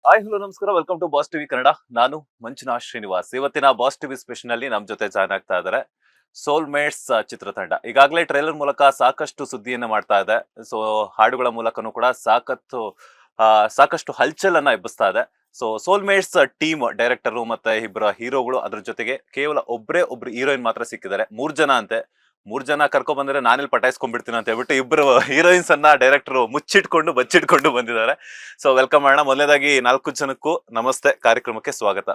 Hi hello ನಮಸ್ಕಾರ, welcome to Boss TV Kannada. ನಾನು ಮಂಜುನಾಥ್ ಶ್ರೀನಿವಾಸ್. ಇವತ್ತಿನ ಬಾಸ್ ಟಿವಿ ಸ್ಪೆಷಲ್ ನಲ್ಲಿ ನಮ್ ಜೊತೆ ಜಾಯ್ನ್ ಆಗ್ತಾ ಇದ್ದಾರೆ ಸೋಲ್ ಮೇಟ್ಸ್ ಚಿತ್ರತಂಡ. ಈಗಾಗಲೇ ಟ್ರೈಲರ್ ಮೂಲಕ ಸಾಕಷ್ಟು ಸುದ್ದಿಯನ್ನ ಮಾಡ್ತಾ ಇದೆ. ಸೊ ಹಾಡುಗಳ ಮೂಲಕನೂ ಕೂಡ ಸಾಕಷ್ಟು ಹಲ್ಚಲನ್ನ ಎಬ್ಬಿಸ್ತಾ ಇದೆ. ಸೊ ಸೋಲ್ ಮೇಟ್ಸ್ ಟೀಮ್ ಡೈರೆಕ್ಟರ್ ಮತ್ತೆ ಇಬ್ಬರ ಹೀರೋಗಳು, ಅದ್ರ ಜೊತೆಗೆ ಕೇವಲ ಒಬ್ರು ಹೀರೋಯಿನ್ ಮಾತ್ರ ಸಿಕ್ಕಿದ್ದಾರೆ. 3 ಜನ ಅಂತೆ. 3 ಜನ ಕರ್ಕೊಂಡ್ ಬಂದ್ರೆ ನಾನಿಲ್ಲಿ ಪಟಾಯಿಸ್ಕೊಂಡ್ಬಿಡ್ತೀನಿ ಅಂತ ಹೇಳ್ಬಿಟ್ಟು ಇಬ್ಬರು ಹೀರೋಯಿನ್ಸ್ ಅನ್ನ ಡೈರೆಕ್ಟರ್ ಬಚ್ಚಿಟ್ಕೊಂಡು ಬಂದಿದ್ದಾರೆ. ಸೊ ವೆಲ್ಕಮ್ ಮಾಡೋಣ. ಮೊದಲನೇದಾಗಿ 4 ಜನಕ್ಕೂ ನಮಸ್ತೆ, ಕಾರ್ಯಕ್ರಮಕ್ಕೆ ಸ್ವಾಗತ.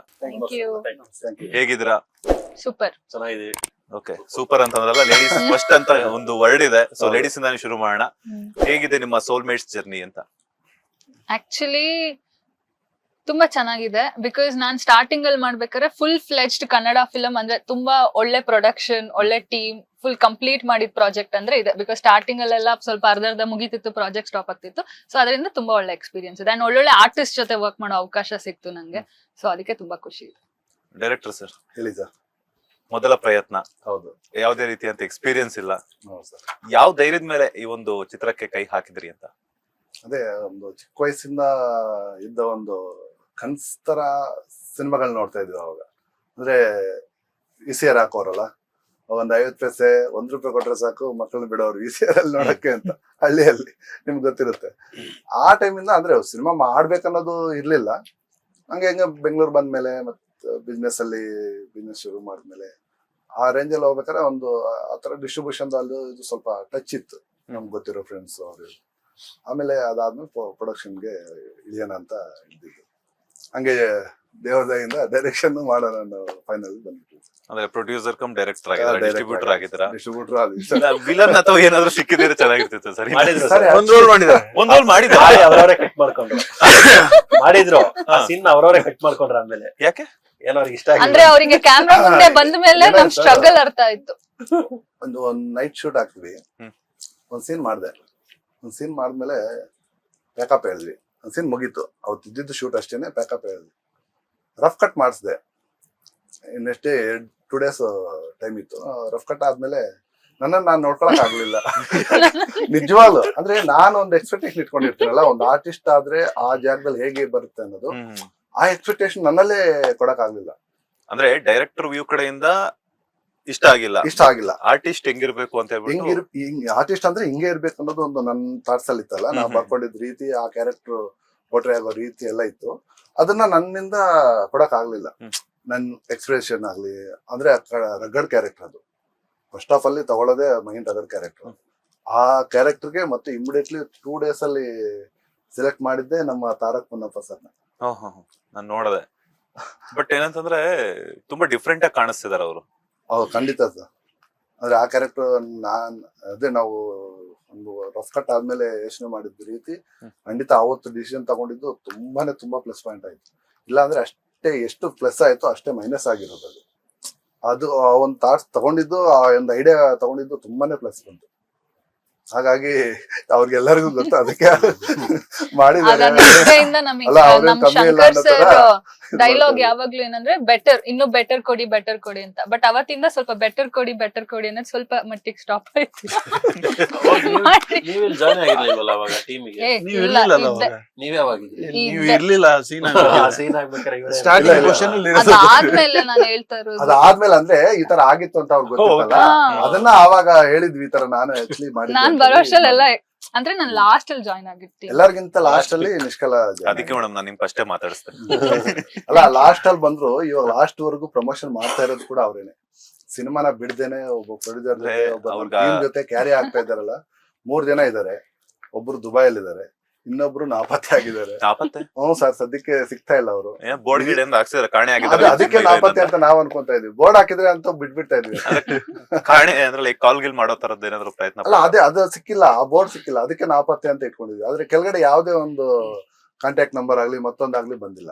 ಹೇಗಿದ್ದೀರಾ? ಸೂಪರ್. ಚೆನ್ನಾಗಿದೆ. ಓಕೆ, ಸೂಪರ್ ಅಂತಂದ್ರಲ್ಲ, ಲೇಡೀಸ್ ಫಸ್ಟ್ ಅಂತ ಒಂದು ವರ್ಡ್ ಇದೆ. ಸೊ ಲೇಡೀಸ್ ಇಂದಾನೆ ಶುರು ಮಾಡೋಣ. ಹೇಗಿದೆ ನಿಮ್ಮ ಸೋಲ್ ಮೇಟ್ಸ್ ಜರ್ನಿ ಅಂತ? ಆಕ್ಚುಲಿ ತುಂಬಾ ಚೆನ್ನಾಗಿದೆ. ಬಿಕಾಸ್ ನಾನ್ ಸ್ಟಾರ್ಟಿಂಗ್ ಅಲ್ಲಿ ಮಾಡ್ಬೇಕಾದ್ರೆ ಫುಲ್ ಫ್ಲೆಜ್ಡ್ ಕನ್ನಡ ಫಿಲಂ ಅಂದ್ರೆ ತುಂಬಾ ಒಳ್ಳೆ ಪ್ರೊಡಕ್ಷನ್, ಒಳ್ಳೆ ಟೀಮ್, ಫುಲ್ ಕಂಪ್ಲೀಟ್ ಮಾಡಿದ ಪ್ರಾಜೆಕ್ಟ್ ಅಂದ್ರೆ ಇದೆ. ಬಿಕಾಸ್ ಸ್ಟಾರ್ಟಿಂಗ್ ಅಲ್ಲೆಲ್ಲ ಸ್ವಲ್ಪ ಅರ್ಧ ಮುಗಿತಿತ್ತು, ಪ್ರಾಜೆಕ್ಟ್ ಸ್ಟಾಪ್ ಆಗ್ತಿತ್ತು. ಸೊ ಅದರಿಂದ ತುಂಬಾ ಒಳ್ಳೆ ಎಕ್ಸ್ಪೀರಿಯನ್ಸ್ ಇದೆ. ಅಂಡ್ ಒಳ್ಳೊಳ್ಳೆ ಆರ್ಟಿಸ್ಟ್ ಜೊತೆ ವರ್ಕ್ ಮಾಡೋ ಅವಕಾಶ ಸಿಕ್ತು ನಂಗೆ. ಸೊ ಅದಕ್ಕೆ ತುಂಬಾ ಖುಷಿ ಇದೆ. ಡೈರೆಕ್ಟರ್ ಸರ್ ಹೇಳಿ ಸರ್. ಮೊದಲ ಪ್ರಯತ್ನ, ಹೌದು, ಯಾವುದೇ ರೀತಿಯಂತ ಎಕ್ಸ್ಪೀರಿಯನ್ಸ್ ಇಲ್ಲ. ಹೌದು ಸರ್. ಯಾವ ಧೈರ್ಯದ ಮೇಲೆ ಈ ಒಂದು ಚಿತ್ರಕ್ಕೆ ಕೈ ಹಾಕಿದ್ರಿ ಅಂತ? ಅದೇ ಒಂದು ಚಿಕ್ಕ ವಯಸ್ಸಿಂದ ಇದ್ದ ಒಂದು ಕನ್ಸ್ತರ ಸಿನಿಮಾಗಳು ನೋಡ್ತಾ ಇದ್ವಿ ಅವಾಗ. ಅಂದ್ರೆ VCR ಹಾಕೋರಲ್ಲ, ಒಂದ್ 50 ಪೈಸೆ ₹1 ಕೊಟ್ರೆ ಸಾಕು ಮಕ್ಕಳನ್ನ ಬಿಡೋರು VCR ಅಲ್ಲಿ ನೋಡಕ್ಕೆ ಅಂತ. ಹಳ್ಳಿಯಲ್ಲಿ ನಿಮ್ಗೆ ಗೊತ್ತಿರುತ್ತೆ. ಆ ಟೈಮಿಂದ ಅಂದ್ರೆ ಸಿನಿಮಾ ಮಾಡ್ಬೇಕನ್ನೋದು ಇರ್ಲಿಲ್ಲ. ಹಂಗೆ ಬೆಂಗಳೂರು ಬಂದ್ಮೇಲೆ ಮತ್ತೆ ಬಿಸ್ನೆಸ್ ಶುರು ಮಾಡಿದ್ಮೇಲೆ ಆ ರೇಂಜ್ ಅಲ್ಲಿ ಹೋಗ್ಬೇಕಾದ್ರೆ ಒಂದು ಆತರ ಡಿಸ್ಟ್ರಿಬ್ಯೂಷನ್ ಅಲ್ಲಿ ಇದು ಸ್ವಲ್ಪ ಟಚ್ ಇತ್ತು, ನಮ್ಗೆ ಗೊತ್ತಿರೋ ಫ್ರೆಂಡ್ಸ್ ಅವರು. ಆಮೇಲೆ ಅದಾದ್ಮೇಲೆ ಪ್ರೊಡಕ್ಷನ್ಗೆ ಇಳಿಯೋಣ ಅಂತ ಇದ್ದಿದ್ದು. ಹಂಗೆ ದೇವರದಾಯಿಂದ ಡೈರೆಕ್ಷನ್ ಮಾಡೋಣ ಅನ್ನೋ ಫೈನಲ್ ಬಂದ್ಬಿಟ್ಟು. ಅಂದ್ರೆ ಪ್ರೊಡ್ಯೂಸರ್ ಕಮ್ ಡೈರೆಕ್ಟರ್ ಆಗಿದ್ದಾರೆ, ಡಿಸ್ಟ್ರಿಬ್ಯೂಟರ್ ಆಗಿದ್ದೀರಾ? ಡಿಸ್ಟ್ರಿಬ್ಯೂಟರ್ ಆದ ವಿಲನ್ ಅಥವಾ ಏನಾದ್ರು ಸಿಕ್ಕಿದ್ರೆ ಚೆನ್ನಾಗಿರ್ತಿತ್ತು ಸರ್. ಒಂದ್ ರೋಲ್ ಮಾಡಿದ್ದಾರೆ, ಅವರವರೇ ಕಟ್ ಮಾಡ್ಕೊಂಡ್ರು. ಮಾಡಿದ್ರು ಆ ಸೀನ್ ಅವರವರೇ ಕಟ್ ಮಾಡ್ಕೊಂಡ್ರು. ಆಮೇಲೆ ಯಾಕೆ ಏನೋ ಅವ್ರಿಗೆ ಇಷ್ಟ ಅಂದ್ರೆ ಅವರಿಗೆ ಕ್ಯಾಮ್ರಾ ಮುಂದೆ ಬಂದ ಮೇಲೆ ನಮ್ ಸ್ಟ್ರಗಲ್ ಅರ್ಥ ಆಯ್ತು. ಒಂದ್ ನೈಟ್ ಶೂಟ್ ಹಾಕ್ತಿವಿ. ಒಂದ್ ಸೀನ್ ಮಾಡಿದ್ಮೇಲೆ ಪ್ಯಾಕಪ್ ಹೇಳಿದ್ವಿ. ಒಂದ್ ಸೀನ್ ಮುಗೀತು, ಅವತ್ತು ಇದ್ದಿದ್ದು ಶೂಟ್ ಅಷ್ಟೇನೆ. ಪ್ಯಾಕಪ್ ಹೇಳಿದ್ವಿ, ರಫ್ ಕಟ್ ಮಾಡಿಸ್ದೆ. ಇನ್ನೆಷ್ಟೇ 2 days ಟೈಮ್ ಇತ್ತು. ರಫ್ ಕಟ್ ಆದ್ಮೇಲೆ ನನ್ನನ್ನು ನಾನು ನೋಡ್ಕೊಳಕ್ ಆಗ್ಲಿಲ್ಲ ನಿಜವಾಗ್ಲು. ಅಂದ್ರೆ ನಾನು ಒಂದು ಎಕ್ಸ್ಪೆಕ್ಟೇಷನ್ ಇಟ್ಕೊಂಡಿರ್ತೀನಲ್ಲ, ಒಂದು ಆರ್ಟಿಸ್ಟ್ ಆದ್ರೆ ಆ ಜಾಗದಲ್ಲಿ ಹೇಗೆ ಬರುತ್ತೆ ಅನ್ನೋದು, ಆ ಎಕ್ಸ್ಪೆಕ್ಟೇಷನ್ ನನ್ನಲ್ಲೇ ಕೊಡಕ್ ಆಗ್ಲಿಲ್ಲ. ಅಂದ್ರೆ ಡೈರೆಕ್ಟರ್ ವ್ಯೂ ಕಡೆಯಿಂದ ಇಷ್ಟ ಆಗಿಲ್ಲ. ಆರ್ಟಿಸ್ಟ್ ಹೆಂಗಿರ್ಬೇಕು ಅಂತ ಹೇಳ್ಬಿಟ್ಟು, ಆರ್ಟಿಸ್ಟ್ ಅಂದ್ರೆ ಹಿಂಗೆ ಇರ್ಬೇಕು ಅನ್ನೋದು ಒಂದು ನನ್ನ ಥಾಟ್ಸ್ ಅಲ್ಲಿ ಇತ್ತಲ್ಲ. ನಾವು ಬರ್ಕೊಂಡಿದ್ ರೀತಿ, ಆ ಕ್ಯಾರೆಕ್ಟರ್ ಪೋಟ್ರೆ ಆಗೋ ರೀತಿ ಎಲ್ಲ ಇತ್ತು. ಅದನ್ನ ನನ್ನಿಂದ ಕೊಡಕ್ ಆಗ್ಲಿಲ್ಲ. ನನ್ ಎಕ್ಸ್ಪ್ರೆಷನ್ ಆಗ್ಲಿ, ಅಂದ್ರೆ ರಗಡ್ ಕ್ಯಾರೆಕ್ಟರ್ ಅದು. ಫಸ್ಟ್ ಆಫ್ ಅಲ್ಲಿ ತಗೊಳ್ಳೋದೇ ಮೈಂಡ್ ರಗಡ್ ಕ್ಯಾರೆಕ್ಟರ್. ಆ ಕ್ಯಾರೆಕ್ಟರ್ಗೆ ಮತ್ತೆ ಇಮಿಡಿಯೇಟ್ಲಿ 2 days ಅಲ್ಲಿ ಸೆಲೆಕ್ಟ್ ಮಾಡಿದ್ದೆ ನಮ್ಮ ತಾರಕ್ ಮುನ್ನಪ್ಪ ಸರ್ನ. ನಾನು ನೋಡದೆ. ಬಟ್ ಏನಂತಂದ್ರೆ ತುಂಬಾ ಡಿಫ್ರೆಂಟ್ ಆಗಿ ಕಾಣಿಸ್ತಿದಾರೆ ಅವರು. ಹೌದು, ಖಂಡಿತ ಸರ್. ಅಂದ್ರೆ ಆ ಕ್ಯಾರೆಕ್ಟರ್ ನಾವು ಒಂದು ರಫ್ ಕಟ್ ಆದ್ಮೇಲೆ ಯೋಚನೆ ಮಾಡಿದ ರೀತಿ ಖಂಡಿತ ಅವತ್ತು ಡಿಸಿಷನ್ ತಗೊಂಡಿದ್ದು ತುಂಬಾ ಪ್ಲಸ್ ಪಾಯಿಂಟ್ ಆಯ್ತು. ಇಲ್ಲ ಅಂದ್ರೆ ಅಷ್ಟೇ, ಎಷ್ಟು ಪ್ಲಸ್ ಆಯ್ತು ಅಷ್ಟೇ ಮೈನಸ್ ಆಗಿರೋದು. ಅದು ಒಂದು ಥಾಟ್ಸ್ ತಗೊಂಡಿದ್ದು, ಆ ಒಂದು ಐಡಿಯಾ ತಗೊಂಡಿದ್ದು ತುಂಬಾನೇ ಪ್ಲಸ್ ಬಂತು. ಹಾಗಾಗಿ ಅವ್ರಿಗೆಲ್ಲರಿಗೂ ಗೊತ್ತು, ಅದಕ್ಕೆ ಮಾಡಿದ್ದಾರೆ. ಡೈಲಾಗ್ ಯಾವಾಗ್ಲೂ ಏನಂದ್ರೆ ಬೆಟರ್, ಇನ್ನು ಬೆಟರ್ ಕೊಡಿ ಅಂತ. ಬಟ್ ಅವತ್ತಿಂದ ಸ್ವಲ್ಪ ಬೆಟರ್ ಕೊಡಿ ಅನ್ನೋದು ಸ್ವಲ್ಪ ಮಟ್ಟಿಗೆ ಸ್ಟಾಪ್ ಆಯ್ತು. ಅದಾದ್ಮೇಲೆ ನಾನು ಹೇಳ್ತಾ ಇರೋದು, ಅದಾದ್ಮೇಲೆ ಅಂದ್ರೆ ಈ ತರ ಆಗಿತ್ತು ಅಂತ ಅವ್ರಿಗೆ ಗೊತ್ತಿತ್ತಲ್ಲ, ಅದನ್ನ ಆವಾಗ ಹೇಳಿದ್ವಿ. ಈ ತರ ನಾನು ಆಕ್ಚುಲಿ ಮಾಡಿ ನಾನ್ ಬರೋ ಅಷ್ಟಲ್ಲೆಲ್ಲ ಅಂದ್ರೆ ನಾನು ಲಾಸ್ಟ್ ಅಲ್ಲಿ ಜಾಯ್ನ್ ಆಗಿರ್ತೀನಿ. ಎಲ್ಲರಿಗಿಂತ ಲಾಸ್ಟ್ ಅಲ್ಲಿ ನಿಷ್ಕಲ. ಅದಕ್ಕೆ ಮೇಡಮ್ ನಾನು ನಿಮ್ ಫಸ್ಟೇ ಮಾತಾಡಿಸ್ತೇನೆ. ಅಲ್ಲ, ಲಾಸ್ಟ್ ಅಲ್ಲಿ ಬಂದ್ರು. ಇವಾಗ ಲಾಸ್ಟ್ ವರೆಗೂ ಪ್ರಮೋಷನ್ ಮಾಡ್ತಾ ಇರೋದು ಕೂಡ ಅವ್ರೇನೆ. ಸಿನಿಮಾನ ಬಿಡ್ದೇನೆ ಒಬ್ಬ ಪ್ರೊಡ್ಯೂಸರ್ ಜೊತೆ ಕ್ಯಾರಿ ಆಗ್ತಾ ಇದಾರಲ್ಲ. 3 ಜನ ಇದಾರೆ. ಒಬ್ರು ದುಬೈಯಲ್ಲಿ ಇದಾರೆ, ಇನ್ನೊಬ್ರು ನಾಪತ್ತೆ ಆಗಿದ್ದಾರೆ. ಸರ್, ಸದ್ಯಕ್ಕೆ ಸಿಗ್ತಾ ಇಲ್ಲ ಅವರು. ಬೋರ್ಡ್ ಗಿಡ ಅದಕ್ಕೆ ನಾಪತ್ತೆ ಅಂತ ನಾವ್ ಅನ್ಕೊಂತಾ ಇದೀವಿ. ಬೋರ್ಡ್ ಹಾಕಿದ್ರೆ ಅಂತ ಬಿಟ್ಬಿಡ್ತಾ ಇದೀವಿ. ಕಾಣೆ ಅಂದ್ರೆ ಕಾಲ್ ಗಿಲ್ ಮಾಡೋ ತರದ್ದು ಏನಾದ್ರು ಪ್ರಯತ್ನ? ಅಲ್ಲ, ಅದು ಸಿಕ್ಕಿಲ್ಲ, ಆ ಬೋರ್ಡ್ ಸಿಕ್ಕಿಲ್ಲ, ಅದಕ್ಕೆ ನಾಪತ್ತೆ ಅಂತ ಇಟ್ಕೊಂಡಿದ್ವಿ. ಆದ್ರೆ ಕೆಳಗಡೆ ಯಾವ್ದೇ ಒಂದು ಕಾಂಟ್ಯಾಕ್ಟ್ ನಂಬರ್ ಆಗ್ಲಿ ಮತ್ತೊಂದಾಗ್ಲಿ ಬಂದಿಲ್ಲ.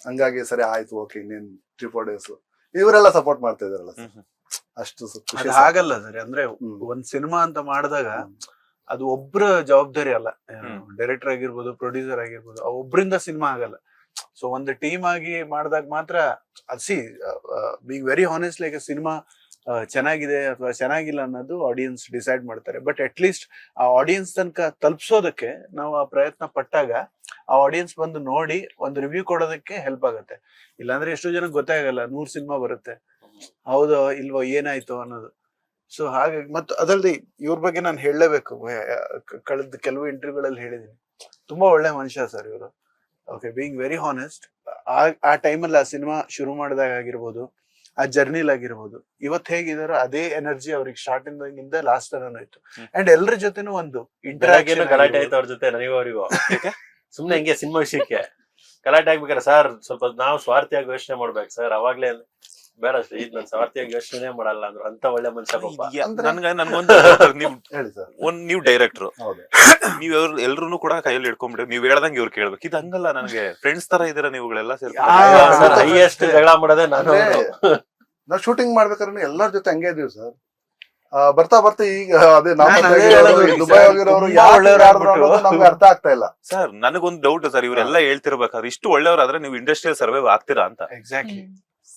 ಹಂಗಾಗಿ ಸರಿ ಆಯ್ತು, ಓಕೆ, ಇನ್ನೇನ್ 3-4 days. ಇವರೆಲ್ಲ ಸಪೋರ್ಟ್ ಮಾಡ್ತಾ ಇದಾರಲ್ಲ, ಅಷ್ಟು ಆಗಲ್ಲ ಸರ್. ಅಂದ್ರೆ ಒಂದ್ ಸಿನಿಮಾ ಅಂತ ಮಾಡಿದಾಗ ಅದು ಒಬ್ರ ಜವಾಬ್ದಾರಿ ಅಲ್ಲ. ಡೈರೆಕ್ಟರ್ ಆಗಿರ್ಬೋದು, ಪ್ರೊಡ್ಯೂಸರ್ ಆಗಿರ್ಬೋದು, ಒಬ್ರಿಂದ ಸಿನಿಮಾ ಆಗಲ್ಲ. ಸೊ ಒಂದು ಟೀಮ್ ಆಗಿ ಮಾಡಿದಾಗ ಮಾತ್ರ being very honest, like cinema ಚೆನ್ನಾಗಿದೆ ಅಥವಾ ಚೆನ್ನಾಗಿಲ್ಲ ಅನ್ನೋದು ಆಡಿಯನ್ಸ್ ಡಿಸೈಡ್ ಮಾಡ್ತಾರೆ. ಬಟ್ ಅಟ್ ಲೀಸ್ಟ್ ಆ ಆಡಿಯನ್ಸ್ ತನಕ ತಲುಪಿಸೋದಕ್ಕೆ ನಾವು ಆ ಪ್ರಯತ್ನ ಪಟ್ಟಾಗ ಆ ಆಡಿಯನ್ಸ್ ಬಂದು ನೋಡಿ ಒಂದು ರಿವ್ಯೂ ಕೊಡೋದಕ್ಕೆ ಹೆಲ್ಪ್ ಆಗುತ್ತೆ. ಇಲ್ಲಾಂದ್ರೆ ಎಷ್ಟೋ ಜನಕ್ಕೆ ಗೊತ್ತಾಗಲ್ಲ, 100 ಸಿನಿಮಾ ಬರುತ್ತೆ, ಹೌದೋ ಇಲ್ವೋ ಏನಾಯ್ತು ಅನ್ನೋದು. ಸೊ ಹಾಗಾಗಿ ಮತ್ತು ಅದಲ್ಲದೆ ಇವ್ರ ಬಗ್ಗೆ ನಾನು ಹೇಳಲೇಬೇಕು, ಕಳೆದ ಕೆಲವು ಇಂಟರ್ವ್ಯೂಗಳಲ್ಲಿ ಹೇಳಿದೀನಿ, ತುಂಬಾ ಒಳ್ಳೆ ಮನುಷ್ಯ ಸರ್ ಇವರು. Okay, being very honest. ಆ ಟೈಮಲ್ಲಿ ಆ ಸಿನಿಮಾ ಶುರು ಮಾಡಿದಾಗ ಆಗಿರ್ಬೋದು, ಆ ಜರ್ನಿಲ್ ಆಗಿರ್ಬೋದು, ಇವತ್ತು ಹೇಗಿದಾರೋ ಅದೇ ಎನರ್ಜಿ ಅವ್ರಿಗೆ ಸ್ಟಾರ್ಟಿಂಗ್ ಇಂದ ಲಾಸ್ಟ್ ತನಕ ಇತ್ತು. ಅಂಡ್ ಎಲ್ಲರ ಜೊತೆನೂ ಒಂದು ಇಂಟರಾಕ್ಷನ್ ಗಲಾಟೆ ಆಯ್ತು ಅವ್ರ ಜೊತೆ, ನನಗೂ ಅವರಿಗೂ ಸುಮ್ನೆ ಹಿಂಗೆ ಸಿನಿಮಾ ವಿಷಯಕ್ಕೆ ಗಲಾಟೆ ಆಗ್ಬೇಕಾರೆ, ಸರ್ ಸ್ವಲ್ಪ ನಾವು ಸ್ವಾರ್ಥಿಯಾಗಿ ಯೋಚನೆ ಮಾಡ್ಬೇಕು ಸರ್, ಅವಾಗ್ಲೇ ಬೇಡ ಶ್ರೀಜಿತ್ ನಾನು ಸ್ವಾರ್ಥಿಯಾಗಿ ಯೋಚನೆ ಮಾಡಲ್ಲ ಅಂದ್ರು. ಅಂತ ಒಳ್ಳೆ ಮನುಷ್ಯ ಪಾಪ. ನನ್ಗೊಂದು ನೀವು ಹೇಳಿ ಸರ್. ನೀವು ಡೈರೆಕ್ಟರ್, ಹೌದು. ನೀವ್ ಎಲ್ರು ಕೂಡ ಕೈಯಲ್ಲಿ ಇಟ್ಕೊಂಡ್ಬಿಟ್ಟು ನೀವ್ ಹೇಳ್ದಂಗೆ ಇವ್ರು ಕೇಳ್ಬೇಕು. ಇದು ಹಂಗಲ್ಲ, ನನಗೆ ಫ್ರೆಂಡ್ಸ್ ತರ ಇದೀರ ನೀವುಗಳೆಲ್ಲ ಹೈಯೆಸ್ಟ್ ಜಗಳ ಮಾಡೋದೇ ನಾನು. ನಾವು ಶೂಟಿಂಗ್ ಮಾಡ್ಬೇಕಾದ್ರೆ ಎಲ್ಲರ ಜೊತೆ ಹಂಗೆ ಇದೀವಿ ಸರ್. ಬರ್ತಾ ಈಗ ಅದೇ ದುಬೈ ಹೋಗಿರೋರು ನಮ್ಗೆ ಅರ್ಥ ಆಗ್ತಾ ಇಲ್ಲ ಸರ್. ನನಗೊಂದು ಡೌಟ್ ಸರ್, ಇವರೆಲ್ಲ ಹೇಳ್ತಿರ್ಬೇಕಾದ್ರೆ ಇಷ್ಟು ಒಳ್ಳೆಯವ್ರಾದ್ರೆ ನೀವು ಇಂಡಸ್ಟ್ರಿಯಲ್ ಸರ್ವೈವ್ ಆಗ್ತೀರಾ ಅಂತ. Exactly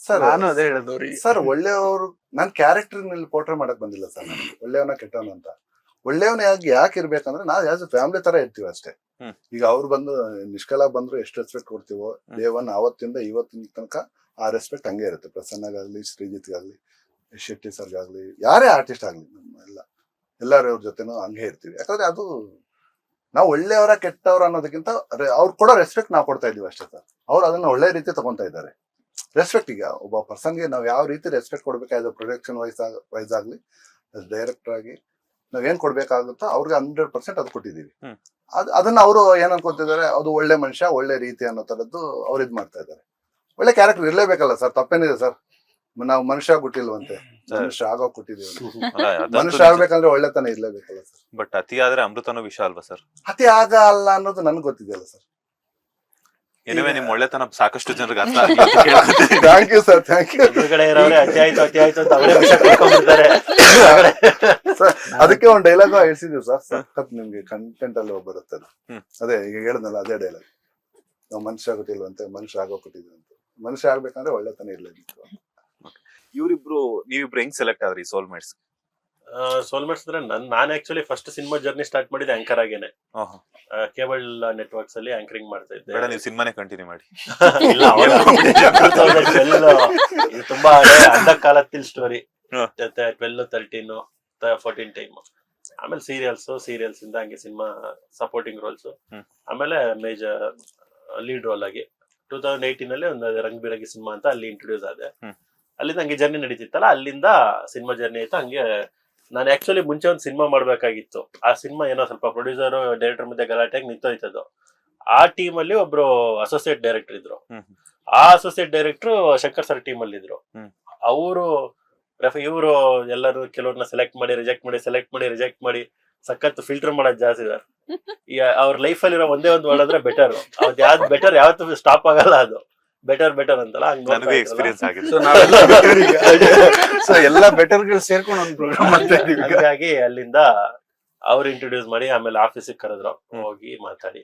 sir. ನಾನು ಅದೇ ಹೇಳೋದು ಸರ್, ಒಳ್ಳೆಯವರು ನಾನ್ ಕ್ಯಾರೆಕ್ಟರ್ ನಲ್ಲಿ ಪೋರ್ಟ್ರೇ ಮಾಡಕ್ ಬಂದಿಲ್ಲ ಸರ್. ನನಗೆ ಒಳ್ಳೆಯವನ ಕೆಟ್ಟವನ ಅಂತ. ಒಳ್ಳೆಯವನ ಯಾಕೆ ಇರ್ಬೇಕಂದ್ರೆ ನಾವು ಆಸ್ ಎ ಫ್ಯಾಮಿಲಿ ತರ ಇರ್ತೀವಿ ಅಷ್ಟೇ. ಈಗ ಅವ್ರು ಬಂದು ನಿಷ್ಕಲ ಬಂದ್ರು ಎಷ್ಟು ರೆಸ್ಪೆಕ್ಟ್ ಕೊಡ್ತೀವೋ ಡೇ ಒನ್ ಅವತ್ತಿಂದ ಇವತ್ತಿನ ತನಕ ಆ ರೆಸ್ಪೆಕ್ಟ್ ಹಂಗೆ ಇರುತ್ತೆ. ಪ್ರಸನ್ನಗಾಗ್ಲಿ, ಶ್ರೀಜಿತ್ಗಾಗ್ಲಿ, ಶೆಟ್ಟಿ ಸರ್ಗಾಗ್ಲಿ, ಯಾರೇ ಆರ್ಟಿಸ್ಟ್ ಆಗ್ಲಿ, ಎಲ್ಲರೂ ಅವ್ರ ಜೊತೆನೂ ಹಂಗೆ ಇರ್ತೀವಿ. ಯಾಕಂದ್ರೆ ಅದು ನಾವು ಒಳ್ಳೆಯವರ ಕೆಟ್ಟವ್ರ ಅನ್ನೋದಕ್ಕಿಂತ ಅವ್ರು ಕೊಡೋ ರೆಸ್ಪೆಕ್ಟ್ ನಾವು ಕೊಡ್ತಾ ಇದೀವಿ ಅಷ್ಟೇ ಸರ್. ಅವ್ರು ಅದನ್ನ ಒಳ್ಳೆ ರೀತಿ ತಗೊಂತಾ ಇದ್ದಾರೆ. ರೆಸ್ಪೆಕ್ಟ್, ಈಗ ಒಬ್ಬ ಪರ್ಸನ್ಗೆ ನಾವು ಯಾವ ರೀತಿ ರೆಸ್ಪೆಕ್ಟ್ ಕೊಡ್ಬೇಕಾದ ಪ್ರೊಡಕ್ಷನ್ ವೈಸ್ ಆಗ್ಲಿ, ಡೈರೆಕ್ಟರ್ ಆಗಿ ನಾವ್ ಏನ್ ಕೊಡ್ಬೇಕಾಗುತ್ತೋ ಅವ್ರಿಗೆ 100% ಅದು ಕೊಟ್ಟಿದೀವಿ. ಅದನ್ನ ಅವರು ಏನ್ ಅನ್ಕೊಂತಿದ್ದಾರೆ, ಅದು ಒಳ್ಳೆ ಮನುಷ್ಯ, ಒಳ್ಳೆ ರೀತಿ ಅನ್ನೋ ತರದ್ದು ಅವ್ರು ಇದ್ ಮಾಡ್ತಾ ಇದ್ದಾರೆ. ಒಳ್ಳೆ ಕ್ಯಾರೆಕ್ಟರ್ ಇರ್ಲೇಬೇಕಲ್ಲ ಸರ್, ತಪ್ಪೇನಿದೆ ಸರ್. ನಾವು ಮನುಷ್ಯ ಕೊಟ್ಟಿಲ್ವಂತೆ, ಮನುಷ್ಯ ಆಗೋಕ್ ಕೊಟ್ಟಿದೀವಿ. ಮನುಷ್ಯ ಆಗ್ಬೇಕಂದ್ರೆ ಒಳ್ಳೆತನ ಇರ್ಲೇಬೇಕಲ್ಲ ಸರ್. ಬಟ್ ಅತಿ ಆದ್ರೆ ಅಮೃತನೂ ವಿಷ ಅಲ್ವಾ ಸರ್? ಅತಿ ಆಗಲ್ಲ ಅನ್ನೋದು ನನ್ಗೆ ಗೊತ್ತಿದೆಯಲ್ಲ ಸರ್. ಏನಿವೆ ನಿಮ್ ಒಳ್ಳೆತನ ಸಾಕಷ್ಟು ಜನರಿಗೆ ಅರ್ಥ thank you sir, thank you. ಕಡೆ ಇರೋರೆ ಅತಿ ಆಯ್ತು ಅಂತ ಅವರೇ ವಿಷಯ ಕಳ್ಕೊಂಡ್ಬಿಡ್ತಾರೆ. ಅದಕ್ಕೆ ಒಂದ್ ಡೈಲಾಗ್ ಹೇಳ್ಸಿದೀವಿ ಸರ್, ಸಖತ್ ನಿಮ್ಗೆ ಕಂಟೆಂಟ್ ಅಲ್ಲಿ ಬರುತ್ತೆ ಅದು. ಅದೇ ಈಗ ಹೇಳಿದ್ನಲ್ಲ, ಅದೇ ಡೈಲಾಗ್. ನಾವು ಮನುಷ್ಯ ಆಗೋತಿಲ್ವಂತೆ, ಮನುಷ್ಯ ಆಗೋಕೊಟ್ಟಿದ್ವಿ ಅಂತ. ಮನುಷ್ಯ ಆಗ್ಬೇಕಂದ್ರೆ ಒಳ್ಳೆತನ ಇರ್ಲೇಬೇಕು. ನೀವಿಬ್ರು ಹೆಂಗ್ ಸೆಲೆಕ್ಟ್ ಆದ್ರಿ ಸೋಲ್ಮೇಟ್ಸ್? ಸೋಲ್ಮೇಟ್ಸ್ ಅಂದ್ರೆ ನಾನು actually first cinema journey start ಮಾಡಿದ್ದು ಆಂಕರ್ ಆಗೇನೆ. ಕೇಬಲ್ ನೆಟ್ವರ್ಕ್ಸ್ ಅಲ್ಲಿ ಆಂಕರಿಂಗ್ ಮಾಡ್ತಾ ಇದ್ದೆ. ನೀವು ಸಿನಿಮಾನೇ ಕಂಟಿನ್ಯೂ ಮಾಡಿ. ಇಲ್ಲ, 2012 ಇದು ತುಂಬಾ ಅಂದ ಕಾಲത്തിൽ ಸ್ಟೋರಿ. 12, 13, 14 ಟೈಮ್. ಆಮೇಲೆ ಸೀರಿಯಲ್ಸ್ ಇಂದ ಹಂಗೆ ಸಿನಿಮಾ ಸಪೋರ್ಟಿಂಗ್ ರೋಲ್ಸ್, ಆಮೇಲೆ ಮೇಜರ್ ಲೀಡ್ ರೋಲ್ ಆಗಿ 2018 ಅಲ್ಲಿ ಒಂದು ರಂಗ್ ಬಿರಂಗಿ ಸಿನಿಮಾ ಅಂತ ಅಲ್ಲಿ ಇಂಟ್ರೊಡ್ಯೂಸ್ ಆದೆ. ಅಲ್ಲಿಂದ ಹಂಗೆ ಜರ್ನಿ ನಡೀತಿತ್ತಲ್ಲ, ಅಲ್ಲಿಂದ ಸಿನಿಮಾ ಜರ್ನಿ ಆಯ್ತು. ಹಂಗೆ ನಾನು ಆಕ್ಚುಲಿ ಮುಂಚೆ ಒಂದು ಸಿನಿಮಾ ಮಾಡ್ಬೇಕಾಗಿತ್ತು. ಆ ಸಿನಿಮಾ ಏನೋ ಸ್ವಲ್ಪ ಪ್ರೊಡ್ಯೂಸರ್ ಡೈರೆಕ್ಟರ್ ಮಧ್ಯೆ ಗಲಾಟೆಗೆ ನಿಂತೋಯ್ತದ್ದು. ಆ ಟೀಮ್ ಅಲ್ಲಿ ಒಬ್ರು ಅಸೋಸಿಯೇಟ್ ಡೈರೆಕ್ಟರ್ ಇದ್ರು. ಆ associate director Shankar sir team ಅಲ್ಲಿ ಇದ್ರು. ಅವರು ಇವರು ಎಲ್ಲರೂ ಕೆಲವ್ರನ್ನ ಸೆಲೆಕ್ಟ್ ಮಾಡಿ ರಿಜೆಕ್ಟ್ ಮಾಡಿ ಸಖತ್ ಫಿಲ್ಟರ್ ಮಾಡೋದು ಜಾಸ್ತಿ ಇದೆ. ಅವ್ರ ಲೈಫ್ ಅಲ್ಲಿರೋ ಒಂದೇ ಒಂದು ವರ್ಡ್ ಅಂದ್ರೆ ಬೆಟರ್. ಅದ್ ಯಾವ್ದು ಬೆಟರ್ ಯಾವತ್ತೂ ಸ್ಟಾಪ್ ಆಗಲ್ಲ. ಅದು ಬೆಟರ್ ಅಂತಲ್ಲ, ಎಕ್ಸ್ಪೀರಿಯನ್ಸ್ ಆಗಿದೆ. ಸೊ ಎಲ್ಲ ಬೆಟರ್ ಗಳು ಸೇರ್ಕೊಂಡು ಒಂದು ಪ್ರೋಗ್ರಾಮ್ ಮಾಡ್ತಾ ಇದೀವಿ. ಹಾಗಾಗಿ ಅಲ್ಲಿಂದ ಅವ್ರು ಇಂಟ್ರೊಡ್ಯೂಸ್ ಮಾಡಿ, ಆಮೇಲೆ ಆಫೀಸಿಗೆ ಕರೆದ್ರು. ಹೋಗಿ ಮಾತಾಡಿ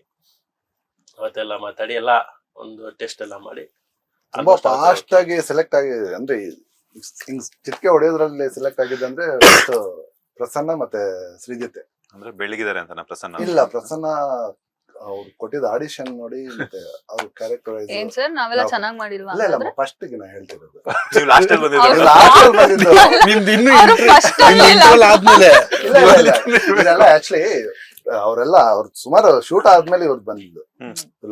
ಎಲ್ಲ ಒಂದು ಟೆಸ್ಟ್ ಎಲ್ಲ ಮಾಡಿ ತುಂಬಾ ಫಾಸ್ಟ್ ಆಗಿ ಸೆಲೆಕ್ಟ್ ಆಗಿದೆ. ಅಂದ್ರೆ ಚಿಟ್ಕೆ ಹೊಡೆಯೋದ್ರಲ್ಲಿ ಸೆಲೆಕ್ಟ್ ಆಗಿದೆ ಅಂದ್ರೆ ಪ್ರಸನ್ನ ಮತ್ತೆ ಶ್ರೀಜಿತ್. ಅಂದ್ರೆ ಬೆಳಗಿದ್ದಾರೆ ಅಂತ ಪ್ರಸನ್ನ? ಇಲ್ಲ, ಪ್ರಸನ್ನ ಅವ್ರು ಕೊಟ್ಟಿದ್ದ ಆಡಿಷನ್ ನೋಡಿ ಮತ್ತೆ ಅವ್ರ ಕ್ಯಾರೆಕ್ಟರ್ ಏನ್ ಸರ್ ನಾವೆಲ್ಲ ಚೆನ್ನಾಗಿ ಮಾಡಿಲ್ವಾ? ಇಲ್ಲ, ಫಸ್ಟ್ ಗೆ ನಾ ಹೇಳ್ತಿರೋದು. ನೀವು ಲಾಸ್ಟ್ ಅಲ್ಲಿ ನಿಮ್ದು ಇನ್ನು ಆದ್ಮೇಲೆ ಇದೆಲ್ಲ ಆಕ್ಚುಲಿ ಅವರೆಲ್ಲ ಅವ್ರ ಸುಮಾರು ಶೂಟ್ ಆದ್ಮೇಲೆ ಇವ್ರು ಬಂದಿದ್ದು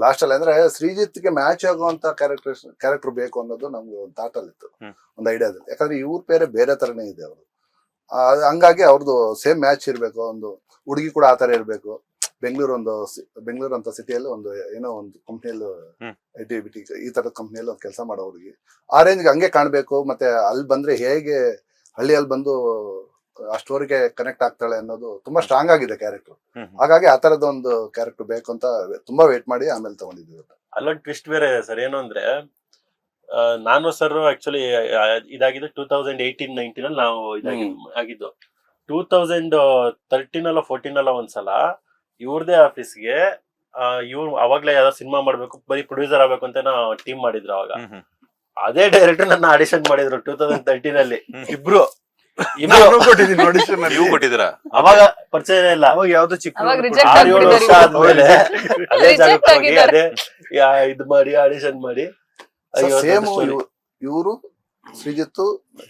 ಲಾಸ್ಟ್ ಅಲ್ಲಿ. ಅಂದ್ರೆ ಶ್ರೀಜಿತ್ಗೆ ಮ್ಯಾಚ್ ಆಗುವಂತ ಕ್ಯಾರೆಕ್ಟರ್ ಬೇಕು ಅನ್ನೋದು ನಮ್ಗೆ ಒಂದು ಥಾಟ್ ಅಲ್ಲಿ ಇತ್ತು, ಒಂದು ಐಡಿಯಾದಲ್ಲಿ. ಯಾಕಂದ್ರೆ ಇವ್ರ ಬೇರೆ ತರನೇ ಇದೆ ಅವರು. ಹಂಗಾಗಿ ಅವ್ರದ್ದು ಸೇಮ್ ಮ್ಯಾಚ್ ಇರ್ಬೇಕು. ಒಂದು ಹುಡುಗಿ ಕೂಡ ಆತರ ಇರ್ಬೇಕು. ಬೆಂಗಳೂರು ಅಂತ ಸಿಟಿಯಲ್ಲಿ ಏನೋ ಒಂದು ಕಂಪ್ನಿಯಲ್ಲಿ IT ಈ ತರದ ಕಂಪ್ನಿಯಲ್ಲಿ ಒಂದು ಕೆಲಸ ಮಾಡೋ ಹುಡುಗಿ. ಆ ರೇಂಜ್ಗೆ ಹಂಗೆ ಕಾಣ್ಬೇಕು. ಮತ್ತೆ ಅಲ್ಲಿ ಬಂದ್ರೆ ಹೇಗೆ ಹಳ್ಳಿಯಲ್ಲಿ ಬಂದು ಆ ಸ್ಟೋರಿಗೆ ಕನೆಕ್ಟ್ ಆಗ್ತಾಳೆ ಅನ್ನೋದು ತುಂಬಾ ಸ್ಟ್ರಾಂಗ್ ಆಗಿದೆ ಕ್ಯಾರೆಕ್ಟರ್. ಹಾಗಾಗಿ ಆ ತರದ ಒಂದು ಕ್ಯಾರೆಕ್ಟರ್ ಬೇಕು ಅಂತ ತುಂಬಾ ವೇಟ್ ಮಾಡಿ ಆಮೇಲೆ ತಗೊಂಡಿದ್ವಿ. ಅಲ್ಲೊಂದು ಟ್ವಿಸ್ಟ್ ಬೇರೆ ಸರ್. ಏನು ಅಂದ್ರೆ ನಾನು ಸರ್ ಆಕ್ಚುಲಿ ಇದಾಗಿದ್ದು 2018-19 ಅಲ್ಲಿ ನಾವು ಆಗಿದ್ದು. 2013 14 ಒಂದ್ಸಲ ಇವ್ರದೇ ಆಫೀಸ್ಗೆ ಇವ್ರು ಅವಾಗ್ಲೇ ಯಾವ್ದೋ ಸಿನಿಮಾ ಮಾಡ್ಬೇಕು, ಬರೀ ಪ್ರೊಡ್ಯೂಸರ್ ಆಗ್ಬೇಕು ಅಂತ ಟೀಮ್ ಮಾಡಿದ್ರು. ಅವಾಗ ಅದೇ ಡೈರೆಕ್ಟರ್ ನನ್ನ ಆಡಿಷನ್ ಮಾಡಿದ್ರು 2013 ಅಲ್ಲಿ. ಇಬ್ರು ಇಬ್ರು ಕೊಟ್ಟಿದ್ದೀನಿ ಆಡಿಷನ್ ನೀವು ಕೊಟ್ಟಿದ್ದೀರಾ? ಅವಾಗ ಪರಿಚಯ ಇಲ್ಲ. ಅವಾಗ ಯಾವ್ದೋ ಚಿಕ್ಕ ಅವಾಗ reject 6-7 ವರ್ಷ ಆದ್ಮೇಲೆ ಅದೇ Reject ಜಾಗಕ್ಕೆ ಹೋಗಿ ಆಗಿದ್ದಾರೆ. ಅದೇ ಇದು ಮಾಡಿ ಆಡಿಷನ್ ಮಾಡಿ ಸೇಮ್ ಇವರು ಶ್ರೀಜಿತ್,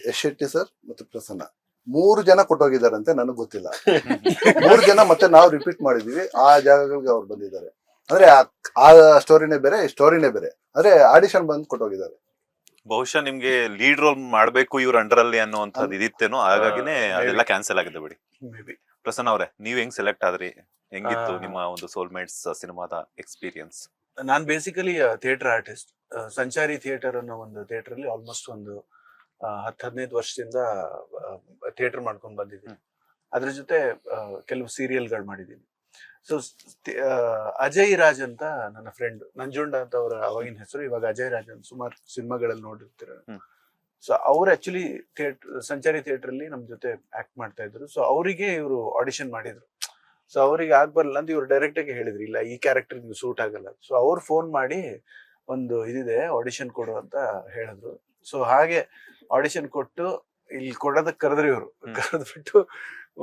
ಯಶ್ ಶೆಟ್ಟಿ ಸರ್ ಮತ್ತೆ ಪ್ರಸನ್ನ 3 ಜನ ಕೊಟ್ಟೋಗಿದಾರಂತೆ, ನನಗ್ ಗೊತ್ತಿಲ್ಲ. 3 ಜನ ಮತ್ತೆ ನಾವು ರಿಪೀಟ್ ಮಾಡಿದೀವಿ, ಆ ಜಾಗಗಳಿಗೆ ಅವ್ರು ಬಂದಿದ್ದಾರೆ. ಅಂದ್ರೆ ಆ ಸ್ಟೋರಿನೇ ಬೇರೆ, ಸ್ಟೋರಿನೇ ಬೇರೆ, ಅಂದ್ರೆ ಆಡಿಷನ್ ಬಂದು ಕೊಟ್ಟೋಗಿದ್ದಾರೆ. ಬಹುಶಃ ನಿಮ್ಗೆ ಲೀಡ್ ರೋಲ್ ಮಾಡ್ಬೇಕು ಇವ್ರ ಅಂಡರ್ ಅಲ್ಲಿ ಅನ್ನುವಂಥದ್ದು ಇದಿತ್ತೇನೋ, ಹಾಗಾಗಿನೇ ಅದೆಲ್ಲ ಕ್ಯಾನ್ಸಲ್ ಆಗಿದೆ ಬಿಡಿ. May be. ಪ್ರಸನ್ನ ಅವರೇ, ನೀವ್ ಹೆಂಗ್ ಸೆಲೆಕ್ಟ್ ಆದ್ರಿ? ಹೆಂಗಿತ್ತು ಆ. ನಿಮ್ಮ ಒಂದು ಸೋಲ್ಮೇಟ್ಸ್ ಸಿನಿಮಾದ ಎಕ್ಸ್ಪೀರಿಯನ್ಸ್? ನಾನ್ ಬೇಸಿಕಲಿ ಥಿಯೇಟರ್ ಆರ್ಟಿಸ್ಟ್. ಸಂಚಾರಿ ಥಿಯೇಟರ್ ಅನ್ನೋ ಒಂದು ಥಿಯೇಟರ್ ಅಲ್ಲಿ ಆಲ್ಮೋಸ್ಟ್ ಒಂದು 10-15 ವರ್ಷದಿಂದ ಥಿಯೇಟರ್ ಮಾಡ್ಕೊಂಡು ಬಂದಿದ್ದೀನಿ. ಅದ್ರ ಜೊತೆ ಕೆಲವು ಸೀರಿಯಲ್ಗಳು ಮಾಡಿದ್ದೀನಿ. ಸೊ ಅಜಯ್ ರಾಜ್ ಅಂತ ನನ್ನ ಫ್ರೆಂಡ್, ನಂಜುಂಡ ಅಂತ ಅವರ ಅವಾಗಿನ ಹೆಸರು, ಇವಾಗ ಅಜಯ್ ರಾಜ್ ಅಂತ ಸುಮಾರು ಸಿನಿಮಾಗಳಲ್ಲಿ ನೋಡಿರ್ತೀರ. ಸೊ ಅವ್ರು ಆಕ್ಚುಲಿ ಸಂಚಾರಿ ಥಿಯೇಟರ್ ಅಲ್ಲಿ ನಮ್ ಜೊತೆ ಆಕ್ಟ್ ಮಾಡ್ತಾ ಇದ್ರು. ಸೊ ಅವರಿಗೆ ಇವರು ಆಡಿಷನ್ ಮಾಡಿದ್ರು. ಸೊ ಅವ್ರಿಗೆ ಆಗ್ಬರಲ್ಲ ಅಂತ ಇವ್ರು ಡೈರೆಕ್ಟ್ ಆಗಿ ಹೇಳಿದ್ರು, ಇಲ್ಲ ಈ ಕ್ಯಾರೆಕ್ಟರ್ ನೀವು ಸೂಟ್ ಆಗಲ್ಲ. ಸೊ ಅವ್ರು ಫೋನ್ ಮಾಡಿ ಒಂದು ಇದಿದೆ ಆಡಿಷನ್ ಕೊಡು ಅಂತ ಹೇಳಿದ್ರು. ಸೊ ಹಾಗೆ ಆಡಿಷನ್ ಕೊಟ್ಟು ಇಲ್ಲಿ ಕೊಡೋದಕ್ಕೆ ಕರೆದ್ರು ಇವರು. ಕರೆದ್ಬಿಟ್ಟು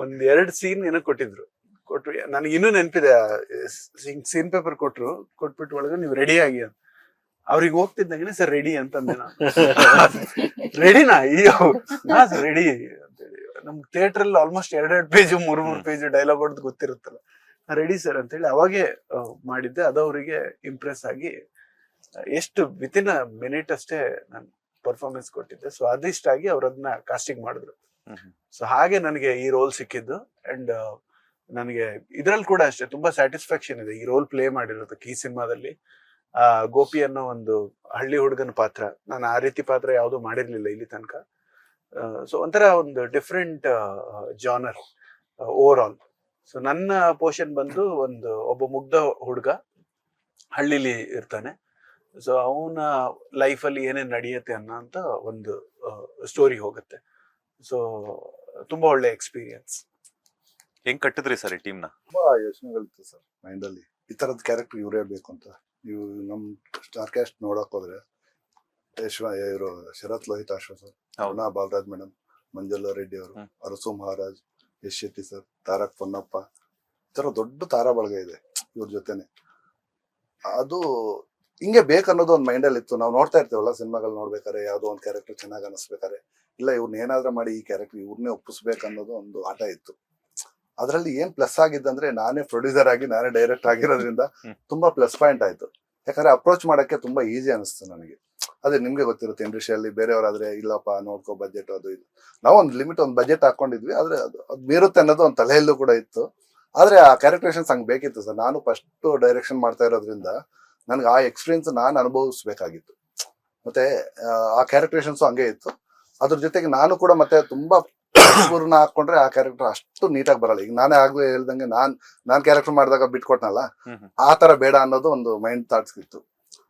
1-2 ಸೀನ್ ಏನೋ ಕೊಟ್ಟಿದ್ರು. ಕೊಟ್ಟು ನನಗೆ ಇನ್ನೂ ನೆನಪಿದೆ, ಸೀನ್ ಪೇಪರ್ ಕೊಟ್ಬಿಟ್ಟು ಒಳಗೆ ನೀವು ರೆಡಿ ಆಗಿ ಅಂತ. ಅವ್ರಿಗೆ ಹೋಗ್ತಿದ್ದಂಗೆ ಸರ್ ರೆಡಿ ಅಂತಂದೆ ನಾನು. ರೆಡಿನಾ? ಅಯ್ಯೋ ಸರ್ ರೆಡಿ ಅಂತೇಳಿ. ನಮ್ ಥಿಯೇಟರ್ ಅಲ್ಲಿ ಆಲ್ಮೋಸ್ಟ್ 2-2 ಪೇಜ್ 3-3 ಪೇಜ್ ಡೈಲಾಗ್ ಹೊಡೆದು ಗೊತ್ತಿರುತ್ತಲ್ಲ, ರೆಡಿ ಸರ್ ಅಂತೇಳಿ ಅವಾಗೆ ಮಾಡಿದ್ದೆ. ಅದು ಅವರಿಗೆ ಇಂಪ್ರೆಸ್ ಆಗಿ ಎಷ್ಟು ವಿತಿನ್ ಅ ಮಿನಿಟ್ ಅಷ್ಟೇ ನಾನು ಪರ್ಫಾರ್ಮೆನ್ಸ್ ಕೊಟ್ಟಿದ್ದೆ. ಸೊ ಅದಿಷ್ಟ ಆಗಿ ಅವ್ರು ಅದನ್ನ ಕಾಸ್ಟಿಂಗ್ ಮಾಡಿದ್ರು. ಸೊ ಹಾಗೆ ನನಗೆ ಈ ರೋಲ್ ಸಿಕ್ಕಿದ್ದು. ಅಂಡ್ ನನಗೆ ಇದ್ರಲ್ಲಿ ಕೂಡ ಅಷ್ಟೇ ತುಂಬಾ ಸ್ಯಾಟಿಸ್ಫ್ಯಾಕ್ಷನ್ ಇದೆ ಈ ರೋಲ್ ಪ್ಲೇ ಮಾಡಿರೋದಕ್ಕೆ. ಈ ಸಿನಿಮಾದಲ್ಲಿ ಗೋಪಿ ಅನ್ನೋ ಒಂದು ಹಳ್ಳಿ ಹುಡುಗನ ಪಾತ್ರ, ನಾನು ಆ ರೀತಿ ಪಾತ್ರ ಯಾವ್ದು ಮಾಡಿರ್ಲಿಲ್ಲ ಇಲ್ಲಿ ತನಕ. ಸೊ ಒಂಥರ ಒಂದು different genre over all. So ನನ್ನ ಪೋರ್ಷನ್ ಬಂದು ಒಬ್ಬ ಮುಗ್ಧ ಹುಡುಗ ಹಳ್ಳಿಲಿ ಇರ್ತಾನೆ. ಸೊ ಅವನ ಲೈಫಲ್ಲಿ ಏನೇನ್ ನಡೆಯುತ್ತೆ ಅನ್ನೋಂತ ಒಂದು ಸ್ಟೋರಿ ಹೋಗುತ್ತೆ. ಸೊ ತುಂಬಾ ಒಳ್ಳೆ ಎಕ್ಸ್ಪೀರಿಯನ್ಸ್. ಹೆಂಗ್ ಕಟ್ಟಿದ್ರಿ ಸರ್ ಈ ಟೀಮ್ ನ? ತುಂಬಾ ಯೋಚನೆಗಳಿತ್ತು ಸರ್ ಮೈಂಡ್ ಅಲ್ಲಿ, ಈ ತರದ ಕ್ಯಾರೆಕ್ಟರ್ ಇವರೇ ಬೇಕು ಅಂತ. ನೀವು ನಮ್ ಸ್ಟಾರ್ ಕ್ಯಾಸ್ಟ್ ನೋಡಕ್ ಹೋದ್ರೆ ಇವರು ಶರತ್ ಲೋಹಿತ್ ಆಶ್ವ ಸರ್, ಅರುಣಾ ಬಾಲರಾಜ್ ಮೇಡಮ್, ಮಂಜುಳಾ ರೆಡ್ಡಿ ಅವರು, ಅರಸು ಮಹಾರಾಜ್, ಯಶ್ ಶೆಟ್ಟಿ ಸರ್, ತಾರಕ್ ಪೊನ್ನಪ್ಪ, ಈ ತರ ದೊಡ್ಡ ತಾರಾ ಬಳಗ ಇದೆ ಇವ್ರ ಜೊತೆನೆ. ಅದು ಹಿಂಗೆ ಬೇಕನ್ನೋದು ಒಂದು ಮೈಂಡ್ ಅಲ್ಲಿ ಇತ್ತು. ನಾವು ನೋಡ್ತಾ ಇರ್ತೀವಲ್ಲ ಸಿನಿಮಾಗಳು ನೋಡ್ಬೇಕಾರೆ, ಯಾವ್ದೋ ಒಂದು ಕ್ಯಾರೆಕ್ಟರ್ ಚೆನ್ನಾಗಿ ಅನಿಸ್ಬೇಕಾರೆ, ಇಲ್ಲ ಇವ್ರನ್ನ ಏನಾದ್ರೂ ಮಾಡಿ ಈ ಕ್ಯಾರೆಕ್ಟರ್ ಇವ್ರನ್ನೇ ಒಪ್ಪಿಸ್ಬೇಕನ್ನೋದು ಒಂದು ಆಟ ಇತ್ತು. ಅದ್ರಲ್ಲಿ ಏನ್ ಪ್ಲಸ್ ಆಗಿದ್ದಂದ್ರೆ, ನಾನೇ ಪ್ರೊಡ್ಯೂಸರ್ ಆಗಿ ನಾನೇ ಡೈರೆಕ್ಟ್ ಆಗಿರೋದ್ರಿಂದ ತುಂಬಾ ಪ್ಲಸ್ ಪಾಯಿಂಟ್ ಆಯ್ತು. ಯಾಕಂದ್ರೆ ಅಪ್ರೋಚ್ ಮಾಡಕ್ಕೆ ತುಂಬಾ ಈಸಿ ಅನಿಸ್ತು ನನಗೆ. ಅದೇ ನಿಮ್ಗೆ ಗೊತ್ತಿರುತ್ತೆ ಇಂಡಸ್ಟ್ರಿಯಲ್ಲಿ ಬೇರೆಯವರಾದ್ರೆ ಇಲ್ಲಪ್ಪ ನೋಡ್ಕೋ ಬಜೆಟ್ ಅದು ಇದು, ನಾವು ಒಂದು ಲಿಮಿಟ್ ಒಂದು ಬಜೆಟ್ ಹಾಕೊಂಡಿದ್ವಿ, ಆದ್ರೆ ಅದು ಮೀರುತ್ತೆ ಅನ್ನೋದು ಒಂದು ತಲೆಯಲ್ಲೂ ಕೂಡ ಇತ್ತು. ಆದ್ರೆ ಆ ಕ್ಯಾರೆಕ್ಟರೇಷನ್ಸ್ ಹಂಗೆ ಬೇಕಿತ್ತು ಸರ್. ನಾನು ಫಸ್ಟ್ ಡೈರೆಕ್ಷನ್ ಮಾಡ್ತಾ ಇರೋದ್ರಿಂದ ನನ್ಗೆ ಆ ಎಕ್ಸ್ಪೀರಿಯನ್ಸ್ ನಾನು ಅನುಭವಿಸ್ಬೇಕಾಗಿತ್ತು. ಮತ್ತೆ ಆ ಕ್ಯಾರೆಕ್ಟರೇಷನ್ಸ್ ಹಂಗೆ ಇತ್ತು. ಅದ್ರ ಜೊತೆಗೆ ನಾನು ಕೂಡ ಮತ್ತೆ ತುಂಬಾ ಪೂರ್ಣ ಹಾಕೊಂಡ್ರೆ ಆ ಕ್ಯಾರೆಕ್ಟರ್ ಅಷ್ಟು ನೀಟಾಗಿ ಬರಲ್ಲ. ಈಗ ನಾನೇ ಆಗ್ಲೇ ಹೇಳ್ದಂಗೆ ನಾನ್ ಕ್ಯಾರೆಕ್ಟರ್ ಮಾಡಿದಾಗ ಬಿಟ್ಕೊಟ್ನಲ್ಲ, ಆ ತರ ಬೇಡ ಅನ್ನೋದು ಒಂದು ಮೈಂಡ್ ಥಾಟ್ಸ್ ಇತ್ತು.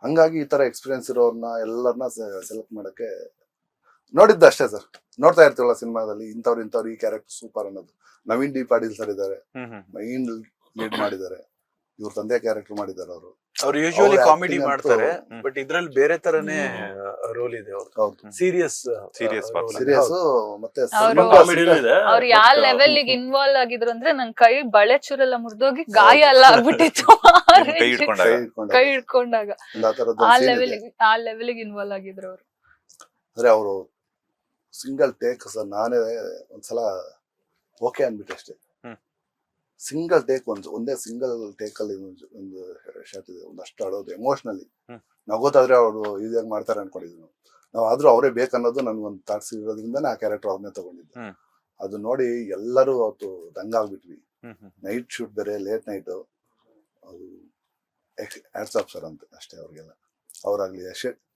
ಹಂಗಾಗಿ ಈ ತರ ಎಕ್ಸ್ಪೀರಿಯನ್ಸ್ ಇರೋರ್ನ ಎಲ್ಲರನ್ನ ಸೆಲೆಕ್ಟ್ ಮಾಡಕ್ಕೆ ನೋಡಿದ್ದ ಅಷ್ಟೇ ಸರ್. ನೋಡ್ತಾ ಇರ್ತೀವಲ್ಲ ಸಿನಿಮಾದಲ್ಲಿ ಇಂಥವ್ರು ಈ ಕ್ಯಾರೆಕ್ಟರ್ ಸೂಪರ್ ಅನ್ನೋದು. ನವೀನ್ ಡಿ ಪಾಟೀಲ್ ಸರ್ ಇದ್ದಾರೆ, ಮೈನ್ ಲೀಡ್ ಮಾಡಿದ್ದಾರೆ, ಇವ್ರ ತಂದೆ ಕ್ಯಾರೆಕ್ಟರ್ ಮಾಡಿದ್ದಾರೆ ಅವರು. ಅವ್ರು ಯೂಶುವಲಿ ಕಾಮಿಡಿ ಮಾಡ್ತಾರೆ, ಬಟ್ ಇದ್ರಲ್ಲಿ ಬೇರೆ ತರನೇ ರೋಲ್ ಇದೆ ಅವ್ರು. ಸೀರಿಯಸ್ ಮತ್ತೆ ಅವ್ರು ಯಾವ ಲೆವೆಲ್ ಇನ್ವಾಲ್ವ್ ಆಗಿದ್ರು ಅಂದ್ರೆ ನನ್ ಕೈ ಬಳೆ ಚೂರೆಲ್ಲ ಮುರಿದೋಗಿ ಗಾಯ ಎಲ್ಲ ಆಗ್ಬಿಟ್ಟಿತ್ತು ಕೈ ಹಿಡ್ಕೊಂಡಾಗ. ಆ ಲೆವೆಲ್ ಇನ್ವಾಲ್ವ್ ಆಗಿದ್ರು ಅವ್ರು. ಅಂದ್ರೆ ಅವರು ಸಿಂಗಲ್ ಟೇಕ್ ಸರ್, ನಾನೇ ಒಂದ್ಸಲ ಓಕೆ ಅನ್ಬಿಟ್ಟೆ ಅಷ್ಟೇ. ಸಿಂಗಲ್ ಟೇಕ್ ಒಂದೇ ಸಿಂಗಲ್ ಟೇಕ್ ಅಲ್ಲಿ ಒಂದು ಶಾಟ್ ಇದೆ, ಒಂದಷ್ಟು ಅಳೋದು ಎಮೋಷನಲಿ. ನಾವು ಗೊತ್ತಾದ್ರೆ ಅವರು ಈಸಿಯಾಗಿ ಮಾಡ್ತಾರೆ ಅನ್ಕೊಂಡಿದ್ವಿ ನಾವು, ಆದ್ರೂ ಅವರೇ ಬೇಕನ್ನೋದು ನನ್ಗೊಂದು ಥಾಟ್ಸ್ ಇರೋದ್ರಿಂದ ಆ ಕ್ಯಾರೆಕ್ಟರ್ ಅವ್ರನ್ನೇ ತಗೊಂಡಿದ್ದೆ. ಅದು ನೋಡಿ ಎಲ್ಲರೂ ಅವತ್ತು ದಂಗಾಗ್ಬಿಟ್ವಿ. ನೈಟ್ ಶೂಟ್ ಬೇರೆ, ಲೇಟ್ ನೈಟ್. ಅದು ಹ್ಯಾಟ್ಸ್ ಆಫ್ ಸರ್ ಅಂತ ಅಷ್ಟೇ ಅವ್ರಿಗೆಲ್ಲ. ಅವ್ರಾಗ್ಲಿ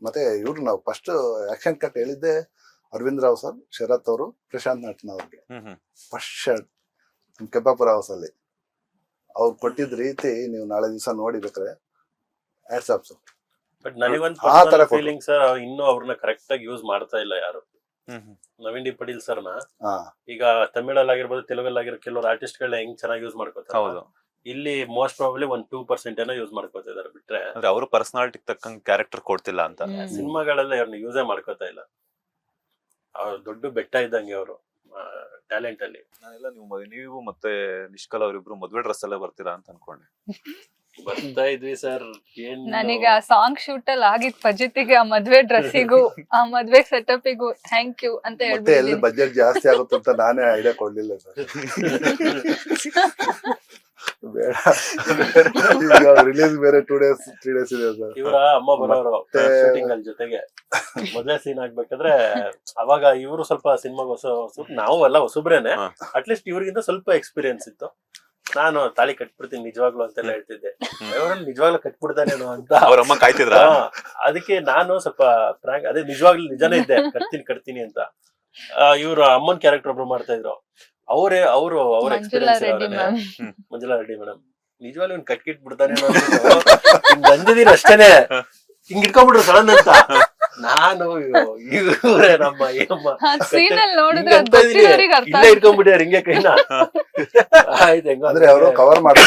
ಮತ್ತೆ ಇವ್ರು ನಾವು ಫಸ್ಟ್ ಆಕ್ಷನ್ ಕಟ್ ಹೇಳಿದ್ದೆ ಅರವಿಂದ್ ರಾವ್ ಸರ್, ಶರತ್ ಅವರು, ಪ್ರಶಾಂತ್ ನಟನ ಅವ್ರಿಗೆ ಫಸ್ಟ್ ಶಾಟ್ ಕೆಂಪಾಪುರ ಹೌಸ್ ಅಲ್ಲಿ ಅವ್ರು ಕೊಟ್ಟಿದ್ ರೀತಿ ನೀವು ನಾಳೆ ದಿವಸ ನೋಡಿ ಬೇಕಾರೆ ಹ್ಯಾಟ್ಸ್ ಆಫ್ ಸರ್. ಬಟ್ ನನಗೊಂದು ಫೀಲಿಂಗ್ ಸರ್, ಇನ್ನು ಅವ್ರನ್ನ ಕರೆಕ್ಟ್ ಆಗಿ ಯೂಸ್ ಮಾಡ್ತಾ ಇಲ್ಲ ಯಾರು. ನವೀನ್ ಡಿ ಪಾಟೀಲ್ ಸರ್ನ ಈಗ ತಮಿಳಲ್ಲಿ ಆಗಿರ್ಬೋದು, ತೆಲುಗಲ್ಲಿ ಆಗಿರೋ ಕೆಲವರು ಆರ್ಟಿಸ್ಟ್ ಗಳನ್ನ ಹೆಂಗ್ ಚೆನ್ನಾಗಿ ಯೂಸ್ ಮಾಡ್ಕೋತಾರೆ, ಇಲ್ಲಿ ಮೋಸ್ಟ್ ಪ್ರಾಬಬ್ಲಿ 1-2% ಏನೋ ಯೂಸ್ ಮಾಡ್ಕೋತಿದ್ದಾರೆ. ಬಿಟ್ರೆ ಅವ್ರ ಪರ್ಸನಾಲಿಟಿ ತಕ್ಕಂಗೆ ಕ್ಯಾರೆಕ್ಟರ್ ಕೊಡ್ತಿಲ್ಲ ಅಂತ ಸಿನಿಮಾಗಳೆಲ್ಲ ಅವ್ರನ್ನ ಯೂಸೇ ಮಾಡ್ಕೋತಾ ಇಲ್ಲ. ಅವ್ರು ದೊಡ್ಡ ಬೆಟ್ಟ ಇದ್ದಂಗೆ ಅವರು. ಟ್ಯಾಲೆಂಟ್ ಅಲ್ಲಿ. ನಾನೆಲ್ಲ ನೀವು ಮತ್ತೆ ನಿಷ್ಕಲ್ ಅವರಿಬ್ರು ಮದ್ವೆ ಡ್ರೆಸ್ ಎಲ್ಲ ಬರ್ತೀರಾ ಅಂತ ಅನ್ಕೊಂಡೆ. ಬರ್ತಾ ಇದ್ವಿ ಸರ್. ಏನ್ ನನಗೆ ಆ ಸಾಂಗ್ ಶೂಟ್ ಅಲ್ಲಿ ಆಗಿದ್ ಫಜಿತಿಗೆ, ಆ ಮದ್ವೆ ಡ್ರೆಸ್ಸಿಗೂ ಆ ಮದ್ವೆ ಸೆಟಪ್ಪಿಗೂ ಥ್ಯಾಂಕ್ ಯು ಅಂತ ಮತ್ತೆ ಎಲ್ಲಿ ಹೇಳ್ಬಿಟ್ಟಿದ್ದೀನಿ. ಬಜೆಟ್ ಜಾಸ್ತಿ ಆಗುತ್ತೆ ಅಂತ ನಾನೇ ಐಡಿಯಾ ಕೊಡ್ಲಿಲ್ಲ ಸರ್. ಬೇಡ, ಈಗ ರಿಲೀಸ್ ಬೇರೆ 2 days 3 days ಇದೆ ಸರ್. ಇವರ ಅಮ್ಮ ಬರೋರು ಶೂಟಿಂಗ್ ಅಲ್ಲಿ ಜೊತೆಗೆ ಮದ್ವೆ ಸೀನ್ ಆಗ್ಬೇಕಾದ್ರೆ ಅವಾಗ ಇವರು ಸ್ವಲ್ಪ ಸಿನಿಮಾಗ ನಾವು ಎಲ್ಲ ಹೊಸಬ್ರೇನೆ. ಅಟ್ಲೀಸ್ಟ್ ಇವ್ರಿಗಿಂತ ಸ್ವಲ್ಪ ಎಕ್ಸ್ಪೀರಿಯನ್ಸ್ ಇತ್ತು. ನಾನು ತಾಳಿ ಕಟ್ಬಿಡ್ತೀನಿ ನಿಜವಾಗ್ಲು ಅಂತೆಲ್ಲ ಹೇಳ್ತಿದ್ದೆ. ಅವ್ರನ್ನ ನಿಜವಾಗ್ಲೂ ಕಟ್ಬಿಡ್ತಾನೇನೋ ಅಂತ ಅವ್ರಮ್ಮ ಕಾಯ್ತಿದ್ರ. ಅದಕ್ಕೆ ನಾನು ಸ್ವಲ್ಪ ಪ್ರಾಂಕ್, ಅದೇ ನಿಜವಾಗ್ಲೂ ನಿಜನೇ ಇದ್ದೆ, ಕಟ್ತೀನಿ ಅಂತ. ಇವ್ರ ಅಮ್ಮನ್ ಕ್ಯಾರೆಕ್ಟರ್ ಒಬ್ರು ಮಾಡ್ತಾ ಇದ್ರು. ಅವ್ರ Manjula experience Reddy ma'am. Manjula Reddy madam ನಿಜವಾಗ್ಲೂ ಇವ್ನು ಕಟ್ಬಿಡ್ತಾನೇನೋ ಅಂದಿದ್ದೀನಿ ಅಷ್ಟೇನೆ. ಹಿಂಗ್ ಇಟ್ಕೊಂಡ್ಬಿಟ್ರು ಸಡನ್ ಅಂತ. ನಾನು ಇವ್ರೆ ನಮ್ಮ ಸೀನ್ ಅಲ್ಲಿ ನೋಡಿದ್ರೆ ಅದ್ ಗೊತ್ತಿರೋರಿಗೆ ಅರ್ಥ ಇಲ್ಲೇ ಇಟ್ಕೊಂಡ್ಬಿಟ್ಟಾರೆ ಹಿಂಗೆ ಕೈನ. ಆಯ್ತು ಹೆಂಗ ಅಂದ್ರೆ ಅವರು ಕವರ್ ಮಾಡೋಣ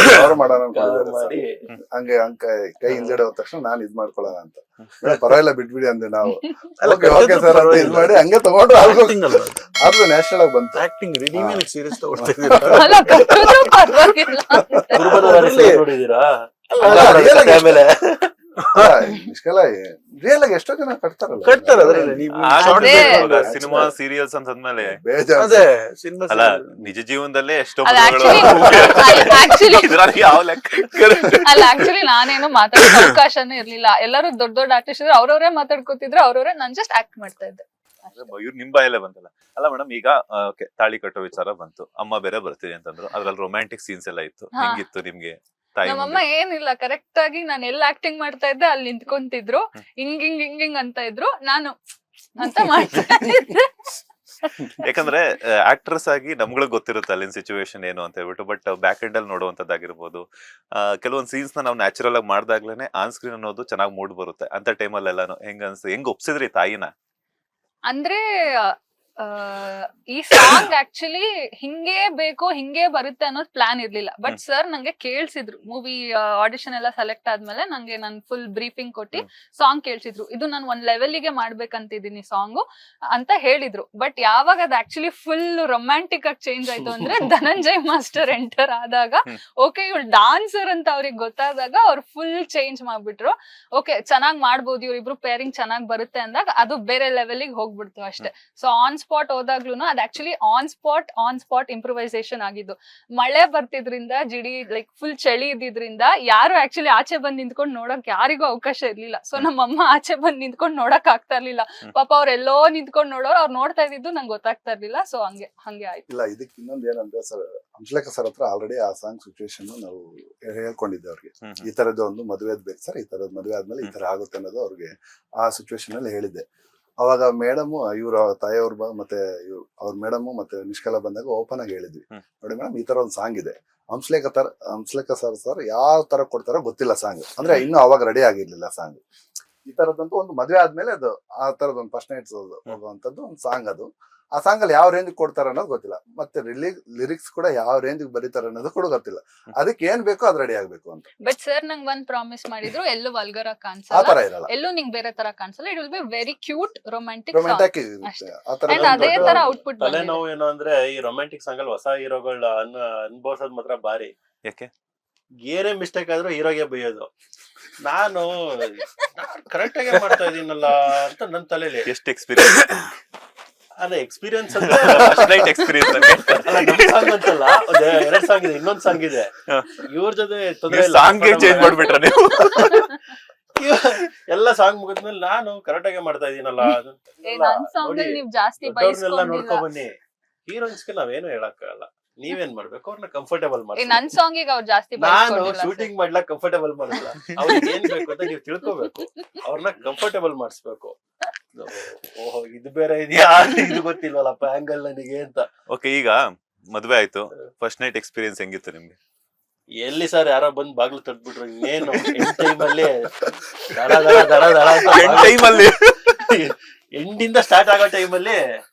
ಅನ್ಕೊಂಡಿದ್ದಾರೆ ಮಾಡಿ ಸರ್. ಹಂಗೆ ಕೈ ಹಿಂದ್ಗಡೆ ಹೋದ ತಕ್ಷಣ ನಾನ್ ಇದ್ ಮಾಡ್ಕೊಳ್ಳೋಣ ಅಂತ. ಪರವಾಗಿಲ್ಲ ಬಿಟ್ಬಿಡಿ ಅಂದೆ ನಾವು. ಓಕೆ ಸರ್ ಅಂತ ಇದ್ ಮಾಡಿ ಹಂಗೆ ತಗೊಂಡು ಆದ್ರೂ ನ್ಯಾಷನಲ್ ಆಗಿ ಬಂತು. ಆಕ್ಟಿಂಗ್ ರಿಡೀಮಿಂಗ್ ಸೀರಿಯಸ್ ತಗೊಳ್ತಾ ಅಲ್ಲ, ಕಟ್ಟಿದ್ರು ಪರವಾಗಿಲ್ಲ ಅಂತ. ನೋಡಿದೀರಾ ಆಮೇಲೆ ರಿಯಲ್ ಆಗಿ ಎಷ್ಟೋ ಜನ ಕಟ್ತಾರಲ್ಲ. ಕಟ್ತಾರೆ ಅದ್ರಲ್ಲಿ ನೀವು ಸಿನಿಮಾ ಸೀರಿಯಲ್ಸ್ ಅಂತಂದ್ಮೇಲೆ ಬೇಜಾರು. ಅದೇ ಸಿನಿಮಾ ಅಲ್ಲ, ನಿಜ ಜೀವನದಲ್ಲೇ ಎಷ್ಟೋ ಅಲ್ಲ, ಮದುವೆಗಳು actually ಇದ್ರಲ್ಲಿ ಯಾವ ಲೆಕ್ಕ. ಅಲ್ಲ, ಆಕ್ಚುಲಿ ನಾನೇನು ಮಾತಾಡೋ ಅವಕಾಶನೇ ಇರ್ಲಿಲ್ಲ. ಎಲ್ಲರೂ ದೊಡ್ಡ ದೊಡ್ಡ ಆರ್ಟಿಸ್ಟ್ ಇದ್ರು, ಅವ್ರವ್ರೇ ಮಾತಾಡ್ಕೊತಿದ್ರು, ಅವ್ರವ್ರೇ. ನಾನ್ ಜಸ್ಟ್ ಆಕ್ಟ್ ಮಾಡ್ತಾ ಇದ್ದೆ. ಇವ್ರು ನಿಮ್ ಬಾಯಲ್ಲೇ ಬಂತಲ್ಲ. ಅಲ್ಲ ಮೇಡಮ್, ಈಗ ತಾಳಿ ಕಟ್ಟೋ ವಿಚಾರ ಬಂತು, ಅಮ್ಮ ಬೇರೆ ಬರ್ತೀವಿ ಅಂತಂದ್ರು. ಅದ್ರಲ್ಲಿ ರೊಮ್ಯಾಂಟಿಕ್ ಸೀನ್ಸ್ ಎಲ್ಲ ಇತ್ತು. ಹಾ. ಹೆಂಗಿತ್ತು ನಿಮ್ಗೆ? ತಾಯಿ ನಮ್ಮಮ್ಮ ಏನಿಲ್ಲ, ಕರೆಕ್ಟ್ ಆಗಿ ನಾನು ಎಲ್ಲಿ ಆಕ್ಟಿಂಗ್ ಮಾಡ್ತಾ ಇದ್ದೆ ಅಲ್ಲಿ ನಿಂತ್ಕೊಂತಿದ್ರು. ಹಿಂಗ್ ಅಂತ ಇದ್ರು, ನಾನು ಅಂತ ಮಾಡ್ತಾ ಇದ್ದೆ. ಯಾಕಂದ್ರೆ ಆಕ್ಟ್ರೆಸ್ ಆಗಿ ನಮ್ಗಳಿಗೆ ಗೊತ್ತಿರುತ್ತೆ ಅಲ್ಲಿನ ಸಿಚುವೇಶನ್ ಏನು ಅಂತ ಹೇಳ್ಬಿಟ್ಟು. ಬಟ್ ಬ್ಯಾಕ್ ಎಂಡ್ ಅಲ್ಲಿ ನೋಡುವಂತದ್ದಾಗಿರ್ಬೋದು, ಕೆಲವೊಂದ್ ಸೀನ್ಸ್ ನ ನಾವು ನ್ಯಾಚುರಲ್ ಆಗಿ ಮಾಡ್ದಾಗ್ಲೇನೆ ಆನ್ ಸ್ಕ್ರೀನ್ ಅನ್ನೋದು ಚೆನ್ನಾಗಿ ಮೂಡ್ ಬರುತ್ತೆ. ಅಂತ ಟೈಮಲ್ಲಿ ಎಲ್ಲಾನು ಹೆಂಗ್ ಒಪ್ಸಿದ್ರಿ ತಾಯಿನ? ಅಂದ್ರೆ ಈ ಸಾಂಗ್ ಆಕ್ಚುಲಿ ಹಿಂಗೇ ಬೇಕು, ಹಿಂಗೇ ಬರುತ್ತೆ ಅನ್ನೋದು ಪ್ಲಾನ್ ಇರ್ಲಿಲ್ಲ. ಬಟ್ ಸರ್ ನಂಗೆ ಕೇಳ್ಸಿದ್ರು, ಮೂವಿ ಆಡಿಷನ್ ಎಲ್ಲ ಸೆಲೆಕ್ಟ್ ಆದ್ಮೇಲೆ ನಂಗೆ ನನ್ ಫುಲ್ ಬ್ರೀಫಿಂಗ್ ಕೊಟ್ಟಿ ಸಾಂಗ್ ಕೇಳ್ಸಿದ್ರು. ಇದು ನಾನು ಒಂದ್ ಲೆವೆಲ್ಗೆ ಮಾಡ್ಬೇಕಂತಿದ್ದೀನಿ ಸಾಂಗು ಅಂತ ಹೇಳಿದ್ರು. ಬಟ್ ಯಾವಾಗ ಅದು ಆಕ್ಚುಲಿ ಫುಲ್ ರೊಮ್ಯಾಂಟಿಕ್ ಆಗಿ ಚೇಂಜ್ ಆಯ್ತು ಅಂದ್ರೆ ಧನಂಜಯ್ ಮಾಸ್ಟರ್ ಎಂಟರ್ ಆದಾಗ, ಓಕೆ ಇವಳು ಡಾನ್ಸರ್ ಅಂತ ಅವ್ರಿಗೆ ಗೊತ್ತಾದಾಗ ಅವ್ರು ಫುಲ್ ಚೇಂಜ್ ಮಾಡ್ಬಿಟ್ರು. ಓಕೆ ಚೆನ್ನಾಗ್ ಮಾಡ್ಬೋದು, ಇವ್ರಿಬ್ರು ಪೇರಿಂಗ್ ಚೆನ್ನಾಗ್ ಬರುತ್ತೆ ಅಂದಾಗ ಅದು ಬೇರೆ ಲೆವೆಲ್ಗೆ ಹೋಗ್ಬಿಡ್ತು ಅಷ್ಟೇ. ಸೊ ಆನ್ ಸ್ಪಾಟ್ ಹೋದಾಗ್ಲೂ ಅದು ಆಕ್ಚುಲಿ ಆನ್ ಸ್ಪಾಟ್ ಇಂಪ್ರೂವೈಸೇಷನ್ ಆಗಿದ್ದು. ಮಳೆ ಬರ್ತಿದ್ರಿಂದ, ಜಿಡಿ ಲೈಕ್ ಫುಲ್ ಚಳಿ ಇದ್ದಿದ್ರಿಂದ ಯಾರು ಆಕ್ಚುಲಿ ಆಚೆ ಬಂದ್ ನಿಂತ್ಕೊಂಡು ನೋಡಕ್ ಯಾರಿಗೂ ಅವಕಾಶ ಇರ್ಲಿಲ್ಲ. ಸೊ ನಮ್ಮಮ್ಮ ಆಚೆ ಬಂದ್ ನಿಂತ್ಕೊಂಡು ನೋಡಕ್ ಆಗ್ತಾ ಇರ್ಲಿಲ್ಲ. ಪಾಪ ಅವ್ರೆಲ್ಲೋ ನಿಂತ್ಕೊಂಡು ನೋಡೋರು, ಅವ್ರು ನೋಡ್ತಾ ಇದ್ದಿದ್ದು ನಂಗೆ ಗೊತ್ತಾಗ್ತಾ ಇರ್ಲಿಲ್ಲ. ಸೊ ಹಂಗೆ ಆಯ್ತು. ಇಲ್ಲ, ಇದಕ್ಕೆ ಇನ್ನೊಂದ್ ಏನಂದ್ರೆ ಸರ್, ಹಂಸಲೇಖ ಸರ್ ಹತ್ರ ಆಲ್ರೆಡಿ ಆ ಸಾಂಗ್ ಸಿಚುವೇಶನ್ ನಾವು ಹೇಳ್ಕೊಂಡಿದ್ದೆ ಅವ್ರಿಗೆ. ಈ ತರದ್ದು ಒಂದು ಮದುವೆ ಬೇಕು ಸರ್, ಈ ತರದ್ ಮದುವೆ ಆದ್ಮೇಲೆ ಈ ತರ ಆಗುತ್ತೆ ಅನ್ನೋದು ಅವ್ರಿಗೆ ಆ ಸಿಚುವೇಶನ್ ಅಲ್ಲಿ ಹೇಳಿದ್ದೆ. ಅವಾಗ ಮೇಡಮ್, ಇವ್ರ ತಾಯಿಯವ್ರ ಮತ್ತೆ ಅವ್ರ ಮೇಡಮ್ ಮತ್ತೆ ನಿಷ್ಕಲ ಬಂದಾಗ ಓಪನ್ ಆಗಿ ಹೇಳಿದ್ವಿ, ನೋಡಿ ಮೇಡಮ್ ಈ ತರ ಒಂದು ಸಾಂಗ್ ಇದೆ, ಹಂಸಲೇಖ ಸರ್ ಯಾವ ತರ ಕೊಡ್ತಾರೋ ಗೊತ್ತಿಲ್ಲ ಸಾಂಗ್. ಅಂದ್ರೆ ಇನ್ನು ಅವಾಗ ರೆಡಿ ಆಗಿರ್ಲಿಲ್ಲ ಸಾಂಗ್. ಈ ತರದಂತೂ ಒಂದು ಮದ್ವೆ ಆದ್ಮೇಲೆ ಅದು ಆ ತರದೊಂದು ಫಸ್ಟ್ ನೈಟ್ಸ್ ಹೋಗುವಂತದ್ದು ಒಂದು ಸಾಂಗ್. ಅದು ಆ ಸಾಂಗ್ ಅಲ್ಲಿ ಯಾವ ರೇಂಜ್ ಕೊಡ್ತಾರ ಅನ್ನೋದು ಗೊತ್ತಿಲ್ಲ. ಮತ್ತೆ ಲಿರಿಕ್ಸ್ ಕೂಡ ಯಾವ ರೇಂಜ್ ಬರೀತಾರ ಅನ್ನೋದು ಕೂಡ ಗೊತ್ತಿಲ್ಲ. ಅದಕ್ಕೆ ಏನ್ ಬೇಕೋ ಅದ್ ರೆಡಿ ಆಗ್ಬೇಕು ಅಂತ. ಬಟ್ ಸರ್ ನಂಗೆ ಒಂದ್ ಪ್ರಾಮಿಸ್ ಮಾಡಿದ್ರು, ಎಲ್ಲೂ ವಲ್ಗರ್ ಆಗಿ ಆ ಕಾಣಿಸಲ್ಲ, ತರ ಇರಲ್ಲ, ಎಲ್ಲೂ ನಿಂಗ್ ಬೇರೆ ತರ ಕಾಣಿಸಲ್ಲ. It will be very cute romantic romantic ಅಷ್ಟೇ. ಇರುತ್ತೆ. ಆ ತರ And ಅದೇ ತರ ಔಟ್ಪುಟ್ ತಲೆನೋವು ಏನು ಅಂದ್ರೆ ಈ ರೊಮ್ಯಾಂಟಿಕ್ ಸಾಂಗ್ ಅಲ್ಲಿ ಹೊಸ ಹೀರೋಗಳ ಅನ್ಭವಿಸೋದ್ ಮಾತ್ರ ಭಾರಿ. ಯಾಕೆ? ಏನೇ ಮಿಸ್ಟೇಕ್ ಆದ್ರೂ ಹೀರೋಗೆ ಬೈಯೋದು. ನಾನು ಕರೆಕ್ಟ್ ಆಗಿ ಮಾಡ್ತಾ ಇದೀನಲ್ಲ ಅಂತ ನನ್ ತಲೆಯಲ್ಲಿ. ಎಷ್ಟು ಎಕ್ಸ್ಪೀರಿಯನ್ಸ್? ಅದೇ ಎಕ್ಸ್ಪೀರಿಯನ್ಸ್ ಎಕ್ಸ್ಪೀರಿಯನ್ಸ್ ಅಲ್ಲ, ನಮ್ ಸಾಂಗ್ ಅಂತಲ್ಲ, ಒಂದ್ 2 ಸಾಂಗ್ ಇದೆ, ಇನ್ನೊಂದ್ ಸಾಂಗ್ ಇದೆ. ಇವ್ರ ಜೊತೆ ತೊಂದ್ರೆ ಇಲ್ಲ, ಸಾಂಗ್ ಚೇಂಜ್ ಮಾಡ್ಬಿಟ್ರ ನೀವು? ಎಲ್ಲ ಸಾಂಗ್ ಮುಗಿದ್ಮೇಲೆ ನಾನು ಕರೆಕ್ಟ್ ಆಗಿ ಮಾಡ್ತಾ ಇದೀನಲ್ಲ ನನ್ ಸಾಂಗ್ ಅಲ್ಲಿ ನೀವ್ ಜಾಸ್ತಿ ದೊಡ್ಡವ್ರನ್ನೆಲ್ಲ ನೋಡ್ಕೊ ಬೈಸ್ಕೊಂಡಿಲ್ಲ. ಬನ್ನಿ. ಹೀರೋಯಿನ್ಸ್ಗೆ ನಾವೇನು ಹೇಳಕ್ಕಾಗಲ್ಲ, ನೀವೇನ್ ಮಾಡ್ಬೇಕು, ಅವ್ರನ್ನ ಕಂಫರ್ಟೇಬಲ್ ಮಾಡಿ. ನನ್ ಸಾಂಗಿಗೆ ಅವ್ರು ಜಾಸ್ತಿ ನಾನು ಬೈಸ್ಕೊಂಡಿಲ್ಲ ಶೂಟಿಂಗ್ ಮಾಡ್ಲಕ್ ಕಂಫರ್ಟೇಬಲ್ ಮಾಡಲ್ಲ. ಅವ್ರಿಗೆ ಏನ್ ಬೇಕು ಅಂತ ನೀವು ತಿಳ್ಕೊಬೇಕು, ಅವ್ರನ್ನ ಕಂಫರ್ಟೇಬಲ್ ಮಾಡಿಸ್ಬೇಕು. ಓಹೋ ಇದು ಬೇರೆ ಇದೆಯಾ, ಇದು ಗೊತ್ತಿಲ್ವಲ್ಲಪ್ಪ ಆಂಗಲ್ ನನಗೆ ಅಂತ. ಓಕೆ, ಈಗ ಮದ್ವೆ ಆಯ್ತು, ಫಸ್ಟ್ ನೈಟ್ ಎಕ್ಸ್ಪೀರಿಯನ್ಸ್ ಹೆಂಗಿತ್ತು ನಿಮ್ಗೆ? ಎಲ್ಲಿ ಸರ್ ಯಾರೋ ಬಂದ್ ಬಾಗ್ಲು ತಟ್ಬಿಟ್ರು, ಇನ್ನೇನು ಟೈಮಲ್ಲಿ ದಡ ದಡ ದಡ ದಡ ಅಂತ ಟೈಮಲ್ಲಿ ಎಂಡಿಂದ ಸ್ಟಾರ್ಟ್ ಆಗೋ ಟೈಮಲ್ಲಿ,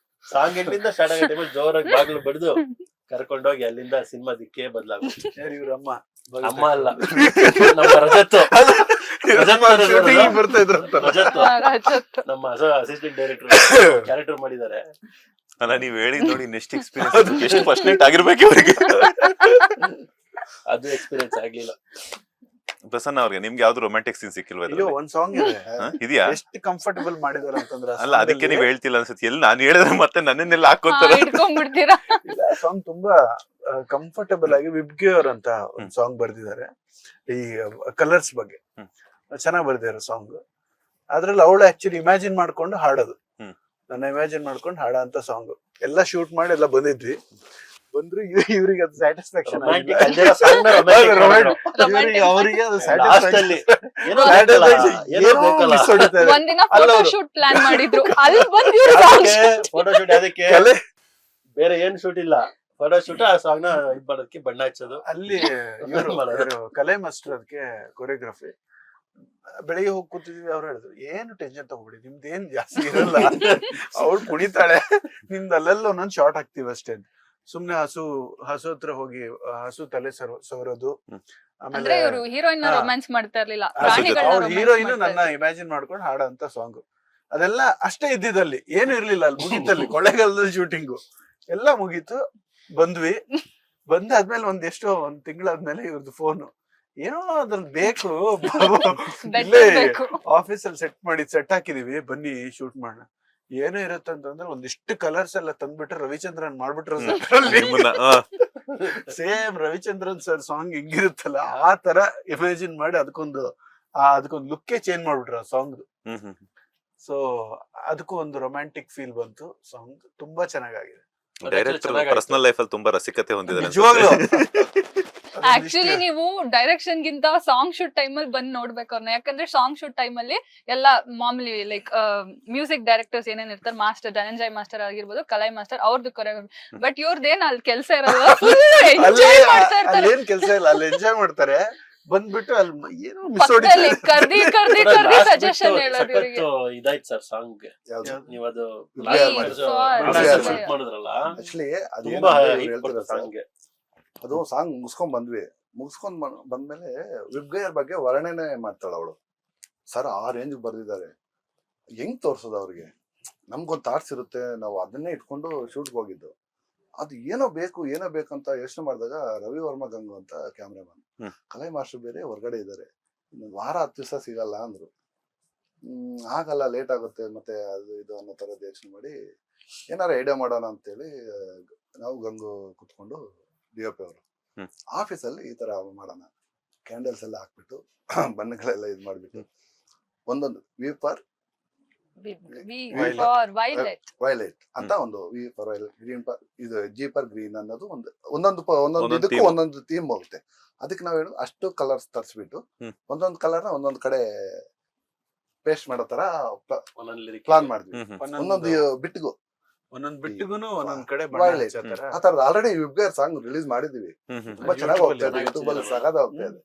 ಸಾಂಗ್ ಎಂಡಿಂದ ಸ್ಟಾರ್ಟ್ ಆಗೋ ಟೈಮಲ್ಲಿ ಜೋರಾಗಿ ಬಾಗ್ಲು ಬಡ್ದು ಕರ್ಕೊಂಡೋಗಿ ಅಲ್ಲಿಂದ ಸಿನಿಮಾ ದಿಕ್ಕೇ ಬದಲಾಗುತ್ತೆ. ಇವ್ರ ಅಮ್ಮ ಅಲ್ಲ, ನಮ್ಮ ರಜತ್ ಬರ್ತಾ ಇದ್ರು ರಜತ್ ನಮ್ಮ ಅಸಿಸ್ಟೆಂಟ್ ಡೈರೆಕ್ಟರ್ ಕ್ಯಾರೆಕ್ಟರ್ ಮಾಡಿದ್ದಾರೆ. ಅಲ್ಲ ನೀವ್ ಹೇಳಿದ್ ನೋಡಿ ನೆಕ್ಸ್ಟ್ ಎಕ್ಸ್ಪೀರಿಯನ್ಸ್ ಎಷ್ಟು ಫಸ್ಟ್ ನೈಟ್ ಆಗಿರ್ಬೇಕು ಇವ್ರಿಗೆ. ಅದು ಎಕ್ಸ್ಪೀರಿಯನ್ಸ್ ಆಗ್ಲಿಲ್ಲ. ಪ್ರಸನ್ನ ಅವ್ರಿಗೆ ನಿಮ್ಗೆ ಯಾವ್ದು ರೊಮ್ಯಾಂಟಿಕ್ ಸೀನ್ ಸಿಕ್ಕಿಲ್ವಾ ಅಯ್ಯೋ ಇದ್ರಲ್ಲಿ? ಒಂದ್ ಸಾಂಗ್ ಇದೆ, ಇದೆಯಾ? ಎಷ್ಟು ಕಂಫರ್ಟಬಲ್ ಮಾಡಿದಾರೆ ಅಂತಂದ್ರೆ ಅಲ್ಲ ಅದಕ್ಕೆ ನೀವ್ ಹೇಳ್ತಿಲ್ಲ ಅನ್ಸುತ್ತೆ. ಎಲ್ಲಿ ನಾನು ಹೇಳಿದ್ರೆ ಮತ್ತೆ ನನ್ನೆಲ್ಲ ಹಾಕೋತಾರ. ಇಟ್ಕೊಂಡ್ಬಿಡ್ತೀರಾ. ಸಾಂಗ್ ತುಂಬಾ ಕಂಫರ್ಟಬಲ್ ಆಗಿ ವಿಬ್ಗಿಯರ್ ಅಂತ ಒಂದು ಸಾಂಗ್ ಬರ್ದಿದ್ದಾರೆ ಈ ಕಲರ್ಸ್ ಬಗ್ಗೆ. ಚೆನ್ನಾಗಿ ಬರ್ದಿದ್ದಾರೆ ಸಾಂಗ್. ಅದ್ರಲ್ಲಿ ಅವಳು ಆಕ್ಚುಲಿ ಇಮ್ಯಾಜಿನ್ ಮಾಡ್ಕೊಂಡು ಹಾಡೋದು, ನನ್ನ ಇಮ್ಯಾಜಿನ್ ಮಾಡ್ಕೊಂಡು ಹಾಡೋ ಅಂತ ಸಾಂಗ್. ಎಲ್ಲ ಶೂಟ್ ಮಾಡಿ ಎಲ್ಲ ಬಂದಿದ್ವಿ, ಬಂದ್ರು ಇವ್ರಿಗೆ ಅದು ಸ್ಯಾಟಿಸ್ಫ್ಯಾಕ್ಷನ್ Romantic ಅಲ್ದಿರೋ song ನ romantic ಮಾಡಿದ್ರು. ಅವರಿಗೆ ಅದು Last ಅಲ್ಲಿ ಏನೋ ಬೇಕಲ್ಲ, ಏನೋ ಬೇಕಲ್ಲ. ಒಂದಿನ ಫೋಟೋ ಶೂಟ್ ಪ್ಲಾನ್ ಮಾಡಿದ್ರು, ಅಲ್ಲಿ ಬಂದಿರೋ ಸಾಂಗ್ ಫೋಟೋ ಶೂಟ್ ಅದಕ್ಕೆ ಬೇರೆ ಏನ್ ಶೂಟ್ ಇಲ್ಲ, ಫೋಟೋ ಶೂಟ್ ಆ ಸಾಂಗ್ ನ ಇದ್ ಮಾಡೋದಕ್ಕೆ ಬಣ್ಣ ಹಚ್ಚೋದು. ಅಲ್ಲಿ ಇವರು ಕಲೆ ಮಾಸ್ಟರ್ ಅದಕ್ಕೆ ಕೊರಿಯೋಗ್ರಫಿ. ಬೆಳಿಗ್ಗೆ ಹೋಗಿ ಕೂತಿದ್ವಿ, ಅವ್ರು ಹೇಳಿದ್ರು ಏನು ಟೆನ್ಷನ್ ತಗೋಬಿಡಿ, ನಿಮ್ದು ಏನ್ ಜಾಸ್ತಿ ಇರಲ್ಲ, ಅವಳು ಕುಣಿತಾಳೆ, ನಿಮ್ದು ಅಲ್ಲೆಲ್ಲ ಒಂದೊಂದ್ ಶಾರ್ಟ್ ಹಾಕ್ತಿವಿ ಅಷ್ಟೇ. ಸುಮ್ನೆ ಹಸು ಹತ್ರ ಹೋಗಿ ಹಸು ತಲೆ ಸವರೋದು. ಅಂದ್ರೆ ಇವರು ಹೀರೋಯಿನ್ ರೊಮ್ಯಾನ್ಸ್ ಮಾಡ್ತಾ ಇರ್ಲಿಲ್ಲ, ಹೀರೋಯಿನ್ ನನ್ನ ಇಮ್ಯಾಜಿನ್ ಮಾಡ್ಕೊಂಡು ಹಾಡೋ ಅಂತ ಸಾಂಗ್. ಅದೆಲ್ಲ ಅಷ್ಟೇ ಇದ್ದಿದ್ದಲ್ಲಿ, ಏನು ಇರ್ಲಿಲ್ಲ ಅಲ್ಲಿ. ಮುಗೀತಲ್ಲಿ ಕೊಳ್ಳೇಗಾಲದಲ್ಲಿ ಶೂಟಿಂಗು ಎಲ್ಲ ಮುಗೀತು, ಬಂದ್ವಿ. ಬಂದಾದ್ಮೇಲೆ ಒಂದ್ ತಿಂಗಳಾದ್ಮೇಲೆ ಇವ್ರದ್ದು ಫೋನ್, ಏನೋ ಅದ್ರಲ್ಲಿ ಬೇಕು ಆಫೀಸಲ್ಲಿ ಸೆಟ್ ಹಾಕಿದೀವಿ, ಬನ್ನಿ ಶೂಟ್ ಮಾಡೋಣ. ಏನೋ ಇರುತ್ತೆ ಅಂತಂದ್ರೆ ಒಂದಿಷ್ಟು ಕಲರ್ಸ್ ಎಲ್ಲ ತಂದ್ಬಿಟ್ರೆ ರವಿಚಂದ್ರನ್ ಮಾಡ್ಬಿಟ್ರು. ಸೇಮ್ ರವಿಚಂದ್ರನ್ ಸರ್ ಸಾಂಗ್ ಹೆಂಗಿರುತ್ತಲ್ಲ ಆ ತರ ಇಮ್ಯಾಜಿನ್ ಮಾಡಿ ಅದಕ್ಕೊಂದು ಲುಕ್ಕೇ ಚೇಂಜ್ ಮಾಡ್ಬಿಟ್ರು ಆ ಸಾಂಗ್. ಸೊ ಅದಕ್ಕೂ ಒಂದು ರೊಮ್ಯಾಂಟಿಕ್ ಫೀಲ್ ಬಂತು. ಸಾಂಗ್ ತುಂಬಾ ಚೆನ್ನಾಗಿದೆ. ಡೈರೆಕ್ಟರ್ ಪರ್ಸನಲ್ ಲೈಫ್ ಅಲ್ಲಿ ತುಂಬಾ ರಸಿಕತೆ ಹೊಂದಿದ್ದಾರೆ. ನಿಜವಾಗ್ಲೂ ಆಕ್ಚುಲಿ ನೀವು ಡೈರೆಕ್ಷನ್ ಗಿಂತ ಸಾಂಗ್ ಶೂಟ್ ಟೈಮ್ ಅಲ್ಲಿ ಬಂದ್ ನೋಡ್ಬೇಕು ಅವ್ರನ್ನ. ಯಾಕಂದ್ರೆ ಸಾಂಗ್ ಶೂಟ್ ಟೈಮ್ ಅಲ್ಲಿ ಎಲ್ಲ ಮಾಮೂಲಿ ಲೈಕ್ ಮ್ಯೂಸಿಕ್ ಡೈರೆಕ್ಟರ್ಸ್ ಏನೇನ್ ಇರ್ತಾರೆ, ಮಾಸ್ಟರ್ ಧನಂಜಯ್ ಮಾಸ್ಟರ್ ಆಗಿರ್ಬೋದು, ಕಲೈ ಮಾಸ್ಟರ್, ಅವ್ರದ್ದು ಕೊರಿಯೋಗ್ರಫಿ. ಬಟ್ ಇವ್ರದ್ದೇನ್ ಅಲ್ಲಿ ಕೆಲಸ ಇರಲ್ಲ, ಎಂಜಾಯ್ ಮಾಡ್ತಾ ಇರ್ತಾರೆ. ಅಲ್ಲೇನ್ ಕೆಲಸ ಇಲ್ಲ, ಅಲ್ಲಿ ಎಂಜಾಯ್ ಮಾಡ್ತಾರೆ. ಬಂದ್ಬಿಟ್ಟು ಅಲ್ಲಿ ಏನೋ ಪಕ್ಕದಲ್ಲಿ ಕರ್ದಿ ಸಜೆಷನ್ ಹೇಳೋದು ಇವರಿಗೆ. ಇದಾಯ್ತು ಸರ್ ಸಾಂಗ್, ನೀವ್ ಅದು ಮಾಡಿದ್ರಲ್ಲ, ಆಕ್ಚುಲಿ ತುಂಬಾ ಸಾಂಗ್. ಅದು ಸಾಂಗ್ ಮುಗಿಸ್ಕೊಂಡ್ ಬಂದ್ಮೇಲೆ ವಿಬ್ಗಯರ್ ಬಗ್ಗೆ ವರ್ಣನೆ ಮಾಡ್ತಾಳ ಅವಳು. ಸರ್ ಆ ರೇಂಜ್ ಬರ್ದಿದ್ದಾರೆ, ಹೆಂಗ್ ತೋರ್ಸೋದು ಅವ್ರಿಗೆ? ನಮ್ಗೊಂದು ಥಾಟ್ಸ್ ಇರುತ್ತೆ, ನಾವು ಅದನ್ನೇ ಇಟ್ಕೊಂಡು ಶೂಟ್ಗೆ ಹೋಗಿದ್ದು. ಅದು ಏನೋ ಬೇಕಂತ ಯೋಚನೆ ಮಾಡಿದಾಗ ರವಿ ವರ್ಮ ಗಂಗು ಅಂತ ಕ್ಯಾಮ್ರಾಮನ್, ಕಲೈ ಮಾಸ್ಟರ್ ಬೇರೆ ಹೊರಗಡೆ ಇದ್ದಾರೆ, ವಾರ 10 ದಿವಸ ಸಿಗಲ್ಲ ಅಂದ್ರು. ಆಗಲ್ಲ, ಲೇಟ್ ಆಗುತ್ತೆ ಮತ್ತೆ ಅದು ಇದು ಅನ್ನೋ ಥರದ್ದು ಯೋಚನೆ ಮಾಡಿ ಏನಾರ ಐಡಿಯಾ ಮಾಡೋಣ ಅಂತೇಳಿ ನಾವು ಗಂಗು ಕುತ್ಕೊಂಡು DOP ಅವರು ಆಫೀಸಲ್ಲಿ ಈ ತರ ಮಾಡೋಣ, ಕ್ಯಾಂಡಲ್ಸ್ ಎಲ್ಲ ಹಾಕ್ಬಿಟ್ಟು ಬಣ್ಣಗಳೆಲ್ಲ ಇದು ಮಾಡ್ಬಿಟ್ಟು ಒಂದೊಂದು ವಿ ಫಾರ್ ವೈಲೆಟ್ ಅಂತ ಒಂದು V for violet, green for ಇದು ಜಿ ಫಾರ್ ಗ್ರೀನ್ ಅನ್ನೋದು ಒಂದೊಂದು ಇದಕ್ಕೂ ಒಂದೊಂದು ಥೀಮ್ ಹೋಗುತ್ತೆ. ಅದಕ್ಕೆ ನಾವ್ ಹೇಳೋದು ಅಷ್ಟು ಕಲರ್ಸ್ ತರಿಸ್ಬಿಟ್ಟು ಒಂದೊಂದು ಕಲರ್ನ ಒಂದೊಂದು ಕಡೆ ಪೇಸ್ಟ್ ಮಾಡೋ ತರ ಪ್ಲಾನ್ ಮಾಡಿದ್ವಿ. ಒಂದೊಂದು ಬಿಟ್ಟಿಗೂ ಒಂದೊಂದ್ ಕಡೆ ಆ ತರದ ಆಲ್ರೆಡಿ ವಿಬ್ಗಯರ್ ಸಾಂಗ್ ರಿಲೀಸ್ ಮಾಡಿದೀವಿ, ತುಂಬಾ ಚೆನ್ನಾಗಿ ಹೋಗ್ತಾ ಇದೆ, ಯೂಟ್ಯೂಬ್ ಅಲ್ಲಿ ಸಗದ ಹೋಗ್ತಾ ಇದೆ.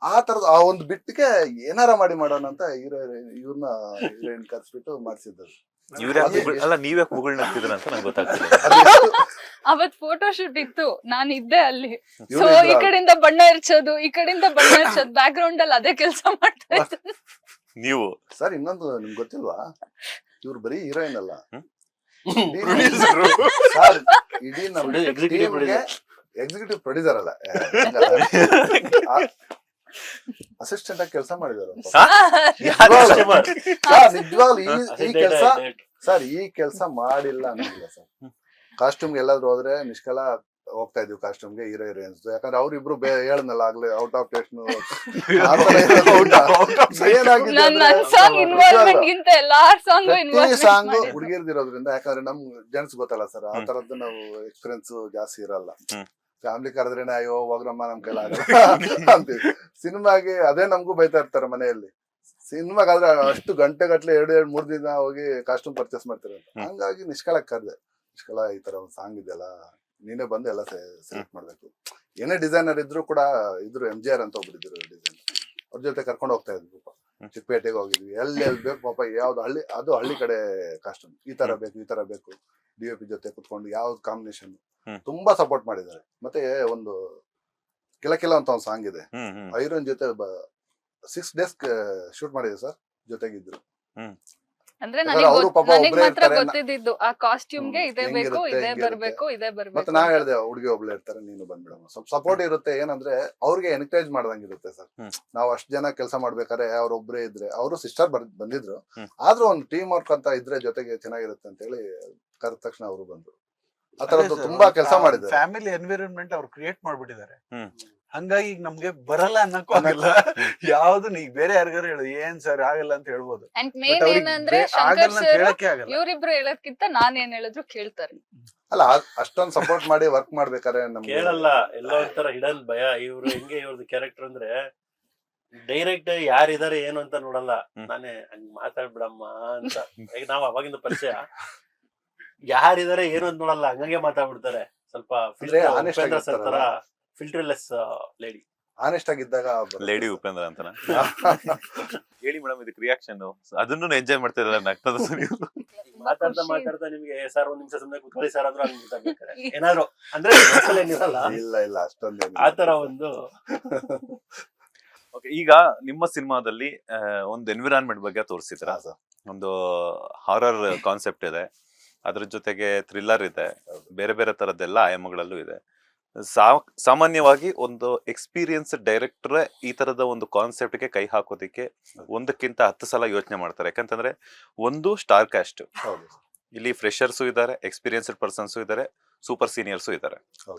ಆ ತರದ ಆ ಒಂದು ಬಿಟ್ಟಿಗೆ ಏನಾರ ಮಾಡೋಣ ಅಂತ ಇವ್ರನ್ನ ಹೀರೋಯಿನ್ ಕರ್ಸ್ಬಿಟ್ಟು ಮಾಡ್ಸಿದ್ರು. ಅಲ್ಲ ನೀವ್ಯಾಕೆ ಮುಗುಳ್ನಾಗ್ತಿದ್ರ ಅಂತ ನಂಗೆ ಗೊತ್ತಾಗ್ತಿಲ್ಲ. ಅವತ್ ಫೋಟೋ ಶೂಟ್ ಇತ್ತು, ನಾನು ಇದ್ದೆ ಅಲ್ಲಿ. ಸೊ ಈ ಕಡೆಯಿಂದ ಬಣ್ಣ ಎರಚೋದು, ಈ ಕಡೆಯಿಂದ ಬಣ್ಣ ಎರಚೋದು, ಬ್ಯಾಕ್ ಗ್ರೌಂಡ್ ಅಲ್ಲಿ ಅದೇ ಕೆಲಸ ಮಾಡ್ತಾ ಇತ್ತು ನೀವು. ಸರ್ ಇನ್ನೊಂದು ನಿಮ್ಗೆ ಗೊತ್ತಿಲ್ವಾ, ಇವ್ರು ಬರೀ ಹೀರೋಯಿನ್ ಅಲ್ಲ, ಇಡೀ ನಮ್ಮ ಎಕ್ಸಿಕ್ಯೂಟಿವ್ ಪ್ರೊಡ್ಯೂಸರ್ ಅಲ್ಲ, ಅಸಿಸ್ಟೆಂಟ್ ಆಗಿ ಕೆಲಸ ಮಾಡಿದಾರೆ. ನಿಜವಾಗ್ಲು ಈ ಕೆಲಸ ಮಾಡಿಲ್ಲ ಅನ್ನೋದಿಲ್ಲ ಸರ್. ಕಾಸ್ಟ್ಯೂಮ್ಗೆ ಎಲ್ಲಾದ್ರೂ ಹೋದ್ರೆ ನಿಷ್ಕಲ ಹೋಗ್ತಾ ಇದ್ವಿ ಕಾಸ್ಟ್ಯೂಮ್ಗೆ, ಹೀರೋಯಿನ್ಸ್. ಯಾಕಂದ್ರೆ ಅವ್ರಿಬ್ರು ಹೇಳದ್ನಲ್ಲ ಆಗ್ಲೇ ಔಟ್ ಆಫ್ ಟೇಸ್ಟ್ ಸಾಂಗ್ ಹುಡುಗಿರ್ದಿರೋದ್ರಿಂದ, ಯಾಕಂದ್ರೆ ನಮ್ ಜೆಂಟ್ಸ್ ಗೊತ್ತಲ್ಲ ಸರ್, ಆ ತರದ್ದು ನಾವು ಎಕ್ಸ್ಪೀರಿಯನ್ಸ್ ಜಾಸ್ತಿ ಇರಲ್ಲ. ಫ್ಯಾಮಿಲಿ ಕರೆದ್ರೇನೆ ಅಯ್ಯೋ ಹೋಗ್ರಮ್ಮ ನಮ್ ಕೈಲಾಗಲ್ಲ ಅಂತೀವಿ. ಸಿನಿಮಾಗೆ ಅದೇ ನಮ್ಗೂ ಬೈತಾ ಇರ್ತಾರೆ ಮನೆಯಲ್ಲಿ. ಸಿನಿಮಾಗಾದ್ರೆ ಅಷ್ಟು ಗಂಟೆ ಗಟ್ಲೆ 2-3 ದಿನ ಹೋಗಿ ಕಾಸ್ಟ್ಯೂಮ್ ಪರ್ಚೇಸ್ ಮಾಡ್ತಾರೆ. ಹಂಗಾಗಿ ನಿಷ್ಕಲಕ್ ಕರ್ದೆ, ನಿಷ್ಕಲ ಈ ತರ ಒಂದು ಸಾಂಗ್ ಇದೆಯಲ್ಲ, ನೀನೇ ಬಂದು ಎಲ್ಲ ಸೆಲೆಕ್ಟ್ ಮಾಡ್ಬೇಕು. ಏನೇ ಡಿಸೈನರ್ ಇದ್ರು ಕೂಡ ಇದ್ರು, MGR ಅಂತ ಒಬ್ರು ಇದ್ರು ಡಿಸೈನರ್, ಅವ್ರ ಜೊತೆ ಕರ್ಕೊಂಡು ಹೋಗ್ತಾ ಇದ್ವಿ. ಚಿಕ್ಕಪೇಟೆಗೆ ಹೋಗಿದ್ವಿ, ಎಲ್ಲಿ ಬೇಕು ಪಾಪ, ಯಾವ್ದು ಹಳ್ಳಿ ಕಡೆ ಕಾಸ್ಟ್ಯೂಮ್ ಈ ತರ ಬೇಕು, DOP ಜೊತೆ ಕುತ್ಕೊಂಡು ಯಾವ್ದು ಕಾಂಬಿನೇಷನ್ ತುಂಬಾ ಸಪೋರ್ಟ್ ಮಾಡಿದ್ದಾರೆ. ಮತ್ತೆ ಒಂದು ಕಿಲ ಅಂತ ಒಂದು ಸಾಂಗ್ ಇದೆ, ಐರನ್ ಜೊತೆ 6 days ಶೂಟ್ ಮಾಡಿದೆ ಸರ್, ಜೊತೆಗಿದ್ರು. ಅಂದ್ರೆ ಯಾಕಂದ್ರೆ ಅವ್ರು ಪಾಪ ನನಗ್ ಒಬ್ರೇ ಮಾತ್ರ ಇರ್ತಾರೆ, ಗೊತ್ತಿದ್ದು ಆ ಕಾಸ್ಟ್ಯೂಮ್ಗೆ ಇದೇ ಬೇಕು, ಹೆಂಗಿರುತ್ತೆ, ಇದೇ ಹೆಂಗಿರುತ್ತೆ. ಬರ್ಬೇಕು, ಇದೇ ಮತ್ತೆ ಬರ್ಬೇಕು ನಾ ಅಂತ. ಹೇಳ್ದೆ ಹುಡುಗಿ ಒಬ್ಳೆ ಇರ್ತಾರೆ, ನೀನು ಬಂದ್ಬಿಡಮ್ಮ. ಸ್ವಲ್ಪ ಸಪೋರ್ಟ್ ಇರುತ್ತೆ. ಏನಂದ್ರೆ ಅವ್ರಿಗೆ ಎನ್ಕರೇಜ್ ಮಾಡ್ದಂಗಿರುತ್ತೆ ಸರ್. ನಾವು ಅಷ್ಟ್ ಜನ ಕೆಲಸ ಮಾಡ್ಬೇಕಾದ್ರೆ ಅವ್ರೊಬ್ರೇ ಇದ್ರೆ, ಅವರು ಸಿಸ್ಟರ್ ಬಂದಿದ್ರು, ಆದ್ರೂ ಒಂದು ಟೀಮ್ ವರ್ಕ್ ಅಂತ ಇದ್ರೆ ಜೊತೆಗೆ ಚೆನ್ನಾಗಿರುತ್ತೆ ಅಂತ ಹೇಳಿ ಕರೆದ ತಕ್ಷಣ ಅವರು ಬಂದ್ರು. ಆ ತರದ್ದು ತುಂಬಾ ಕೆಲಸ ಮಾಡಿದ್ದಾರೆ. ಫ್ಯಾಮಿಲಿ ಎನ್ವಿರಾನ್ಮೆಂಟ್ ಅವ್ರು ಕ್ರಿಯೇಟ್ ಮಾಡ್ಬಿಟ್ಟಿದ್ದಾರೆ. ಹಂಗಾಗಿ ಈಗ ನಮ್ಗೆ ಬರಲ್ಲ ಅನ್ನಕ್ಕೂ ಆಗಲ್ಲ. ಯಾವ್ದು ನೀ ಬೇರೆ ಯಾರಿಗಾರು ಹೇಳು ಏನ್ ಸರ್ ಆಗಲ್ಲ ಅಂತ ಹೇಳ್ಬೋದು. ಅಂಡ್ ಮೇನ್ ಏನಂದ್ರೆ ಶಂಕರ್ ಆಗಲ್ಲ ಅಂತ ಸರ್ ಹೇಳಕ್ಕೆ ಆಗಲ್ಲ. ಇವ್ರಿಬ್ರು ಹೇಳೋದ್ಕಿಂತ ನಾನ್ ಏನ್ ಹೇಳಿದ್ರು ಕೇಳ್ತಾರೆ. ಅಲ್ಲ ಅಷ್ಟೊಂದ್ ಸಪೋರ್ಟ್ ಮಾಡಿ ವರ್ಕ್ ಮಾಡ್ಬೇಕಾದ್ರೆ ನಮ್ಗೆ ಕೇಳಲ್ಲ. ಎಲ್ಲೋ ಒಂಥರ ಹಿಡನ್ ಭಯ. ಇವ್ರು ಹೆಂಗೆ ಇವ್ರದ್ದು ಕ್ಯಾರೆಕ್ಟರ್ ಅಂದ್ರೆ ಡೈರೆಕ್ಟ್ ಯಾರಿದಾರೆ ಏನು ಅಂತ ನೋಡಲ್ಲ. ನಾನೇ ಹಂಗ್ ಮಾತಾಡ್ಬಿಡಮ್ಮ ಅಂತ. ಈಗ ನಾವ್ ಅವಾಗಿಂದ ಪರಿಚಯ, ಯಾರಿದಾರೆ ಏನು ಅಂತ ನೋಡಲ್ಲ, ಹಂಗಂಗೆ ಮಾತಾಡ್ಬಿಡ್ತಾರೆ. ಸ್ವಲ್ಪ honest ಉಪೇಂದ್ರ ಸರ್ ತರ ಆಗಿರ್ತಾರಲ್ಲ. Filterless lady. ಆನೆಸ್ಟ್ ಆಗಿದ್ದಾಗ ಲೇಡಿ ಉಪೇಂದ್ರ ಅಂತನ ಹೇಳಿ ಮೇಡಮ್, ಇದಕ್ಕೆ ರಿಯಾಕ್ಷನ್ ಅದನ್ನು ಎಂಜಾಯ್ ಮಾಡ್ತಿರಲ್ಲ, ನಗ್ತದ ನೀವು ಮಾತಾಡ್ತಾ ಮಾತಾಡ್ತಾ ನಿಮ್ಗೆ ಸರ್ ಒಂದ್ ನಿಮಿಷ ಸುಮ್ನೆ ಕುತ್ಕೊಳ್ಳಿ ಸರ್ ಅಂದ್ರು ಹಂಗ್ ಗೊತ್ತಾಗ್ಬೇಕಾರೆ ಏನಾದ್ರು ಅಂದ್ರೆ ಏನಿರಲ್ಲ ಇಲ್ಲ ಅಷ್ಟೊಂದು ಆತರ ಒಂದು. ಓಕೆ, ಈಗ ನಿಮ್ಮ ಸಿನಿಮಾದಲ್ಲಿ ಒಂದು ಎನ್ವಿರಾನ್ಮೆಂಟ್ ಬಗ್ಗೆ ತೋರಿಸಿದ್ರ. ಒಂದು ಹಾರರ್ ಕಾನ್ಸೆಪ್ಟ್ ಇದೆ, ಅದ್ರ ಜೊತೆಗೆ ಥ್ರಿಲ್ಲರ್ ಇದೆ, ಬೇರೆ ಬೇರೆ ತರದ್ದೆಲ್ಲ ಆಯಾಮಗಳಲ್ಲೂ ಇದೆ. ಸಾಮಾನ್ಯವಾಗಿ ಒಂದು ಎಕ್ಸ್ಪೀರಿಯನ್ಸ್ ಡೈರೆಕ್ಟರ್ ಈ ತರದ ಒಂದು ಕಾನ್ಸೆಪ್ಟ್ ಗೆ ಕೈ ಹಾಕೋದಿಕ್ಕೆ ಒಂದಕ್ಕಿಂತ 10 ಸಲ ಯೋಚನೆ ಮಾಡ್ತಾರೆ. ಯಾಕಂತಂದ್ರೆ ಒಂದು ಸ್ಟಾರ್ ಕ್ಯಾಸ್ಟ್, ಇಲ್ಲಿ ಫ್ರೆಶರ್ಸು ಇದ್ದಾರೆ, ಎಕ್ಸ್ಪೀರಿಯನ್ಸ್ಡ್ ಪರ್ಸನ್ಸು ಇದ್ದಾರೆ, ಸೂಪರ್ ಸೀನಿಯರ್ಸು ಇದ್ದಾರೆ.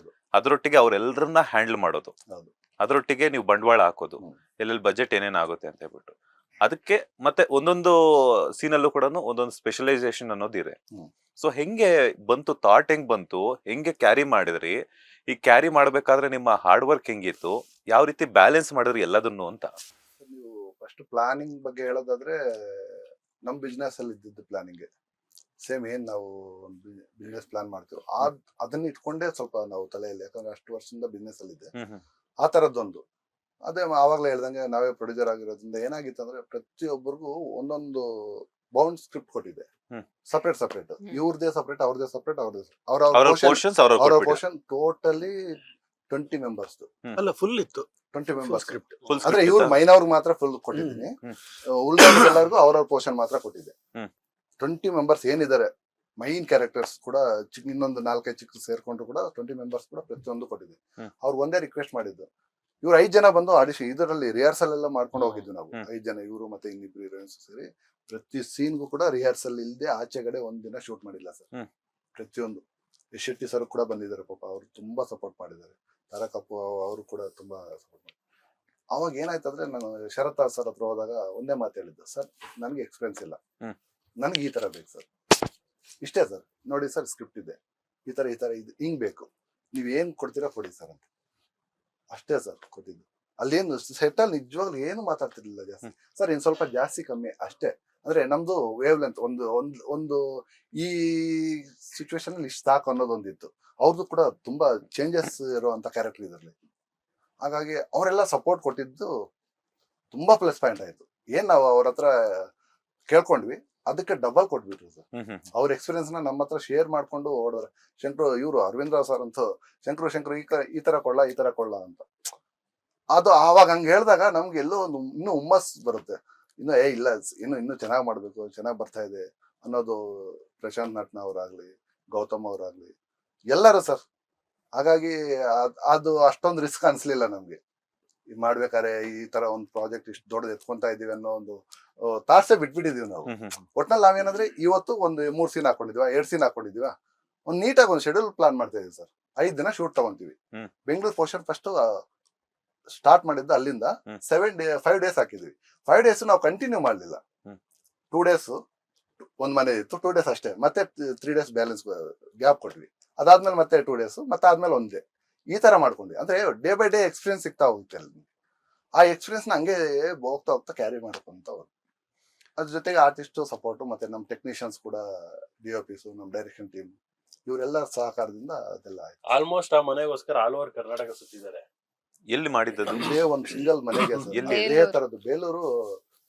ಅದರೊಟ್ಟಿಗೆ ಅವ್ರೆಲ್ಲರನ್ನ ಹ್ಯಾಂಡಲ್ ಮಾಡೋದು, ಅದರೊಟ್ಟಿಗೆ ನೀವು ಬಂಡವಾಳ ಹಾಕೋದು, ಎಲ್ಲೆಲ್ಲಿ ಬಜೆಟ್ ಏನೇನ್ ಆಗುತ್ತೆ ಅಂತ ಹೇಳ್ಬಿಟ್ಟು ಅದಕ್ಕೆ ಮತ್ತೆ ಒಂದೊಂದು ಸೀನಲ್ಲೂ ಕೂಡ ಒಂದೊಂದು ಸ್ಪೆಷಲೈಸೇಷನ್ ಅನ್ನೋದು ಇದೆ. ಸೊ ಹೆಂಗೆ ಬಂತು ಥಾಟ್, ಹೆಂಗ್ ಬಂತು, ಹೆಂಗೆ ಕ್ಯಾರಿ ಮಾಡಿದ್ರಿ, ಈ ಕ್ಯಾರಿ ಮಾಡ್ಬೇಕಾದ್ರೆ ನಿಮ್ಮ ಹಾರ್ಡ್ ವರ್ಕ್ ಹೆಂಗಿತ್ತು, ಯಾವ ರೀತಿ ಬ್ಯಾಲೆನ್ಸ್ ಮಾಡಿದ್ರಿ ಎಲ್ಲದನ್ನು ಅಂತ? ನೀವು ಫಸ್ಟ್ ಪ್ಲಾನಿಂಗ್ ಬಗ್ಗೆ ಹೇಳೋದಾದ್ರೆ, ನಮ್ ಬಿಸ್ನೆಸ್ ಅಲ್ಲಿ ಇದ್ದಿದ್ದು ಪ್ಲಾನಿಂಗ್ ಸೇಮ್ ಏನ್ ನಾವು ಬಿಸ್ನೆಸ್ ಪ್ಲಾನ್ ಮಾಡ್ತೀವಿ ಅದನ್ನ ಇಟ್ಕೊಂಡೇ ಸ್ವಲ್ಪ ನಾವು ತಲೆಯಲ್ಲಿ, ಯಾಕಂದ್ರೆ ಅಷ್ಟು ವರ್ಷದಿಂದ ಬಿಸ್ನೆಸ್ ಅಲ್ಲಿ ಇದೆ ಆ ತರದ್ದೊಂದು. ಅದೇ ಆವಾಗ್ಲೇ ಹೇಳ್ದಂಗೆ ನಾವೇ ಪ್ರೊಡ್ಯೂಸರ್ ಆಗಿರೋದ್ರಿಂದ ಏನಾಗಿತ್ತು ಅಂದ್ರೆ ಪ್ರತಿಯೊಬ್ಬರಿಗೂ ಒಂದೊಂದು ಬೌಂಡ್ ಸ್ಕ್ರಿಪ್ಟ್ ಕೊಟ್ಟಿದೆ, ಸಪರೇಟ್ ಇವ್ರದೇ ಸಪರೇಟ್, ಅವ್ರದೇ ಸಪರೇಟ್, ಅವ್ರ ಪೋರ್ಷನ್ ಟೋಟಲಿ 20 ಮೆಂಬರ್ಸ್ ಅಲ್ಲ ಫುಲ್ ಇತ್ತು 20 ಮೆಂಬರ್ಸ್ ಸ್ಕ್ರಿಪ್ಟ್. ಅಂದ್ರೆ ಇವ್ರು ಮೈನವ್ರಿಗೆ ಮಾತ್ರ ಫುಲ್ ಕೊಟ್ಟಿದ್ದೀನಿ, ಉಳಿದವ್ರಿಗೆಲ್ಲರಿಗೂ ಅವ್ರವ್ರ ಪೋರ್ಷನ್ ಮಾತ್ರ ಕೊಟ್ಟಿದ್ದೆ. 20 ಮೆಂಬರ್ಸ್ ಏನಿದ್ದಾರೆ ಮೈನ್ ಕ್ಯಾರೆಕ್ಟರ್ಸ್ ಕೂಡ ಇನ್ನೊಂದು 4-5 ಚಿಕ್ಕ ಸೇರ್ಕೊಂಡ್ರು ಕೂಡ 20 ಮೆಂಬರ್ಸ್ ಕೂಡ ಪ್ರತಿಯೊಂದು ಕೊಟ್ಟಿದ್ದೆ. ಅವ್ರು ಒಂದೇ ರಿಕ್ವೆಸ್ಟ್ ಮಾಡಿದ್ದು, ಇವ್ರು 5 ಜನ ಬಂದು ಆಡಿಷನ್ ಇದರಲ್ಲಿ ರಿಹರ್ಸಲ್ ಎಲ್ಲ ಮಾಡ್ಕೊಂಡು ಹೋಗಿದ್ವಿ ನಾವು 5 ಜನ, ಇವರು ಮತ್ತೆ ಇನ್ನಿಬ್ರು ಹೀರೋಯಿನ್ಸ್ ಸೇರಿ ಪ್ರತಿ ಸೀನ್ಗೂ ಕೂಡ ರಿಹರ್ಸಲ್ ಇಲ್ಲದೆ ಆಚೆಗಡೆ ಒಂದಿನ ಶೂಟ್ ಮಾಡಿಲ್ಲ ಸರ್. ಪ್ರತಿಯೊಂದು ಯಶ್ ಶೆಟ್ಟಿ ಸರ್ ಕೂಡ ಬಂದಿದ್ದಾರೆ, ಪಾಪ ಅವರು ತುಂಬಾ ಸಪೋರ್ಟ್ ಮಾಡಿದ್ದಾರೆ. ತಾರಕಪ್ಪು ಅವರು ಕೂಡ ತುಂಬಾ ಸಪೋರ್ಟ್ ಮಾಡಿದ್ದಾರೆ. ಅವಾಗ ಏನಾಯ್ತಂದ್ರೆ ನಾನು ಶರತ್ ಸರ್ ಹತ್ರ ಹೋದಾಗ ಒಂದೇ ಮಾತು ಹೇಳಿದ್ದು, ಸರ್ ನನಗೆ ಎಕ್ಸ್ಪೀರಿಯನ್ಸ್ ಇಲ್ಲ, ನನಗೆ ಈ ತರ ಬೇಕು ಸರ್, ಇಷ್ಟೇ ಸರ್, ನೋಡಿ ಸರ್ ಸ್ಕ್ರಿಪ್ಟ್ ಇದೆ, ಈ ತರ ಇದು ಹಿಂಗ್ ಬೇಕು, ನೀವ್ ಏನ್ ಕೊಡ್ತೀರಾ ಕೊಡಿ ಸರ್ ಅಂತ, ಅಷ್ಟೇ ಸರ್ ಕೊಟ್ಟಿದ್ದು. ಅಲ್ಲೇನು ಸೆಟಲ್ ನಿಜವಾಗ್ಲು ಏನು ಮಾತಾಡ್ತಿರ್ಲಿಲ್ಲ ಜಾಸ್ತಿ, ಸರ್ ಇನ್ ಸ್ವಲ್ಪ ಜಾಸ್ತಿ ಕಮ್ಮಿ ಅಷ್ಟೇ. ಅಂದ್ರೆ ನಮ್ದು ವೇವ್ ಲೆಂತ್ ಒಂದು ಈ ಸಿಚುವೇಶನ್ ಅಲ್ಲಿ ಇಷ್ಟ ಸಾಕು ಅನ್ನೋದೊಂದಿತ್ತು. ಅವ್ರದ್ದು ಕೂಡ ತುಂಬಾ ಚೇಂಜಸ್ ಇರುವಂತ ಕ್ಯಾರೆಕ್ಟರ್ ಇದರಲ್ಲಿ. ಹಾಗಾಗಿ ಅವರೆಲ್ಲ ಸಪೋರ್ಟ್ ಕೊಟ್ಟಿದ್ದು ತುಂಬಾ ಪ್ಲಸ್ ಪಾಯಿಂಟ್ ಆಯ್ತು. ಏನ್ ನಾವು ಅವ್ರ ಹತ್ರ ಕೇಳ್ಕೊಂಡ್ವಿ ಅದಕ್ಕೆ ಡಬಲ್ ಕೊಟ್ಬಿಟ್ರು ಸರ್. ಅವ್ರ ಎಕ್ಸ್ಪೀರಿಯನ್ಸ್ ನ ನಮ್ಮ ಹತ್ರ ಶೇರ್ ಮಾಡ್ಕೊಂಡು ಓಡೋರು. ಇವರು ಅರವಿಂದ್ ರಾವ್ ಸರ್ ಅಂತೂ ಶಂಕರು ಈ ತರ ಕೊಳ್ಳ ಅಂತ. ಅದು ಆವಾಗ ಹಂಗ ಹೇಳಿದಾಗ ನಮ್ಗೆ ಎಲ್ಲೋ ಒಂದು ಇನ್ನೂ ಹುಮ್ಮಸ್ ಬರುತ್ತೆ, ಇಲ್ಲ ಇನ್ನು ಚೆನ್ನಾಗ್ ಮಾಡ್ಬೇಕು, ಚೆನ್ನಾಗ್ ಬರ್ತಾ ಇದೆ ಅನ್ನೋದು. ಪ್ರಶಾಂತ್ ನಟ್ನ ಅವ್ರಾಗ್ಲಿ, ಗೌತಮ್ ಅವ್ರಾಗ್ಲಿ ಎಲ್ಲರೂ ಸರ್. ಹಾಗಾಗಿ ಅದು ಅಷ್ಟೊಂದು ರಿಸ್ಕ್ ಅನ್ಸ್ಲಿಲ್ಲ ನಮ್ಗೆ. ಮಾಡ್ಬೇಕಾದ್ರೆ ಈ ತರ ಒಂದು ಪ್ರಾಜೆಕ್ಟ್ ಇಷ್ಟು ದೊಡ್ಡದು ಎತ್ಕೊಂತಾ ಇದೀವಿ ಅನ್ನೋ ಒಂದು ತಾಟ್ಸೆ ಬಿಟ್ಬಿಟ್ಟಿದೀವಿ ನಾವು. ಒಟ್ನಲ್ಲಿ ನಾವೇನಂದ್ರೆ ಇವತ್ತು ಒಂದು 3 ಸೀನ್ ಹಾಕೊಂಡಿದ್ವಾ, 2 ಸೀನ್ ಹಾಕೊಂಡಿದ್ವಾ, ಒಂದ್ ನೀಟಾಗಿ ಒಂದು ಶೆಡ್ಯೂಲ್ ಪ್ಲಾನ್ ಮಾಡ್ತಾ ಇದೀವಿ ಸರ್. 5 ದಿನ ಶೂಟ್ ತಗೊಂತೀವಿ. ಬೆಂಗಳೂರು ಪೋರ್ಷನ್ ಫಸ್ಟ್ ಸ್ಟಾರ್ಟ್ ಮಾಡಿದ್ದು ಅಲ್ಲಿಂದ 5 ಡೇಸ್ ಹಾಕಿದ್ವಿ. 5 ಡೇಸ್ ನಾವು ಕಂಟಿನ್ಯೂ ಮಾಡ್ಲಿಲ್ಲ. 2 ಡೇಸ್ ಒಂದ್ ಮನೆ ಇತ್ತು, 2 ಡೇಸ್ ಅಷ್ಟೇ, ಮತ್ತೆ 3 ಡೇಸ್ ಬ್ಯಾಲೆನ್ಸ್ ಗ್ಯಾಪ್ ಕೊಟ್ವಿ. ಅದಾದ್ಮೇಲೆ ಮತ್ತೆ 2 ಡೇಸ್, ಮತ್ತೆ ಆದ್ಮೇಲೆ 1 ಡೇ, ಈ ತರ ಮಾಡ್ಕೊಂಡ್ವಿ. ಅಂದ್ರೆ ಡೇ ಬೈ ಡೇ ಎಕ್ಸ್ಪೀರಿಯನ್ಸ್ ಸಿಗ್ತಾ ಹೋಗುತ್ತೆ ಅಲ್ಲಿ. ಆ ಎಕ್ಸ್ಪೀರಿಯನ್ಸ್ ನ ಹಂಗೆ ಹೋಗ್ತಾ ಕ್ಯಾರಿ ಮಾಡ್ಕೊಂತ ಹೋಗಿ. ಅದ್ರ ಜೊತೆಗೆ ಆರ್ಟಿಸ್ಟ್ ಸಪೋರ್ಟ್, ಮತ್ತೆ ನಮ್ ಟೆಕ್ನಿಷಿಯನ್ಸ್ ಕೂಡ, DOPs, ನಮ್ ಡೈರೆಕ್ಷನ್ ಟೀಮ್, ಇವರೆಲ್ಲರ ಸಹಕಾರದಿಂದ ಅದೆಲ್ಲ ಆಯ್ತು. ಆಲ್ಮೋಸ್ಟ್ ಆ ಮನೆಗೋಸ್ಕರ ಆಲ್ ಓವರ್ ಕರ್ನಾಟಕ ಸುತ್ತಿದ್ದಾರೆ. ಎಲ್ಲಿ ಮಾಡಿದ್ದದು? ಇದೇ ಒಂದು ಸಿಂಗಲ್ ಮನೆಗೆ ಇದೇ ತರದ್ದು. ಬೇಲೂರು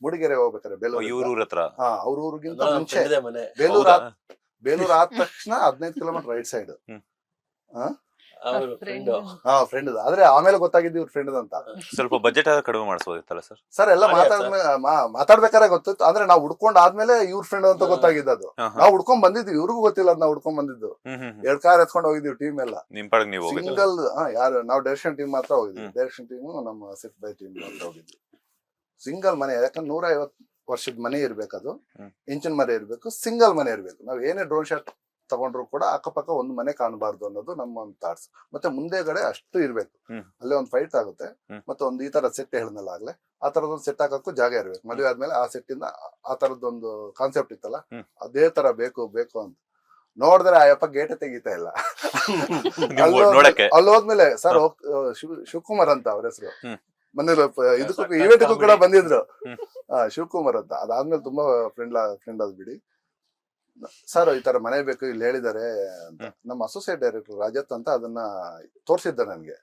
ಮೂಡಿಗೆರೆ ಹೋಗ್ಬೇಕಾರೆ, ಬೇಲೂರು ಹತ್ರ ಅವ್ರ ಊರಿಗಿಂತ ಮುಂಚೆ ಮನೆ ಬೇಲೂರು ಆದ ತಕ್ಷಣ 15 ಕಿಲೋಮೀಟರ್ ರೈಟ್ ಸೈಡ್. ಅವ್ರ ಫ್ರೆಂಡ್ ಫ್ರೆಂಡ್ ಆದ್ರೆ ಆಮೇಲೆ ಗೊತ್ತಾಗಿದ್ದು ಇವ್ರ ಫ್ರೆಂಡ್ ಅಂತ. ಸ್ವಲ್ಪ ಬಜೆಟ್ ಆದ್ರೂ ಕಡಿಮೆ ಮಾಡಿಸ್ಬೋದಿತ್ತಲ್ಲ ಸರ್? ಸರ್ ಎಲ್ಲ ಮಾತಾಡ್ಬೇಕಾದ್ರೆ ಗೊತ್ತಿತ್ತು, ಅಂದ್ರೆ ನಾವು ಹುಡ್ಕೊಂಡ್ ಆದ್ಮೇಲೆ ಇವ್ರ ಫ್ರೆಂಡ್ ಅಂತ ಗೊತ್ತಾಗಿದ್ದು. ನಾವು ಹುಡ್ಕೊಂಡ್ ಬಂದಿದ್ವಿ, ಇವ್ರಿಗೂ ಗೊತ್ತಿಲ್ಲ ಅದ್ ನಾವು ಹುಡ್ಕೊಂಡ್ ಬಂದಿದ್ದು. 2 ಕಾರ್ ಎತ್ಕೊಂಡು ಹೋಗಿದ್ವಿ ಟೀಮ್ ಎಲ್ಲ. ನಿಮ್ ಪಾಡಿಗೆ ನೀವು ಹೋಗಿದ್ದು? ಸಿಂಗಲ್ ಯಾರು ನಾವು ಡೈರೆಕ್ಷನ್ ಟೀಮ್ ಮಾತ್ರ ಹೋಗಿದ್ವಿ. ಡೈರೆಕ್ಷನ್ ಟೀಮ್ ನಮ್ಮ ಸೆಟ್ ಬೈ ಟೀಮ್ ಮಾತ್ರ ಹೋಗಿದ್ವಿ. ಸಿಂಗಲ್ ಮನೆ, ಯಾಕಂದ್ರೆ 150 ವರ್ಷದ ಮನೆ ಇರ್ಬೇಕದು, ಇಂಚಿನ ಮನೆ ಇರ್ಬೇಕು, ಸಿಂಗಲ್ ಮನೆ ಇರ್ಬೇಕು. ನಾವ್ ಏನೇ ಡ್ರೋನ್ ಶಾಟ್ ತಗೊಂಡ್ರು ಕೂಡ ಅಕ್ಕಪಕ್ಕ ಒಂದು ಮನೆ ಕಾಣಬಾರ್ದು ಅನ್ನೋದು ನಮ್ಮ ಒಂದು ಥಾಟ್ಸ್. ಮತ್ತೆ ಮುಂದೆಗಡೆ ಅಷ್ಟು ಇರ್ಬೇಕು, ಅಲ್ಲೇ ಒಂದು ಫೈಟ್ ಆಗುತ್ತೆ. ಮತ್ತೆ ಒಂದು ಈ ತರ ಸೆಟ್ ಹೇಳಿದ್ನಲ್ಲ ಆಗ್ಲೇ, ಆ ತರದೊಂದು ಸೆಟ್ ಹಾಕಕ್ಕೂ ಜಾಗ ಇರ್ಬೇಕು. ಮದುವೆ ಆದ್ಮೇಲೆ ಆ ಸೆಟ್ ಇಂದ ಆ ತರದೊಂದು ಕಾನ್ಸೆಪ್ಟ್ ಇತ್ತಲ್ಲ, ಅದೇ ತರ ಬೇಕು ಅಂತ ನೋಡಿದ್ರೆ ಆ ಯಪ್ಪ ಗೇಟೆ ತೆಗಿತಾ ಇಲ್ಲ. ಅಲ್ಲಿ ಹೋದ್ಮೇಲೆ ಸರ್ ಶಿವಕುಮಾರ್ ಅಂತ ಅವ್ರ ಹೆಸರು, ಮನೇಲಿ ಇದಕ್ಕೂ ಇವೆಂಟ್ಗೂ ಕೂಡ ಬಂದಿದ್ರು, ಶಿವಕುಮಾರ್ ಅಂತ. ಅದಾದ್ಮೇಲೆ ತುಂಬಾ ಫ್ರೆಂಡ್ ಆದ್ ಬಿಡಿ. ಸರ್ ಈ ತರ ಮನೆ ಬೇಕು ಇಲ್ಲಿ ಹೇಳಿದ್ದಾರೆ ಅಂತ ನಮ್ಮ ಅಸೋಸಿಯೇಟ್ ಡೈರೆಕ್ಟರ್ ರಾಜತ್ ಅಂತ ಅದನ್ನ ತೋರ್ಸಿದ್ದ ನನ್ಗೆ.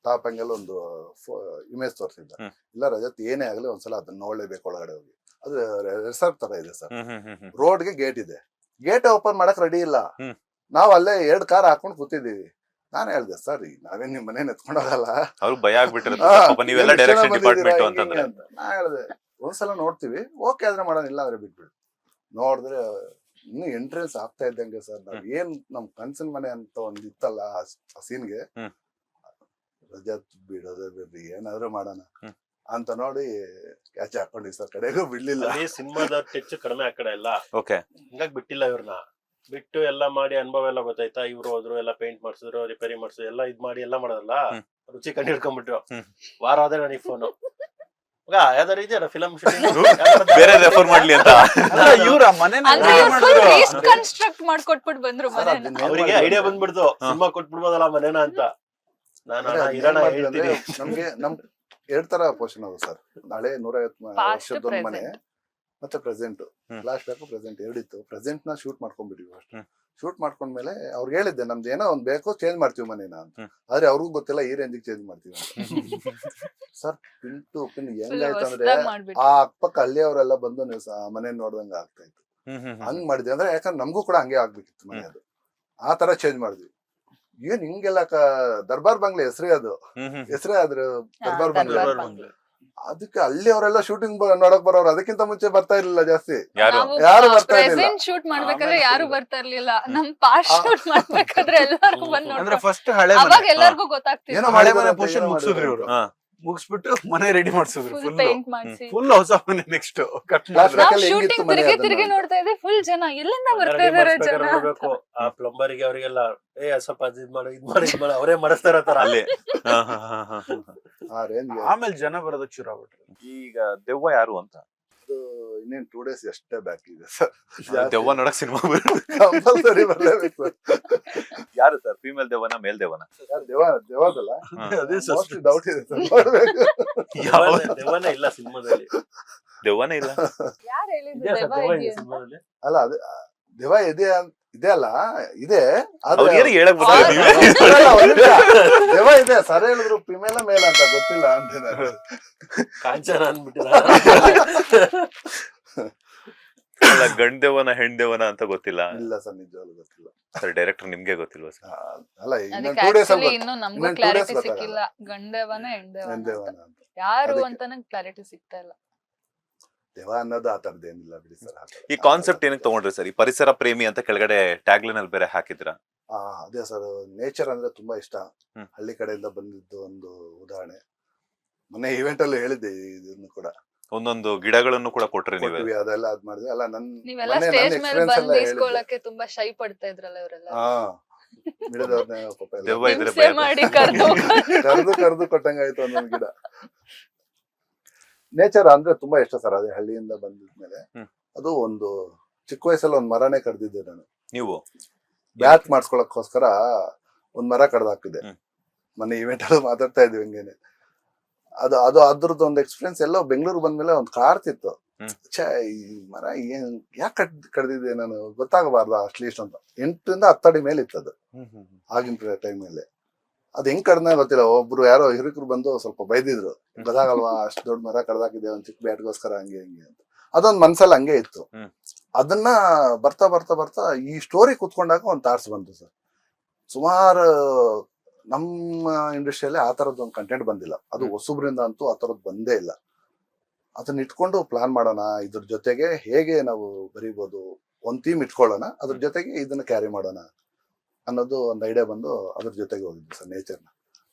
ಟಾಪ್ ಅಂಗೆಲ್ಲ ಒಂದು ಇಮೇಜ್ ತೋರ್ಸಿದ್ದ. ಇಲ್ಲ ರಜತ್ ಏನೇ ಆಗ್ಲಿ ಒಂದ್ಸಲ ಅದನ್ನ ನೋಡ್ಲೇಬೇಕು ಒಳಗಡೆ ಹೋಗಿ. ಅದು ರೆಸಾರ್ಟ್ ತರ ಇದೆ ಸರ್, ರೋಡ್ಗೆ ಗೇಟ್ ಇದೆ, ಗೇಟ್ ಓಪನ್ ಮಾಡಕ್ ರೆಡಿ ಇಲ್ಲ. ನಾವ್ ಅಲ್ಲೇ 2 ಕಾರ್ ಹಾಕೊಂಡ್ ಕೂತಿದೀವಿ. ನಾನ್ ಹೇಳ್ದೆ ಸರ್ ನಾವೇನ್ ನಿಮ್ ಮನೇನ್ ಎತ್ಕೊಂಡೋಗಲ್ಲ, ಅವ್ರಿಗೆ ಭಯ ಆಗ್ಬಿಟ್ಟಿರುತ್ತೆ ನೀವೆಲ್ಲ ಡೈರೆಕ್ಷನ್ ಡಿಪಾರ್ಟ್ಮೆಂಟ್ ಅಂತಂದ್ರೆ. ನಾ ಹೇಳ್ದೆ ಒಂದ್ಸಲ ನೋಡ್ತೀವಿ, ಓಕೆ ಆದ್ರೆ ಮಾಡೋಣ, ಇಲ್ಲ ಅಂದ್ರೆ ಬಿಟ್ಬಿಡು. ನೋಡಿದ್ರೆ ಇನ್ನು ಎಂಟ್ರೆನ್ಸ್ ಆಗ್ತಾ ಇದ್ದಂಗೆ ಸರ್ ನಾವ್ ಏನ್ ನಮ್ ಕನ್ಸಿನ ಮನೆ ಅಂತ ಒಂದ್ ಇತ್ತಲ್ಲ ಆ ಸೀನ್ಗೆ, ರಜತ್ ಬಿಡೋದೇ ಬಿಡ್ರಿ ಏನಾದ್ರು ಮಾಡೋಣ ಅಂತ ನೋಡಿ ಕ್ಯಾಚ್ ಹಾಕೊಂಡಿ ಸರ್. ಕಡೆಗೂ ಬಿಡ್ಲಿಲ್ಲ. ಸಿನಿಮಾದ ಟಚ್ ಕಡಿಮೆ ಆ ಕಡೆ ಎಲ್ಲ, ಓಕೆ, ಹಿಂಗಾಗಿ ಬಿಟ್ಟಿಲ್ಲ ಇವ್ರನ್ನ. ಬಿಟ್ಟು ಎಲ್ಲಾ ಮಾಡಿ ಅನುಭವ ಎಲ್ಲ ಗೊತ್ತಾಯ್ತಾ. ಇವ್ರು ಹೋದ್ರು, ಎಲ್ಲ ಪೇಂಟ್ ಮಾಡ್ಸಿದ್ರು, ರಿಪೇರಿ ಮಾಡ್ಸಿದ್ರು, ಎಲ್ಲ ಇದ್ ಮಾಡಿ ಎಲ್ಲ ಮಾಡೋದಲ್ಲ, ರುಚಿ ಕಂಡು ಹಿಡ್ಕೊಂಡ್ಬಿಟ್ರು. ವಾರ ಆದ್ರೆ ನನಗೆ ಫೋನು, ಯಾವ್ದಾರು ಇದೆಯಲ್ಲ ಫಿಲಂ ಬೇರೆ ರೆಫರ್ ಮಾಡ್ಲಿ ಅಂತ. ಇವ್ರ ಮನೆ ಕನ್ಸ್ಟ್ರಕ್ಟ್ ಮಾಡ್ಕೊಟ್ಬಿಟ್ಟು ಬಂದ್ರು ಮನೆನ. ಅವರಿಗೆ ಐಡಿಯಾ ಬಂದ್ಬಿಡ್ತು, ಸಿನಿಮಾ ಕೊಟ್ಬಿಡ್ಬೋದಲ್ಲ ಮನೇನ ಅಂತ. ನಮ್ಗೆ ನಮ್ 2 ತರ ಪೋರ್ಷನ್ ಅದು ಸರ್. ನಾಳೆ 150 ವರ್ಷದ ಮನೆ ಮತ್ತೆ ಪ್ರೆಸೆಂಟ್, ಫ್ಲಾಶ್ ಬ್ಯಾಕ್ ಪ್ರೆಸೆಂಟ್ 2 ಇತ್ತು. ಪ್ರೆಸೆಂಟ್ ನ ಶೂಟ್ ಮಾಡ್ಕೊಂಡ್ಬಿಟ್ಟಿವಿ ಅಷ್ಟೇ. ಶೂಟ್ ಮಾಡ್ಕೊಂಡ್ಮೇಲೆ ಅವ್ರಿಗೆ ಹೇಳಿದ್ದೆ ನಮ್ದು ಏನೋ ಒಂದ್ ಬೇಕು ಚೇಂಜ್ ಮಾಡ್ತೀವಿ ಮನೇನ ಅಂತ. ಆದ್ರೆ ಅವ್ರಿಗೂ ಗೊತ್ತಿಲ್ಲ ಈ ರೇಂಜಿಗೆ ಚೇಂಜ್ ಮಾಡ್ತೀವಿ ಅಂತ. ಸರ್ ಪಿನ್ ಟು ಪಿನ್ ಹೆಂಗಾಯ್ತು ಅಂದ್ರೆ ಆ ಅಕ್ಕಪಕ್ಕ ಹಳ್ಳಿ ಅವರೆಲ್ಲ ಬಂದು ನೀವು ಮನೆ ನೋಡ್ದಂಗ ಆಗ್ತಾ ಇತ್ತು. ಹಂಗ್ ಮಾಡಿದ್ವಿ ಅಂದ್ರೆ, ಯಾಕಂದ್ರೆ ನಮಗೂ ಕೂಡ ಹಂಗೆ ಆಗ್ಬೇಕಿತ್ತು ಮನೆ. ಅದು ಆ ತರ ಚೇಂಜ್ ಮಾಡಿದ್ವಿ. ಏನ್ ಹಿಂಗೆಲ್ಲ ದರ್ಬಾರ್ ಬಂಗ್ಲೆ ಹೆಸರೇ ಅದು, ಹೆಸರೇ ಆದ್ರೆ ದರ್ಬಾರ್ ಬಂಗ್ಲೆ. ಅದಕ್ಕೆ ಅಲ್ಲಿ ಅವರೆಲ್ಲ ಶೂಟಿಂಗ್ ನೋಡಕ್ ಬರೋರು, ಅದಕ್ಕಿಂತ ಮುಂಚೆ ಬರ್ತಾ ಇರ್ಲಿಲ್ಲ ಜಾಸ್ತಿ, ಯಾರು ಬರ್ತಾ ಇರ್ಲಿಲ್ಲ. ಶೂಟ್ ಮಾಡ್ಬೇಕಾದ್ರೆ ಯಾರು ಬರ್ತಾ ಇರ್ಲಿಲ್ಲ. ನಮ್ ಪಾಸ್ಟ್ ಶೂಟ್ ಮಾಡ್ಬೇಕಾದ್ರೆ ಎಲ್ಲಾರ್ಗು ಬಂದ್ ಅಂದ್ರೆ ನೋಡ್ತಾರೆ. ಫಸ್ಟ್ ಹಳೆ ಅವಾಗ ಎಲ್ಲಾರ್ಗು ಗೊತ್ತಾಗ್ತಿತ್ತು. ಏನೋ ಹಳೆ ಮನೆ ಮಾಡಿದಾರೆ ಪೋರ್ಷನ್ ಏನೋ ಮುಗಿಸಿದ್ರು ಮಾಡಿದಾರೆ. ಇವ್ರು, ಮುಗಿಸ್ಬಿಟ್ಟು ಮನೆ ರೆಡಿ ಮಾಡ್ಸಿದ್ರು. ಫುಲ್ ಪೇಂಟ್ ಮಾಡ್ಸಿ ಫುಲ್ ಹೊಸ ಮನೆ ನೆಕ್ಸ್ಟ್ ಕಟ್ Flashback ನಾವ್ ಅಲ್ಲಿ ಹೆಂಗಿತ್ತು ಶೂಟಿಂಗ್ ಮನೆ ತಿರುಗಿ ಅದನ್ನ ನೋಡ್ತಾ ಇದ್ದೆ. ಫುಲ್ ಜನ ಎಲ್ಲಿಂದ ಬರ್ತಾ ಇದಾರೆ ಜನ. ನೋಡ್ಬೇಕು ಆ ಪ್ಲಂಬರಿಗೆ ಅವರಿಗೆಲ್ಲ ಸ್ವಲ್ಪ ಇದ್ ಮಾಡು ಅವರೇ ಮಾಡಿಸ್ತಾರ ತರ ಅಲ್ಲಿ. ಆ ರೇಂಜ್ಗೆ. ಆಮೇಲೆ ಜನ ಬರೋದಕ್ಕೆ ಶುರು ಆಗ್ಬಿಟ್ರು. ಈಗ ದೆವ್ವ ಯಾರು ಅಂತ? ಅದು ಇನ್ನೇನ್ 2 days ಅಷ್ಟೇ ಬ್ಯಾಕ್ ಇದೆ ಸರ್. ದೆವ್ವ ನೋಡಕ್ ಸಿನಿಮಾ ಕಂಪಲ್ಸರಿ ಬರ್ಲೇಬೇಕು ಸರ್. ಯಾರು ಸರ್, ಫೀಮೇಲ್ ದೆವ್ವನ ಮೇಲ್ ದೆವ್ವನ? ದೇವದಲ್ಲ ಅದೇ ಡೌಟ್ ಇದೆ ಸರ್, ನೋಡ್ಬೇಕು. ದೆವ್ವನೇ ಇಲ್ಲ ಸಿನಿಮಾದಲ್ಲಿ. ದೆವ್ವನೇ ಇಲ್ಲ. ಯಾರು ಹೇಳಿದ್ರು ಇದೆಯಾ ದೆವ್ವ ದೆವ್ವ ಇದೆ ಇದೆ ಅಂತ? ಸಿನಿಮಾದಲ್ಲಿ? ಅಲ್ಲ ಅದೇ ದೇವ ಇದೆ ಅಲ್ಲ, ಇದೆ. ಅವ್ರು ಏನಕ್ಕೆ ಹೇಳಕ್ ಬರ್ತಾರೆ ನೀವೇ? ದೇವ ಇದೆ ಸರ್, ಹೇಳಿದ್ರು ಫಿಮೇಲ ಮೇಲ್ ಅಂತ ಗೊತ್ತಿಲ್ಲ ಅಂತ ನಾನು. ಕಾಂಚನ ಅಂದ್ಬಿಟ್ಟಿಲ್ಲ. ಅಲ್ಲ, ಗಂಡ್ ದೆವ್ವನ ಹೆಣ್ ದೆವ್ವನ ಅಂತ ಗೊತ್ತಿಲ್ಲ. ಇಲ್ಲ ಸರ್, ನಿಜವಾಗ್ಲೂ ಗೊತ್ತಿಲ್ಲ ಸರ್. ಡೈರೆಕ್ಟರ್ ನಿಮ್ಗೆ ಗೊತ್ತಿಲ್ವಾ ಸರ್? ಅಲ್ಲ ಇನ್ನೊಂದು ಅದಕ್ಕೆ 2 days actually ಇನ್ನು ನಮ್ಗೂ ಇನ್ನೊಂದು 2 ಕ್ಲಾರಿಟಿ days ಸಿಕ್ಕಿಲ್ಲ. ಗಂಡವನ ಹೆಣ್ದೇವನ ದೇವನ ಅಂತ. ಯಾರು ಅದಕ್ಕೆ. ಅಂತ ನಂಗೆ ಕ್ಲಾರಿಟಿ ಸಿಗ್ತಾ ಇಲ್ಲ. ದೇವ ಅನ್ನೋದು ಆ ತರದೇನಿಲ್ಲ ಬಿಡಿ ಸರ್. ಈ ಕಾನ್ಸೆಪ್ಟ್ ಏನಕ್ಕೆ ತಗೊಂಡ್ರಿ ಸರ್? ಈ ಪರಿಸರ ಪ್ರೇಮಿ ಅಂತ ಕೆಳಗಡೆ ಟ್ಯಾಗ್ಲೈನ್ ಅಲ್ಲಿ ಬೇರೆ ಹಾಕಿದ್ರ? ಅದೇ ಸರ್, ನೇಚರ್ ಅಂದ್ರೆ ತುಂಬಾ ಇಷ್ಟ. ಹಳ್ಳಿ ಕಡೆಯಿಂದ ಬಂದಿದ್ದು ಒಂದು ಉದಾಹರಣೆ. ಮೊನ್ನೆ ಇವೆಂಟ್ ಅಲ್ಲಿ ಹೇಳಿದ್ದೆ ಇದನ್ನು ಕೂಡ. ಒಂದೊಂದು ಗಿಡಗಳನ್ನು ಕೂಡ ಕೊಟ್ರಿ ನೀವೇ. ಕೊಟ್ವಿ, ಅದೆಲ್ಲ ಅದ್ ಮಾಡಿದ್ವಿ. ಅಲ್ಲ ನೀವೆಲ್ಲ ಸ್ಟೇಜ್ ಮೇಲೆ ಬಂದು ಇಸ್ಕೊಳ್ಳಕ್ಕೆ ತುಂಬಾ ಶೈ ಪಡ್ತಾ ಇದ್ರಲ್ಲ ಇವರೆಲ್ಲ. ಗಿಡದವ್ರನ್ನ ಪಾಪ ಎಲ್ಲ ದೆವ್ವ ಇದ್ರೆ ಹಿಂಸೆ ಮಾಡಿ ಕರ್ದು ಕರ್ದು ಕೊಟ್ಟಂಗಾಯ್ತು ಒಂದೊಂದು ಗಿಡ. ನೇಚರ್ ಅಂದ್ರೆ ತುಂಬಾ ಇಷ್ಟ ಸರ್. ಅದೇ ಹಳ್ಳಿಯಿಂದ ಬಂದಿದ್ಮೇಲೆ ಅದು ಒಂದು ಚಿಕ್ಕ ವಯಸ್ಸಲ್ಲಿ ಒಂದ್ ಮರನೇ ಕಡ್ದಿದ್ದೆ ನಾನು. ನೀವು ಬ್ಯಾತ್ ಮಾಡ್ಸ್ಕೊಳಕ್ಕೋಸ್ಕರ ಒಂದ್ ಮರ ಕಡ್ದಾಕಿದೆ. ಮೊನ್ನೆ ಇವೆಂಟ್ ಅಲ್ಲಿ ಮಾತಾಡ್ತಾ ಇದ್ವಿ ಹಂಗೇನೆ. ಅದು ಅದ್ರದ್ದು ಒಂದು ಎಕ್ಸ್ಪೀರಿಯನ್ಸ್. ಎಲ್ಲೋ ಬೆಂಗಳೂರು ಬಂದ್ಮೇಲೆ ಒಂದು ಕಾರ್ತಿತ್ತು. ಈ ಮರ ಏನ್ ಯಾಕೆ ಕಡ್ದಿದ್ದೆ ನಾನು, ಗೊತ್ತಾಗಬಾರ್ದ ಅಟ್ಲೀಸ್ಟ್ ಅಂತ. 8 ಇಂದ 10 ಅಡಿ ಮೇಲೆ ಇತ್ತದು ಆಗಿನ ಟೈಮ್ ಮೇಲೆ. ಅದ್ ಹೆಂಗ್ ಕಡ್ದ ಗೊತ್ತಿಲ್ಲ. ಒಬ್ರು ಯಾರೋ ಹಿರಿಕರು ಬಂದು ಸ್ವಲ್ಪ ಬೈದಿದ್ರು, ಗೊತ್ತಾಗಲ್ವಾ ಅಷ್ಟ್ ದೊಡ್ಡ ಮರ ಕಡ್ದಾಕಿದೆ ಒಂದ್ ಚಿಕ್ಕ ಬ್ಯಾಟ್ಗೋಸ್ಕರ ಹಂಗೆ ಹಿಂಗೆ ಅಂತ. ಅದೊಂದ್ ಮನ್ಸಲ್ಲಿ ಹಂಗೆ ಇತ್ತು. ಅದನ್ನ ಬರ್ತಾ ಈ ಸ್ಟೋರಿ ಕುತ್ಕೊಂಡಾಗ ಒಂದ್ ತಾಟ್ಸ್ ಬಂತು ಸರ್. ಸುಮಾರು ನಮ್ಮ ಇಂಡಸ್ಟ್ರಿಯಲ್ಲಿ ಆ ತರದ್ದು ಒಂದು ಕಂಟೆಂಟ್ ಬಂದಿಲ್ಲ. ಅದು ಹೊಸಬ್ರಿಂದ ಅಂತೂ ಆ ತರದ್ದು ಬಂದೇ ಇಲ್ಲ. ಅದನ್ನ ಇಟ್ಕೊಂಡು ಪ್ಲಾನ್ ಮಾಡೋಣ, ಇದ್ರ ಜೊತೆಗೆ ಹೇಗೆ ನಾವು ಬರೀಬಹುದು, ಒಂದ್ ಥೀಮ್ ಇಟ್ಕೊಳ್ಳೋಣ, ಅದ್ರ ಜೊತೆಗೆ ಇದನ್ನ ಕ್ಯಾರಿ ಮಾಡೋಣ ಅನ್ನೋದು ಒಂದು ಐಡಿಯಾ ಬಂದು ಅದ್ರ ಜೊತೆಗೆ ಹೋಗಿದ್ವಿ ಸರ್. ನೇಚರ್ನ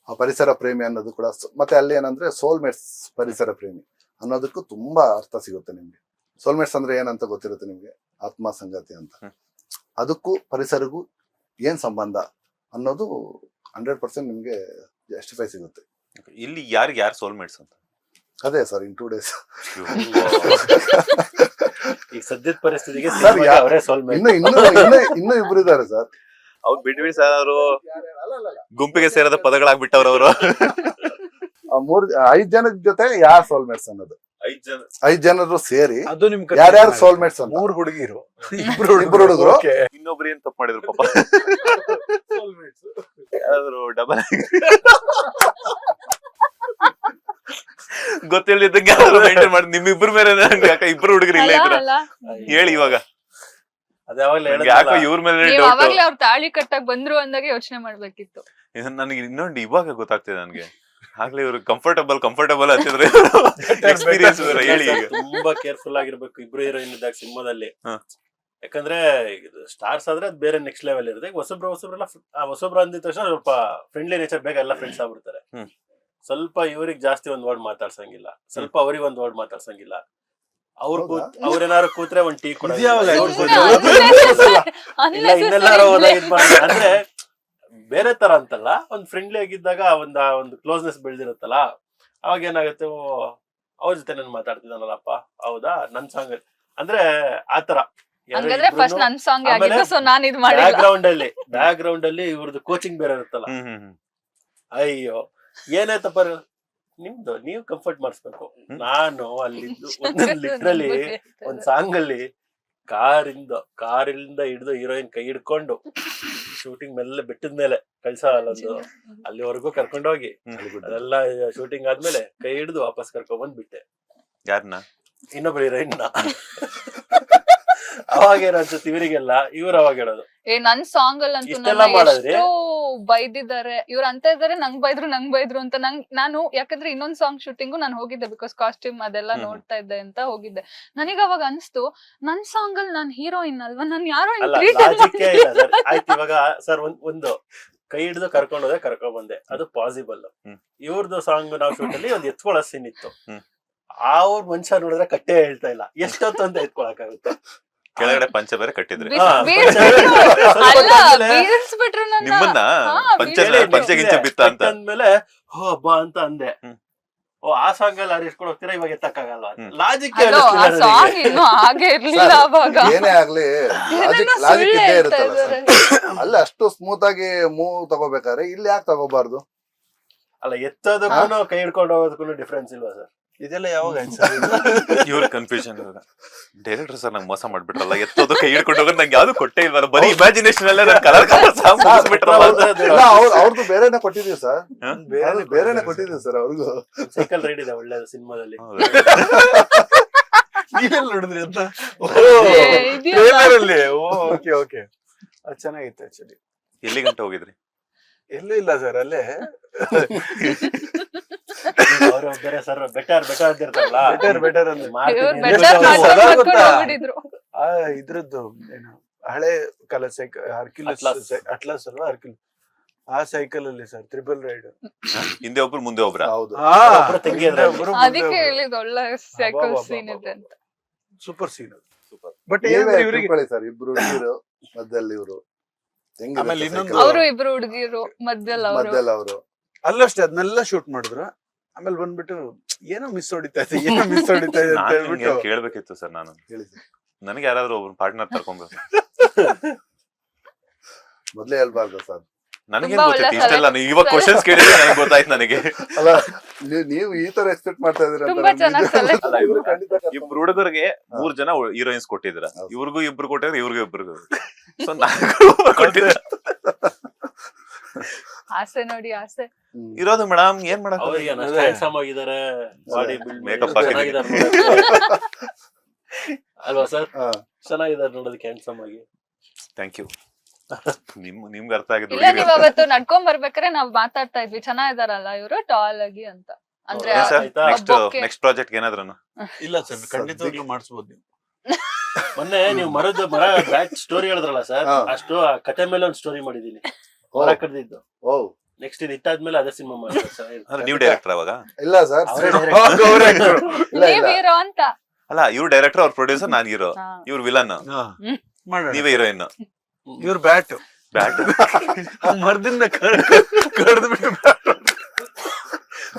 ಆ ಪರಿಸರ ಪ್ರೇಮಿ ಅನ್ನೋದು ಕೂಡ ಮತ್ತೆ ಅಲ್ಲಿ ಏನಂದ್ರೆ ಸೋಲ್ಮೇಟ್ಸ್ ಪರಿಸರ ಪ್ರೇಮಿ ಅನ್ನೋದಕ್ಕೂ ತುಂಬಾ ಅರ್ಥ ಸಿಗುತ್ತೆ ನಿಮ್ಗೆ. ಸೋಲ್ಮೇಟ್ಸ್ ಅಂದ್ರೆ ಏನಂತ ಗೊತ್ತಿರುತ್ತೆ ನಿಮ್ಗೆ, ಆತ್ಮ ಸಂಗತಿ ಅಂತ. ಅದಕ್ಕೂ ಪರಿಸರಗೂ ಏನ್ ಸಂಬಂಧ ಅನ್ನೋದು 100% ನಿಮ್ಗೆ ಜಸ್ಟಿಫೈ ಸಿಗುತ್ತೆ. ಇಲ್ಲಿ ಯಾರಿಗೆ ಯಾರು ಸೋಲ್ಮೇಟ್ಸ್ ಅಂತ? ಅದೇ ಸರ್, ಇನ್ 2 days ಈಗ ಸದ್ಯದ ಪರಿಸ್ಥಿತಿಗೆ ಸರ್, ಅವರೇ ಸೋಲ್ಮೇಟ್. ಇನ್ನು ಇಬ್ರು ಇದಾರೆ ಸರ್. ಅವ್ರು ಬಿಡಿ ಸರ್, ಅವರು ಗುಂಪಿಗೆ ಸೇರದ ಪದಗಳಾಗ್ಬಿಟ್ಟವ್ರು ಅವರು. 5 ಜನದ ಜೊತೆ ಯಾರು ಸೋಲ್ಮೇಟ್ಸ್ ಅನ್ನೋದು, 5 ಜನರು ಸೇರಿ ಅದು ನಿಮ್ ಯಾರ್ಯಾರು ಸೋಲ್ಮೇಟ್ಸ್ ಅಂತ. 3 ಹುಡುಗಿರು, ಇಬ್ರು ಹುಡುಗರು. ಇನ್ನೊಬ್ರು ಏನ್ ತಪ್ಪು ಮಾಡಿದ್ರು ಪಾಪ, ಯಾರಾದ್ರು ಡಬಲ್ ಗೊತ್ತಿಲ್ಲದಂಗೆ ಮೇಂಟೈನ್ ಮಾಡಿ ನಿಮ್ಮಿಬ್ರು ಮೇಲೆ ಇಬ್ರು ಹುಡುಗರು ಇಲ್ಲ ಇದ್ರ ಅಲ್ಲ ಹೇಳಿ ಇವಾಗ. ಅದೇ ಯಾವಾಗ್ಲೂ ನನ್ಗೆ ಯಾಕೋ ಇವ್ರ ಮೇಲೆ ನೀವ್ ಡೌಟ್. ಅವಾಗ್ಲೇ ಅವ್ರ ತಾಳಿ ಕಟ್ಟಾಗ ಬಂದ್ರು ಅಂದಾಗ ಯೋಚನೆ ಮಾಡ್ಬೇಕಿತ್ತು. ನನಗೆ ಇನ್ನೊಂದು ಇವಾಗ ಗೊತ್ತಾಗ್ತಿದೆ ನನ್ಗೆ. ಆಗ್ಲೇ ಇವ್ರು ಕಂಫರ್ಟಬಲ್ ಅಂತಿದ್ರೆ ಎಕ್ಸ್ಪೀರಿಯನ್ಸ್ ಹೇಳಿ ಈಗ. ತುಂಬಾ ಕೇರ್ಫುಲ್ ಆಗಿರ್ಬೇಕು ಇಬ್ರು ಹೀರೋಯಿನ್ ಇದ್ದಾಗ ಸಿನಿಮಾದಲ್ಲಿ. ಯಾಕಂದ್ರೆ ಸ್ಟಾರ್ಸ್ ಆದ್ರೆ ಅದು ಬೇರೆ ನೆಕ್ಸ್ಟ್ ಲೆವೆಲ್ ಇರುತ್ತೆ. ಹೊಸಬ್ರು ಅಂದಿದ ತಕ್ಷಣ ಸ್ವಲ್ಪ ಫ್ರೆಂಡ್ಲಿ ನೇಚರ್, ಬೇಗ ಎಲ್ಲ ಫ್ರೆಂಡ್ಸ್ ಆಗ್ಬಿಡ್ತಾರೆ. ಸ್ವಲ್ಪ ಇವ್ರಿಗೆ ಜಾಸ್ತಿ ಒಂದ್ ವರ್ಡ್ ಮಾತಾಡ್ಸಂಗಿಲ್ಲ, ಸ್ವಲ್ಪ ಅವ್ರಿಗೆ ಒಂದ್ ವರ್ಡ್ ಮಾತಾಡ್ಸಂಗಿಲ್ಲ. ಅವ್ರೇನಾರು ಕೂತ್ರೆ ಒಂದ್ ಟೀ ಕೊಡ, ಇನ್ನೆಲ್ಲಾರು ಅಂದ್ರೆ ಬೇರೆ ತರ ಅಂತಲ್ಲ, ಒಂದ್ ಫ್ರೆಂಡ್ಲಿ ಆಗಿದ್ದಾಗ ಒಂದು ಕ್ಲೋಸ್ನೆಸ್ ಬೆಳೆದಿರುತ್ತಲ್ಲ, ಅವಾಗ ಏನಾಗುತ್ತೆ, ಅವ್ರ ಜೊತೆ ನಾನು ಮಾತಾಡ್ತಿದ್ದಾನಲ್ಲಪ್ಪ, ಹೌದಾ ನನ್ ಸಾಂಗ್ ಅಂದ್ರೆ ಆತರ. ಫಸ್ಟ್ ನನ್ ಸಾಂಗ್ ಆಗಿತ್ತು, ಸೊ ನಾನು ಇದು ಮಾಡಿಲ್ಲ. ಬ್ಯಾಕ್ ಗ್ರೌಂಡ್ ಅಲ್ಲಿ ಇವ್ರದ್ದು ಕೋಚಿಂಗ್ ಬೇರೆ ಇರುತ್ತಲ್ಲ. ಅಯ್ಯೋ ಏನಾಯ್ತಪ್ಪ, ನಿಮ್ದು ನೀವು ಕಂಫರ್ಟ್ ಮಾಡಿಸ್ಬೇಕು. ನಾನು ಅಲ್ಲಿದ್ದು ಲಿಟ್ರಲಿ ಒಂದ್ ಸಾಂಗ್ ಅಲ್ಲಿ ಕಾರಿಂದ ಹಿಡಿದು ಹೀರೋಯಿನ್ ಕೈ ಹಿಡ್ಕೊಂಡು ಶೂಟಿಂಗ್ ಮೇಲೆ ಬೆಟ್ಟದ ಮೇಲೆ ಕಳ್ಸಲ್ಲೊಂದು ಅಲ್ಲಿವರೆಗೂ ಕರ್ಕೊಂಡೋಗಿ ಅದೆಲ್ಲ ಶೂಟಿಂಗ್ ಆದ್ಮೇಲೆ ಕೈ ಹಿಡಿದು ವಾಪಸ್ ಕರ್ಕೊಂಡ್ ಬಂದ್ಬಿಟ್ಟೆ. ಯಾರನ್ನ? ಇನ್ನೊಬ್ರು ಹೀರೋಯಿನ್. ಅವಾಗ ಏನ್ ಅನ್ಸುತ್ತೆ ಇವರಿಗೆಲ್ಲ, ಇವ್ರು ಅವಾಗ ಹೇಳೋದು, ನನ್ ಸಾಂಗ್ ಅಲ್ಲಿ ಅಂತೂ ಬೈದಿದ್ದಾರೆ ಇವ್ರು ಅಂತ ಇದಾರೆ, ನಂಗ್ ಬೈದ್ರು ಅಂತ. ನಾನು ಯಾಕಂದ್ರೆ ಇನ್ನೊಂದ್ ಸಾಂಗ್ ಶೂಟಿಂಗು ನಾನು ಹೋಗಿದ್ದೆ, ಬಿಕಾಸ್ ಕಾಸ್ಟ್ಯೂಮ್ ಅದೆಲ್ಲ ನೋಡ್ತಾ ಇದ್ದೆ ಅಂತ ಹೋಗಿದ್ದೆ. ನನಗೆ ಅವಾಗ ಅನ್ಸ್ತು, ನನ್ ಸಾಂಗ್ ಅಲ್ಲಿ ನಾನ್ ಹೀರೋಯಿನ್ ಅಲ್ವಾ, ನಾನ್ ಯಾರೋ ಆಯ್ತು. ಇವಾಗ ಸರ್ ಒಂದು ಕೈ ಹಿಡಿದು ಕರ್ಕೊಂಡೋದೆ, ಕರ್ಕೊಂಡ್ ಬಂದೆ, ಅದು ಪಾಸಿಬಲ್. ಇವ್ರದ್ದು ಸಾಂಗ್ ನಾವು ಶೂಟ್ ಅಲ್ಲಿ ಒಂದ್ ಎತ್ಕೊಳ್ಳೋ ಸೀನ್ ಇತ್ತು. ಅವ್ರ ಮನುಷ್ಯ ನೋಡಿದ್ರೆ ಕಟ್ಟೆ ಹೇಳ್ತಾ ಇಲ್ಲ, ಎಷ್ಟೊತ್ತು ಅಂತ ಎತ್ಕೊಳಕಾಗುತ್ತೆ. ಕೆಳಗಡೆ ಪಂಚ ಬೇರೆ ಕಟ್ಟಿದ್ರಿ ನಿಮ್ಮನ್ನ, ಪಂಚೆ ಗಿಂಚೆ ಬಿತ್ತ ಅಂತ ಅಂದ್ಮೇಲೆ ಹೋ ಹಬ್ಬ ಅಂತ ಅಂದೆ. ಓ ಆ ಸಾಂಗ್ ಅಲ್ಲಿ ಇಟ್ಕೊಂಡು ಹೋಗ್ತೀರಾ, ಇವಾಗ ಎತ್ತಕ್ಕಾಗಲ್ಲ. ಲಾಜಿಕ್ ಏನೇ ಆಗ್ಲಿ ಲಾಜಿಕ್ ಇದ್ದೇ ಇರುತ್ತಲ್ಲ ಸರ್. ಅಲ್ಲಿ ಅಷ್ಟು ಸ್ಮೂತ್ ಆಗಿ ಮೂವ್ ತಗೋಬೇಕಾದ್ರೆ ಇಲ್ಲಿ ಯಾಕೆ ತಗೋಬಾರ್ದು? ಅಲ್ಲ, ಎತ್ತೋದಕ್ಕೂ ಕೈ ಹಿಡ್ಕೊಂಡು ಹೋಗೋದಕ್ಕೂ ಡಿಫ್ರೆನ್ಸ್ ಇಲ್ವಾ ಸರ್? ಇದೆಲ್ಲ ಯಾವಾಗ ಇವ್ರ ಕನ್ಫ್ಯೂಷನ್. ಡೈರೆಕ್ಟರ್ ಸರ್ ನಂಗೆ ಮೋಸ ಮಾಡ್ಬಿಟ್ರಲ್ಲ, ಎತ್ತೋದು ಕೈ ಹಿಡ್ಕೊಂಡು ಹೋಗೋದು ನಂಗೆ ಯಾವ್ದು ಕೊಟ್ಟೆ ಇಲ್ವಲ್ಲ, ಬರೀ ಇಮ್ಯಾಜಿನೇಷನ್ ಅಲ್ಲೇ ನಾನು ಕಲರ್ ಅವ್ರದ್ದು ಬೇರೆನೆ ಕೊಟ್ಟಿದೀವಿ ಸರ್, ಬೇರೆನೆ ಕೊಟ್ಟಿದೀವಿ ಸರ್ ಅವ್ರಿಗೂ. ಸೈಕಲ್ ರೈಡ್ ಇದೆ ಒಳ್ಳೇದು ಸಿನಿಮಾದಲ್ಲಿ. ನೀವೆಲ್ಲ ನೋಡಿದ್ರಿ ಅಂತ ಓಕೆ ಓಕೆ, ಅದು ಚೆನ್ನಾಗಿತ್ತು ಆಕ್ಚುಲಿ. ಎಲ್ಲಿ ಗಂಟೆ ಹೋಗಿದ್ರಿ? ಎಲ್ಲೂ ಇಲ್ಲ ಸರ್, ಅಲ್ಲೇ ಅವರು ಬೇರೆ ಸರ್ ಬೆಟರ್ ಅಂತಿರ್ತಾರಲ್ಲ, ಬೆಟರ್ ಅಂದ್ರೆ ಇದ್ರದ್ದು ಏನು ಹಳೆ ಕಾಲ ಸೈಕಲ್ ಅಟ್ಲಾಸ್ ಅಲ್ವಾ, ಆ ಸೈಕಲ್ ಅಲ್ಲಿ ಸರ್ ಟ್ರಿಪಲ್ ರೈಡ್, ಹಿಂದೆ ಒಬ್ರು ಮುಂದೆ ಒಬ್ರು. ಹೌದು, ಅದಕ್ಕೆ ಹೇಳಿದ ಒಳ್ಳೆ ಸೈಕಲ್ ಸೀನ್ ಇದೆ ಅಂತ. ಸೂಪರ್ ಸೀನ್ ಅದು, ಸೂಪರ್. ಬಟ್ ಸರ್ ಇಬ್ರು ಹುಡುಗಿರು ಮಧ್ಯದಲ್ಲಿ ಇವರು, ಅವರು ಇಬ್ರು ಹುಡುಗಿರು ಮಧ್ಯದಲ್ಲಿ ಅವರು ಅಲ್ಲಷ್ಟೇ ಅದನ್ನೆಲ್ಲ ಶೂಟ್ ಮಾಡಿದ್ರು. ಆಮೇಲೆ ಬಂದ್ಬಿಟ್ಟು ಏನೋ ಮಿಸ್ ಹೊಡಿತಾ ಇದೆ ಅಂತ ಹೇಳ್ಬಿಟ್ಟು ಕೇಳ್ಬೇಕಿತ್ತು ಸರ್. ನಾನು ನನಗೆ ಯಾರಾದ್ರೂ ಒಬ್ರು ಪಾರ್ಟ್ನರ್ ತರ್ಕೊಬೇಕು. ಮೊದ್ಲೇ ಹೇಳ್ಬಾರ್ದು ಸರ್, ನನಗೇನ್ ಗೊತ್ತಿತ್ತು ಇಷ್ಟೆಲ್ಲ. ಇವಾಗ ಕ್ವಶನ್ಸ್ ಕೇಳಿದ್ರೆ ನನಗೆ ಗೊತ್ತಾಯ್ತು ನನಗೆ. ಅಲ್ಲ, ನೀವು ಈ ತರ ಎಕ್ಸ್ಪೆಕ್ಟ್ ಮಾಡ್ತಾ ಇದೀರ. ಇಬ್ರು ಹುಡುಗರಿಗೆ 3 ಜನ ಹೀರೋಯಿನ್ಸ್ ಕೊಟ್ಟಿದ್ರ, ಇವ್ರಿಗೂ ಇಬ್ರು ಕೊಟ್ಟಿದ್ರೆ, ಇವ್ರಿಗೂ ಇಬ್ರಿಗೂ. ಸೊ ನಾನು ಕೊಟ್ಟಿದ್ದೆ. ಆಸೆ ನೋಡಿ ಆಸೆ ಇರೋದು ಮೇಡಮ್, ಏನ್ ಮಾಡಕ್ ಆಗಿದ್ದಾರೆ, ಬಾಡಿ ಬಿಲ್ಡ್ ಮೇಕಪ್ ಅಲ್ವಾ ಸರ್? ಚೆನ್ನಾಗಿದ್ದಾರೆ ನೋಡೋದಕ್ಕೆ, ಹ್ಯಾಂಡ್ಸಮ್ ಆಗಿ. Thank you. ನಿಮ್ಗೆ ಅರ್ಥ ಆಗಿದ್ದು ಇಲ್ಲ ನೀವ್ ಅವತ್ತು ನಡ್ಕೊಂಡ್ ಬರ್ಬೇಕಾದ್ರೆ ನಾವ್ ಮಾತಾಡ್ತಾ ಇದ್ವಿ ಚೆನ್ನಾಗಿದಾರಲ್ಲ ಇವ್ರು ಟಾಲ್ ಆಗಿ ಅಂತ ಅಂದ್ರೆ ಆಯ್ತಾ? ನೆಕ್ಸ್ಟ್ ಪ್ರಾಜೆಕ್ಟ್ ಏನಾದ್ರು ಇಲ್ಲ ಸರ್ ಖಂಡಿತವಾಗ್ಲೂ ಮಾಡಿಸ್ಬೋದು ನೀವು. ಮೊನ್ನೆ ನೀವು ಮರ ಬ್ಯಾಟ್ ಸ್ಟೋರಿ ಹೇಳಿದ್ರಲ್ಲ ಸರ್, ಹಾ. ಅಷ್ಟು ಆ ಕತೆ ಮೇಲೆ ಒಂದು ಸ್ಟೋರಿ ಮಾಡಿದೀನಿ, ಓ, ಮರ ಕಡ್ದಿದ್ದು. ಓ, ನೆಕ್ಸ್ಟ್ ಇದು ಇಟ್ಟಾದ್ಮೇಲೆ ಅದೇ ಸಿನಿಮಾ ಮಾಡ್ತಾರೆ ಸರ್. ಅಂದ್ರೆ ನೀವು ಡೈರೆಕ್ಟರ್ ಅವಾಗ? ಇಲ್ಲ ಸರ್, ಅವರೇ ಇಲ್ಲ ನೀವ್ ಇಲ್ಲ ಹೀರೋ ಅಂತ ಅಲ್ಲ, ಇವ್ರು ಡೈರೆಕ್ಟರ್, ಅವ್ರ ಪ್ರೊಡ್ಯೂಸರ್, ನಾನ್ ಹೀರೋ, ಹಾ. ಇವ್ರು ವಿಲನ್, ಮಾಡೋಣ. ನೀವೇ ಹೀರೋಯಿನ್. ಇವ್ರ ಬ್ಯಾಟ್ ಬ್ಯಾಟ್ ಮರದಿಂದ ಕಡ್ದು ಬಿಟ್ಟು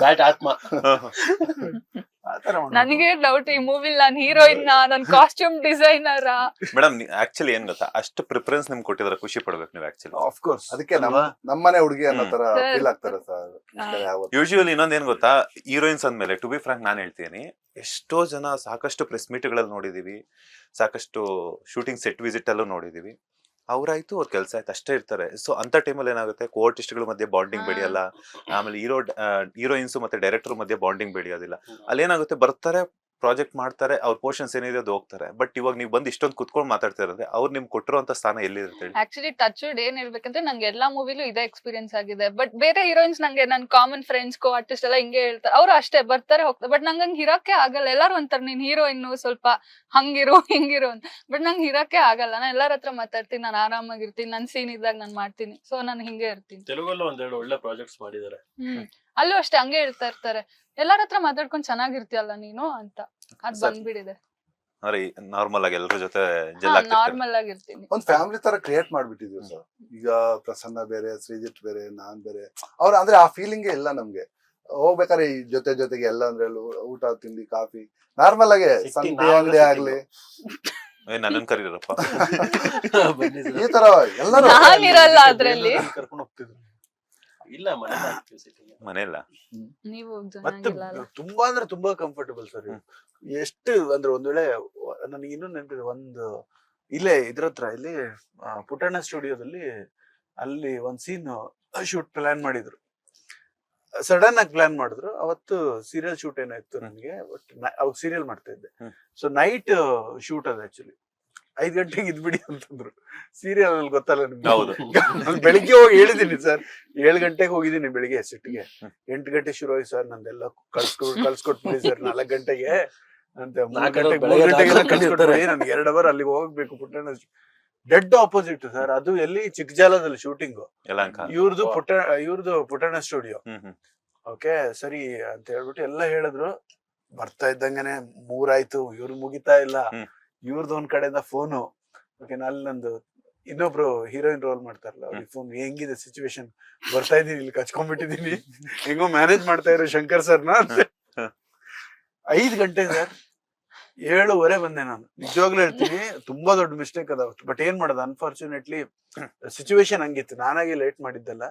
ಬ್ಯಾಟ್ ಆತ್ಮ. ಆತರ ಮಾಡೋಣ. ನನಗೆ ಡೌಟ್ ಈ ಮೂವಿಲ್ ನಾನ್ ಹೀರೋಯಿನ್ ನನ್ ಕಾಸ್ಟ್ಯೂಮ್ ಡಿಸೈನರ್. ಮೇಡಮ್ ಆಕ್ಚುಲಿ ಏನ್ ಗೊತ್ತಾ, ಅಷ್ಟು ಪ್ರಿಫರೆನ್ಸ್ ನಿಮ್ಗೆ ಕೊಟ್ಟಿದ್ರೆ ಖುಷಿ ಪಡ್ಬೇಕು ನೀವು ಆಕ್ಚುಲಿ. ಆಫ್ ಕೋರ್ಸ್ ಅದಕ್ಕೆ ನಮ್ಮನೆ ಹುಡುಗಿ ಅನ್ನೋ ತರ Sir. ಫೀಲ್ ಆಗ್ತಾರೆ ಸರ್. ಯೂಶುವಲಿ ಇನ್ನೊಂದ್ ಏನ್ ಗೊತ್ತಾ, ಹೀರೋಯಿನ್ಸ್ ಅಂದ್ಮೇಲೆ ಟು ಬಿ ಫ್ರಾಂಕ್ ನಾನ್ ಹೇಳ್ತೀನಿ, ಎಷ್ಟೋ ಜನ ಸಾಕಷ್ಟು ಪ್ರೆಸ್ ಮೀಟ್ಗಳಲ್ಲಿ ನೋಡಿದೀವಿ, ಸಾಕಷ್ಟು ಶೂಟಿಂಗ್ ಸೆಟ್ ವಿಸಿಟ್ ಅಲ್ಲೂ ನೋಡಿದೀವಿ, ಅವ್ರಾಯ್ತು ಅವ್ರ ಕೆಲಸ ಆಯ್ತು ಅಷ್ಟೇ ಇರ್ತಾರೆ. ಸೊ ಅಂತ ಟೈಮಲ್ಲಿ ಏನಾಗುತ್ತೆ, ಕೋಆರ್ಟಿಸ್ಟ್ಗಳ ಮಧ್ಯೆ ಬಾಂಡಿಂಗ್ ಬೆಳೆಯಲ್ಲ, ಆಮೇಲೆ ಹೀರೋಯಿನ್ಸ್ ಮತ್ತೆ ಡೈರೆಕ್ಟರ್ ಮಧ್ಯೆ ಬಾಂಡಿಂಗ್ ಬೆಳೆಯೋದಿಲ್ಲ. ಅಲ್ಲಿ ಏನಾಗುತ್ತೆ, ಬರ್ತಾರೆ ಪ್ರಾಜೆಕ್ಟ್ ಮಾಡ್ತಾರೆ, ಅವ್ರ ಪೋರ್ಷನ್ಸ್ ಏನಿದೆ ಅದು ಹೋಗ್ತಾರೆ. ಬಟ್ ಇವಾಗ ನೀವು ಬಂದು ಇಷ್ಟೊಂದು ಕುತ್ಕೊಂಡು ಮಾತಾಡ್ತಾ ಇರೋದ್ರೆ ಅವ್ರು ನಿಮ್ಗೆ ಕೊಟ್ಟಿರುವಂತ ಸ್ಥಾನ ಎಲ್ಲಿರುತ್ತೆ ಹೇಳಿ? ಆಕ್ಚುಲಿ ಟಚ್ ವುಡ್ ಏನ್ ಹೇಳ್ಬೇಕಂದ್ರೆ ನಂಗೆ ಎಲ್ಲಾ ಮೂವಿಲೂ ಇದೇ ಎಕ್ಸ್ಪೀರಿಯನ್ಸ್ ಆಗಿದೆ. ಬಟ್ ಬೇರೆ ಹೀರೋಯಿನ್ಸ್ ನಂಗೆ ನನ್ ಕಾಮನ್ ಫ್ರೆಂಡ್ಸ್ ಕೋ ಆರ್ಟಿಸ್ಟ್ ಎಲ್ಲ ಹಿಂಗೆ ಹೇಳ್ತಾರೆ, ಅವ್ರು ಅಷ್ಟೇ ಬರ್ತಾರೆ ಹೋಗ್ತಾರೆ. ಬಟ್ ನಂಗೆ ಹಂಗ್ ಇರಕ್ಕೆ ಆಗಲ್ಲ. ಎಲ್ಲಾರು ಅಂತಾರೆ ನೀನ್ ಹೀರೋಯಿನ್ ಸ್ವಲ್ಪ ಹಂಗಿರು ಹಿಂಗಿರು ಅಂತ. ಬಟ್ ನಂಗೆ ಇರಕ್ಕೆ ಆಗಲ್ಲ. ನಾನು ಎಲ್ಲಾರ ಹತ್ರ ಮಾತಾಡ್ತೀನಿ, ನಾನು ಆರಾಮಾಗಿರ್ತೀನಿ, ನನ್ ಸೀನ್ ಇದ್ದಾಗ ನಾನು ಮಾಡ್ತೀನಿ. ಸೊ ನಾನು ಹಿಂಗೆ ಇರ್ತೀನಿ. ತೆಲುಗಲ್ಲೂ ಒಂದೆರಡು ಒಳ್ಳೆ ಪ್ರಾಜೆಕ್ಟ್ಸ್ ಮಾಡಿದ್ದಾರೆ. ಅಲ್ಲೂ ಅಷ್ಟೇ ಹಂಗೆ ಹೇಳ್ತಾ ಇರ್ತಾರೆ, ಎಲ್ಲಾರ ಹತ್ರ ಮಾತಾಡ್ಕೊಂಡ್ ಚೆನ್ನಾಗಿರ್ತೀಯಲ್ಲ ನೀನು ಅಂತ. ಅದ್ ಸರ್, ಬಂದ್ಬಿಡಿದೆ. ಅಂದ್ರೆ ನಾರ್ಮಲ್ ಆಗಿ ಎಲ್ಲರ ಜೊತೆ ಜೆಲ್ ಆಗ್ತಿರ್ತಾರೆ. ನಾರ್ಮಲ್ ಆಗಿರ್ತೀನಿ. ಒಂದ್ ಫ್ಯಾಮಿಲಿ ತರ ಕ್ರಿಯೇಟ್ ಮಾಡ್ಬಿಟ್ಟಿದೀವಿ ಸರ್. ಈಗ ಪ್ರಸನ್ನ ಬೇರೆ, ಶ್ರೀಜಿತ್ ಬೇರೆ, ನಾನ್ ಬೇರೆ. ಅವ್ರ ಅಂದ್ರೆ ಆ ಫೀಲಿಂಗೇ ಇಲ್ಲ ನಮ್ಗೆ. ಹೋಗ್ಬೇಕಾದ್ರೆ ಈ ಜೊತೆಗೆ ಎಲ್ಲ ಅಂದ್ರೆ ಊಟ ತಿಂಡಿ ಕಾಫಿ ನಾರ್ಮಲ್ ಆಗಿ, ಸಂತೆ ಅಂಗಡಿ ಆಗ್ಲಿ ನನ್ನನ್ ಕರೀರಪ್ಪ. ಬನ್ನಿ sir. ಈ ತರ ಎಲ್ಲರೂ ನಾನಿರಲ್ಲ ಅದ್ರಲ್ಲಿ. ಕರ್ಕೊಂಡು ಹೋಗ್ತಿದ್ರು. ಇಲ್ಲ ಮನೇಲಿ ಹಾಕ್ತೀವಿ city ಗೆ. ಮನೆಯಲ್ಲ ನೀವು ಮತ್ತೆ ತುಂಬಾ ಅಂದ್ರೆ ತುಂಬಾ ಕಂಫರ್ಟಬಲ್ ಸರ್. ಎಷ್ಟು ಅಂದ್ರೆ ಒಂದ್ ವೇಳೆ ನನಗೆ ಇನ್ನೂ ನೆನಪಿದೆ, ಒಂದು ಇಲ್ಲೇ ಇದ್ರ ಹತ್ರ ಇಲ್ಲಿ ಪುಟ್ಟಣ್ಣ ಸ್ಟುಡಿಯೋದಲ್ಲಿ ಅಲ್ಲಿ ಒಂದ್ ಸೀನ್ ಶೂಟ್ ಪ್ಲಾನ್ ಮಾಡಿದ್ರು. ಸಡನ್ ಆಗಿ ಪ್ಲಾನ್ ಮಾಡಿದ್ರು. ಅವತ್ತು ಸೀರಿಯಲ್ ಶೂಟ್ ಏನಾಯ್ತು ನನಗೆ, ಬಟ್ ಅವಾಗ ಸೀರಿಯಲ್ ಮಾಡ್ತಾ ಇದ್ದೆ. ಸೊ ನೈಟ್ ಶೂಟ್ ಅದು ಆಕ್ಚುಲಿ 5 ಗಂಟೆಗೆ ಇದ್ಬಿಡಿ ಅಂತಂದ್ರು. ಸೀರಿಯಲ್ ಅಲ್ಲಿ ಗೊತ್ತಲ್ಲ ನಿಮ್ಗೆ. ಹೌದು. ನಾನು ಬೆಳಿಗ್ಗೆ ಹೋಗಿ ಹೇಳಿದೀನಿ ಸರ್, 7 ಗಂಟೆಗೆ ಹೋಗಿದ್ದೀನಿ ಬೆಳಿಗ್ಗೆ ಸೆಟ್ಗೆ. 8 ಗಂಟೆ ಶುರು ಆಗಿ ಸರ್ ನಂದೆಲ್ಲ ಕಳ್ಸ್ಕೊಟ್ಬಿಡಿ ಸರ್ 4 ಗಂಟೆಗೆ ಅಂತ. 3 ಗಂಟೆಗೆ 3 ಗಂಟೆಗೆ ಕಳ್ಸ್ಕೊಟ್ಬಿಡಿ, ನನ್ಗೆ 2 ಅವರ್ ಅಲ್ಲಿಗೆ ಹೋಗ್ಬೇಕು. Puttanna dead opposite sir. ಅದು ಎಲ್ಲಿ ಚಿಕ್ಕಜಾಲದಲ್ಲಿ ಶೂಟಿಂಗು, ಯಲಹಂಕ. ಇವ್ರದ್ದು ಪುಟ್ಟಣ್ಣ ಸ್ಟುಡಿಯೋ. ಓಕೆ ಸರಿ ಅಂತ ಹೇಳ್ಬಿಟ್ಟು ಎಲ್ಲ ಹೇಳಿದ್ರು. ಬರ್ತಾ ಇದ್ದಂಗನೆ 3 ಆಯ್ತು, ಇವ್ರು ಮುಗಿತಾ ಇಲ್ಲ. ಇವ್ರದ್ದು ಒಂದ್ ಕಡೆಯಿಂದ ಫೋನು. ಓಕೆ ಅಲ್ಲಿ ನಂದು ಇನ್ನೊಬ್ರು ಹೀರೋಯಿನ್ ರೋಲ್ ಮಾಡ್ತಾರಲ್ಲ, ಅವ್ರಿಗೆ ಫೋನ್, ಹೆಂಗಿದೆ ಸಿಚುವೇಶನ್, ಬರ್ತಾ ಇದೀನಿ, ಇಲ್ಲಿ ಕಚ್ಕೊಂಡ್ಬಿಟ್ಟಿದೀನಿ, ಹೆಂಗೋ ಮ್ಯಾನೇಜ್ ಮಾಡ್ತಾ ಇರೋ ಶಂಕರ್ ಸರ್ನ. 5 ಗಂಟೆ ಸರ್, 7:15 ಬಂದೆ ನಾನು. ನಿಜವಾಗ್ಲೂ ಹೇಳ್ತೀನಿ, ತುಂಬಾ ದೊಡ್ಡ ಮಿಸ್ಟೇಕ್ ಅದಾವತ್ತು. ಬಟ್ ಏನ್ ಮಾಡೋದು, ಅನ್ಫಾರ್ಚುನೇಟ್ಲಿ ಸಿಚುವೇಶನ್ ಹಂಗಿತ್ತು. ನಾನಾಗಿ ಲೇಟ್ ಮಾಡಿದ್ದಲ್ಲ.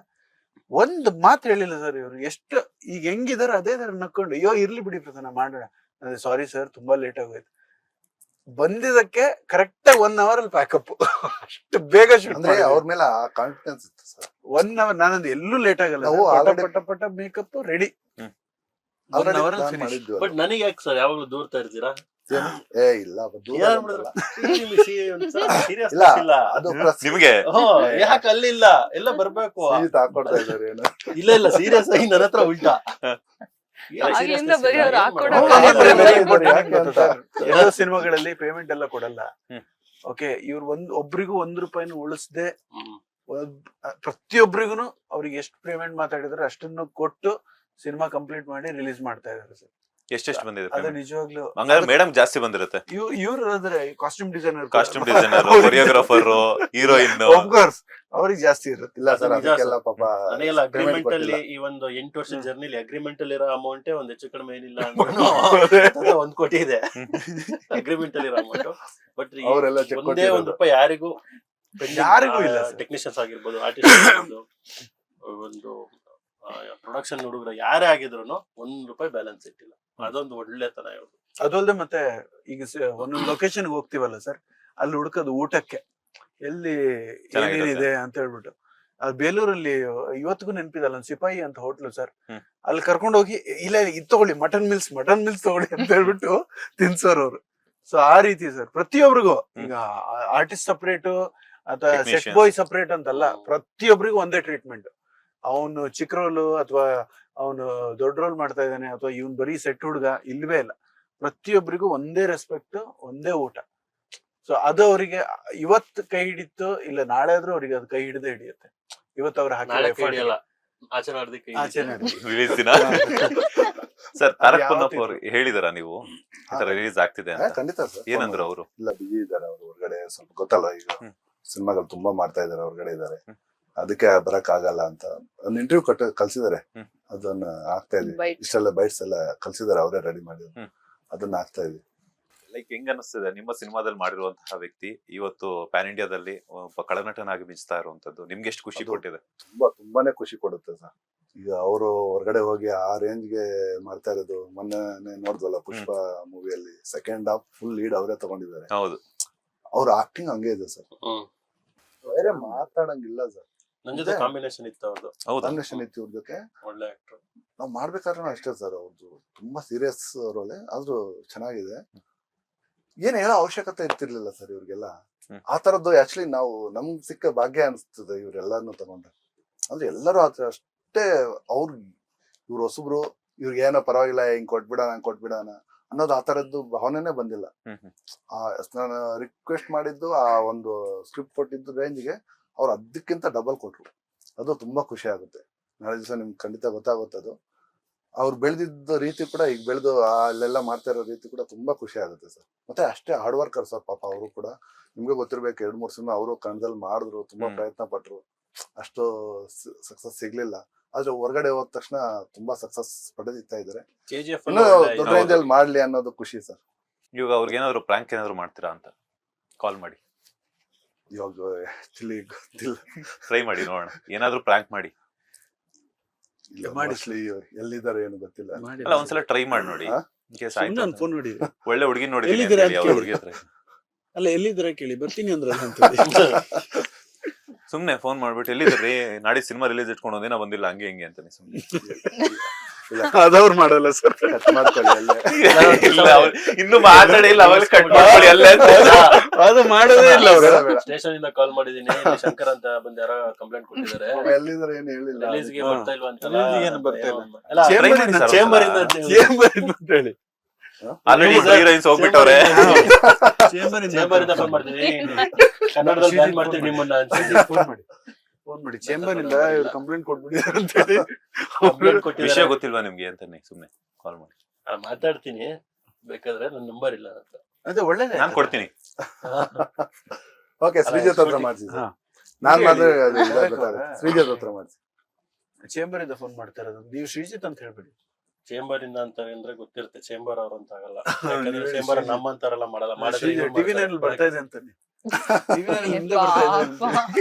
ಒಂದ್ ಮಾತು ಹೇಳಿಲ್ಲ ಸರ್ ಇವ್ರು. ಎಷ್ಟು ಈಗ ಹೆಂಗಿದಾರ ಅದೇ ತರ ನಕ್ಕೊಂಡು, ಅಯ್ಯೋ ಇರ್ಲಿ ಬಿಡಿ ಪ್ರಧಾನ ಮಾಡೋಣ. ಸಾರಿ ಸರ್ ತುಂಬಾ ಲೇಟ್ ಆಗೋಯ್ತು. ಬಂದಿದ್ದಕ್ಕೆ ಕರೆಕ್ಟ್ 1 ಅವರ್ ಅಲ್ಲಿ ಪ್ಯಾಕಪ್. ಅಷ್ಟು ಬೇಗ ಶೂಟ್ ಅಂದ್ರೆ ಅವ್ರ ಮೇಲೆ ಆ ಕಾನ್ಫಿಡೆನ್ಸ್ ಇತ್ತು ಸರ್. 1 ಅವರ್ ನಾನಂದು ಎಲ್ಲೂ ಲೇಟ್ ಆಗಲ್ಲ. ನಾವು already- ಪಟ makeup ready. Already 1 hour plan ಮಾಡಿದ್ವಿ ಬಟ್ ನನಗೆ ಯಾಕೆ ಸರ್ ಯಾವಾಗ್ಲೂ ದೂರ್ತಾ ಇರ್ತೀರಾ? ಏ ಇಲ್ಲ ದೂರ ಯಾರ್ ಬಂದಲ್ಲ. ಸೀರಿಯಸ್ ಇಲ್ಲ, ಇಲ್ಲ. ಅದು ನಿಮ್ಗೆ ಯಾಕೆ ಅಲ್ಲಿಲ್ಲ, ಎಲ್ಲ ಬರ್ಬೇಕು. ಹಾಕೊಡ್ತಾ ಇದಾರೆ ಏನೋ. ಇಲ್ಲ ಸೀರಿಯಸ್ ಆಗಿ ನನ್ನ ಹತ್ರ ಉಲ್ಟಾ. ಆಗ್ಲಿಂದ ಬರೀ ಅವ್ರು ಹಾಕೊಡೋ ಎಲ್ಲೋ ಸಿನಿಮಾಗಳಲ್ಲಿ ಪೇಮೆಂಟ್ ಎಲ್ಲ ಕೊಡಲ್ಲ. ಓಕೆ, ಇವ್ರು ಒಬ್ರಿಗೂ ₹1 ಉಳಿಸದೆ ಪ್ರತಿಯೊಬ್ಬರಿಗೂ ಅವ್ರಿಗೆ ಎಷ್ಟು ಪೇಮೆಂಟ್ ಮಾತಾಡಿದ್ರೆ ಅಷ್ಟನ್ನು ಕೊಟ್ಟು ಸಿನಿಮಾ ಕಂಪ್ಲೀಟ್ ಮಾಡಿ ರಿಲೀಸ್ ಮಾಡ್ತಾ ಇದಾರೆ ಸರ್. ಎಷ್ಟೆಷ್ಟು ಬಂದಿದೆ ಅದು payment? ನಿಜವಾಗ್ಲೂ ಹಂಗಾದ್ರೆ ಮೇಡಮ್ ಜಾಸ್ತಿ ಬಂದಿರುತ್ತೆ. ಇವ್ರು ಅಂದ್ರೆ ಕಾಸ್ಟ್ಯೂಮ್ ಡಿಸೈನರ್, ಕೊರಿಯೋಗ್ರಾಫರ್, ಹೀರೋಯಿನ್, ಅವ್ರಿಗೆ ಜಾಸ್ತಿ ಇರುತ್ತೆ. ಇಲ್ಲ ಸರ್, ನಿಜ ಅದಕ್ಕೆಲ್ಲ ಸರ್. ಪಾಪ ನನಗೆಲ್ಲ payment ಅಗ್ರಿಮೆಂಟ್ ಕೊಟ್ಟಿಲ್ಲ. ಅಲ್ಲಿ ಈ ಒಂದು 8 ವರ್ಷದ ಜರ್ನಿಲಿ ಅಗ್ರಿಮೆಂಟ್ ಅಲ್ಲಿ ಇರೋ ಅಮೌಂಟೇ ಒಂದ್ ಹೆಚ್ಚು ಕಡಿಮೆ ಏನಿಲ್ಲ ಅಂದ್ರೆ 1 ಕೋಟಿ ಇದೆ ಅಗ್ರಿಮೆಂಟ್ ಅಲ್ಲಿ ಇರೋ ಅಮೌಂಟ್. ಬಟ್ ಅವರೆಲ್ಲ ಚೆಕ್ ಒಂದೇ ₹1 ಯಾರಿಗೂ ಇಲ್ಲ sir. ಟೆಕ್ನಿಷಿಯನ್ಸ್ ಆಗಿರ್ಬೋದು, ಆರ್ಟಿಸ್ಟ್ ಆಗಿರ್ಬೋದು, ಒಂದು ಪ್ರೊಡಕ್ಷನ್ ಹುಡುಗರು ಯಾರೇ ಆಗಿದ್ರು ₹1 ಬ್ಯಾಲೆನ್ಸ್ ಇಟ್ಟಿಲ್ಲ. ಅದೊಂದು ಒಳ್ಳೆತನ ಇರೋದು. ಅದಲ್ದೆ ಮತ್ತೆ ಈಗ ಒಂದೊಂದು ಲೊಕೇಶನ್ ಹೋಗ್ತಿವಲ್ಲ ಸರ್, ಅಲ್ಲಿ ಹುಡುಕೋದು ಊಟಕ್ಕೆ ಎಲ್ಲಿ ಏನೇನಿದೆ ಅಂತ ಹೇಳ್ಬಿಟ್ಟು. ಅದು ಬೇಲೂರಲ್ಲಿ ಇವತ್ತಿಗೂ ನೆನಪಿದಲ್ಲ, ಒಂದು ಸಿಪಾಯಿ ಅಂತ ಹೋಟ್ಲು ಸರ್. ಅಲ್ಲಿ ಕರ್ಕೊಂಡು ಹೋಗಿ ಇಲ್ಲ ಇದು ತಗೊಳ್ಳಿ, ಮಟನ್ ಮಿಲ್ಸ್ ತಗೊಳ್ಳಿ ಅಂತ ಹೇಳ್ಬಿಟ್ಟು ತಿನ್ಸೋರ್ ಅವ್ರು. ಸೊ ಆ ರೀತಿ ಸರ್ ಪ್ರತಿಯೊಬ್ರಿಗೂ. ಈಗ ಆರ್ಟಿಸ್ಟ್ ಸಪ್ರೇಟು, ಅಥವಾ ಸೆಟ್ Technicians. ಬಾಯ್ ಸಪರೇಟ್ ಅಂತಲ್ಲ, ಪ್ರತಿಯೊಬ್ಬರಿಗೂ ಒಂದೇ ಟ್ರೀಟ್ಮೆಂಟ್. ಅವನು ಚಿಕ್ಕ ರೋಲು ಅಥವಾ ಅವನು ದೊಡ್ಡ ರೋಲ್ ಮಾಡ್ತಾ ಇದ್ದಾನೆ ಅಥವಾ ಇವನ್ ಬರೀ ಸೆಟ್ ಹುಡುಗ, ಇಲ್ವೇ ಇಲ್ಲ. ಪ್ರತಿಯೊಬ್ಬರಿಗೂ ಒಂದೇ ರೆಸ್ಪೆಕ್ಟ್, ಒಂದೇ ಊಟ. ಸೊ ಅದು ಅವರಿಗೆ ಇವತ್ತು ಕೈ ಹಿಡಿತು ಇಲ್ಲ ನಾಳೆ ಆದ್ರೂ ಅವ್ರಿಗೆ ಅದು ಕೈ ಹಿಡಿದೇ ಹಿಡಿಯುತ್ತೆ. ಇವತ್ತು ಅವ್ರು ನಾಳೆ ಹಾಕಿ ಹಿಡಿಯಲ್ಲ, ಆಚೆ ನಾಡ್ದು ಕೈ ಆಚೆ ರಿಲೀಸ್ ದಿನ ಸರ್ ತಾರಕ್ ಯಾವತ್ತೂ ಪೊನ್ನಪ್ಪ ಅವ್ರು ಹೇಳಿದಾರ ನೀವು ಈ ತರ ರಿಲೀಸ್ ಆಗ್ತಿದೆ ಅಂತ? ಖಂಡಿತ ಸರ್. ಏನಂದ್ರು ಅವರು? ಇಲ್ಲ, ಬಿಜಿ ಇದಾರೆ ಅವ್ರು ಹೊರಗಡೆ, ಸ್ವಲ್ಪ ಗೊತ್ತಲ್ಲ ಈಗ ಸಿನಿಮಾಗಳು ತುಂಬಾ ಮಾಡ್ತಾ ಇದಾರೆ, ಹೊರಗಡೆ ಇದಾರೆ, ಅದಕ್ಕೆ ಬರಕ್ ಆಗಲ್ಲ ಅಂತ ಒಂದು ಇಂಟರ್ವ್ಯೂ ಕಳ್ಸಿದಾರೆ. ಅದನ್ನ ಆಗ್ತಾ ಇದೀವಿ, Bites. ಇಷ್ಟೆಲ್ಲ ಬೈಟ್ಸ್ ಎಲ್ಲ ಕಳ್ಸಿದಾರೆ, ಅವರೇ ರೆಡಿ ಮಾಡಿದ್ರು, ಅದನ್ನ ಆಗ್ತಾ ಇದೀವಿ. ಲೈಕ್ ಹೆಂಗ್ ಅನಿಸ್ತಿದೆ ನಿಮ್ಮ ಸಿನಿಮಾದಲ್ಲಿ ಮಾಡಿರುವಂತಹ ವ್ಯಕ್ತಿ ಇವತ್ತು ಪ್ಯಾನ್ ಇಂಡಿಯಾದಲ್ಲಿ ಒಬ್ಬ ಕಳನಟನಾಗಿ ಮಿಂಚ್ತಾ ಇರುವಂತದ್ದು ನಿಮ್ಗೆ ಎಷ್ಟು ಖುಷಿ ಅದು ಕೊಟ್ಟಿದೆ? ತುಂಬಾನೇ ಖುಷಿ ಕೊಡುತ್ತೆ ಸರ್. ಈಗ ಅವರು ಹೊರಗಡೆ ಹೋಗಿ ಆ ರೇಂಜ್ಗೆ ಮಾಡ್ತಾ ಇರೋದು. ಮೊನ್ನೆ ನೋಡಿದ್ವಲ್ಲ ಪುಷ್ಪ ಮೂವಿಯಲ್ಲಿ ಸೆಕೆಂಡ್ ಹಾಫ್ ಫುಲ್ ಲೀಡ್ ಅವರೇ ತಗೊಂಡಿದ್ದಾರೆ. ಹೌದು, ಅವ್ರ ಆಕ್ಟಿಂಗ್ ಹಂಗೆ ಇದೆ ಸರ್, ಬೇರೆ ಮಾತಾಡಂಗಿಲ್ಲ ಸರ್. ನನ್ ಜೊತೆ ಕಾಂಬಿನೇಷನ್ ಇತ್ತು ಅವ್ರದ್ದು, ಹೌದು. ಕಾಂಬಿನೇಷನ್ ಇತ್ತು ಇವ್ರ ಜೊತೆ. ಒಳ್ಳೆ ಆಕ್ಟರ್. ನಾವ್ ಮಾಡ್ಬೇಕಾದ್ರೂ ಅಷ್ಟೇ ಸರ್, ಅವ್ರದ್ದು ತುಂಬಾ ಸೀರಿಯಸ್ ರೋಲೆ, ಆದ್ರೂ ಚೆನ್ನಾಗಿದೆ. ಏನ್ ಹೇಳೋ ಅವಶ್ಯಕತೆ ಇರ್ತಿರ್ಲಿಲ್ಲ ಸರ್ ಇವ್ರಿಗೆಲ್ಲ. ಆ ತರದ್ದು ಆಕ್ಚುಲಿ ನಾವು ನಮ್ಗ್ ಸಿಕ್ಕ ಭಾಗ್ಯ ಅನಿಸ್ತದೆ ಇವ್ರೆಲ್ಲಾನು ತಗೊಂಡ್ರೆ. ಅಂದ್ರೆ ಎಲ್ಲರೂ ಆತರ ಅಷ್ಟೇ. ಇವ್ರು ಹೊಸಬ್ರು, ಇವ್ರಿಗೆ ಏನೋ ಪರವಾಗಿಲ್ಲ, ಹಿಂಗ್ ಕೊಟ್ಬಿಡೋಣ ಅನ್ನೋದು ಆ ತರದ್ದು ಭಾವನೆನೇ ಬಂದಿಲ್ಲ. ನಾನು ರಿಕ್ವೆಸ್ಟ್ ಮಾಡಿದ್ದು ಆ ಒಂದು ಸ್ಕ್ರಿಪ್ಟ್ ಕೊಟ್ಟಿದ್ದು ರೇಂಜ್ಗೆ ಅವ್ರು ಅದಕ್ಕಿಂತ ಡಬಲ್ ಕೊಟ್ರು. ಅದು ತುಂಬಾ ಖುಷಿ ಆಗುತ್ತೆ. ನಾಳೆ ದಿವಸ ನಿಮ್ಗೆ ಖಂಡಿತ ಗೊತ್ತಾಗುತ್ತದು. ಅವ್ರು ಬೆಳೆದಿದ್ದ ರೀತಿ ಕೂಡ ಈಗ ಬೆಳೆದು ಅಲ್ಲೆಲ್ಲ ಮಾಡ್ತಾ ಇರೋ ರೀತಿ ಕೂಡ ತುಂಬಾ ಖುಷಿ ಆಗುತ್ತೆ ಸರ್. ಮತ್ತೆ ಅಷ್ಟೇ ಹಾರ್ಡ್ ವರ್ಕರ್ ಸರ್ ಪಾಪ. ಅವರು ಕೂಡ ನಿಮ್ಗೆ ಗೊತ್ತಿರ್ಬೇಕು, 2-3 ಸಿನಿಮಾ ಅವರು ಕನ್ನಡದಲ್ಲಿ ಮಾಡಿದ್ರು, ತುಂಬಾ ಪ್ರಯತ್ನ ಪಟ್ರು, ಅಷ್ಟು ಸಕ್ಸಸ್ ಸಿಗ್ಲಿಲ್ಲ. ಆದ್ರೆ ಹೊರಗಡೆ ಹೋದ ತಕ್ಷಣ ತುಂಬಾ ಸಕ್ಸಸ್ ಪಡೆದಿತ್ತಾ ಇದಾರೆ. KGF ಇನ್ನೂ ದೊಡ್ಡ ರೇಂಜ್ ಅಲ್ಲಿ ಮಾಡ್ಲಿ ಅನ್ನೋದು ಖುಷಿ ಸರ್. ಇವಾಗ ಅವ್ರಿಗೆ ಏನಾದ್ರು ಪ್ರಾಂಕ್ ಏನಾದ್ರು ಮಾಡ್ತೀರಾ ಅಂತ ಕಾಲ್ ಮಾಡಿ? ಇವಾಗ ಆಕ್ಚುಲಿ ಗೊತ್ತಿಲ್ಲ, ಟ್ರೈ ಮಾಡಿ ನೋಡೋಣ, ಏನಾದ್ರು ಪ್ರಾಂಕ್ ಮಾಡಿ. ಮೋಸ್ಟ್ಲಿ ಎಲ್ಲಿದ್ದಾರೆ ಏನು ಗೊತ್ತಿಲ್ಲ. ಅಲ್ಲ, ಒಂದ್ಸಲ ಟ್ರೈ ಮಾಡಿ ನೋಡಿ. ಹಾ? In case ಆಯ್ತು ಅಂತ. ಫೋನ್ ನೋಡಿ, ಒಳ್ಳೆ ಹುಡುಗಿ ನೋಡಿದೀನಿ ಎಲ್ಲಿದ್ದೀರಾ ಅಂತ ಹೇಳಿ, ಅಂತ ಅವ್ರ ಕೇಳಿ. ಹುಡುಗಿ ಹತ್ರ ಅಲ್ಲ ಎಲ್ಲಿದ್ದೀರಾ ಕೇಳಿ, ಬರ್ತೀನಿ ಅಂದ್ರಲ್ಲ ಅಂತ ಸುಮ್ನೆ ಫೋನ್ ಮಾಡ್ಬಿಟ್ಟು ಎಲ್ಲಿದ್ರಿ, ನಾಡಿ ಸಿನಿಮಾ ರಿಲೀಸ್ ಇಟ್ಕೊಂಡು ಒಂದಿನ ಬಂದಿಲ್ಲ, ಹಂಗೆ ಹಿಂಗೆ ಅಂತಾನೆ ಸುಮ್ನೆ. ಅದವ್ರು ಮಾಡಲ್ಲ ಸರ್. ಕಟ್ ಮಾಡ್ಕೊಳ್ಳಿ ಅಲ್ಲೇ. ಇಲ್ಲ, ಇನ್ನು ಮಾತಾಡಿಲ್ಲ, ಅವಾಗ ಕಟ್ ಮಾಡ್ಕೊಳ್ಳಿ ಅಲ್ಲೇ ಅಂತ. ಅದು ಮಾಡೋದೇ ಇಲ್ಲ ಅವ್ರು. ಬೇಡ, ಬೇಡ. ಸ್ಟೇಷನ್ ಇಂದ ಕಾಲ್ ಮಾಡಿದೀನಿ, ಇಲ್ಲಿ ಶಂಕರ್ ಅಂತ ಬಂದು ಯಾರೋ ಕಂಪ್ಲೇಂಟ್ ಕೊಟ್ಟಿದ್ದಾರೆ, ಅವ್ರು ಎಲ್ಲಿದ್ದಾರೆ ಏನು ಹೇಳಿಲ್ಲ. ರಿಲೀಸ್ ಗೆ ಬರ್ತಾ ಇಲ್ವಾ ಅಂತ. Release ಗೆ ಏನು ಬರ್ತಾ ಇಲ್ಲ. ಅಲ್ಲ, Try ಮಾಡಿ sir, ಚೇಂಬರ್ ಒಂದ್ಸಲ. ಇಂದ ಚೇಂಬರ್ ಹೇಳಿ, ಆಲ್ರೆಡಿ ಹೀರೋಯಿನ್ಸ್ ಹೋಗ್ಬಿಟ್ಟವ್ರೆ. ಚೇಂಬರ್ ಚೇಂಬರ್ ಇಂದ ಫೋನ್ ಮಾಡ್ತೀನಿ, ಕನ್ನಡದಲ್ಲಿ ಬ್ಯಾನ್ ಮಾಡ್ತೀನಿ ನಿಮ್ಮನ್ನ ಅಂತ ಫೋನ್ ಮಾಡಿ ಚೇಂಬರ್ ಇಂದ ಇವ್ರು ಕಂಪ್ಲೇಂಟ್ ಕೊಟ್ಬಿಟ್ಟಿದ್ದಾರೆ ಅಂತ ಹೇಳಿ. ಕಂಪ್ಲೇಂಟ್ ವಿಷಯ ಕೊಟ್ಟಿದ್ದಾರೆ. ಗೊತ್ತಿಲ್ವಾ ನಿಮ್ಗೆ ಅಂತಾನೆ ಸುಮ್ನೆ ಕಾಲ್ ಮಾಡಿ. ಮಾತಾಡ್ತೀನಿ, ಬೇಕಾದ್ರೆ ನನ್ನ ನಂಬರ್ ಇಲ್ಲ ಅಂತ. ಅದು ಒಳ್ಳೇದೇ. ನಾನ್ ಕೊಡ್ತೀನಿ. ಓಕೆ, ಶ್ರೀಜಿತ್ ಹತ್ರ ಮಾಡ್ಸಿ ಹಾ. ನಾನ್ ಮಾತ್ರ ಹೇಳಿ. ಶ್ರೀಜಿತ್ ಹತ್ರ ಮಾಡ್ಸಿ. ಚೇಂಬರ್ ಇಂದ ಫೋನ್ ಮಾಡ್ತಾ ಇರೋದು, ನೀವು ಶ್ರೀಜಿತ್ ಅಂತ ಹೇಳ್ಬೇಡಿ. ಚೇಂಬರ್ ಇಂದ ಅಂತ ಅಂದ್ರೆ ಗೊತ್ತಿರುತ್ತೆ, ಚೇಂಬರ್ ಅವ್ರ ಅಂತ ಆಗಲ್ಲ. ಯಾಕಂದ್ರೆ ಚೇಂಬರ್ ನಮ್ಮಂತಾರೆಲ್ಲ ಮಾಡಲ್ಲ, ಮಾಡಿದ್ರೆ ಇವ್ರು ಟಿವಿ ಮಾಡ್ತಾರೆ. ನಲ್ಲಿ ಬರ್ತಾ ಇದೆ ಅಂತಾನೆ. ಟಿವಿ ನಲ್ಲಿ ಹಿಂದೆ ಬರ್ತಾ ಇದೆ ಅಂತ.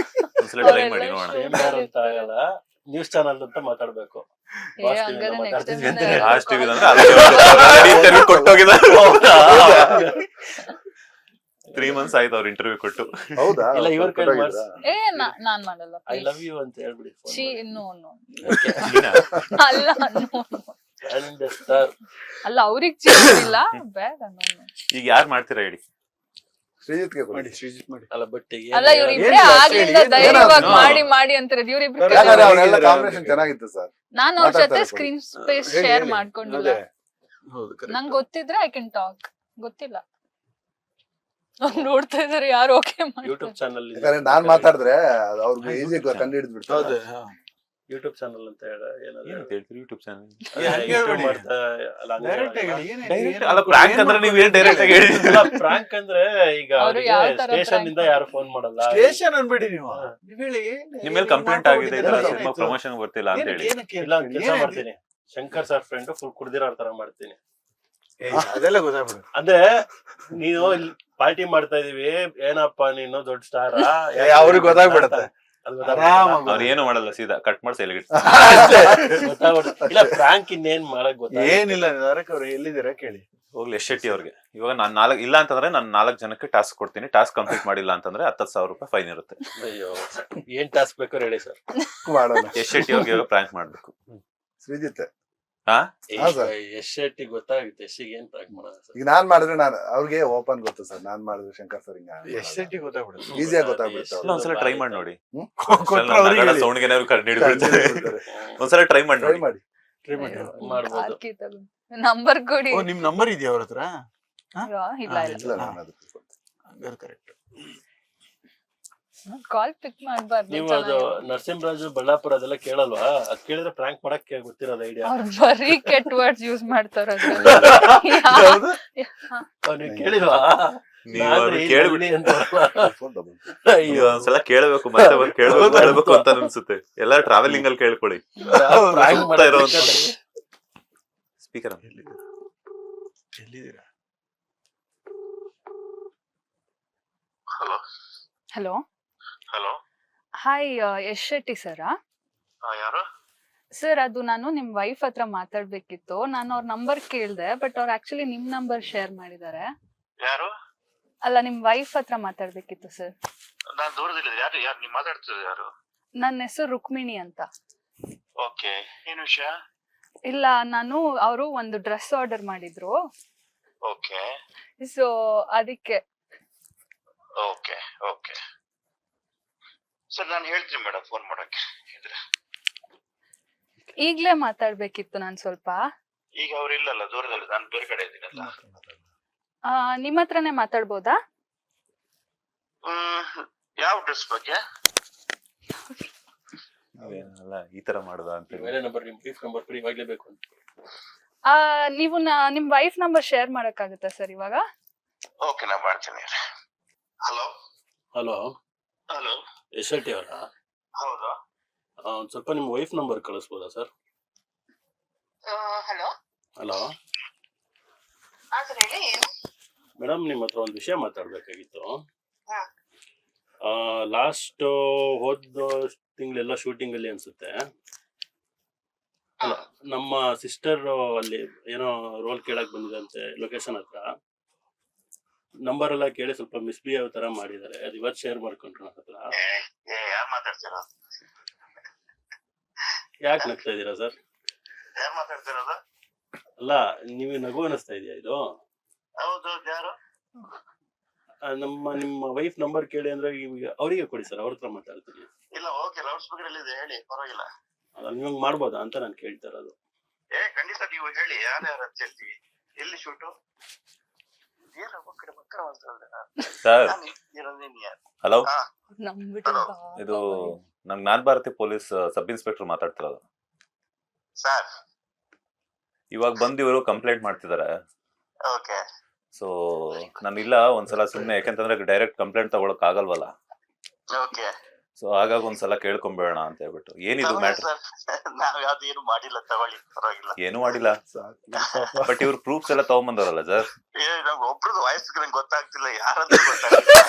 ಒಂದ್ಸಲ ಟ್ರೈ ಮಾಡಿ ನೋಡೋಣ. ಚೇಂಬರ್ ಅಂತ ಆಗಲ್ಲ, ನ್ಯೂಸ್ ಚಾನಲ್ ಅಂತ ಮಾತಾಡ್ಬೇಕು. ಬಾಸ್ ಟಿವಿ ಇಂದ ಮಾತಾಡ್ತೀನಿ ಅಂತ ಹೇಳಿ. ಲಾಸ್ಟ್ ಟಿವಿ ಅಂದ್ರೆ already interview ಕೊಟ್ಟೋಗಿದ್ದಾರೆ. 3 months ಆಯ್ತು ಅವ್ರು ಇಂಟರ್ವ್ಯೂ ಕೊಟ್ಟು. ಹೌದಾ? ಇಲ್ಲ, ಇವ್ರ ಕೈಲಿ ಕೊಟ್ಟೋಗಿದ್ರಾ? ನಾನ್ ಮಾಡಲ್ಲ. ಐ ಲವ್ ಯು ಅಂತ ಹೇಳ್ಬಿಡಿ. ನೋ ನೀನಾ? ಅಲ್ಲ no. ಅಂಡ್ ಸ್ಟಾರ್ ಅಲ್ಲ, ಅವ್ರಿಗೆ ಚಿಲ್ಲ ಬೇಡ. no. ಈಗ ಯಾರು ಮಾಡ್ತೀರಾ ಹೇಳಿ? ಶ್ರೀಜಿತ್ಗೆ ಕೊಡಿ. ಮಾಡಿ ಶ್ರೀಜಿತ್ ಮಾಡಿ. ಅಲ್ಲ, ಬಟ್ ಅಲ್ಲ, ಇವ್ರಿಬ್ರೇ ಏನಿಲ್ಲ, ಆಗ್ಲಿಂದ ಹೇಳಿ, ಧೈರ್ಯವಾಗಿ ಏನಾದ್ರು? ಮಾಡಿ ಅಂತಾರೆ. ಇವ್ರಿಬ್ರು ಯಾಕಂದ್ರೆ ಅವರೆಲ್ಲ ಕಾಂಬಿನೇಷನ್ ಚೆನ್ನಾಗಿತ್ತು ಸರ್. ನಾನು ಅವ್ರ ಜೊತೆ ಮಾತಾಡ್ತಾರೆ ಸ್ಕ್ರೀನ್ ಸ್ಪೇಸ್ ಹೇಳಿ, ಶೇರ್ ಹೇಳಿ. ಮಾಡ್ಕೊಂಡಿಲ್ಲ. ಅದೇ. ಹೌದು, correct. ನಂಗೆ ಗೊತ್ತಿದ್ರೆ ಐ ಕ್ಯಾನ್ ಟಾಕ್. ಗೊತ್ತಿಲ್ಲ. ಅವ್ರು ನೋಡ್ತಾ ಇದಾರೆ, ಯಾರು ಓಕೆ ಯೂಟ್ಯೂಬ್ ಚಾನಲ್ ಯಾಕಂದ್ರೆ ನಾನ್ ಮಾತಾಡಿದ್ರೆ ಅವ್ರಿಗೆ ಈಸಿ ಕಂಡು ಹಿಡಿದು ಹೌದು, ಬಿಡ್ತಾರೆ. ಹಾ. ಯೂಟ್ಯೂಬ್ ಚಾನಲ್ ಅಂತ ಹೇಳ ಏನಾದ್ರು ಏನ್ ಹೇಳ್ತೀರಿ ಯೂಟ್ಯೂಬ್ ಚಾನಲ್? ಹಂಗೆ ಮಾಡ್ತಾ ಅಲ್ಲ, ಹಂಗೆ Direct ಆಗಿ ಹೇಳಲ್ಲ. ಹೇಳಿ, ಏನ್ ಡೈರೆಕ್ಟ್ ಏನು ಅಲ್ಲ, ಪ್ರಾಂಕ್ ಅಂದ್ರೆ ನೀವ್ ಏನ್ ಡೈರೆಕ್ಟ್ ಆಗಿ ಹೇಳಿ? ಇಲ್ಲ, ಪ್ರಾಂಕ್ ಅಂದ್ರೆ ಈಗ ಅವ್ರು ಯಾವ ತರ ಸ್ಟೇಷನ್ prank ಇಂದ ಯಾರು ಫೋನ್ ಮಾಡಲ್ಲ. ಸ್ಟೇಷನ್ ಅನ್ಬೇಡಿ ನೀವು. ನೀವ್ ಹೇಳಿ, ನಿಮ್ ಮೇಲೆ ಕಂಪ್ಲೇಂಟ್ ಆಗಿದೆ, ಈ ತರ ಸಿನಿಮಾ ಪ್ರಮೋಷನ್ ಬರ್ತಿಲ್ಲ ಅಂತ ಹೇಳಿ. ಇಲ್ಲ, ಒಂದ್ ಕೆಲಸ ಮಾಡ್ತೀನಿ, ಶಂಕರ್ ಸರ್ ಫ್ರೆಂಡ್ ಫುಲ್ ಕುಡ್ದಿರೋ ತರ ಮಾಡ್ತೀನಿ. ಅದೆಲ್ಲ ಗೊತ್ತಾಗ್ಬಿಡು. ಅಂದ್ರೆ ನೀನು ಪಾರ್ಟಿ ಮಾಡ್ತಾ ಇದೀವಿ, ಏನಪ್ಪ ನೀನು ದೊಡ್ಡ ಸ್ಟಾರ್, ಅವ್ರಿಗೆ ಗೊತ್ತಾಗ್ಬಿಡತ್ತೆ. ಆರಾಮಾಗಿ ಅವ್ರು ಏನು ಮಾಡಲ್ಲ, ಸೀದಾ ಕಟ್ ಮಾಡಿ ಸೈಲೆಂಟ್. ಇಲ್ಲ, ಪ್ರಾಂಕ್ ಇನ್ನೇನ್ ಮಾಡಕ್ ಗೊತ್ತಾ? ಏನಿಲ್ಲ, ನರಕ್ ಅವ್ರು ಎಲ್ಲಿದ್ದೀರಾ ಕೇಳಿ. ಹೋಗ್ಲಿ ಯಶ್ ಶೆಟ್ಟಿ ಅವ್ರಿಗೆ. ಇವಾಗ ನಾನ್ 4 ಇಲ್ಲ ಅಂತಂದ್ರೆ ನಾನು 4 ಜನಕ್ಕೆ ಟಾಸ್ಕ್ ಕೊಡ್ತೀನಿ. ಟಾಸ್ಕ್ ಕಂಪ್ಲೀಟ್ ಮಾಡಿಲ್ಲ ಅಂತಂದ್ರೆ 10,000 ರೂಪಾಯಿ ಫೈನ್ ಇರುತ್ತೆ. ಅಯ್ಯೋ, ಏನ್ ಟಾಸ್ಕ್ ಬೇಕು ಹೇಳಿ ಸರ್. ಮಾಡೋಣ. ಯಶ್ ಶೆಟ್ಟಿ ಅವ್ರಿಗೆ ಪ್ರಾಂಕ್ ಮಾಡ್ಬೇಕು. ಶ್ರೀಜಿತ್ ಹಾ ಹಾ, sir. ಯಶ್ ಶೆಟ್ಟಿ ಗೊತ್ತಾಗುತ್ತೆ ಯಶ್ಗೆ ಏನ್ ಪ್ರಾಂಕ್ ಮಾಡೋಣ ಸರ್. ಈಗ ನಾನ್ ಮಾಡಿದ್ರೆ ಅವ್ರಿಗೆ ಓಪನ್ ಗೊತ್ತು ಸರ್, ನಾನ್ ಮಾಡಿದ್ರೆ ಶಂಕರ್ ಸರ್ ಹಿಂಗ ಎಷ್ಟ್ ಸೆಟ್ಟಿ ಗೊತ್ತಾಗ್ಬಿಡುತ್ತೆ. ಈಸಿಯಾಗಿ ಗೊತ್ತಾಗ್ಬಿಡುತ್ತೆ ಇಲ್ಲ, ಒಂದ್ಸಲ ಟ್ರೈ ಮಾಡಿ ನೋಡಿ. ಕೊಟ್ರೆ ಅವ್ರಿಗೆ ಹೇಳಿ. ಸೌಂಡ್ಗೆ ಕಂಡು ಹಿಡಿದ್ಬಿಡ್ತಾರೆ. ಒಂದ್ಸಲ ಟ್ರೈ ಮಾಡಿ ಟ್ರೈ ನೋಡಿ. ಮಾಡಿ. Try ಮಾಡಿ. ಮಾಡ್ಬೋದು. ನಂಬರ್ ಕೊಡಿ. ಓ, ನಿಮ್ ನಂಬರ್ ಇದೆಯಾ ಅವ್ರ ಹತ್ರ? ಇಲ್ಲ ಇಲ್ಲ ಇಲ್ಲ, ನಾನು ಅದಕ್ಕೆ ಕೊಡ್ತೀನಿ. ಕರೆಕ್ಟ್. ಕಾಲ್ ಪಿಕ್ ಮಾಡ್ಬಾರ್ದು. ನೀವು ಅದು ನರಸಿಂಹರಾಜು ಬಳ್ಳಾಪುರ ಅದೆಲ್ಲ ಕೇಳಲ್ವಾ? ಅದ್ ಕೇಳಿದ್ರೆ ಪ್ರಾಂಕ್ ಮಾಡಕ್ಕೆ ಗೊತ್ತಿರೋದು ಐಡಿಯಾ. ಅವ್ರು ಬರೀ ಕೆಟ್ಟ ವರ್ಡ್ಸ್ ಯೂಸ್ ಮಾಡ್ತಾರ. ನೀವು ಕೇಳಿಲ್ವಾ? ನೀವು ಅವ್ರನ್ನ ಕೇಳ್ಬಿಡಿ ಫೋನ್ ತಗೊಂಡು. ನೀವು ಒಂದ್ಸಲ ಕೇಳಬೇಕು, ಮತ್ತೆ ಅವ್ರು ಕೇಳ್ಬೇಕು ಅಂತ ಅನ್ಸುತ್ತೆ. ಎಲ್ಲ ಟ್ರಾವೆಲಿಂಗ್ ಅಲ್ಲಿ ಕೇಳ್ಕೊಳ್ಳಿ. ಪ್ರಾಂಕ್ ಸುತ್ತ ಇರೋಂತ ಮಾಡೋದು. ಸ್ಪೀಕರ್ ಎಲ್ಲಿದ್ದೀರಾ? Hello, hello, hi Yash Shetty sir? ಯಾರು? ಸರ್, ಅದು ನಾನು ನಿಮ್ ವೈಫ್ ಹತ್ರ ಮಾತಾಡ್ಬೇಕಿತ್ತು. ನಾನು ಅವ್ರ ನಂಬರ್ ಕೇಳ್ದೆ, ಬಟ್ ಅವ್ರು ಆಕ್ಚುಲಿ ನಿಮ್ ನಂಬರ್ ಶೇರ್ ಮಾಡಿದ್ದಾರೆ. ಯಾರು? ಅಲ್ಲ, ನಿಮ್ ವೈಫ್ ಹತ್ರ ಮಾತಾಡ್ಬೇಕಿತ್ತು ಸರ್. ನಾನ್ ದೂರದಲ್ಲಿ ಯಾರು ಯಾರು ನೀವು ಮಾತಾಡ್ತಿರೋದು ಯಾರು? ನನ್ನ ಹೆಸರು ರುಕ್ಮಿಣಿ ಅಂತ. ಓಕೆ, ಏನ್ ವಿಷಯ? ಇಲ್ಲ, ನಾನು ಅವರು ಒಂದು ಡ್ರೆಸ್ ಆರ್ಡರ್ ಮಾಡಿದ್ರು. ಓಕೆ ಸೊ ಅದಕ್ಕೆ. ಓಕೆ ಓಕೆ ಸರ್, ನಾನು ಹೇಳ್ತೀನಿ ಮೇಡಮ್ ಫೋನ್ ಮಾಡಕ್ಕೆ ಇದ್ರೆ. ಈಗ್ಲೇ ಮಾತಾಡ್ಬೇಕಿತ್ತು ನಾನು ಸ್ವಲ್ಪ. ಈಗ ಅವ್ರು ಇಲ್ಲಲ್ಲ, ದೂರದಲ್ಲಿ, ನಾನು ಬೇರೆ ಕಡೆ ಇದ್ದೀನಲ್ಲ. ನಿಮ್ ಹತ್ರನೇ ಮಾತಾಡ್ಬೋದಾ? ಯಾವ ಡ್ರೆಸ್ ಬಗ್ಗೆ? ಅಲ್ಲ, ಈ ತರ ಮಾಡುದ ಅಂತ. ಬೇರೆ ನಂಬರ್, ನಿಮ್ ವೈಫ್ ನಂಬರ್ ಫ್ರೀ ಇವಾಗ್ಲೇ ಬೇಕು ಅಂತ. ನೀವು ನಿಮ್ ವೈಫ್ ನಂಬರ್ ಶೇರ್ ಮಾಡಕ್ಕಾಗತ್ತಾ ಸರ್ ಇವಾಗ? ಓಕೆ, ನಾ ಮಾಡ್ತೀನಿ. Hello hello hello, Yash Shetty ಅವರಾ? ಹೌದಾ? ಒಂದ್ ಸ್ವಲ್ಪ ನಿಮ್ ವೈಫ್ ನಂಬರ್ ಕಳಿಸ್ಬೋದಾ ಸರ್? ಹಲೋ ಹಲೋ ಸರ್, ಹೇಳಿ. ಏನು? ಮೇಡಮ್, ನಿಮ್ಮ ಹತ್ರ ಒಂದು ವಿಷಯ ಮಾತಾಡ್ಬೇಕಾಗಿತ್ತು. ಹಾ. ಲಾಸ್ಟ್ ಹೋದ ತಿಂಗಳೆಲ್ಲ ಶೂಟಿಂಗ್ ಅಲ್ಲಿ ಅನ್ಸುತ್ತೆ. ಅಲ್ಲ, ನಮ್ಮ ಸಿಸ್ಟರ್ ಅಲ್ಲಿ ಏನೋ ರೋಲ್ ಕೇಳಕ್ ಬಂದಿದಂತೆ ಲೊಕೇಶನ್ ಹತ್ರ. ನಂಬರ್ ಎಲ್ಲ ಕೇಳಿ ಸ್ವಲ್ಪ ಮಿಸ್ಬಿಹೇವ್ ತರ ಮಾಡಿದ್ದಾರೆ. ಅದು ಇವತ್ತು ಶೇರ್ ಮಾಡ್ಕೊಂಡ್ರು ನನ್ನ ಹತ್ರ. ಯಾರು ಮಾತಾಡ್ತಿರೋ? ಯಾಕೆ ನಗ್ತಾ ಇದೀರಾ ಸರ್? ಯಾರು ಮಾತಾಡ್ತಿರೋದು? ಅಲ್ಲ, ನೀವು ನಗು ಅನಿಸ್ತಾ ಇದೆಯಾ ಇದು? ಹೌದು, ಯಾರು? ನಿಮ್ಮ ವೈಫ್ ನಂಬರ್ ಕೇಳಿ ಅಂದ್ರೆ ಅವರಿಗೆ ಕೊಡಿ ಸರ್, ಅವ್ರ ಹತ್ರ ಮಾತಾಡ್ತೀನಿ. ಇಲ್ಲ, ಓಕೆ, ಲೌಡ್ ಸ್ಪೀಕರ್ ಅಲ್ಲಿ ಇದೆ, ಹೇಳಿ, ಪರವಾಗಿಲ್ಲ. ನೀವು ಮಾಡ್ಬೋದಾ ಅಂತ ನಾನು ಕೇಳ್ತಾ ಇರೋದು. ಖಂಡಿತ ನೀವು ಹೇಳಿ, ಯಾರ್ಯಾರು ಅಂತ ಹೇಳ್ತೀವಿ. ಎಲ್ಲಿ ಶೂಟು? ಸರ್, ಹಲೋ, ನಂಬಿಟ್ಟು ಇದು ನಮ್ ನಾನ್ ಭಾರತಿ ಪೊಲೀಸ್ ಸಬ್ ಇನ್ಸ್ಪೆಕ್ಟರ್ ಮಾತಾಡ್ತಿರೋದು. ಸರ್, ಇವಾಗ ಬಂದು ಇವರು ಕಂಪ್ಲೇಂಟ್ ಮಾಡ್ತಿದ್ದಾರೆ. ಓಕೆ ಸೊ ನಾನಿಲ್ಲ, ಒಂದ್ಸಲ ಸುಮ್ನೆ, ಯಾಕಂತಂದ್ರೆ ಡೈರೆಕ್ಟ್ ಕಂಪ್ಲೇಂಟ್ ತಗೊಳಕ್ ಆಗಲ್ವಲ್ಲ. ಓಕೆ. ಸೊ ಹಾಗಾಗಿ ಒಂದ್ಸಲ ಕೇಳ್ಕೊಂಬೇಡ ಅಂತ ಹೇಳ್ಬಿಟ್ಟು. ಏನಿದು ಮ್ಯಾಟ್ರ್? ನಾವ್ ಯಾವ್ದು ಏನು ಮಾಡಿಲ್ಲ, ತಗೊಳ್ಳಿ, ಪರವಾಗಿಲ್ಲ. ಏನು ಮಾಡಿಲ್ಲ, ಬಟ್ ಇವ್ರ ಪ್ರೂಫ್ಸ್ ಎಲ್ಲ ತಗೊಂಬಂದವ್ರಲ್ಲ ಸರ್. ನಂಗೆ ಒಬ್ರದ್ದು ವಾಯ್ಸ್ ನಂಗೆ ಗೊತ್ತಾಗ್ತಿಲ್ಲ, ಯಾರಂತ ಗೊತ್ತಾಗ್ತಿಲ್ಲ.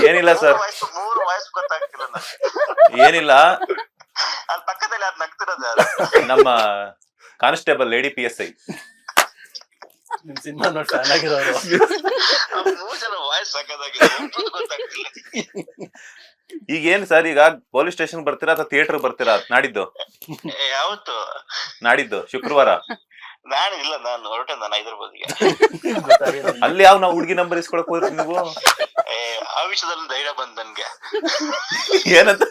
ಏನಿಲ್ಲ ಸರ್, ಮೂರು ವಾಯ್ಸ್ ಗೊತ್ತಾಗ್ತಿಲ್ಲ ನಂಗೆ. ಏನಿಲ್ಲ, ಅಲ್ಲಿ ಪಕ್ಕದಲ್ಲಿ ಯಾರು ನಗ್ತಿರೋದು ಯಾರು? ನಮ್ಮ ಕಾನ್ಸ್ಟೇಬಲ್ ಲೇಡಿ PSI. ನಿಮ್ ಸಿನಿಮಾ ನೋಡಿ ಫ್ಯಾನ್ ಆಗಿರೋರು. ಮೂರು ಜನ ವಾಯ್ಸ್ ಸಾಕಾಗಿದೆ, ಒಬ್ರದ್ದು ಗೊತ್ತಾಗ್ತಿಲ್ಲ. ಈಗ ಏನ್ ಸರ್, ಈಗ ಪೊಲೀಸ್ ಸ್ಟೇಷನ್ ಬರ್ತೀರಾ ಅಥವಾ ಥಿಯೇಟರ್ ಬರ್ತೀರಾ? ನಾಡಿದ್ದು ಯಾವತ್ತು? ನಾಡಿದ್ದು ಶುಕ್ರವಾರ. ನಾನು ಇಲ್ಲ, ನಾನು ಹೊರಟೆ, ನಾನು ಹೈದರಾಬಾದ್ಗೆ. ಅಲ್ಲಿ ಯಾವ ನಾವು ಹುಡುಗಿ ನಂಬರ್ ಇಸ್ಕೊಳಕ್ ಹೋದ್ರಿ ನೀವು? ಆ ವಿಷಯದಲ್ಲಿ ಧೈರ್ಯ ಬಂದ್ ನನ್ಗೆ. ಏನಂತ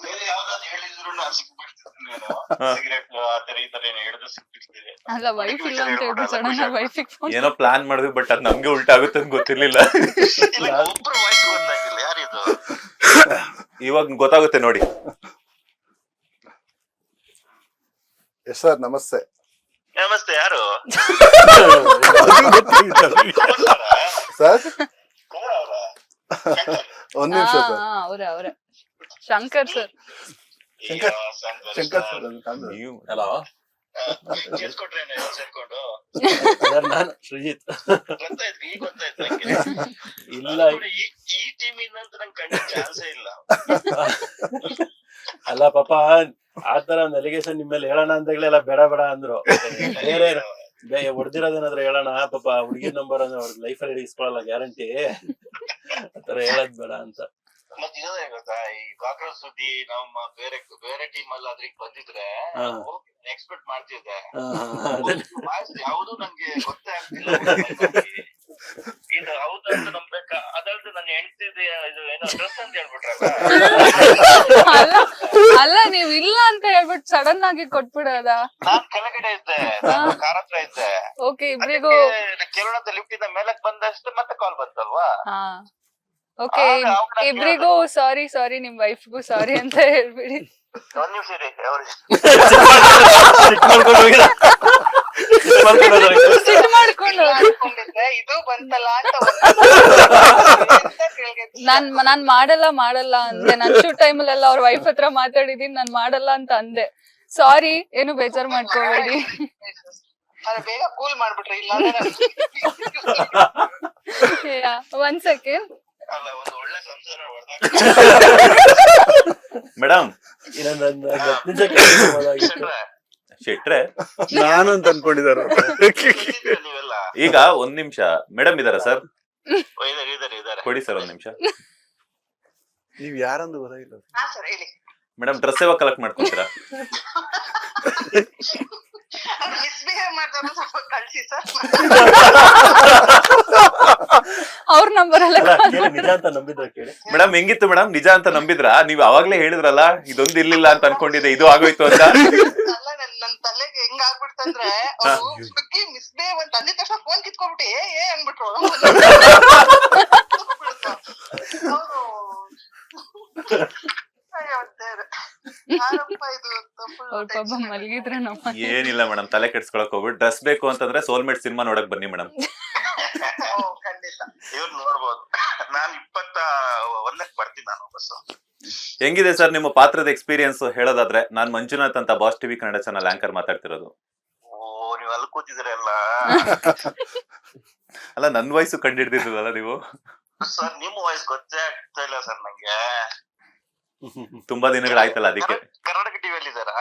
ಬೇರೆ ಯಾವ್ದಾದ್ರು ಹೇಳಿದ್ರು ನಾನು ಸಿಕ್ಬಿಡ್ತೀನಿ. ಸಿಗರೇಟ್ ಆತರ ಈ ತರ ಏನು ಹೇಳಿದ್ರು ಸಿಕ್ಬಿಡ್ತೀನಿ. ಅಲ್ಲ, ವೈಫ್ ಇಲ್ಲ ಅಂತ ಹೇಳ್ಬಿಟ್ಟು ಸಡನ್ ವೈಫಿಗೆ ಫೋನ್. ಏನೋ ಪ್ಲಾನ್ ಮಾಡಿದ್ವಿ, ಬಟ್ ಅದ್ ನಮ್ಗೆ ಉಲ್ಟಾ ಆಗುತ್ತೆ ಅಂತ ಗೊತ್ತಿರ್ಲಿಲ್ಲ. ಇಲ್ಲ, ಒಬ್ರು ವಾಯ್ಸ್ ಗೊತ್ತಾಗಿಲ್ಲ, ಯಾರಿದು? ಇವಾಗ ಗೊತ್ತಾಗುತ್ತೆ ನೋಡಿ. ಎಸ್ ಸರ್, ನಮಸ್ತೆ. ನಮಸ್ತೆ, ಯಾರು? ಸರ್, ಒಂದ್ ನಿಮಿಷ ಸರ್. ಅವ್ರೆ ಶಂಕರ್ ಸರ್. ಶಂಕರ್ ಸರ್ ಅಂತ ನೀವು ಹಲೋ, ಕೇಳ್ಸ್ಕೊಟ್ರೇನು ಸೇರ್ಕೊಂಡು? ನಾನು ಶ್ರೀಜಿತ್. ಗೊತ್ತಾಯ್ತು, ಈಗ ಗೊತ್ತಾಯ್ತು ನಂಗೆ. ಇಲ್ಲ, ಈ ಟೀಮ್ ಇಂದಂತ ನಂಗೆ ಕಂಡ ಚಾನ್ಸೇ ಇಲ್ಲ. ಅಲ್ಲ ಪಾಪ, ಆತರ ಒಂದು ಅಲಿಗೇಷನ್ ನಿಮ್ಮ ಮೇಲೆ ಹೇಳೋಣ ಅಂದಾಗಲೆಲ್ಲ ಬೇಡ ಬೇಡ ಅಂದ್ರು. ಬೇರೆ ಹೊಡೆದಿರೋದೇನಾದ್ರು ಹೇಳೋಣ, ಪಾಪ ಹುಡುಗಿ ನಂಬರ್ ಅಂದ್ರೆ ಅವ್ರ ಲೈಫ್ ಅಲ್ಲಿ ಇಸ್ಕೊಳಲ್ಲ ಗ್ಯಾರಂಟಿ. ಆತರ ಹೇಳೋದ್ ಬೇಡ ಅಂತ. ಮತ್ತೆ ಇನ್ನೊಂದೇ ಗೊತ್ತಾ, ಈ ಕಾಕ್ರೋಚ್ ಸುದ್ದಿ ನಮ್ಮ ಬೇರೆ ಬೇರೆ ಟೀಮ್ ಅಲ್ಲಿ ಅದ್ರಿಗೆ ಬಂದಿದ್ರೆ ಹಾ. ಎಕ್ಸ್ಪೆಕ್ಟ್ ಮಾಡ್ತಿದ್ದೆ. ಅದೇ ಯಾವುದು ನಂಗೆ ಗೊತ್ತೇ ಆಗ್ತಿಲ್ಲ. ಇದು ಹೌದು ಅಂತ ನಂಬೇಕಾ, ಅದಲ್ದು ನನ್ನ ಹೆಂಡ್ತಿದೆ ಇದು ಏನೋ ಡ್ರೆಸ್ ಅಂತ ಹೇಳ್ಬಿಟ್ರಲ್ಲ. ಅಲ್ಲ ಅಲ್ಲ ನೀವ್ ಇಲ್ಲ ಅಂತ ಹೇಳ್ಬಿಟ್ಟು ಸಡನ್ ಆಗಿ ಕೊಟ್ಬಿಡೋದಾ? ನಾನ್ ಕೆಳಗಡೆ ಇದ್ದೆ, ನಾನು ಕಾರ್ ಹತ್ರ ಇದ್ದೆ. ಓಕೆ, ಇಬ್ರಿಗೂ ಕೇಳೋಣ ಅಂತ ಲಿಫ್ಟ್ ಇಂದ ಮೇಲಕ್ ಬಂದಷ್ಟು ಮತ್ತೆ ಕಾಲ್ ಬಂತಲ್ವಾ. ಹಾ ಓಕೆ, ಇಬ್ರಿಗೂ ಸಾರಿ ನಿಮ್ ವೈಫ್ಗೂ ಸಾರಿ ಅಂತ ಹೇಳ್ಬಿಡಿ. ಒಂದ್ ನಿಮಿಷ ರೀ, ಅವ್ರಿಗೆ ಸಿಟ್ಟು ಮಾಡ್ಕೊಂಡು ಅನ್ಕೊಂಡಿದ್ದೆ ಇದು ಬಂತಲ್ಲ ಅಂತ. ನಾನ್ ಮಾಡಲ್ಲ ಅಂದೆ. ನಾನ್ ಶೂಟ್ ಟೈಮಲ್ಲೆಲ್ಲ ಅವ್ರ ವೈಫ್ ಹತ್ರ ಮಾತಾಡಿದೀನಿ, ನಾನ್ ಮಾಡಲ್ಲ ಅಂತ ಅಂದೆ. ಸಾರಿ, ಏನು ಬೇಜಾರ್ ಮಾಡ್ಕೋಬೇಡಿ. ಬೇಗ ಕೂಲ್ ಮಾಡ್ಬಿಟ್ರಿ. ಇಲ್ಲ ಒಂದ್ ಸೆಕೆಂಡ್. ಅಲ್ಲ, ಒಂದು ಒಳ್ಳೆ ಸಂಸಾರ ಮೇಡಮ್ ಶೆಟ್ರೆ ನಾನು ಅಂತ ಅನ್ಕೊಂಡಿದಾರ. ನೀವೆಲ್ಲ ಈಗ ಒಂದ್ ನಿಮಿಷ ಮೇಡಮ್ ಇದಾರ ಸರ್? ಇದಾರೆ. ಕೊಡಿ ಸರ್ ಒಂದ್ ನಿಮಿಷ. ನೀವ್ ಯಾರಂದು ಗೊತ್ತಾಗಿಲ್ಲ. ಹಾ ಸರ್, ಹೇಳಿ. ಮೇಡಮ್ ಡ್ರೆಸ್ ಯಾವಾಗ ಕಲೆಕ್ಟ್ ಮಾಡ್ಕೊತೀರಾ? ಮಿಸ್ಬಿಹೇವ್ ಮಾಡ್ತಾರೆ, ಸ್ವಲ್ಪ ಕಳ್ಸಿ ಸರ್. ಅವ್ರ ನಂಬರ್ ಎಲ್ಲ ನಿಜ ಅಂತ ನಂಬಿದ್ರ ಕೇಳಿ. ಮೇಡಮ್ ಹೆಂಗಿತ್ತು ಮೇಡಮ್? ನಿಜ ಅಂತ ನಂಬಿದ್ರ? ನೀವ್ ಅವಾಗ್ಲೇ ಹೇಳಿದ್ರಲ್ಲ ಇದೊಂದು ಇರ್ಲಿಲ್ಲ ಅಂತ ಅನ್ಕೊಂಡಿದ್ದೆ, ಇದು ಆಗೋಯ್ತು ಅಂತ. ಅಲ್ಲ, ನನ್ ತಲೆಗೆ ಹೆಂಗ್ ಆಗ್ಬಿಡ್ತಂದ್ರೆ, ಅವ್ರು ಮಿಸ್ಬಿಹೇವ್ ಅಂತ ಅಂದಿದ ತಕ್ಷಣ ಫೋನ್ ಕಿತ್ಕೊಂಡ್ಬಿಟ್ಟು ಏ ಅಂದ್ಬಿಟ್ರು. ಅವ್ರ ಪಾಪ ಮಲಗಿದ್ರೆ ನಮ್ಮ ಏನಿಲ್ಲ ಮೇಡಮ್, ತಲೆ ಕೆಡ್ಸ್ಕೊಳಕ್ ಹೋಗ್ಬಿಟ್ಟು ಡ್ರೆಸ್ ಬೇಕು ಅಂತಂದ್ರೆ ಸೋಲ್ಮೇಟ್ ಸಿನಿಮಾ ನೋಡಕ್ ಬನ್ನಿ ಮೇಡಮ್. ಖಂಡಿತ ಇವ್ರು ನೋಡ್ಬೋದು. ನಾನು 21ಕ್ಕೆ ಬರ್ತೀನಿ ನಾನು ಬಸ್. ಹೆಂಗಿದೆ ಸರ್ ನಿಮ್ಮ ಪಾತ್ರದ ಎಕ್ಸ್ಪೀರಿಯನ್ಸ್ ಹೇಳೋದಾದ್ರೆ? ನಾನ್ ಮಂಜುನಾಥ್ ಅಂತ boss TV Kannada channel anchor ಮಾತಾಡ್ತಿರೋದು. ಓ, ನೀವ್ ಅಲ್ಲಿ ಕೂತಿದ್ರಲ್ಲ ಅಲ್ಲ, ನನ್ ವಯಸ್ಸು ಕಂಡಿಡ್ದಿದ್ರಲ್ಲ ನೀವು. ಸರ್, ನಿಮ್ ವಾಯ್ಸ್ ಗೊತ್ತೇ ಆಗ್ತಾ ಇಲ್ಲ ಸರ್ ನಂಗೆ. ತುಂಬಾ ದಿನಗಳಾಯ್ತಲ್ಲ ಅದಕ್ಕೆ. ಕರ್ನಾಟಕ ಟಿವಿಯಲ್ಲಿ ಇದಾರಾ?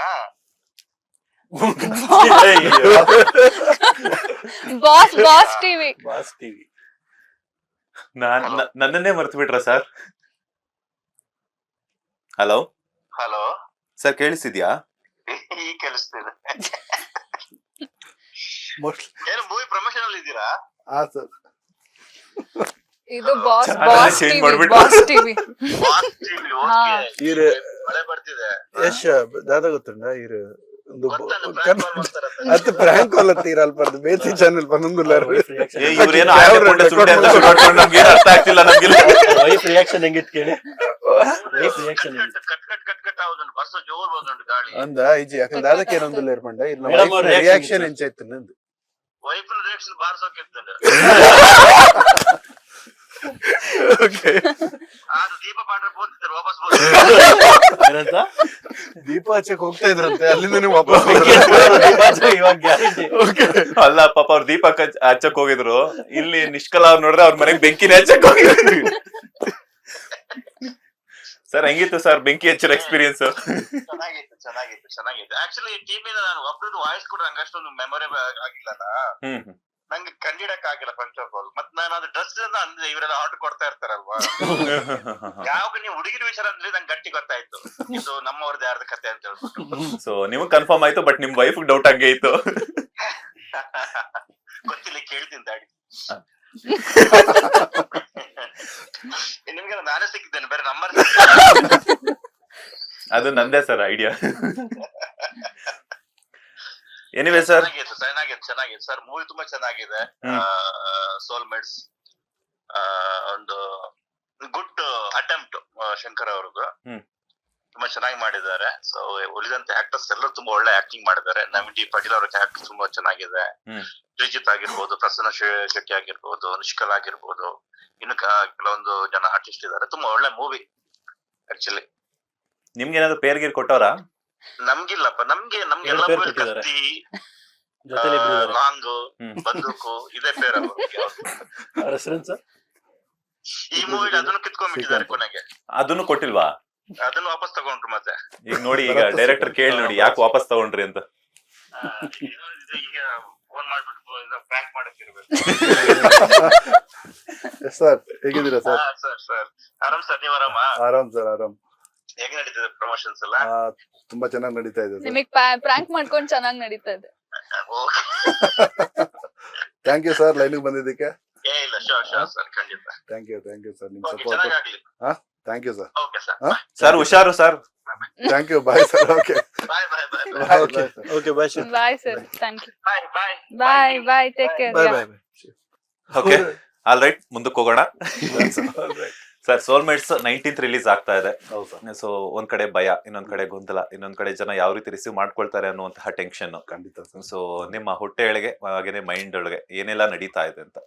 Boss TV. Boss TV. ನನ್ನನ್ನೇ ಮರ್ತು ಬಿಟ್ರ ಸರ್? ಹಲೋ ಹಲೋ ಸರ್, ಕೇಳಿಸ್ತಿದ್ಯಾ? ಈಗ ಕೇಳಿಸ್ತಿದೆ. ಏನು ಮೂವಿ ಪ್ರಮೋಷನ್ ಅಲ್ಲಿ ಇದ್ದೀರಾ? ಹಾ ಸರ್. ಇದು ಬಾಸ್ change ಟಿವಿ. ಮಾಡ್ಬಿಟ್ಟು. Boss TV. Boss TV, okay. ಇವ್ರು ಮಳೆ ಬರ್ತಿದೆ. ಯಶ್ ದಾದ ಗೊತ್ತುಂಡ ಇವ್ರು ಒಂದು ಗೊತ್ತಲ್ಲ, prank call ಮಾಡ್ತಾರಲ್ಲ. ಅದು ಪ್ರಾಂಕ್ ಕಾಲ್ ಅಂತ ಇರಲ್ಬಾರ್ದು. ಬೇಸಿ ಚಾನೆಲ್ ಬಂದಂಗುಲ್ಲಾರು ಇವ್ರೇನೋ ನಮ್ಗೆ ಅರ್ಥ ಆಗ್ತಿಲ್ಲ ನಮ್ಗೆ. ವೈಫ್ ರಿಯಾಕ್ಷನ್ ಹೆಂಗಿತ್ತು ಕೇಳಿ. ವೈಫ್ ರಿಯಾಕ್ಷನ್ ಕಟ್ ಆಗುದುಂಟು, ಬಸ್ ಜೋರ್ ಬಂದುಂಟು ಗಾಳಿ. ಅಂದ ಇಜ್ಜಿ ಯಾಕಂದ್ರೆ ಅದಕ್ಕೆ ಏನೊಂದಿಲ್ಲ ಇರ್ಪಂಡ Madam ಅವ್ರ ರಿಯಾಕ್ಷನ್ ಎಂಚಾಯ್ತು ನಂದು. ವೈಫ್ ರಿಯಾಕ್ಷನ್ ಬಾರ್ಸೋಕಿರ್ತದೆ. ಅದು ದೀಪ ಪಾಂಡ್ರೆ ಬೋಲ್ತಿದ್ದಾರೆ, ವಾಪಸ್ ಏನಂತ ದೀಪ ಹಚ್ಚಕ್ ಹೋಗ್ತಾ ಇದ್ರಂತೆ, ಅಲ್ಲಿಂದ ವಾಪಸ್ ಇವಾಗ ಗ್ಯಾರಂಟಿ. ಅಲ್ಲ ಪಾಪ ಅವ್ರ ದೀಪ ಹಚ್ಚಕ್ ಹೋಗಿದ್ರು, ಇಲ್ಲಿ ನಿಷ್ಕಲ ಅವ್ರು ನೋಡಿದ್ರೆ ಅವ್ರ ಮನೆಗೆ ಬೆಂಕಿನ ಹಚ್ಚಕ್ ಹೋಗಿದ್ರು. ಸರ್ ಹೆಂಗಿತ್ತು ಸರ್ ಬೆಂಕಿ ಹಚ್ಚಿರೋ ಎಕ್ಸ್ಪೀರಿಯನ್ಸ್? ಚೆನ್ನಾಗಿತ್ತು. ಆಕ್ಚುಲಿ ಟೀಮಿಂದ ನಾನು ಒಬ್ರದ್ದು ವಾಯ್ಸ್ ಕೂಡ ನಂಗೆ ಅಷ್ಟೊಂದು ಮೆಮೊರೇಬಲ್ ಆಗಿಲ್ಲಲ್ಲ, ನಂಗೆ ಕಂಡಿಡಕ್ ಆಗಿಲ್ಲ ಫಸ್ಟ್ ಆಫ್ ಆಲ್. ಮತ್ ನಾನು ಅದು ಡ್ರೆಸ್ ಅಂದ್ರೆ ಇವರೆಲ್ಲ ಆರ್ಡರ್ ಕೊಡ್ತಾ ಇರ್ತಾರಲ್ವಾ, ಯಾವಾಗ ನೀವು ಹುಡುಗಿನ ವಿಷಯ ಅಂದ್ರೆ ನಂಗೆ ಗಟ್ಟಿ ಗೊತ್ತಾಯ್ತು ಇದು ನಮ್ಮವ್ರದ್ದು ಯಾರ್ದು ಕತೆ ಅಂತ ಹೇಳ್ಬಿಟ್ಟು. ಸೊ ನಿಮಗ್ ಕನ್ಫರ್ಮ್ ಆಯ್ತು, ಬಟ್ ನಿಮ್ ವೈಫ್ ಡೌಟ್ ಹಂಗೆ ಇತ್ತು. ಗೊತ್ತಿಲ್ಲ, ಕೇಳ್ತೀನಿ ತಾಡಿ. ನಿಮ್ಗೆ ನಾನೇ ಸಿಕ್ಕಿದ್ದೇನೆ, ಬೇರೆ ನಂಬರ್ ಅದು ನಂದೇ ಸರ್ ಐಡಿಯಾ. ಎನಿವೇ ಸರ್, ಚೆನ್ನಾಗಿದೆ ಸರ್, ಮೂವಿ ತುಂಬಾ ಚೆನ್ನಾಗಿದೆ. ಸೋಲ್ಮೇಟ್ಸ್ ಒಂದು ಗುಡ್ ಅಟೆಂಪ್ಟ್ ಶಂಕರ್ ಅವ್ರದ್ದು, ತುಂಬಾ ಚೆನ್ನಾಗಿ ಮಾಡಿದ್ದಾರೆ. ಸೊ ಉಳಿದಂತೆ ಆಕ್ಟರ್ಸ್ ಎಲ್ಲರೂ ತುಂಬಾ ಒಳ್ಳೆ ಆಕ್ಟಿಂಗ್ ಮಾಡಿದ್ದಾರೆ. ನಮಿಟಿ ಪಾಟೀಲ್ ಅವ್ರ ಆಕ್ಟಿಂಗ್ ತುಂಬಾ ಚೆನ್ನಾಗಿದೆ. ಶ್ರೀಜಿತ್ ಆಗಿರ್ಬೋದು, ಪ್ರಸನ್ನ ಶೆಟ್ಟಿ ಆಗಿರ್ಬೋದು, ನಿಷ್ಕಲ್ ಆಗಿರ್ಬೋದು, ಇನ್ನು ಕೆಲವೊಂದು ಜನ ಆರ್ಟಿಸ್ಟ್ ಇದ್ದಾರೆ. ತುಂಬಾ ಒಳ್ಳೆ ಮೂವಿ ಆಕ್ಚುಲಿ. ನಿಮ್ಗೆ ಏನಾದ್ರು ಪೇರ್ ಗೀರ್ ಕೊಟ್ಟವ್ರಾ? ನಮ್ಗಿಲ್ಲಪ್ಪ, ನಮ್ಗೆಲ್ಲ ಕತ್ತಿ, ಲಾಂಗ್, ಬಂದೂಕು ಇದೇ ಪೇರ್. ಅವ್ರ ಹೆಸರೇನ್ ಸರ್? ಈ ಮೂವಿಗೆ ಅದನ್ನು ಕಿತ್ಕೊಂಡ್ಬಿಟ್ಟಿದ್ದಾರೆ ಕೊನೆಗೆ. ಅದನ್ನು ಕೊಟ್ಟಿಲ್ವಾ? ಅದನ್ನು ವಾಪಸ್ ತಗೊಂಡ್ರು. ಮತ್ತೆ ಈಗ ನೋಡಿ, ಈಗ ಡೈರೆಕ್ಟರ್ ಕೇಳಿ ನೋಡಿ ಯಾಕೆ ವಾಪಸ್ ತಗೊಂಡ್ರಿ ಅಂತ. ಈಗ ಫೋನ್ ಮಾಡ್ಬಿಟ್ಟು ಪ್ರ್ಯಾಂಕ್ ಮಾಡಕ್ಕಿರ್ಬೇಕು. ಸರ್ ಹೇಗಿದ್ದೀರಾ ಸರ್? ಸರ್ ಆರಾಮ್ ಸರ್, ನೀವ್ ಆರಾಮ? ಆರಾಮ್ ಸರ್, ಆರಾಮ್. ಹೇಗ್ ನಡೀತಿದೆ ಪ್ರಮೋಷನ್ಸ್ ಎಲ್ಲ? ತುಂಬಾ ಚೆನ್ನಾಗಿ ನಡೀತಾ ಇದೆ ಸರ್. ನಿಮಗ್ ಪ್ರಾಂಕ್ ಮಾಡ್ಕೊಂಡ್ ಚೆನ್ನಾಗ್ ನಡೀತಾ ಇದೆ. ಥ್ಯಾಂಕ್ ಯು ಸರ್, ಲೈನಿಗೆ ಬಂದಿದ್ದಕ್ಕೆ. ಏ ಇಲ್ಲ, ಶೋರ್ ಸರ್, ಖಂಡಿತ. ಥ್ಯಾಂಕ್ ಯು ಸರ್, ನಿಮ್ ಓಕೆ, ಸಪೋರ್ಟ್. ಚೆನ್ನಾಗಾಗ್ಲಿ. Thank you sir. Okay sir, sir ಹುಷಾರು sir. Thank you, bye sir. Okay, bye bye bye okay okay bye sir. Bye sir, thank you. Bye bye bye bye, take care. Bye bye okay, all right, ಮುಂದಕ್ಕೆ ಹೋಗೋಣ. Sir, soulmates 19th release ಆಗ್ತಾ ಇದೆ. ಹೌದು sir, so ಒಂದ್ ಕಡೆ ಭಯ, ಇನ್ನೊಂದ್ ಕಡೆ ಗೊಂದಲ, ಇನ್ನೊಂದ್ ಕಡೆ ಜನ ಯಾವ ರೀತಿ ರಿಸೀವ್ ಮಾಡ್ಕೊಳ್ತಾರೆ ಅನ್ನುವಂತಹ ಟೆನ್ಷನ್. ಖಂಡಿತ ಸರ್. ಸೊ ನಿಮ್ಮ ಹೊಟ್ಟೆ ಒಳಗೆ ಹಾಗೇನೆ ಮೈಂಡ್ ಒಳಗೆ ಏನೆಲ್ಲ ನಡೀತಾ ಇದೆ ಅಂತ?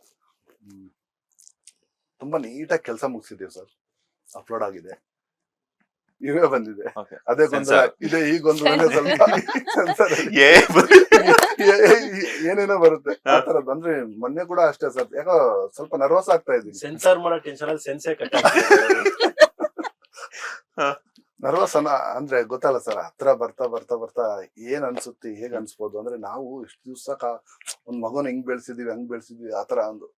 ತುಂಬಾ ನೀಟಾಗಿ ಕೆಲಸ ಮುಗಿಸಿದೀವಿ ಸರ್. ಅಪ್ಲೋಡ್ ಆಗಿದೆ, ಇವೇ ಬಂದಿದೆ. Okay. ಅದೇ ಗೊಂದಲ ಇದೆ, ಈ ಗೊಂದಲನೇ ಸ್ವಲ್ಪ ಸೆನ್ಸರ್ ಏನೇನೋ ಬರುತ್ತೆ ಆ ತರದ್ದು. ಅಂದ್ರೆ ಮೊನ್ನೆ ಕೂಡ ಅಷ್ಟೇ ಸರ್, ಯಾಕೋ ಸ್ವಲ್ಪ ನರ್ವಸ್ ಆಗ್ತಾ ಇದ್ದೀನಿ. ಸೆನ್ಸಾರ್ ಮಾಡೋ ಟೆನ್ಷನ್ ಅಲ್ಲಿ ಸೆನ್ಸೇ ಕಟ್ ನರ್ವಸ್ ಅಂದ್ರೆ ಗೊತ್ತಲ್ಲ ಸರ್, ಹತ್ರ ಬರ್ತಾ ಬರ್ತಾ ಬರ್ತಾ ಏನ್ ಅನ್ಸುತ್ತೆ, ಹೇಗ್ ಅನ್ಸ್ಬೋದು ಅಂದ್ರೆ ನಾವು ಇಷ್ಟು ದಿವ್ಸ ಒಂದ್ ಮಗುನ ಹೆಂಗ್ ಬೆಳ್ಸಿದೀವಿ ಹಂಗ್ ಬೆಳ್ಸಿದ್ವಿ ಆತರ ಒಂದು.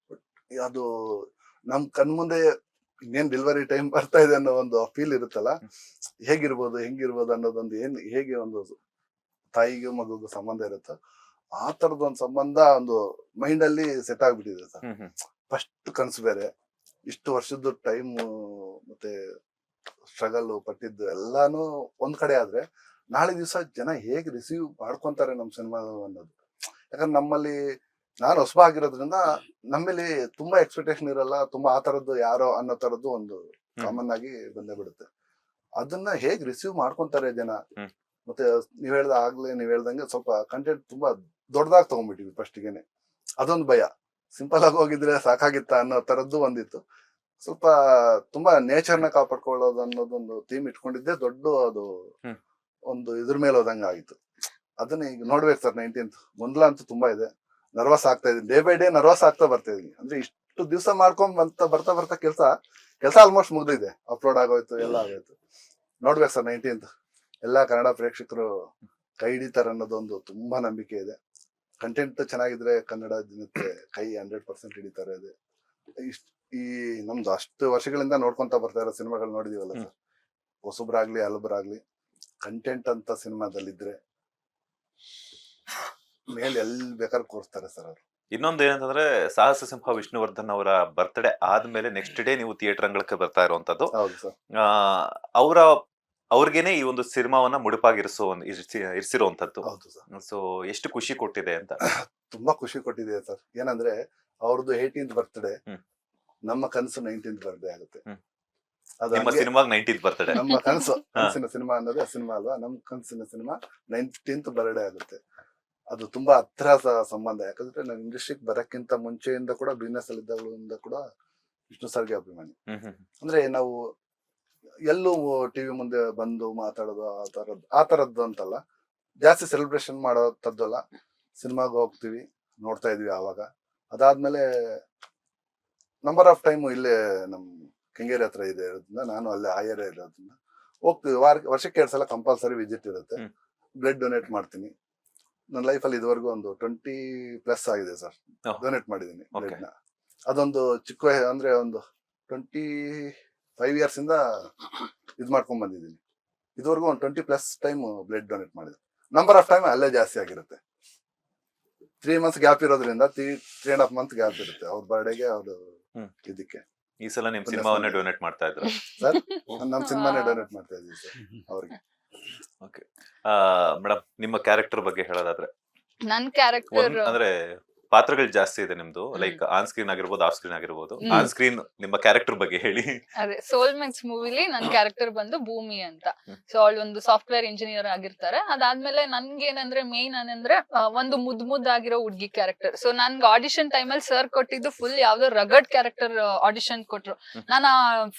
ಅದು ನಮ್ ಕಣ್ಮುಂದೆ ಇನ್ನೇನ್ ಡೆಲಿವರಿ ಟೈಮ್ ಬರ್ತಾ ಇದೆ ಅನ್ನೋ ಒಂದು ಫೀಲ್ ಇರುತ್ತಲ್ಲ, ಹೇಗಿರ್ಬೋದು ಹೆಂಗಿರ್ಬೋದು ಅನ್ನೋದೊಂದು ಹೇಗೆ ಒಂದು ತಾಯಿಗೂ ಮಗುಗೂ ಸಂಬಂಧ ಇರುತ್ತೋ ಆ ತರದ ಒಂದು ಸಂಬಂಧ ಒಂದು ಮೈಂಡ್ ಅಲ್ಲಿ ಸೆಟ್ ಆಗ್ಬಿಟ್ಟಿದೆ ಸರ್. ಫಸ್ಟ್ ಕನ್ಸು ಬೇರೆ, ಇಷ್ಟು ವರ್ಷದ ಟೈಮ್ ಮತ್ತೆ ಸ್ಟ್ರಗಲ್ ಪಟ್ಟಿದ್ದು ಎಲ್ಲಾನು ಒಂದ್ ಕಡೆ ಆದ್ರೆ ನಾಳೆ ದಿವಸ ಜನ ಹೇಗೆ ರಿಸೀವ್ ಮಾಡ್ಕೊಂತಾರೆ ನಮ್ ಸಿನಿಮಾ ಅನ್ನೋದು. ಯಾಕಂದ್ರೆ ನಮ್ಮಲ್ಲಿ ನಾನು ಹೊಸಬ ಆಗಿರೋದ್ರಿಂದ ನಮ್ಮಲ್ಲಿ ತುಂಬಾ ಎಕ್ಸ್ಪೆಕ್ಟೇಷನ್ ಇರಲ್ಲ, ತುಂಬಾ ಆ ತರದ್ದು ಯಾರೋ ಅನ್ನೋ ತರದ್ದು ಒಂದು ಕಾಮನ್ ಆಗಿ ಬಂದೇ ಬಿಡುತ್ತೆ. ಅದನ್ನ ಹೇಗ್ ರಿಸೀವ್ ಮಾಡ್ಕೊಂತಾರೆ ಜನ. ಮತ್ತೆ ನೀವ್ ಹೇಳ್ದಂಗೆ ಸ್ವಲ್ಪ ಕಂಟೆಂಟ್ ತುಂಬಾ ದೊಡ್ಡದಾಗಿ ತಗೊಂಡ್ಬಿಟ್ಟಿವಿ ಫಸ್ಟ್ಗೆನೆ. ಅದೊಂದು ಭಯ, ಸಿಂಪಲ್ ಆಗಿ ಹೋಗಿದ್ರೆ ಸಾಕಾಗಿತ್ತ ಅನ್ನೋ ತರದ್ದು ಒಂದಿತ್ತು. ಸ್ವಲ್ಪ ತುಂಬಾ ನೇಚರ್ನ ಕಾಪಾಡ್ಕೊಳ್ಳೋದು ಅನ್ನೋದೊಂದು ಥೀಮ್ ಇಟ್ಕೊಂಡಿದ್ದೆ ದೊಡ್ಡ ಅದು ಒಂದು ಇದ್ರ ಮೇಲೆ ಹೋದಂಗ ಆಗಿತ್ತು. ಅದನ್ನ ಈಗ ನೋಡ್ಬೇಕು ಸರ್. 19th ಗೊಂದಲ ಅಂತೂ ತುಂಬಾ ಇದೆ, ನರ್ವಸ್ ಆಗ್ತಾ ಇದೀನಿ. ಡೇ ಬೈ ಡೇ ನರ್ವಸ್ ಆಗ್ತಾ ಬರ್ತಾ ಇದೀನಿ. ಅಂದ್ರೆ ಇಷ್ಟು ದಿವಸ ಮಾಡ್ಕೊಂಡ್ ಬರ್ತಾ ಬರ್ತಾ ಕೆಲಸ ಆಲ್ಮೋಸ್ಟ್ ಮುಗ್ದಿದೆ. ಅಪ್ಲೋಡ್ ಆಗೋಯ್ತು, ಎಲ್ಲ ಆಗೋಯ್ತು. ನೋಡ್ಬೇಕು ಸರ್ 19th ಎಲ್ಲಾ ಕನ್ನಡ ಪ್ರೇಕ್ಷಕರು ಕೈ ಹಿಡಿತಾರೆ ಅನ್ನೋದೊಂದು ತುಂಬಾ ನಂಬಿಕೆ ಇದೆ. ಕಂಟೆಂಟ್ ಚೆನ್ನಾಗಿದ್ರೆ ಕನ್ನಡ ಜನತೆ ಕೈ 100% ಹಿಡಿತಾರೆ. ಅದೇ ಈ ನಮ್ದು ಅಷ್ಟು ವರ್ಷಗಳಿಂದ ನೋಡ್ಕೊಂತ ಬರ್ತಾ ಇರೋ ಸಿನಿಮಾಗಳು ನೋಡಿದೀವಲ್ಲ ಸರ್, ಹೊಸಬ್ರಾಗ್ಲಿ ಹಲಬ್ರಾಗ್ಲಿ ಕಂಟೆಂಟ್ ಅಂತ ಸಿನಿಮಾದಲ್ಲಿದ್ರೆ ಮೇಲೆ ಎಲ್ಲಿ ಬೇಕಾದ್ರೆ ಕೂರಿಸ್ತಾರೆ ಸರ್ ಅವರು. ಇನ್ನೊಂದು ಏನಂತಂದ್ರೆ ಸಾಹಸ ಸಿಂಹ ವಿಷ್ಣುವರ್ಧನ್ ಅವರ ಬರ್ತ್ಡೇ ಆದ್ಮೇಲೆ ನೆಕ್ಸ್ಟ್ ಡೇ ನೀವು ಥಿಯೇಟರ್ ಅಂಗಳಕ್ಕೆ ಬರ್ತಾ ಇರುವಂತದ್ದು. ಹೌದು ಸರ್. ಅವ್ರಿಗೇನೆ ಈ ಒಂದು ಸಿನಿಮಾವನ್ನ ಮುಡುಪಾಗಿರಿಸೋ ಇರಿಸಿರುವಂತದ್ದು. ಹೌದು ಸರ್. ಸೊ ಎಷ್ಟು ಖುಷಿ ಕೊಟ್ಟಿದೆ ಅಂತ? ತುಂಬಾ ಖುಷಿ ಕೊಟ್ಟಿದೆ ಸರ್. ಏನಂದ್ರೆ ಅವ್ರದ್ದು 18th ಬರ್ತ್ಡೇ, ನಮ್ಮ ಕನಸು 19th ಬರ್ತ್ಡೇ ಆಗುತ್ತೆ. ನಿಮ್ಮ ಸಿನಿಮಾಗ್ 19th ಬರ್ತ್ಡೇ. ನಮ್ಮ ಕನಸಿನ ಸಿನಿಮಾ ಅನ್ನೋದೇ ಸಿನಿಮಾ ಅಲ್ವಾ, ನಮ್ ಕನಸಿನ ಸಿನಿಮಾ 19th ಬರ್ತ್ಡೇ ಆಗುತ್ತೆ. ಅದು ತುಂಬಾ ಹತ್ರ ಸಂಬಂಧ. ಯಾಕಂದ್ರೆ ನಾನು ಇಂಡಸ್ಟ್ರಿಗೆ ಬರಕ್ಕಿಂತ ಮುಂಚೆಯಿಂದ ಕೂಡ ಬಿಸ್ನೆಸ್ ಅಲ್ಲಿ ಇದ್ದಾಗಲಿಂದ ಕೂಡ ವಿಷ್ಣು ಸರ್ಗೆ ಅಭಿಮಾನಿ. ಅಂದ್ರೆ ನಾವು ಎಲ್ಲೂ ಟಿವಿ ಮುಂದೆ ಬಂದು ಮಾತಾಡೋದು ಆ ತರದ್ದು ಅಂತಲ್ಲ, ಜಾಸ್ತಿ ಸೆಲೆಬ್ರೇಷನ್ ಮಾಡೋದಲ್ಲ. ಸಿನಿಮಾಗ ಹೋಗ್ತೀವಿ, ನೋಡ್ತಾ ಇದ್ವಿ ಆವಾಗ. ಅದಾದ್ಮೇಲೆ ನಂಬರ್ ಆಫ್ ಟೈಮ್ ಇಲ್ಲೇ ನಮ್ ಕೆಂಗೇರಿ ಹತ್ರ ಇದೆ ಇರೋದ್ರಿಂದ, ನಾನು ಅಲ್ಲೇ ಆ ಏರಿಯಾ ಇರೋದ್ರಿಂದ ಹೋಗ್ತೀವಿ. ವರ್ಷಕ್ಕೆ 2 ಸಲ ಕಂಪಲ್ಸರಿ ವಿಸಿಟ್ ಇರುತ್ತೆ. ಬ್ಲಡ್ ಡೊನೇಟ್ ಮಾಡ್ತೀನಿ. ನನ್ನ ಲೈಫಲ್ಲಿ ಇದುವರೆಗೂ ಒಂದು 20+ ಆಗಿದೆ ಸರ್ ಡೊನೇಟ್ ಮಾಡಿದ್ದೀನಿ ಬ್ಲಡ್ ನ. ಅದೊಂದು ಚಿಕ್ಕ ಅಂದ್ರೆ ಒಂದು 25 years ಇಂದ ಇದ್ ಮಾಡ್ಕೊಂಡ್ ಬಂದಿದ್ದೀನಿ. ಇದುವರೆಗೂ ಒಂದು 20+ ಟೈಮ್ ಬ್ಲಡ್ ಡೊನೇಟ್ ಮಾಡಿದೆ. ನಂಬರ್ ಆಫ್ ಟೈಮ್ ಅಲ್ಲೇ ಜಾಸ್ತಿ ಆಗಿರುತ್ತೆ. 3 months ಗ್ಯಾಪ್ ಇರೋದ್ರಿಂದ 3.5 months ಗ್ಯಾಪ್ ಇರುತ್ತೆ ಅವ್ರ ಬರ್ಡೇಗೆ, ಅವ್ರು ಇದಕ್ಕೆ. ಈ ಸಲ ನಿಮ್ ಸಿನಿಮಾವನ್ನೇ ಡೊನೇಟ್ ಮಾಡ್ತಾ ಇದ್ರು ಸರ್. ನಮ್ ಸಿನಿಮಾನೇ ಡೊನೇಟ್ ಮಾಡ್ತಾ ಇದೀವಿ ಸರ್ ಅವ್ರಿಗೆ. ಓಕೆ ಮೇಡಮ್, ನಿಮ್ಮ ಕ್ಯಾರೆಕ್ಟರ್ ಬಗ್ಗೆ ಹೇಳೋದಾದ್ರೆ? ನನ್ ಕ್ಯಾರೆಕ್ಟರ್ ಅಂದ್ರೆ ಪಾತ್ರಗಳು ಜಾಸ್ತಿ ಇದೆ ನಿಮ್ದು, ಲೈಕ್ ಆನ್ ಸ್ಕ್ರೀನ್ ಆಗಿರ್ಬೋದು, ಆಫ್ ಸ್ಕ್ರೀನ್ ಆಗಿರ್ಬೋದು. ಆನ್ ಸ್ಕ್ರೀನ್ ನಿಮ್ಮ ಕ್ಯಾರೆಕ್ಟರ್ ಬಗ್ಗೆ ಹೇಳಿ. ಅದೇ ಸೋಲ್ಮೇಟ್ಸ್ ಮೂವಿಲಿ ನನ್ ಕ್ಯಾರೆಕ್ಟರ್ ಬಂದು ಭೂಮಿ ಅಂತ. ಸೊ ಅವಳು ಒಂದು ಸಾಫ್ಟ್ವೇರ್ ಇಂಜಿನಿಯರ್ ಆಗಿರ್ತಾರೆ. ಅದಾದ್ಮೇಲೆ ನನ್ಗೇನಂದ್ರೆ ಮೇನ್ ಏನಂದ್ರೆ ಒಂದು ಮುದ್ದಾಗಿರೋ ಹುಡ್ಗಿ ಕ್ಯಾರೆಕ್ಟರ್. ಸೊ ನನ್ಗೆ ಆಡಿಷನ್ ಟೈಮಲ್ಲಿ ಸರ್ ಕೊಟ್ಟಿದ್ದು ಫುಲ್ ಯಾವ್ದೋ ರಗಡ್ ಕ್ಯಾರೆಕ್ಟರ್ ಆಡಿಷನ್ ಕೊಟ್ರು. ನಾನು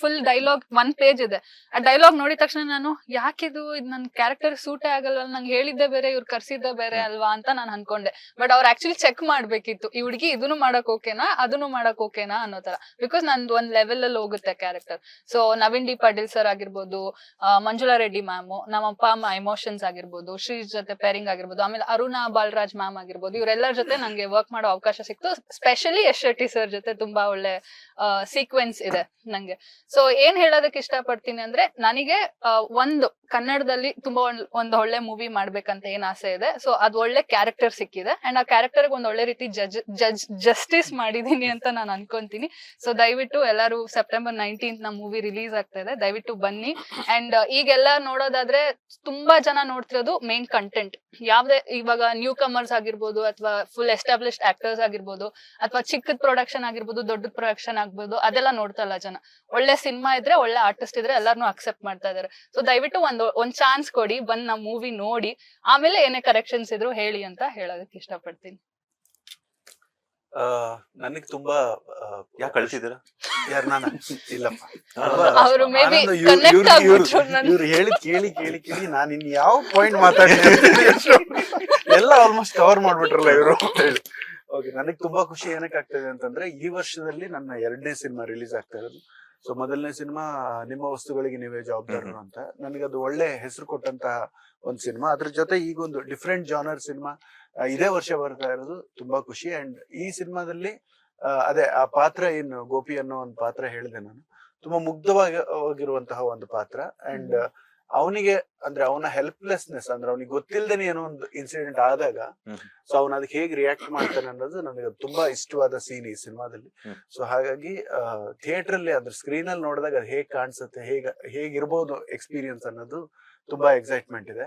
ಫುಲ್ ಡೈಲಾಗ್ 1 page ಇದೆ. ಆ ಡೈಲಾಗ್ ನೋಡಿದ ತಕ್ಷಣ ನಾನು ಯಾಕಿದು ನನ್ ಕ್ಯಾರೆಕ್ಟರ್ ಸೂಟೇ ಆಗಲ್ಲ, ನಂಗೆ ಹೇಳಿದ್ದೆ ಬೇರೆ, ಇವ್ರು ಕರ್ಸಿದ್ದೆ ಬೇರೆ ಅಲ್ವಾ ಅಂತ ನಾನು ಅನ್ಕೊಂಡೆ. ಬಟ್ ಅವ್ರು ಆಕ್ಚುಲಿ ಚೆಕ್ ಮಾಡ್ಬೇಕು ಮಾಡ್ಬೇಕಿತ್ತು, ಈ ಹುಡುಗಿ ಇದನ್ನು ಮಾಡಕ್ ಓಕೆನಾ ಅದನ್ನು ಮಾಡಕ್ ಓಕೆನಾ ಅನ್ನೋ ತರ. ಬಿಕಾಸ್ ನಂದು ಒಂದ್ ಲೆವೆಲ್ ಅಲ್ಲಿ ಹೋಗುತ್ತೆ character. So Naveen D Patil sir ಆಗಿರ್ಬೋದು, ಮಂಜುಳಾ ರೆಡ್ಡಿ ಮ್ಯಾಮ್, ನಮ್ಮ ಅಪ್ಪ ಅಮ್ಮ ಎಮೋಷನ್ಸ್ ಆಗಿರ್ಬೋದು, ಶ್ರೀ ಜೊತೆ ಪೇರಿಂಗ್ ಆಗಿರ್ಬೋದು, ಆಮೇಲೆ ಅರುಣಾ ಬಾಲರಾಜ್ ಮ್ಯಾಮ್ ಆಗಿರ್ಬೋದು, ಇವರೆಲ್ಲರ ಜೊತೆ ನಂಗೆ ವರ್ಕ್ ಮಾಡೋ ಅವಕಾಶ ಸಿಕ್ತು. ಸ್ಪೆಷಲಿ ಯಶ್ ಶೆಟ್ಟಿ ಸರ್ ಜೊತೆ ತುಂಬಾ ಒಳ್ಳೆ ಸೀಕ್ವೆನ್ಸ್ ಇದೆ ನಂಗೆ. ಸೊ ಏನ್ ಹೇಳೋದಕ್ಕೆ ಇಷ್ಟಪಡ್ತೀನಿ ಅಂದ್ರೆ, ನನಗೆ ಒಂದು ಕನ್ನಡದಲ್ಲಿ ತುಂಬಾ ಒಂದ್ ಒಳ್ಳೆ ಮೂವಿ ಮಾಡ್ಬೇಕಂತ ಏನ್ ಆಸೆ ಇದೆ. ಸೊ ಅದ್ ಒಳ್ಳೆ ಕ್ಯಾರೆಕ್ಟರ್ ಸಿಕ್ಕಿದೆ ಅಂಡ್ ಆ ಕ್ಯಾರೆಕ್ಟರ್ ಒಂದ್ ಒಳ್ಳೆ ರೀತಿ ಜಸ್ಟಿಸ್ ಮಾಡಿದೀನಿ ಅಂತ ನಾನು ಅನ್ಕೊಂತೀನಿ. ಸೊ ದಯವಿಟ್ಟು ಎಲ್ಲರೂ ಸೆಪ್ಟೆಂಬರ್ 19th ನಮ್ಮ ಮೂವಿ ರಿಲೀಸ್ ಆಗ್ತಾ ಇದೆ, ದಯವಿಟ್ಟು ಬನ್ನಿ. ಅಂಡ್ ಈಗೆಲ್ಲ ನೋಡೋದಾದ್ರೆ ತುಂಬಾ ಜನ ನೋಡ್ತಿರೋದು ಮೇನ್ ಕಂಟೆಂಟ್. ಯಾವ್ದೇ ಇವಾಗ ನ್ಯೂ ಕಮರ್ಸ್ ಆಗಿರ್ಬೋದು, ಅಥವಾ ಫುಲ್ ಎಸ್ಟಾಬ್ಲಿಷ್ಡ್ ಆಕ್ಟರ್ಸ್ ಆಗಿರ್ಬೋದು, ಅಥವಾ ಚಿಕ್ಕದ್ ಪ್ರೊಡಕ್ಷನ್ ಆಗಿರ್ಬೋದು, ದೊಡ್ಡದ್ ಪ್ರೊಡಕ್ಷನ್ ಆಗ್ಬೋದು, ಅದೆಲ್ಲ ನೋಡ್ತಾ ಇಲ್ಲ ಜನ. ಒಳ್ಳೆ ಸಿನಿಮಾ ಇದ್ರೆ, ಒಳ್ಳೆ ಆರ್ಟಿಸ್ಟ್ ಇದ್ರೆ ಎಲ್ಲಾರ್ನು ಅಕ್ಸೆಪ್ಟ್ ಮಾಡ್ತಾ ಇದಾರೆ. ಸೊ ದಯವಿಟ್ಟು ಒಂದ್ ಚಾನ್ಸ್ ಕೊಡಿ, ಬಂದ್ ನಮ್ ಮೂವಿ ನೋಡಿ, ಆಮೇಲೆ ಏನೇ ಕರೆಕ್ಷನ್ಸ್ ಇದ್ರು ಹೇಳಿ ಅಂತ ಹೇಳೋದಕ್ಕೆ ಇಷ್ಟಪಡ್ತೀನಿ. ನನಗೆ ತುಂಬಾ ಯಾಕೆ ಕಳ್ಸಿದ್ದೀರಾ? ಯಾರು ನಾನು ಇಲ್ಲಪ್ಪ, ಅವರು ಮೇ ಬಿ ಆನಂದ್ ಕನೆಕ್ಟ್ ಆಗ್ಬಿಟ್ರು ಇವ್ರು ಹೇಳಿದ್ ಕೇಳಿ ಕೇಳಿ ಕೇಳಿ ನಾನು ಇನ್ ಯಾವ ಪಾಯಿಂಟ್ ಮಾತಾಡ್ತೀನಿ ಎಲ್ಲ ಆಲ್ಮೋಸ್ಟ್ ಕವರ್ ಮಾಡ್ಬಿಟ್ರಲ್ಲ ಇವರು ಅಂತ ಹೇಳಿ. ಓಕೆ, ನನಗೆ ತುಂಬಾ ಖುಷಿ ಏನಕ್ಕೆ ಆಗ್ತದೆ ಅಂತಂದ್ರೆ, ಈ ವರ್ಷದಲ್ಲಿ ನನ್ನ 2ನೇ ಸಿನಿಮಾ ರಿಲೀಸ್ ಆಗ್ತಾ ಇರೋದು. ಸೊ ಮೊದಲನೇ ಸಿನಿಮಾ ನಿಮ್ಮ ವಸ್ತುಗಳಿಗೆ ನೀವೇ ಜವಾಬ್ದಾರರು ಅಂತ, ನನಗದು ಒಳ್ಳೆ ಹೆಸರು ಕೊಟ್ಟಂತಹ ಒಂದು ಸಿನಿಮಾ. ಅದ್ರ ಜೊತೆ ಈಗ ಒಂದು ಡಿಫ್ರೆಂಟ್ ಜಾನರ್ ಸಿನಿಮಾ ಇದೇ ವರ್ಷ ಬರ್ತಾ ಇರೋದು ತುಂಬಾ ಖುಷಿ. ಅಂಡ್ ಈ ಸಿನಿಮಾದಲ್ಲಿ ಅದೇ ಆ ಪಾತ್ರ ಏನು ಗೋಪಿ ಅನ್ನೋ ಒಂದು ಪಾತ್ರ ಹೇಳಿದೆ ನಾನು, ತುಂಬಾ ಮುಗ್ಧವಾಗಿರುವಂತಹ ಒಂದು ಪಾತ್ರ. ಅಂಡ್ ಅವನಿಗೆ ಅಂದ್ರೆ ಅವನ ಹೆಲ್ಪ್ಲೆಸ್ನೆಸ್, ಅಂದ್ರೆ ಅವನಿಗೆ ಗೊತ್ತಿಲ್ದೇನೆ ಏನೋ ಒಂದು ಇನ್ಸಿಡೆಂಟ್ ಆದಾಗ ಸೊ ಅವನ ಅದಕ್ಕೆ ಹೇಗೆ ರಿಯಾಕ್ಟ್ ಮಾಡ್ತಾನೆ ಅನ್ನೋದು ನನಗೆ ತುಂಬಾ ಇಷ್ಟವಾದ ಸೀನ್ ಈ ಸಿನಿಮಾದಲ್ಲಿ. ಸೊ ಹಾಗಾಗಿ ಥಿಯೇಟರ್ ಅಲ್ಲಿ ಅಂದ್ರೆ ಸ್ಕ್ರೀನ್ ಅಲ್ಲಿ ನೋಡಿದಾಗ ಅದು ಹೇಗ್ ಕಾಣಿಸುತ್ತೆ, ಹೇಗಿರ್ಬೋದು ಎಕ್ಸ್ಪೀರಿಯನ್ಸ್ ಅನ್ನೋದು ತುಂಬಾ ಎಕ್ಸೈಟ್ಮೆಂಟ್ ಇದೆ.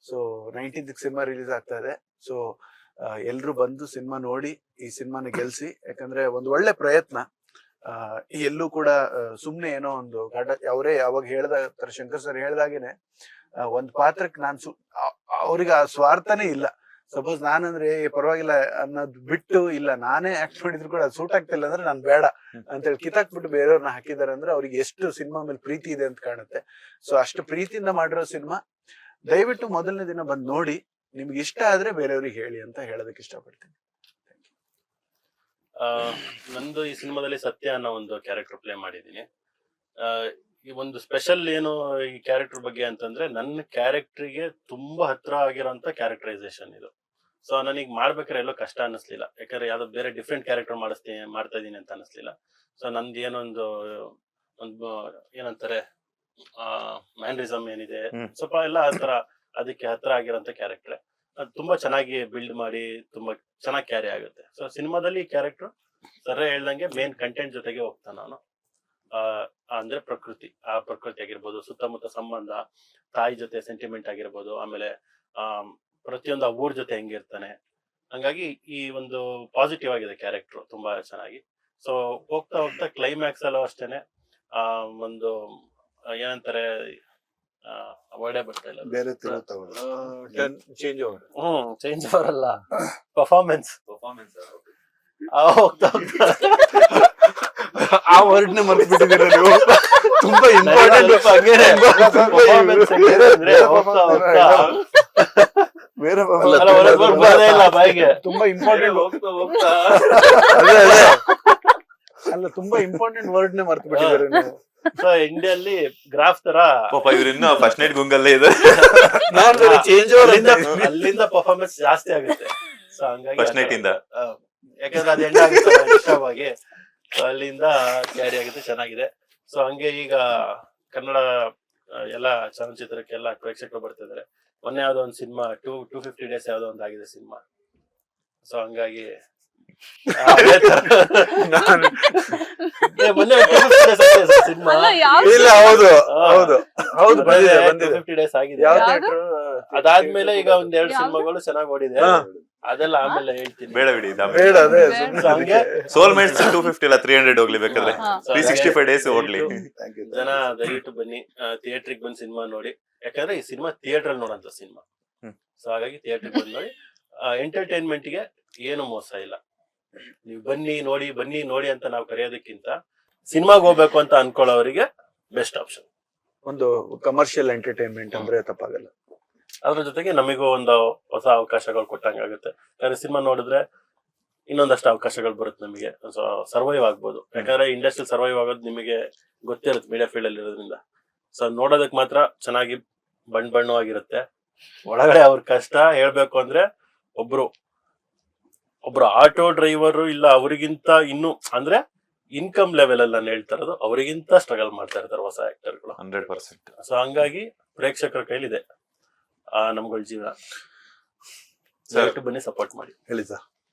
ಸೊ 19th ಸಿನಿಮಾ ರಿಲೀಸ್ ಆಗ್ತಾ ಇದೆ. ಸೊ ಎಲ್ರು ಬಂದು ಸಿನಿಮಾ ನೋಡಿ ಈ ಸಿನಿಮಾನ ಗೆಲ್ಸಿ. ಯಾಕಂದ್ರೆ ಒಂದು ಒಳ್ಳೆ ಪ್ರಯತ್ನ. ಎಲ್ಲೂ ಕೂಡ ಸುಮ್ನೆ ಏನೋ ಒಂದು ಅವರೇ ಯಾವಾಗ ಹೇಳ್ದ ಶಂಕರ್ ಸರ್ ಹೇಳ್ದಾಗೇನೆ ಒಂದ್ ಪಾತ್ರಕ್ಕೆ ನಾನು ಅವ್ರಿಗೆ ಆ ಸ್ವಾರ್ಥನೇ ಇಲ್ಲ. ಸಪೋಸ್ ನಾನಂದ್ರೆ ಪರವಾಗಿಲ್ಲ ಅನ್ನೋದು ಬಿಟ್ಟು, ಇಲ್ಲ ನಾನೇ ಆಕ್ಟ್ ಮಾಡಿದ್ರು ಕೂಡ ಅದು ಸೂಟ್ ಆಗ್ತಿಲ್ಲ ಅಂದ್ರೆ ನಾನು ಬೇಡ ಅಂತೇಳಿ ಕಿತ್ತಾಕ್ಬಿಟ್ಟು ಬೇರೆಯವ್ರನ್ನ ಹಾಕಿದಾರೆ ಅಂದ್ರೆ ಅವ್ರಿಗೆ ಎಷ್ಟು ಸಿನಿಮಾ ಮೇಲೆ ಪ್ರೀತಿ ಇದೆ ಅಂತ ಕಾಣುತ್ತೆ. ಸೊ ಅಷ್ಟು ಪ್ರೀತಿಯಿಂದ ಮಾಡಿರೋ ಸಿನಿಮಾ. ದಯವಿಟ್ಟು ಮೊದಲನೇ ದಿನ ಬಂದು ನೋಡಿ, ನಿಮ್ಗೆ ಇಷ್ಟ ಆದ್ರೆ ಬೇರೆಯವ್ರಿಗೆ ಹೇಳಿ ಅಂತ ಹೇಳೋದಕ್ಕೆ ಇಷ್ಟಪಡ್ತೀನಿ. ನಂದು ಈ ಸಿನಿಮಾದಲ್ಲಿ ಸತ್ಯ ಅನ್ನೋ ಒಂದು ಕ್ಯಾರೆಕ್ಟರ್ ಪ್ಲೇ ಮಾಡಿದ್ದೀನಿ. ಈ ಒಂದು ಸ್ಪೆಷಲ್ ಏನು ಈ ಕ್ಯಾರೆಕ್ಟರ್ ಬಗ್ಗೆ ಅಂತಂದ್ರೆ, ನನ್ನ ಕ್ಯಾರೆಕ್ಟರ್ಗೆ ತುಂಬಾ ಹತ್ರ ಆಗಿರೋಂತ ಕ್ಯಾರೆಕ್ಟರೈಸೇಷನ್ ಇದು. ಸೊ ನನಗೆ ಮಾಡ್ಬೇಕಾದ್ರೆ ಎಲ್ಲೋ ಕಷ್ಟ ಅನ್ನಿಸ್ಲಿಲ್ಲ, ಯಾಕಂದ್ರೆ ಯಾವ್ದೋ ಬೇರೆ ಡಿಫ್ರೆಂಟ್ ಕ್ಯಾರೆಕ್ಟರ್ ಮಾಡ್ತಾ ಇದೀನಿ ಅಂತ ಅನ್ನಿಸ್ಲಿಲ್ಲ. ಸೊ ನಂದು ಏನೊಂದು ಏನಂತಾರೆ ಮ್ಯಾನರಿಸಮ್ ಏನಿದೆ ಸ್ವಲ್ಪ ಎಲ್ಲ ಆತರ ಅದಕ್ಕೆ ಹತ್ರ ಆಗಿರೋಂತ ಕ್ಯಾರೆಕ್ಟರ್. ಅದು ತುಂಬಾ ಚೆನ್ನಾಗಿ ಬಿಲ್ಡ್ ಮಾಡಿ ತುಂಬಾ ಚೆನ್ನಾಗಿ ಕ್ಯಾರಿ ಆಗುತ್ತೆ. ಸೊ ಸಿನಿಮಾದಲ್ಲಿ ಈ ಕ್ಯಾರೆಕ್ಟರ್ ಸರ್ ಹೇಳ್ದಂಗೆ ಮೇನ್ ಕಂಟೆಂಟ್ ಜೊತೆಗೆ ಹೋಗ್ತಾನೆ ನಾನು. ಅಂದ್ರೆ ಪ್ರಕೃತಿ ಆಗಿರ್ಬೋದು, ಸುತ್ತಮುತ್ತ ಸಂಬಂಧ, ತಾಯಿ ಜೊತೆ ಸೆಂಟಿಮೆಂಟ್ ಆಗಿರ್ಬೋದು, ಆಮೇಲೆ ಪ್ರತಿಯೊಂದು ಆ ಊರ್ ಜೊತೆ ಹೆಂಗಿರ್ತಾನೆ. ಹಂಗಾಗಿ ಈ ಒಂದು ಪಾಸಿಟಿವ್ ಆಗಿದೆ ಕ್ಯಾರೆಕ್ಟರ್ ತುಂಬಾ ಚೆನ್ನಾಗಿ. ಸೊ ಹೋಗ್ತಾ ಹೋಗ್ತಾ ಕ್ಲೈಮ್ಯಾಕ್ಸ್ ಅಲ್ಲೂ ಅಷ್ಟೇನೆ ಒಂದು ಏನಂತಾರೆ ವರ್ಡೇ ಬರ್ತಾ ಇಲ್ಲ, ಬೇರೆ ತಿರುವು ತಗೊಳ್ಳಿ. Change over. ಚೇಂಜ್ ಓವರ್ ಅಲ್ಲ, ಪರ್ಫಾರ್ಮೆನ್ಸ್ ಹೋಗ್ತಾ ಹೋಗ್ತಾ ಆ ವರ್ಡ್ ನ ಮರ್ತು ಬಿಟ್ಟಿದ್ದೀರ ನೀವು. ತುಂಬಾ ಇಂಪಾರ್ಟೆಂಟ್. ಬೇರೆ ಬಾಯಿಗೆ ತುಂಬಾ ಇಂಪಾರ್ಟೆಂಟ್. ಹೋಗ್ತಾ ಹೋಗ್ತಾ ಅಲ್ಲ, ತುಂಬಾ ಇಂಪಾರ್ಟೆಂಟ್ ವರ್ಡ್ ನೇ ಮರ್ತು ಬಿಟ್ಟಿದ್ದಾರೆ ನೀವು. ಸೊ ಇಂಡಿಯಲ್ಲಿ ಗ್ರಾಫ್ ತರ ಪಾಪ ಇವ್ರು ಇನ್ನು ಫಸ್ಟ್ ನೈಟ್ ಗುಂಗಲ್ಲೇ ಇದೆ. ಚೇಂಜ್ ಅಲ್ಲಿಂದ ಪರ್ಫಾರ್ಮೆನ್ಸ್ ಜಾಸ್ತಿ ಆಗುತ್ತೆ. ಸೊ ಹಂಗಾಗಿ ಫಸ್ಟ್ ನೈಟ್ ಇಂದ, ಯಾಕಂದ್ರೆ ಅದು ಎಂಡ್ ಆಗುತ್ತೆ ಇಷ್ಟವಾಗಿ. ಸೊ ಅಲ್ಲಿಂದ ಕ್ಯಾರಿ ಆಗುತ್ತೆ, ಚೆನ್ನಾಗಿದೆ. ಸೊ ಹಂಗೆ ಈಗ ಕನ್ನಡ ಎಲ್ಲ ಚಲನಚಿತ್ರಕ್ಕೆಲ್ಲ ಪ್ರೇಕ್ಷಕರು ಬರ್ತಿದ್ದಾರೆ. ಮೊನ್ನೆ ಯಾವ್ದೋ ಒಂದು ಸಿನಿಮಾ 250 days ಯಾವ್ದೋ ಒಂದು ಆಗಿದೆ ಸಿನಿಮಾ. ಸೊ ಹಂಗಾಗಿ ಮೊನ್ನೆ ಸಿನಿಮಾ ಇಲ್ಲ, ಹೌದು ಹೌದು ಹೌದು, 250 days ಆಗಿದೆ. ಯಾವ ಯಾವ್ದು? ಥಿಯೇಟರ್? ಅದಾದ್ಮೇಲೆ ಈಗ ಒಂದ್ 2 ಯಾವ್ದು? ಸಿನಿಮಾಗಳು ಚೆನ್ನಾಗಿ ಓಡಿದೆ. ಅದೆಲ್ಲ ಆಮೇಲೆ ಹೇಳ್ತೀನಿ. ಬೇಡ ಬಿಡಿ, ಬೇಡ, ಅದೇ ಸುಮ್ನೆ ಹಂಗೆ ಸೋಲ್ಮೇಟ್ಸ್ 250 ಇಲ್ಲ 300 ಹೋಗ್ಲಿ ಬೇಕಾದ್ರೆ, ಹಾ. 365 days ಓಡ್ಲಿ. ಜನ ದಯವಿಟ್ಟು ಬನ್ನಿ, ಥಿಯೇಟ್ರಿಗೆ ಬಂದು ಸಿನಿಮಾ ನೋಡಿ. ಯಾಕಂದ್ರೆ ಈ ಸಿನಿಮಾ ಥಿಯೇಟರ್ ನೋಡಂತ ಸಿನಿಮಾ. ಸೊ ಹಾಗಾಗಿ ಥಿಯೇಟರ್ ಬಂದು ನೋಡಿ. ಎಂಟರ್ಟೈನ್ಮೆಂಟ್ ಗೆ ಏನು ಮೋಸ ಇಲ್ಲ. ನೀವು ಬನ್ನಿ ನೋಡಿ ಅಂತ ನಾವು ಕರೆಯೋದಕ್ಕಿಂತ ಸಿನಿಮಾಗೆ ಹೋಗ್ಬೇಕು ಅಂತ ಅನ್ಕೊಳ್ಳೋರಿಗೆ ಬೆಸ್ಟ್ ಆಪ್ಷನ್. ಒಂದು ಕಮರ್ಷಿಯಲ್ ಎಂಟರ್ಟೈನ್ಮೆಂಟ್ ಅಂದ್ರೆ ತಪ್ಪಾಗಲ್ಲ. ಅದ್ರ ಜೊತೆಗೆ ನಮಗೂ ಒಂದು ಹೊಸ ಅವಕಾಶಗಳು ಕೊಟ್ಟಂಗಾಗುತ್ತೆ. ಯಾಕಂದ್ರೆ ಸಿನಿಮಾ ನೋಡಿದ್ರೆ ಇನ್ನೊಂದಷ್ಟು ಅವಕಾಶಗಳು ಬರುತ್ತೆ ನಮಗೆ, ಸರ್ವೈವ್ ಆಗ್ಬೋದು. ಯಾಕಂದ್ರೆ ಇಂಡಸ್ಟ್ರಿ ಸರ್ವೈವ್ ಆಗೋದು ನಿಮಗೆ ಗೊತ್ತಿರುತ್ತೆ ಮೀಡಿಯಾ ಫೀಲ್ಡ್ ಅಲ್ಲಿ ಇರೋದ್ರಿಂದ. ಸೊ ನೋಡೋದಕ್ ಮಾತ್ರ ಚೆನ್ನಾಗಿ ಬಣ್ಣವಾಗಿರುತ್ತೆ. ಒಳಗಡೆ ಅವ್ರ ಕಷ್ಟ ಹೇಳ್ಬೇಕು ಅಂದ್ರೆ ಒಬ್ರು ಆಟೋ ಡ್ರೈವರ್ ಇಲ್ಲ ಅವ್ರಿಗಿಂತ ಇನ್ನು ಅಂದ್ರೆ ಇನ್ಕಮ್ ಲೆವೆಲ್ ಅಲ್ಲಿ ನಾನು ಹೇಳ್ತಾ ಇರೋದು, ಅವರಿಗಿಂತ ಸ್ಟ್ರಗಲ್ ಮಾಡ್ತಾ ಇರ್ತಾರೆ ಹೊಸ ಆಕ್ಟರ್ಗಳು. 100%. ಸೊ ಹಂಗಾಗಿ ಪ್ರೇಕ್ಷಕರ ಕೈಲಿದೆ ನಮ್ಗಳ ಜೀವನ. ಬನ್ನಿ ಸಪೋರ್ಟ್ ಮಾಡಿ. ಹೇಳಿ ಸರ್.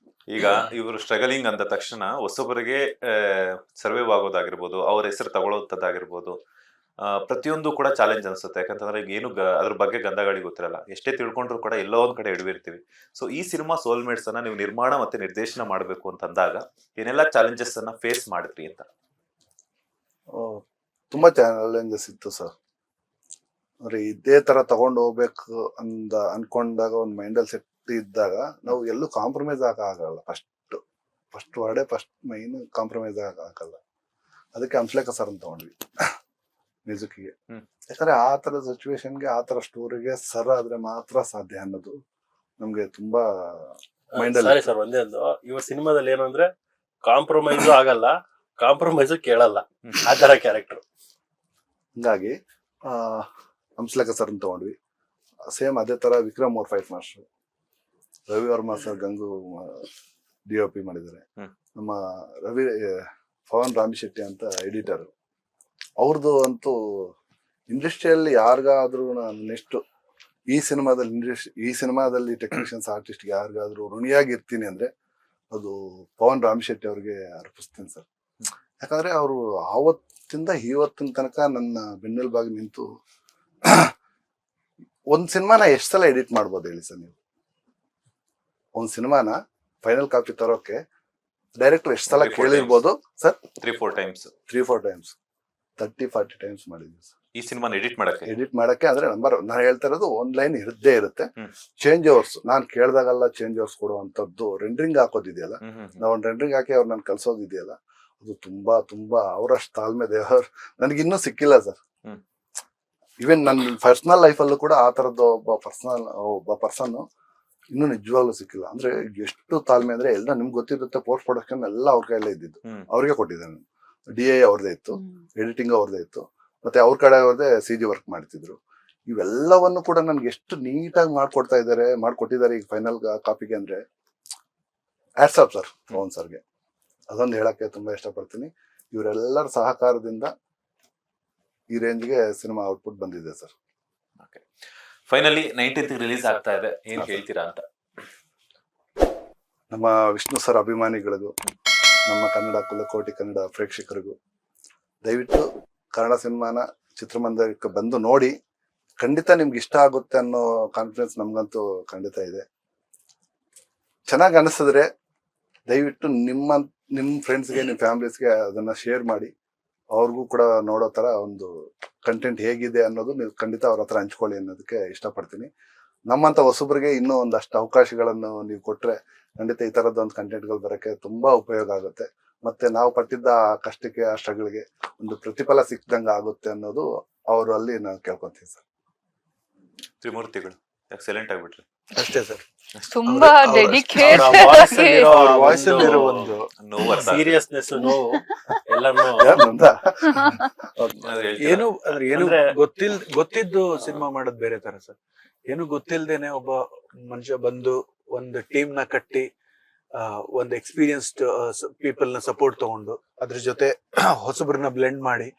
ಈಗ ಇವರು ಸ್ಟ್ರಗಲಿಂಗ್ ಅಂದ ತಕ್ಷಣ ಹೊಸಬರಿಗೆ ಸರ್ವೈವ್ ಆಗೋದಾಗಿರ್ಬೋದು, ಅವ್ರ ಹೆಸರು ತಗೊಳ್ಳೋದಾಗಿರ್ಬೋದು, ಪ್ರತಿಯೊಂದು ಕೂಡ ಚಾಲೆಂಜ್ ಅನ್ಸುತ್ತೆ. ಯಾಕಂತಂದ್ರೆ ಈಗ ಏನು ಅದ್ರ ಬಗ್ಗೆ ಗಂಧಗಾಳಿ ಗೊತ್ತಿರಲ್ಲ, ಎಷ್ಟೇ ತಿಳ್ಕೊಂಡ್ರು ಕೂಡ ಎಲ್ಲೋ ಒಂದ್ ಕಡೆ ಎಡವಿರ್ತೀವಿ. ಸೊ ಈ ಸಿನಿಮಾ ಸೋಲ್ಮೇಟ್ಸ್ ಅನ್ನ ನೀವು ನಿರ್ಮಾಣ ಮತ್ತೆ ನಿರ್ದೇಶನ ಮಾಡ್ಬೇಕು ಅಂತಂದಾಗ ಏನೆಲ್ಲ ಚಾಲೆಂಜಸ್ ಅನ್ನ ಫೇಸ್ ಮಾಡಿದ್ರಿ ಅಂತ? ತುಂಬಾ ಚಾಲೆಂಜಸ್ ಇತ್ತು ಸರ್. ಅಂದ್ರೆ ಇದೇ ತರ ತಗೊಂಡು ಹೋಗ್ಬೇಕು ಅನ್ಕೊಂಡಾಗ ಒಂದ್ ಮೈಂಡಲ್ಲಿ ಸೆಟ್ ಇದ್ದಾಗ ನಾವು ಎಲ್ಲೂ ಕಾಂಪ್ರಮೈಸ್ ಆಗಲ್ಲ. ಫಸ್ಟ್ ವರ್ಡೇ ಫಸ್ಟ್ ಮೈನ್ ಕಾಂಪ್ರಮೈಸ್ ಆಗಲ್ಲ. ಅದಕ್ಕೆ ಹಂಸಲೇಖ ಸರ್ ಅಂತ ತಗೊಂಡ್ವಿ ಮ್ಯೂಸಿಕ್ಗೆ. ಯಾಕಂದ್ರೆ ಆ ತರ ಸಿಚುವೇಶನ್ಗೆ ಆ ತರ ಸ್ಟೋರಿಗೆ ಸರ್ ಆದ್ರೆ ಮಾತ್ರ ಸಾಧ್ಯ ಅನ್ನೋದು ನಮ್ಗೆ ತುಂಬಾ ಸರಿ ಸರ್. ಒಂದೇ ಒಂದು ಇವ್ರ ಸಿನಿಮಾದಲ್ಲಿ ಏನು ಅಂದ್ರೆ ಕಾಂಪ್ರಮೈಸು ಆಗಲ್ಲ, ಕಾಂಪ್ರಮೈಸು ಕೇಳಲ್ಲ, ಆ ತರ ಕ್ಯಾರೆಕ್ಟರ್. ಹಿಂಗಾಗಿ ಹಂಸಲೇಖ ಸರ್ ಅಂತ ತಗೊಂಡ್ವಿ. ಸೇಮ್ ಅದೇ ತರ ವಿಕ್ರಮ್ ಅವ್ರ fight master, Ravi Varma sir Gangu DOP ಮಾಡಿದ್ದಾರೆ. ನಮ್ಮ ಪವನ್ ರಾಮಿಶೆಟ್ಟಿ ಅಂತ ಎಡಿಟರ್. ಅವ್ರದ್ದು ಅಂತೂ ಇಂಡಸ್ಟ್ರಿಯಲ್ಲಿ ಯಾರಿಗಾದ್ರೂ ನೆಕ್ಸ್ಟ್ ಈ ಸಿನಿಮಾದಲ್ಲಿ ಟೆಕ್ನಿಷಿಯನ್ಸ್ ಆರ್ಟಿಸ್ಟ್ ಯಾರಿಗಾದ್ರೂ ಋಣಿಯಾಗಿರ್ತೀನಿ ಅಂದ್ರೆ ಅದು ಪವನ್ ರಾಮಿಶೆಟ್ಟಿ ಅವ್ರಿಗೆ ಅರ್ಪಿಸ್ತೀನಿ ಸರ್. ಯಾಕಂದ್ರೆ ಅವರು ಆವತ್ತಿಂದ ಇವತ್ತಿನ ತನಕ ನನ್ನ ಬೆನ್ನೆಲುಬಾಗಿ ನಿಂತು ಒಂದ್ ಸಿನಿಮಾನ ಎಷ್ಟು ಸಲ ಎಡಿಟ್ ಮಾಡ್ಬೋದು ಹೇಳಿ ಸರ್ ನೀವು? ಒಂದ್ ಸಿನಿಮಾನ ಫೈನಲ್ ಕಾಪಿ ತರೋಕೆ ಡೈರೆಕ್ಟರ್ ಎಷ್ಟು ಸಲ ಕೇಳಿರ್ಬೋದು ಸರ್? 3-4 ಟೈಮ್ಸ್ 30-40 ಟೈಮ್ಸ್ ಮಾಡಿದ್ವಿ ಸರ್ ಈ ಸಿನಿಮಾನ ಎಡಿಟ್ ಮಾಡಕ್ಕೆ. ಅಂದ್ರೆ ನಾನು ಹೇಳ್ತಾ ಇರೋದು ಒಂದ್ ಲೈನ್ ಇರದೇ ಇರುತ್ತೆ. ಚೇಂಜ್ ಓವರ್ಸ್ ನಾನು ಕೇಳ್ದಾಗಲ್ಲ ಚೇಂಜ್ ಓವರ್ಸ್ ಕೊಡುವಂತದ್ದು. ರೆಂಡ್ರಿಂಗ್ ಹಾಕೋದಿದೆಯಲ್ಲ, ನಾವು ಒಂದು ರೆಂಡ್ರಿಂಗ್ ಹಾಕಿ ಅವ್ರು ನಾನು ಕಲ್ಸೋದಿದೆಯಲ್ಲ, ಅದು ತುಂಬಾ ತುಂಬಾ ಅವರಷ್ಟು ತಾಳ್ಮೆ ದೇವರು ನನಗಿನ್ನೂ ಸಿಕ್ಕಿಲ್ಲ ಸರ್. ಈವನ್ ನನ್ನ ಪರ್ಸನಲ್ ಲೈಫಲ್ಲೂ ಕೂಡ ಆ ತರದ್ದು ಒಬ್ಬ ಪರ್ಸನ್ ಇನ್ನೂ ನಿಜವಾಗ್ಲೂ ಸಿಕ್ಕಿಲ್ಲ. ಅಂದ್ರೆ ಎಷ್ಟು ತಾಳ್ಮೆ ಅಂದ್ರೆ ಎಲ್ಲ ನಿಮ್ಗೆ ಗೊತ್ತಿರುತ್ತೆ. ಪೋಸ್ಟ್ ಪ್ರೊಡಕ್ಷನ್ ಎಲ್ಲ ಅವ್ರ ಕೈಯಲ್ಲೇ ಇದ್ದಿದ್ದು, ಅವ್ರಿಗೆ ಕೊಟ್ಟಿದ್ದೇನೆ. DA ಅವ್ರದೇ ಇತ್ತು, ಎಡಿಟಿಂಗ್ ಅವ್ರದೇ ಇತ್ತು, ಮತ್ತೆ ಅವ್ರ ಕಡೆ ಅವ್ರದೇ CG ವರ್ಕ್ ಮಾಡ್ತಿದ್ರು. ಇವೆಲ್ಲವನ್ನು ಕೂಡ ನನ್ಗೆ ಎಷ್ಟು ನೀಟಾಗಿ ಮಾಡ್ಕೊಟ್ಟಿದ್ದಾರೆ ಈಗ ಫೈನಲ್ ಕಾಪಿಗೆ ಅಂದ್ರೆ ಹ್ಯಾಟ್ಸ್ ಆಫ್ ಸರ್ ಪವನ್ ಸರ್ಗೆ. ಅದೊಂದು ಹೇಳಕ್ಕೆ ತುಂಬಾ ಇಷ್ಟಪಡ್ತೀನಿ. ಇವರೆಲ್ಲರ ಸಹಕಾರದಿಂದ ಈ ರೇಂಜ್ಗೆ ಸಿನಿಮಾ ಔಟ್ಪುಟ್ ಬಂದಿದೆ ಸರ್. ಫೈನಲಿ 19th ರಿಲೀಸ್ ಆಗ್ತಾ ಇದೆ, ಏನ್ ಹೇಳ್ತೀರಾ ಅಂತ? ನಮ್ಮ ವಿಷ್ಣು ಸರ್ ಅಭಿಮಾನಿಗಳಿಗೂ, ನಮ್ಮ ಕನ್ನಡ ಕುಲಕೋಟಿ ಕನ್ನಡ ಪ್ರೇಕ್ಷಕರಿಗೂ ದಯವಿಟ್ಟು ಕನ್ನಡ ಸಿನಿಮಾನ ಚಿತ್ರಮಂದಿರಕ್ಕೆ ಬಂದು ನೋಡಿ. ಖಂಡಿತ ನಿಮ್ಗೆ ಇಷ್ಟ ಆಗುತ್ತೆ ಅನ್ನೋ ಕಾನ್ಫಿಡೆನ್ಸ್ ನಮ್ಗಂತೂ ಖಂಡಿತ ಇದೆ. ಚೆನ್ನಾಗಿ ಅನಿಸಿದ್ರೆ ದಯವಿಟ್ಟು ನಿಮ್ಮ ಫ್ರೆಂಡ್ಸ್ಗೆ, ನಿಮ್ಮ ಫ್ಯಾಮಿಲೀಸ್ಗೆ ಅದನ್ನ ಶೇರ್ ಮಾಡಿ. ಅವ್ರಿಗೂ ಕೂಡ ನೋಡೋ ತರ ಒಂದು ಕಂಟೆಂಟ್ ಹೇಗಿದೆ ಅನ್ನೋದು ನೀವು ಖಂಡಿತ ಅವ್ರ ಹತ್ರ ಹಂಚ್ಕೊಳ್ಳಿ ಅನ್ನೋದಕ್ಕೆ ಇಷ್ಟಪಡ್ತೀನಿ. ನಮ್ಮಂತ ಹೊಸಬರಿಗೆ ಇನ್ನೂ ಒಂದಷ್ಟು ಅವಕಾಶಗಳನ್ನು ನೀವು ಕೊಟ್ರೆ ಖಂಡಿತ ಈ ತರದೊಂದು ಕಂಟೆಂಟ್ಗಳು ಬರೋಕ್ಕೆ ತುಂಬಾ ಉಪಯೋಗ ಆಗುತ್ತೆ. ಮತ್ತೆ ನಾವು ಪಟ್ಟಿದ್ದ ಕಷ್ಟಕ್ಕೆ, ಆ ಸ್ಟ್ರಗಲ್ಗೆ ಒಂದು ಪ್ರತಿಫಲ ಸಿಕ್ದಂಗ ಆಗುತ್ತೆ ಅನ್ನೋದು ಅವರು ಅಲ್ಲಿ ನಾನು ಕೇಳ್ಕೊಂತೀನಿ ಸರ್. ತ್ರಿಮೂರ್ತಿಗಳು ಎಕ್ಸಲೆಂಟ್ ಆಗ್ಬಿಟ್ರಿ. ಅಷ್ಟೇ ಸರ್. ತುಂಬಾ ಡೆಡಿಕೇಟ್ ವಾಯ್ಸ್ ಅಲ್ಲಿರೋ ಒಂದು ಸೀರಿಯಸ್ನೆಸ್ ಎಲ್ಲಾನು ಏನು ಗೊತ್ತಿದ್ದು ಸಿನಿಮಾ ಮಾಡೋದು ಬೇರೆ ತರ ಸರ್. ಏನು ಗೊತ್ತಿಲ್ದೇನೆ ಒಬ್ಬ ಮನುಷ್ಯ ಬಂದು ಒಂದು ಟೀಮ್ ನ ಕಟ್ಟಿ ಒಂದು ಎಕ್ಸ್ಪೀರಿಯನ್ಸ್ಡ್ ಪೀಪಲ್ ನ ಸಪೋರ್ಟ್ ತಗೊಂಡು ಅದ್ರ ಜೊತೆ ಹೊಸಬ್ರನ್ನ ಬ್ಲೆಂಡ್ ಮಾಡಿ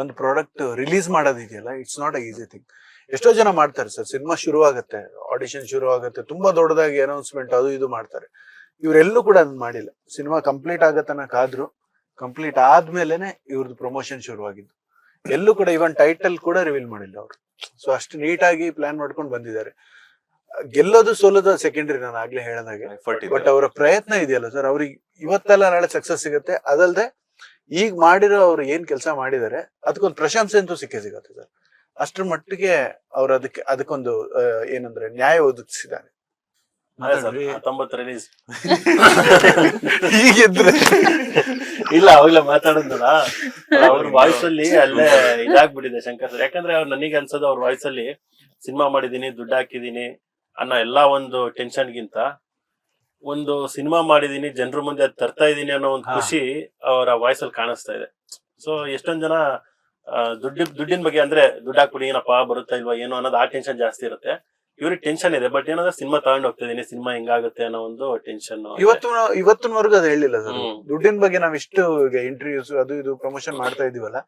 ಒಂದು ಪ್ರಾಡಕ್ಟ್ ರಿಲೀಸ್ ಮಾಡೋದಿದೆಯಲ್ಲ, it's not a easy thing. ಎಷ್ಟೋ ಜನ ಮಾಡ್ತಾರೆ ಸರ್. ಸಿನಿಮಾ ಶುರು ಆಗುತ್ತೆ, ಆಡಿಷನ್ ಶುರು ಆಗುತ್ತೆ, ತುಂಬಾ ದೊಡ್ಡದಾಗಿ ಅನೌನ್ಸ್ಮೆಂಟ್ ಅದು ಇದು ಮಾಡ್ತಾರೆ. ಇವರೆಲ್ಲೂ ಕೂಡ ಅದನ್ನ ಮಾಡಿಲ್ಲ. ಸಿನಿಮಾ ಕಂಪ್ಲೀಟ್ ಆಗತ್ತನಕಾದ್ರೂ ಕಂಪ್ಲೀಟ್ ಆದ್ಮೇಲೆನೆ ಇವ್ರದ್ದು ಪ್ರಮೋಷನ್ ಶುರುವಾಗಿದ್ದು. ಎಲ್ಲೂ ಕೂಡ ಇವನ್ ಟೈಟಲ್ ಕೂಡ ರಿವೀಲ್ ಮಾಡಿಲ್ಲ ಅವರು. ಸೊ ಅಷ್ಟು ನೀಟಾಗಿ ಪ್ಲಾನ್ ಮಾಡ್ಕೊಂಡು ಬಂದಿದ್ದಾರೆ. ಗೆಲ್ಲೋದು ಸೋಲೋದು ಸೆಕೆಂಡರಿ, ನಾನು ಆಗ್ಲೇ ಹೇಳಿದಾಗೆ. ಬಟ್ ಅವರ ಪ್ರಯತ್ನ ಇದೆಯಲ್ಲ ಸರ್, ಅವ್ರಿಗೆ ಇವತ್ತೆಲ್ಲ ನಾಳೆ ಸಕ್ಸಸ್ ಸಿಗುತ್ತೆ. ಅದಲ್ದೆ ಈಗ ಮಾಡಿರೋ ಅವ್ರು ಏನ್ ಕೆಲಸ ಮಾಡಿದ್ದಾರೆ ಅದಕ್ಕೊಂದು ಪ್ರಶಂಸೆ ಅಂತೂ ಸಿಕ್ಕೇ ಸಿಗತ್ತೆ ಸರ್. ಅಷ್ಟ್ರ ಮಟ್ಟಿಗೆ ಅವ್ರು ಅದಕ್ಕೊಂದು ಏನಂದ್ರೆ ನ್ಯಾಯ ಒದಗಿಸಿದ್ದಾರೆ. ರಿಲೀಸ್ ಹೀಗಿದ್ರೆ ಇಲ್ಲ ಅವಾಗಲೇ ಮಾತಾಡಿದ್ನಲ್ಲ, ಅವ್ರ ವಾಯ್ಸ್ ಅಲ್ಲಿ ಅಲ್ಲೇ ಇದಾಗ್ಬಿಟ್ಟಿದೆ ಶಂಕರ್ ಸರ್. ಯಾಕಂದ್ರೆ ಅವ್ರು ನನಗೆ ಅನ್ಸೋದು ಅವ್ರ ವಾಯ್ಸ್ ಅಲ್ಲಿ ಸಿನಿಮಾ ಮಾಡಿದೀನಿ, ದುಡ್ಡು ಹಾಕಿದೀನಿ ಅನ್ನೋ ಎಲ್ಲಾ ಒಂದು ಟೆನ್ಷನ್ಗಿಂತ ಒಂದು ಸಿನಿಮಾ ಮಾಡಿದೀನಿ, ಜನರ ಮುಂದೆ ಅದ್ ತರ್ತಾ ಇದೀನಿ ಅನ್ನೋ ಒಂದು ಖುಷಿ ಅವರ ವಾಯ್ಸ್ ಅಲ್ಲಿ ಕಾಣಿಸ್ತಾ ಇದೆ. ಸೊ ಎಷ್ಟೊಂದ್ ಜನ ದುಡ್ಡಿನ ಬಗ್ಗೆ ಅಂದ್ರೆ ದುಡ್ಡು ಹಾಕ್ಬಿಡಿ ಏನಪ್ಪಾ ಬರುತ್ತಾ ಇಲ್ವಾ ಏನೋ ಅನ್ನೋದು ಆ ಟೆನ್ಷನ್ ಜಾಸ್ತಿ ಇರುತ್ತೆ. ಇವ್ರಿಗೆ ಟೆನ್ಷನ್ ಇದೆ, ಬಟ್ ಏನಂದ್ರೆ ಸಿನಿಮಾ ತಗೊಂಡ್ ಹೋಗ್ತಾ ಇದೀನಿ, ಸಿನಿಮಾ ಹೆಂಗಾಗುತ್ತೆ ಅನ್ನೋ ಒಂದು ಟೆನ್ಷನ್. ಇವತ್ತಿನವರೆಗೂ ಅದು ಹೇಳಿಲ್ಲ ಸರ್. ಹ್ಮ್. ದುಡ್ಡಿನ ಬಗ್ಗೆ ನಾವ್ ಇಷ್ಟು ಈಗ ಇಂಟರ್ವ್ಯೂಸ್ ಅದು ಇದು ಪ್ರಮೋಷನ್ ಮಾಡ್ತಾ ಇದೀವಲ್ಲ,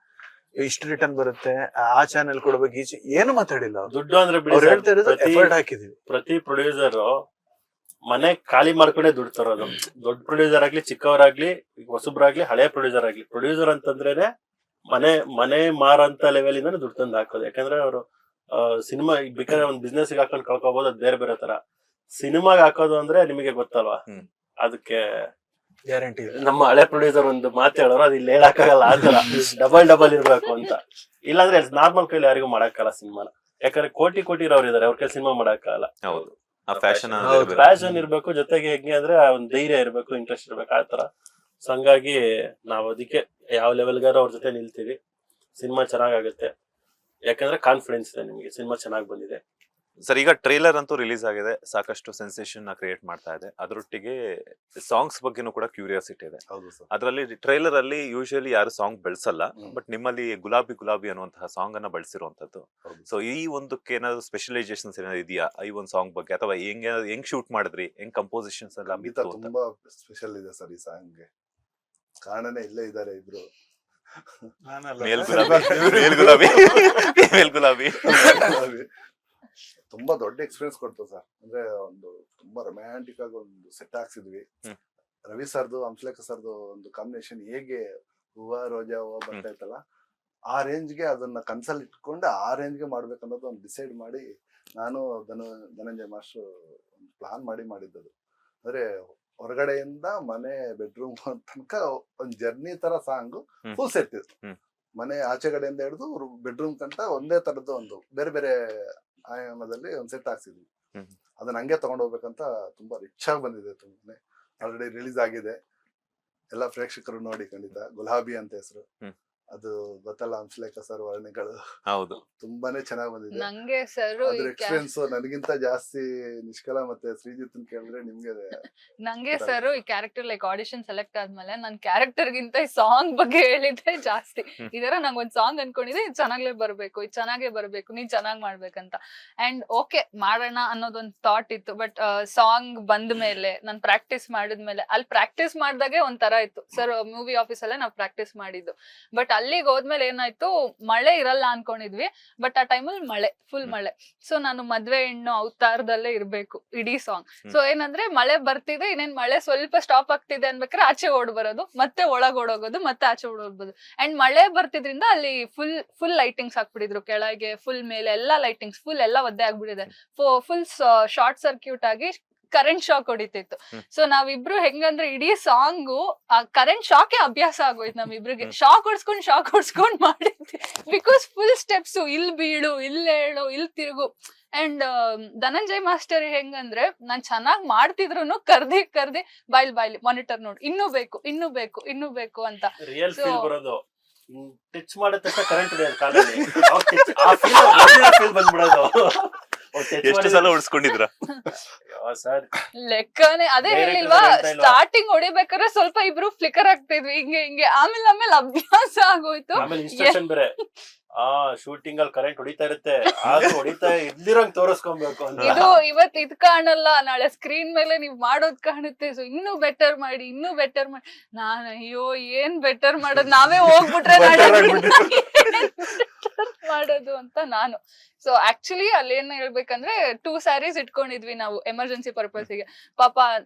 ಇಷ್ಟು ರಿಟರ್ನ್ ಬರುತ್ತೆ, ಆ ಚಾನೆಲ್ ಕೊಡ್ಬೇಕು, ಏನು ಮಾತಾಡಿಲ್ಲ ಅವ್ರು. ದುಡ್ಡು ಅಂದ್ರೆ ಬಿಡಿ ಅವ್ರು sir, ಹೇಳ್ತಾ ಇರೋದು ಎಫರ್ಟ್ ಹಾಕಿದೀವಿ. ಪ್ರತಿ ಪ್ರೊಡ್ಯೂಸರ್ ಮನೆ ಖಾಲಿ ಮಾಡ್ಕೊಂಡೇ ದುಡ್ಡು ತರೋದು. ದೊಡ್ಡ ಪ್ರೊಡ್ಯೂಸರ್ ಆಗ್ಲಿ, ಚಿಕ್ಕವರಾಗ್ಲಿ, ಹೊಸಬ್ರಾಗ್ಲಿ, ಹಳೆ ಪ್ರೊಡ್ಯೂಸರ್ ಆಗ್ಲಿ, ಪ್ರೊಡ್ಯೂಸರ್ ಅಂತಂದ್ರೇನೆ ಮನೆ ಮಾರಂತ ಲೆವೆಲ್ ಇಂದ ದುಡ್ಡು ತಂದು ಹಾಕೋದು. ಯಾಕಂದ್ರೆ ಅವರು ಸಿನಿಮಾ ಬೇಕಾದ್ರೆ ಒಂದು ಬಿಸ್ನೆಸ್ ಹಾಕೊಂಡು ಕಳ್ಕೊಬಹುದು, ಅದು ಬೇರೆ ಬೇರೆ ತರ. ಸಿನಿಮಾಗ್ ಹಾಕೋದು ಅಂದ್ರೆ ನಿಮಗೆ ಗೊತ್ತಲ್ವಾ, ಅದಕ್ಕೆ ಗ್ಯಾರಂಟಿ ನಮ್ಮ ಹಳೆ ಪ್ರೊಡ್ಯೂಸರ್ ಒಂದು ಮಾತು ಹೇಳೋರು, ಅದು ಇಲ್ಲಿ ಹೇಳಕ್ಕಾಗಲ್ಲ, ಆತರ ಡಬಲ್ ಇರ್ಬೇಕು ಅಂತ. ಇಲ್ಲಾಂದ್ರೆ ನಾರ್ಮಲ್ ಕೈಲಿ ಯಾರಿಗೂ ಮಾಡಕ್ಕಾಗಲ್ಲ ಸಿನಿಮಾನ. ಯಾಕಂದ್ರೆ ಕೋಟಿ ಇರೋರು ಇದಾರೆ, ಅವ್ರ ಕೈ ಸಿನಿಮಾ ಮಾಡಕ್ಕಾಗಲ್ಲ. ಹೌದು, ಆ ಫ್ಯಾಷನ್ ಪ್ಯಾಷನ್ ಇರ್ಬೇಕು, ಜೊತೆಗೆ ಹೆಂಗೆ ಅಂದ್ರೆ ಒಂದ್ ಧೈರ್ಯ ಇರ್ಬೇಕು, ಇಂಟ್ರೆಸ್ಟ್ ಇರ್ಬೇಕು, ಆತರ. ಸೊ ಹಂಗಾಗಿ ನಾವ್ ಅದಕ್ಕೆ ಯಾವ ಲೆವೆಲ್ಗಾರ ಅವ್ರ ಜೊತೆ ನಿಲ್ತೀವಿ. ಸಿನಿಮಾ ಚೆನ್ನಾಗಾಗುತ್ತೆ, ಯಾಕಂದ್ರೆ ಕಾನ್ಫಿಡೆನ್ಸ್ ಇದೆ ನಿಮ್ಗೆ, ಸಿನಿಮಾ ಚೆನ್ನಾಗಿ ಬಂದಿದೆ. ಸರ್. ಈಗ ಟ್ರೇಲರ್ ಅಂತೂ ರಿಲೀಸ್ ಆಗಿದೆ, ಸಾಕಷ್ಟು ಸೆನ್ಸೇಷನ್ ಕ್ರಿಯೇಟ್ ಮಾಡ್ತಾ ಇದೆ. ಅದರೊಟ್ಟಿಗೆ ಸಾಂಗ್ಸ್ ಬಗ್ಗೆನೂ ಕೂಡ ಕ್ಯೂರಿಯಾಸಿಟಿ ಇದೆ. ಹೌದು ಸರ್. ಅದರಲ್ಲಿ ಟ್ರೈಲರ್ ಅಲ್ಲಿ ಯೂಶಲಿ ಯಾರು ಸಾಂಗ್ ಬೆಳೆಸಲ್ಲ, ಬಟ್ ನಿಮ್ಮಲ್ಲಿ ಗುಲಾಬಿ ಅನ್ನುವಂತಹ ಸಾಂಗ್ ಅನ್ನ ಬಳಸಿರುವಂತದ್ದು. ಸೊ ಈ ಒಂದಕ್ಕೆ ಏನಾದ್ರು ಸ್ಪೆಷಲೈಸೇಷನ್ಸ್ ಏನಾದ್ರು ಇದೆಯಾ ಈ ಒಂದು ಸಾಂಗ್ ಬಗ್ಗೆ, ಅಥವಾ ಹೆಂಗ್ ಶೂಟ್ ಮಾಡಿದ್ರಿ, ಹೆಂಗ್ ಕಂಪೋಸಿಷನ್ಸ್ ಎಲ್ಲ ಖಂಡಿತ ತುಂಬಾ ಸ್ಪೆಷಲ್ ಇದೆ ಸರ್ ಈ ಸಾಂಗ್ಗೆ. ಕಾರಣನೇ ಇಲ್ಲೇ ಇದ್ದಾರೆ ಇಬ್ರು, ಮೇಲ್ ಗುಲಾಬಿ. ತುಂಬಾ ದೊಡ್ಡ ಎಕ್ಸ್ಪೀರಿಯನ್ಸ್ ಕೊಡ್ತು ಸರ್. ಅಂದ್ರೆ ಒಂದು ತುಂಬಾ ರೊಮ್ಯಾಂಟಿಕ್ ಆಗಿ ಒಂದು ಸೆಟ್ ಹಾಕ್ಸಿದ್ವಿ. ರವಿ ಸರ್ದು ಹಂಸಲೇಖ ಸರ್ದು ಒಂದು ಕಾಂಬಿನೇಷನ್ ಹೇಗೆ ಹೂವ ರೋಜಾ ಹೂವ ಬರ್ತಾ ಇತ್ತಲ್ಲ, ಆ ರೇಂಜ್ಗೆ ಅದನ್ನ ಕನ್ಸಲ್ಲಿ ಇಟ್ಕೊಂಡು ಆ ರೇಂಜ್ಗೆ ಮಾಡ್ಬೇಕನ್ನೋದು ಒಂದು ಡಿಸೈಡ್ ಮಾಡಿ ನಾನು ಧನಂಜಯ ಮಾಸ್ಟರ್ ಒಂದು ಪ್ಲಾನ್ ಮಾಡಿದ್ದದು. ಅಂದ್ರೆ ಹೊರಗಡೆಯಿಂದ ಮನೆ ಬೆಡ್ರೂಮ್ ತನಕ ಒಂದ್ ಜರ್ನಿ ತರ ಸಾಂಗ್ ಫುಲ್ ಸೆಟ್ ಇತ್ತು. ಮನೆ ಆಚೆಗಡೆಯಿಂದ ಹಿಡಿದು ಬೆಡ್ರೂಮ್ ತನಕ ಒಂದೇ ತರದ್ದು ಒಂದು ಬೇರೆ ಬೇರೆ ಆಯಾಮದಲ್ಲಿ ಒಂದ್ ಸೆಟ್ ಹಾಕ್ಸಿದ್ವಿ. ಅದನ್ನ ಹಂಗೆ ತಗೊಂಡ್ ಹೋಗ್ಬೇಕಂತ ತುಂಬಾ ರಿಚ್ ಆಗಿ ಬಂದಿದೆ. ತುಂಬಾನೇ ಆಲ್ರೆಡಿ ರಿಲೀಸ್ ಆಗಿದೆ, ಎಲ್ಲ ಪ್ರೇಕ್ಷಕರು ನೋಡಿ. ಖಂಡಿತ ಗುಲಾಬಿ ಅಂತ ಹೆಸರು, ಅದು ಗೊತ್ತಲ್ಲ ಹಂಸಲೇಖ ಸರ್ ವರ್ಣೆಗಳು. ಹೌದು, ತುಂಬಾನೇ ಚೆನ್ನಾಗಿ ಬಂದಿದೆ. ನಂಗೆ ಸರ್ ಅದ್ರ ಎಕ್ಸ್ಪೀರಿಯನ್ಸ್ ನನಗಿಂತ ಜಾಸ್ತಿ ನಿಷ್ಕಲಾ ಮತ್ತೆ ಶ್ರೀಜಿತ್ ಕೇಳಿದ್ರೆ ನಿಮ್ಗೆ ನಂಗೆ ಸರ್ ಈ ಕ್ಯಾರೆಕ್ಟರ್ ಲೈಕ್ ಆಡಿಷನ್ ಸೆಲೆಕ್ಟ್ ಆದ್ಮೇಲೆ ನನ್ ಕ್ಯಾರೆಕ್ಟರ್ ಗಿಂತ ಈ ಸಾಂಗ್ ಬಗ್ಗೆ ಹೇಳಿದ್ರೆ ಜಾಸ್ತಿ. ಇದರ ನಂಗೆ ಒಂದ್ ಸಾಂಗ್ ಅನ್ಕೊಂಡಿದ್ದೆ, ಇದು ಚೆನ್ನಾಗೇ ಬರ್ಬೇಕು, ಇದು ಚೆನ್ನಾಗೇ ಬರ್ಬೇಕು, ನೀನ್ ಚೆನ್ನಾಗ್ ಮಾಡ್ಬೇಕಂತ. ಅಂಡ್ ಓಕೆ ಮಾಡೋಣ ಅನ್ನೋದೊಂದ್ ಥಾಟ್ ಇತ್ತು. ಬಟ್ ಸಾಂಗ್ ಬಂದ ಮೇಲೆ ನಾನ್ ಪ್ರಾಕ್ಟೀಸ್ ಮಾಡಿದ್ಮೇಲೆ, ಅಲ್ಲಿ ಪ್ರಾಕ್ಟೀಸ್ ಮಾಡ್ದಾಗೆ ಒಂಥರ ಇತ್ತು ಸರ್. ಮೂವಿ ಆಫೀಸ್ ಅಲ್ಲೇ ನಾವ್ ಪ್ರಾಕ್ಟೀಸ್ ಮಾಡಿದ್ದು. ಬಟ್ ಅಲ್ಲಿಗೆ ಹೋದ್ಮೇಲೆ ಏನಾಯ್ತು, ಮಳೆ ಇರಲ್ಲ ಅನ್ಕೊಂಡಿದ್ವಿ, ಬಟ್ ಆ ಟೈಮಲ್ಲಿ ಮಳೆ, ಫುಲ್ ಮಳೆ. ಸೊ ನಾನು ಮದ್ವೆ ಹೆಣ್ಣು ಅವತಾರದಲ್ಲೇ ಇರ್ಬೇಕು ಇಡೀ ಸಾಂಗ್. ಸೊ ಏನಂದ್ರೆ ಮಳೆ ಬರ್ತಿದೆ, ಇನ್ನೇನ್ ಮಳೆ ಸ್ವಲ್ಪ ಸ್ಟಾಪ್ ಆಗ್ತಿದೆ ಅನ್ಬೇಕಾದ್ರೆ ಆಚೆ ಓಡ್ ಬರೋದು, ಮತ್ತೆ ಒಳಗ್ ಓಡೋಗೋದು, ಮತ್ತೆ ಆಚೆ ಓಡೋಗ್ಬೋದು. ಅಂಡ್ ಮಳೆ ಬರ್ತಿದ್ರಿಂದ ಅಲ್ಲಿ ಫುಲ್ ಲೈಟಿಂಗ್ಸ್ ಹಾಕ್ಬಿಟ್ಟಿದ್ರು, ಕೆಳಗೆ ಫುಲ್ ಮೇಲೆ ಎಲ್ಲಾ ಲೈಟಿಂಗ್ಸ್ ಫುಲ್ ಎಲ್ಲ ಒದ್ದೆ ಆಗ್ಬಿಟ್ಟಿದೆ. ಫುಲ್ ಶಾರ್ಟ್ ಸರ್ಕ್ಯೂಟ್ ಆಗಿ ಕರೆಂಟ್ ಶಾಕ್ ಹೊಡಿತಿತ್ತು. ಸೊ ನಾವಿಬ್ರು ಹೆಂಗಂದ್ರೆ ಇಡೀ ಸಾಂಗು ಆ ಕರೆಂಟ್ ಶಾಕ್ ಅಭ್ಯಾಸ ಆಗೋಯ್ತು ನಮ್ಮಿಬ್ರಿಗೆ. ಶಾಕ್ ಹೊಡ್ಸ್ಕೊಂಡ್ ಮಾಡಿದ್ವಿ. ಬಿಕಾಸ್ ಫುಲ್ ಸ್ಟೆಪ್ಸ್, ಇಲ್ಲಿ ಬೀಳು, ಇಲ್ಲಿ ಹೇಳು, ಇಲ್ಲಿ ತಿರುಗು. ಅಂಡ್ ಧನಂಜಯ್ ಮಾಸ್ಟರ್ ಹೆಂಗಂದ್ರೆ ನಾನ್ ಚೆನ್ನಾಗ್ ಮಾಡ್ತಿದ್ರು ಕರ್ದಿ ಬಾಯ್ಲಿ ಮಾನಿಟರ್ ನೋಡಿ, ಇನ್ನೂ ಬೇಕು ಅಂತ. ರಿಯಲ್ So- ಫೀಲ್ ಬರೋದು, ಟಚ್ ಮಾಡಿದ ತಕ್ಷಣ ಕರೆಂಟ್ ಹೊಡೆಯೋದು ಕಾಲಲ್ಲಿ, ಆ ಫೀಲ್ ಬಂದ್ಬಿಡೋದು. ಎಷ್ಟು ಸಲ ಉಳಿಸ್ಕೊಂಡಿದ್ರ ಸರ್ ಲೆಕ್ಕನೆ ಅದೇ ಬೇರೆ ಹೇಳಿಲ್ವಾ, ಕಡೆ ಹೇಳ್ತಾ ಇಲ್ವಾ? ಸ್ಟಾರ್ಟಿಂಗ್ ಹೊಡಿಬೇಕಾದ್ರೆ ಸ್ವಲ್ಪ ಇಬ್ರು ಫ್ಲಿಕರ್ ಆಗ್ತಿದ್ವಿ ಹಿಂಗೆ ಆಮೇಲೆ ಅಭ್ಯಾಸ ಆಗೋಯ್ತು. ಆಮೇಲೆ ಇನ್ಸ್ಟ್ರಕ್ಷನ್ ಬೇರೆ, ಶೂಟಿಂಗ್ ಅಲ್ಲಿ ಕರೆಂಟ್ ಹೊಡಿತಾ ಇರುತ್ತೆ, ಆದ್ರೂ ಹೊಡಿತಾ ಇದ್ದಿರಂಗ್ ತೋರಿಸ್ಕೊಬೇಕು ಅಂತ. ಇದು ಇದ್ ಕಾಣಲ್ಲ, ನಾಳೆ ಸ್ಕ್ರೀನ್ ಮೇಲೆ ನೀವ್ ಮಾಡೋದ್ ಕಾಣುತ್ತೆ. ಸೊ ಇನ್ನೂ ಬೆಟರ್ ಮಾಡಿ. ನಾನು ಅಯ್ಯೋ ಏನ್ ಬೆಟರ್ ಮಾಡೋದು, ನಾವೇ ಹೋಗ್ಬಿಟ್ರೆ ಮಾಡೋದು ಅಂತ ನಾನು. ಸೊ ಆಕ್ಚುಲಿ ಅಲ್ಲಿ ಏನ್ ಹೇಳ್ಬೇಕಂದ್ರೆ 2 ಸ್ಯಾರೀಸ್ ಇಟ್ಕೊಂಡಿದ್ವಿ ನಾವು ಎಮರ್ಜೆನ್ಸಿ ಪರ್ಪಸ್ ಗೆ. ಪಾಪ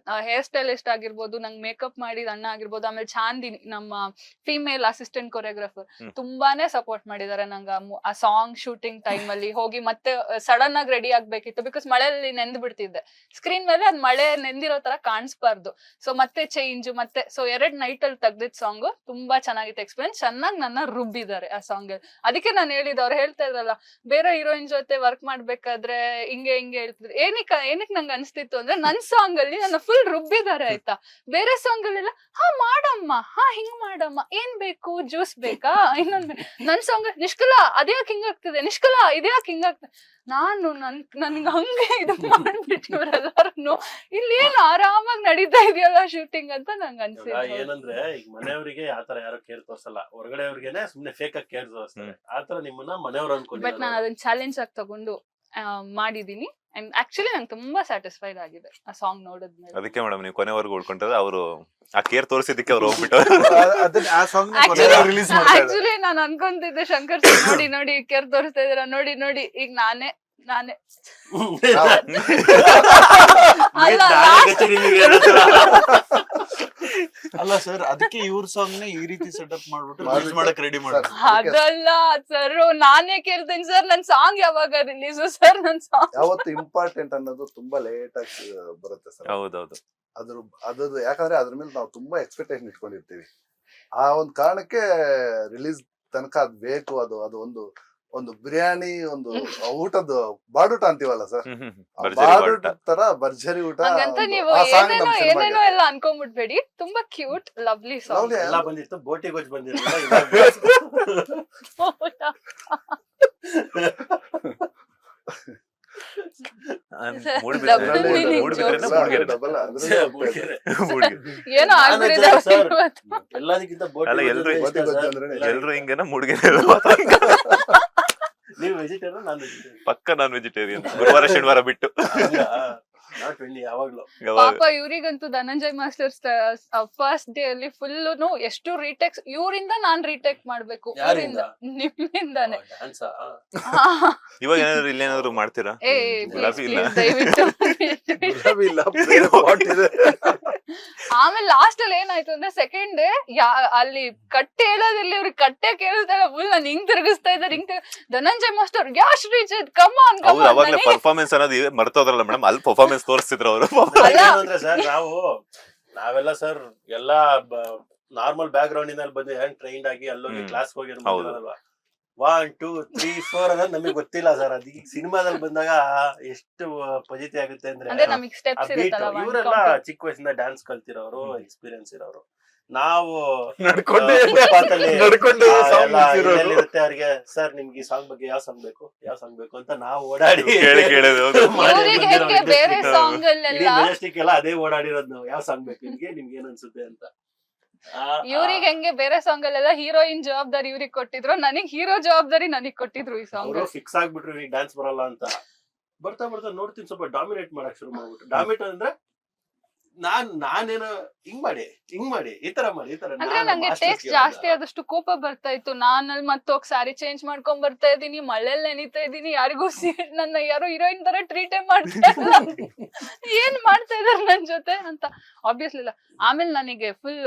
ಹೇರ್ ಸ್ಟೈಲಿಸ್ಟ್ ಆಗಿರ್ಬೋದು, ನಂಗೆ ಮೇಕಪ್ ಮಾಡಿದ ಅಣ್ಣ ಆಗಿರ್ಬೋದು, ಆಮೇಲೆ ಚಾಂದಿನಿ ನಮ್ಮ ಫಿಮೇಲ್ ಅಸಿಸ್ಟೆಂಟ್ ಕೊರಿಯೋಗ್ರಾಫರ್ ತುಂಬಾನೇ ಸಪೋರ್ಟ್ ಮಾಡಿದ್ದಾರೆ ನಂಗೆ. ಆ ಸಾಂಗ್ ಶೂಟಿಂಗ್ ಟೈಮ್ ಅಲ್ಲಿ ಹೋಗಿ ಮತ್ತೆ ಸಡನ್ ಆಗಿ ರೆಡಿ ಆಗ್ಬೇಕಿತ್ತು, ಬಿಕಾಸ್ ಮಳೆಯಲ್ಲಿ ನೆಂದ್ ಬಿಡ್ತಿದ್ದೆ. ಸ್ಕ್ರೀನ್ ಮೇಲೆ ಅದ್ ಮಳೆ ನೆಂದಿರೋ ತರ ಕಾಣಿಸ್ಬಾರ್ದು. ಸೊ ಮತ್ತೆ ಚೇಂಜ್ ಸೊ 2 ನೈಟ್ ಅಲ್ಲಿ ತೆಗ್ದಿದ್ ಸಾಂಗ್ ತುಂಬಾ ಚೆನ್ನಾಗಿತ್ತು. ಎಕ್ಸ್ಪೀರಿಯನ್ಸ್ ಚೆನ್ನಾಗಿ ನನ್ನ ರುಬ್ಬಿದ್ದಾರೆ ಆ ಸಾಂಗ್ ಅಲ್ಲಿ. ಅದಕ್ಕೆ ನಾನು ಹೇಳಿದ್ದು, ಅವ್ರು ಹೇಳ್ತಾ ಇದ್ರಲ್ಲ ಬೇರೆ ಹೀರೋಯಿನ್ಸ್ ಹೀರೋಯಿನ್ ಜೊತೆ ವರ್ಕ್ ಮಾಡ್ಬೇಕಾದ್ರೆ ಹಿಂಗೆ ಹೇಳ್ತಿದ್ರು. ಏನಕ್ ನಂಗೆ ಅನ್ಸ್ತಿತ್ತು ಅಂದ್ರೆ ನನ್ ಸಾಂಗ್ ಅಲ್ಲಿ ನನ್ನ ಫುಲ್ ರುಬ್ಬಿದ್ದಾರೆ ಆಯ್ತಾ. ಬೇರೆ ಸಾಂಗ್ ಅಲ್ಲೆಲ್ಲ ಮಾಡಮ್ಮ, ಹಿಂಗ್ ಮಾಡಮ್ಮ, ಏನ್ ಬೇಕು, ಜ್ಯೂಸ್ ಬೇಕಾ, ಇನ್ನೊಂದ್ ನನ್ ಸಾಂಗ್ ನಿಷ್ಕಲಾ ಅದ್ಯಾಕ್ ಹಿಂಗಾಗ್ತದೆ, ನಿಷ್ಕಲಾ ಇದ್ಯಾಕ್ ಹಿಂಗಾಗ್ತದೆ. ನಾನು ನನ್ಗೆ ಹಂಗೆ ಇದು ಮಾಡ್ಬಿಟ್ಟಿವ್ರೆಲ್ಲಾರು, ಇಲ್ಲಿ ಏನು ಆರಾಮಾಗಿ ನಡೀತಾ ಇದೆಯಲ್ಲ ಶೂಟಿಂಗ್ ಅಂತ ನಂಗೆ ಅನ್ಸಿದ್ದು. ಏನಂದ್ರೆ ಈಗ ಮನೆಯವರಿಗೆ ಆತರ ಯಾರು ಕೇರ್ ತೋರ್ಸಲ್ಲ, ಹೊರಗಡೆ ಅವ್ರಿಗೆನೆ ಸುಮ್ನೆ ಫೇಕ್ ಆಗಿ ಕೇರ್ ತೋರಿಸ್ತಾರೆ. ಆತರ ನಿಮ್ಮನ್ನ ಮನೆಯವ್ರು ಬಟ್ ಅನ್ಕೊಂಡಿದ್ದಾರೆ. ನಾನು ಅದನ್ನ ಚಾಲೆಂಜ್ ಆಗಿ ತಗೊಂಡು ಮಾಡಿದೀನಿ. ಅಂಡ್ ಆಕ್ಚುಲಿ ನಂಗೆ ತುಂಬಾ ಸ್ಯಾಟಿಸ್ಫೈಡ್ ಆಗಿದೆ ಆ ಸಾಂಗ್ ನೋಡಿದ್ಮೇಲೆ. ಅದಕ್ಕೆ ಮೇಡಮ್ ನೀವು ಕೊನೆವರೆಗೂ ಉಳ್ಕೊಂಡ್ರೆ ಅವರು ಆ ಕೇರ್ ತೋರಿಸಿದ್ದಕ್ಕೆ ಅವ್ರು ಹೋಗ್ಬಿಟ್ಟು ಅದನ್ನ ಆ ಸಾಂಗ್ ರಿಲೀಸ್ ಆಕ್ಚುಲಿ ನಾನು ಅನ್ಕೊಂತಿದ್ದೆ ಶಂಕರ್ ಸರ್ ನೋಡಿ ಕೇರ್ ತೋರಿಸ್ತಾ ಇದೀರ, ನೋಡಿ ಈಗ ನಾನೇ ಅಲ್ಲ ಅಲ್ಲ ಸರ್, ಅದಕ್ಕೆ ಇವ್ರ ಸಾಂಗ್ ನೇ ಈ ರೀತಿ ಸೆಟಪ್ ಮಾಡ್ಬಿಟ್ಟು ರಿಲೀಸ್ ಮಾಡಕ್ ರೆಡಿ ಮಾಡಿ. ಅದಲ್ಲ ಸರ್, ನಾನೇ ಕೇಳ್ತೇನೆ ಸರ್ ನನ್ ಸಾಂಗ್ ಯಾವಾಗ ರಿಲೀಸು ಸರ್, ನನ್ ಸಾಂಗ್ ಯಾವತ್ತು ಇಂಪಾರ್ಟೆಂಟ್ ಅನ್ನೋದು ತುಂಬಾ ಲೇಟ್ ಆಗಿ ಬರುತ್ತೆ ಸರ್. ಹೌದೌದು. ಅದ್ರದ್ದು ಯಾಕಂದ್ರೆ ಅದ್ರ ಮೇಲೆ ನಾವು ತುಂಬಾ ಎಕ್ಸ್ಪೆಕ್ಟೇಷನ್ ಇಟ್ಕೊಂಡಿರ್ತೀವಿ. ಆ ಒಂದ್ ಕಾರಣಕ್ಕೆ ರಿಲೀಸ್ ತನಕ ಅದ್ ಬೇಕು. ಅದು ಒಂದು ಬಿರಿಯಾನಿ, ಒಂದು ಊಟದ ಬಾಡೂಟ ಅಂತೀವಲ್ಲ ಸರ್, ಬಾಡೂಟ ತರ ಭರ್ಜರಿ ಊಟ. ಹಂಗಂತ ನೀವು ಏನೇನೋ ಎಲ್ಲ ಅನ್ಕೊಂಡ್ಬಿಡ್ಬೇಡಿ. ತುಂಬಾ ಕ್ಯೂಟ್ ಲವ್ಲಿ ಸಾಂಗ್ ಎಲ್ಲ ಬಂದಿತ್ತು, ಬೋಟಿ ಗೊಜ್ಜು ಬಂದಿರಲಿಲ್ಲ. ಏನೋ ಆಗ್ಬಿಟ್ಟಿದೆ ಎಲ್ಲದಕ್ಕಿಂತ ಅಲ್ಲ, ಎಲ್ರು ಹಿಂಗೇನ ಮುಡ್ಗೆ ನೀವು ವೆಜಿಟೇರಿಯನ್, ನಾನು ವೆಜಿಟೇರಿಯನ್. ಪಕ್ಕ ನಾನ್ ವೆಜಿಟೇರಿಯನ್, ಗುರುವಾರ ಶನಿವಾರ ಬಿಟ್ಟು. ಯಾವಾಗ್ಲೂ ಪಾಪ ಇವ್ರಿಗಂತೂ ಧನಂಜಯ್ ಮಾಸ್ಟರ್ಸ್ ಫಸ್ಟ್ ಡೇ ಅಲ್ಲಿ ಫುಲ್ ಎಷ್ಟು ರೀಟೇಕ್ಸ್ ಇವರಿಂದ ನಾನ್ ರೀಟೇಕ್ ಮಾಡ್ಬೇಕು. ನಿಮ್ಮಿಂದಾನೆ. ಇವಾಗ ಏನಾದ್ರು ಇಲ್ಲೇನಾದ್ರು ಮಾಡ್ತೀರಾ? ದಯವಿಟ್ಟು ಆಮೇಲೆ ಲಾಸ್ಟ್ ಅಲ್ಲಿ ಏನಾಯ್ತು ಅಂದ್ರೆ ಸೆಕೆಂಡ್ ಡೇ ಅಲ್ಲಿ ಕಟ್ಟೆ ಹೇಳೋದಿಲ್ಲ, ಇವ್ರಿಗೆ ಕಟ್ಟೆ ಕೇಳಿಸ್ತಾಯಿಲ್ಲ, ಫುಲ್ ನಾನು ಹಿಂಗ್ ತಿರುಗಿಸ್ತಾ ಇದ್ದಾರೆ. ಧನಂಜಯ್ ಮಾಸ್ಟರ್ ಯಾಶ್ ರೀಚ್ ಕಮಾನ್ ಅವಾಗ್ಲೇ ಪರ್ಫಾರ್ಮೆನ್ಸ್ ಅನ್ನೋದು ಮರ್ತೋದ್ರಲ್ಲ ಮೇಡಮ್, ಅಲ್ಲಿ ಪರ್ಫಾರ್ಮೆನ್ಸ್ ತೋರಿಸ್ತಿದ್ರು ಅವರು. ಅಂದ್ರೆ ಸರ್ ನಾವೆಲ್ಲ ಸರ್ ಎಲ್ಲಾ ನಾರ್ಮಲ್ ಬ್ಯಾಕ್ ಗ್ರೌಂಡ್ ಇಂದ ಬಂದು ಟ್ರೈನ್ಡ್ ಆಗಿ ಅಲ್ಲೋಗಿ ಕ್ಲಾಸ್ ಹೋಗಿ 1 2 3 4 ಅನ್ನೋದು ನಮಗೆ ಗೊತ್ತಿಲ್ಲ ಸರ್. ಅದಕ್ಕೆ ಸಿನಿಮಾದಲ್ಲಿ ಬಂದಾಗ ಎಷ್ಟು ಫಜಿತಿ ಆಗುತ್ತೆ ಅಂದ್ರೆ, ಇವರೆಲ್ಲ ಚಿಕ್ಕ ವಯಸ್ಸಿಂದ ಡ್ಯಾನ್ಸ್ ಕಲ್ತಿರೋರು, ಎಕ್ಸ್ಪೀರಿಯನ್ಸ್ ಇರೋರು. ನಾವು ಇರುತ್ತೆ ಅವ್ರಿಗೆ, ಸರ್ ನಿಮ್ಗೆ ಈ ಸಾಂಗ್ ಬಗ್ಗೆ ಯಾವ ಸಾಂಗ್ ಬೇಕು ಅಂತ ನಾವು ಓಡಾಡಿ ಮೆಜೆಸ್ಟಿಕ್ ಎಲ್ಲ ಅದೇ ಓಡಾಡಿರೋದು ನಾವು. ಯಾವ ಸಾಂಗ್ ಬೇಕು ನಿಮ್ಗೆ ಏನ್ ಅನ್ಸುತ್ತೆ ಅಂತ. ಇವ್ರಿಗೆ ಹೆಂಗೆ ಬೇರೆ ಸಾಂಗ್ ಅಲ್ಲೆಲ್ಲ ಹೀರೋಯಿನ್ ಜವಾಬ್ದಾರಿ ಇವ್ರಿಗೆ ಕೊಟ್ಟಿದ್ರು, ನನಗ್ ಹೀರೋ ಜವಾಬ್ದಾರಿ ನನಗ್ ಕೊಟ್ಟಿದ್ರು. ಈ ಸಾಂಗ್ ಫಿಕ್ಸ್ ಆಗ್ಬಿಟ್ರು ಈಗ ಡ್ಯಾನ್ಸ್ ಬರಲ್ಲ ಅಂತ. ಬರ್ತಾ ನೋಡ್ತೀನಿ ಸ್ವಲ್ಪ ಡಾಮಿನೇಟ್ ಮಾಡಕ್ ಶುರು ಮಾಡ್ಬಿಟ್ಟು. ಡಾಮಿನೇಟ್ ಅಂದ್ರೆ ನಾನೇನೋ ಹಿಂಗ್ ಮಾಡಿ ಈ ತರ ಅಂದ್ರೆ ನಂಗೆ ಟೇಕ್ಸ್ ಜಾಸ್ತಿ ಆದಷ್ಟು ಕೋಪ ಬರ್ತಾ ಇತ್ತು. ನಾನಲ್ಲಿ ಮತ್ತೋಗ್ ಸ್ಯಾರಿ ಚೇಂಜ್ ಮಾಡ್ಕೊಂಡ್ ಬರ್ತಾ ಇದೀನಿ, ಮಳೆಯಲ್ಲಿ ನೆನಿತಾ ಇದೀನಿ, ಯಾರಿಗೂ ನನ್ನ ಯಾರೋ ಹೀರೋಯಿನ್ ತರ ಟ್ರೀಟೇ ಮಾಡ್ತಾ ಇಲ್ಲ, ಏನ್ ಮಾಡ್ತಾ ಇದಾರೆ ನನ್ ಜೊತೆ ಅಂತ ಆಬ್ವಿಯಸ್ಲಿ ಇಲ್ಲ. ಆಮೇಲೆ ನನಗೆ ಫುಲ್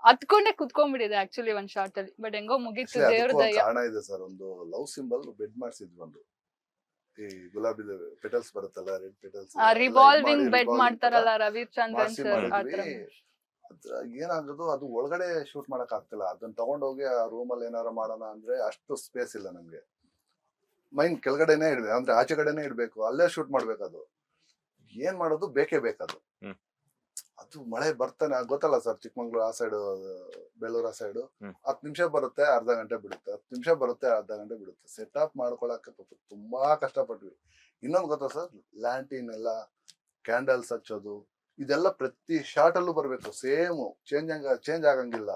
ಹತ್ಕೊಂಡೆ ಕುತ್ಕೊಂಡ್ಬಿಟ್ಟಿದೆ ಆಕ್ಚುಲಿ ಒಂದ್ ಶಾರ್ಟ್ ಅಲ್ಲಿ. ಬಟ್ ಹೆಂಗೋ ಮುಗೀತು, ದೇವ್ರ ದಯ. ಕಾರಣ ಇದೆ ಸರ್, ಒಂದು ಲವ್ ಸಿಂಬಲ್ ಬೆಡ್ ಮಾಡ್ಸಿದ್ವಿ. ಒಂದು ಈ ಗುಲಾಬಿ ಪೆಟಲ್ಸ್ ಬರುತ್ತಲ್ಲ, ರೆಡ್ ಪೆಟಲ್ಸ್ ರಿವಾಲ್ವಿಂಗ್ ಬೆಡ್ ಮಾಡ್ತಾರಲ್ಲ ರವಿಚಂದ್ರನ್ ಸರ್. ಏನಾಗೋದು, ಅದು ಒಳಗಡೆ ಶೂಟ್ ಮಾಡಕ್ ಆಗ್ತಿಲ್ಲ. ಅದನ್ನ ತಗೊಂಡೋಗಿ ಆ ರೂಮ್ ಅಲ್ಲಿ ಏನಾರು ಮಾಡೋಣ ಅಂದ್ರೆ ಅಷ್ಟು ಸ್ಪೇಸ್ ಇಲ್ಲ ನಮ್ಗೆ. ಮೈನ್ ಕೆಳಗಡೆನೆ ಇಡ್ಬೇಕು, ಅಂದ್ರೆ ಆಚೆ ಕಡೆನೆ ಇಡ್ಬೇಕು, ಅಲ್ಲೇ ಶೂಟ್ ಮಾಡ್ಬೇಕು. ಅದು ಏನ್ ಮಾಡೋದು, ಬೇಕೇ ಬೇಕದು. ಅದು ಮಳೆ ಬರ್ತಾನೆ ಗೊತ್ತಲ್ಲ ಸರ್, ಚಿಕ್ಕಮಂಗ್ಳೂರ್ ಆ ಸೈಡ್, ಬೆಳ್ಳೂರು ಆ ಸೈಡ್ 10 ನಿಮಿಷ ಬರುತ್ತೆ, ಅರ್ಧ ಗಂಟೆ ಬಿಡುತ್ತೆ, 10 ನಿಮಿಷ ಬರುತ್ತೆ, ಅರ್ಧ ಗಂಟೆ ಬಿಡುತ್ತೆ. ಸೆಟಪ್ ಮಾಡ್ಕೊಳಕ್ಕೆ ತುಂಬಾ ಕಷ್ಟಪಟ್ವಿ. ಇನ್ನೊಂದು ಗೊತ್ತಾ ಸರ್, ಲ್ಯಾಂಟಿನ್ ಎಲ್ಲ ಕ್ಯಾಂಡಲ್ಸ್ ಹಚ್ಚೋದು, ಇದೆಲ್ಲ ಪ್ರತಿ ಶಾರ್ಟ್ ಅಲ್ಲೂ ಬರ್ಬೇಕು. ಸೇಮ್ ಚೇಂಜ್ ಆಗಂಗಿಲ್ಲ.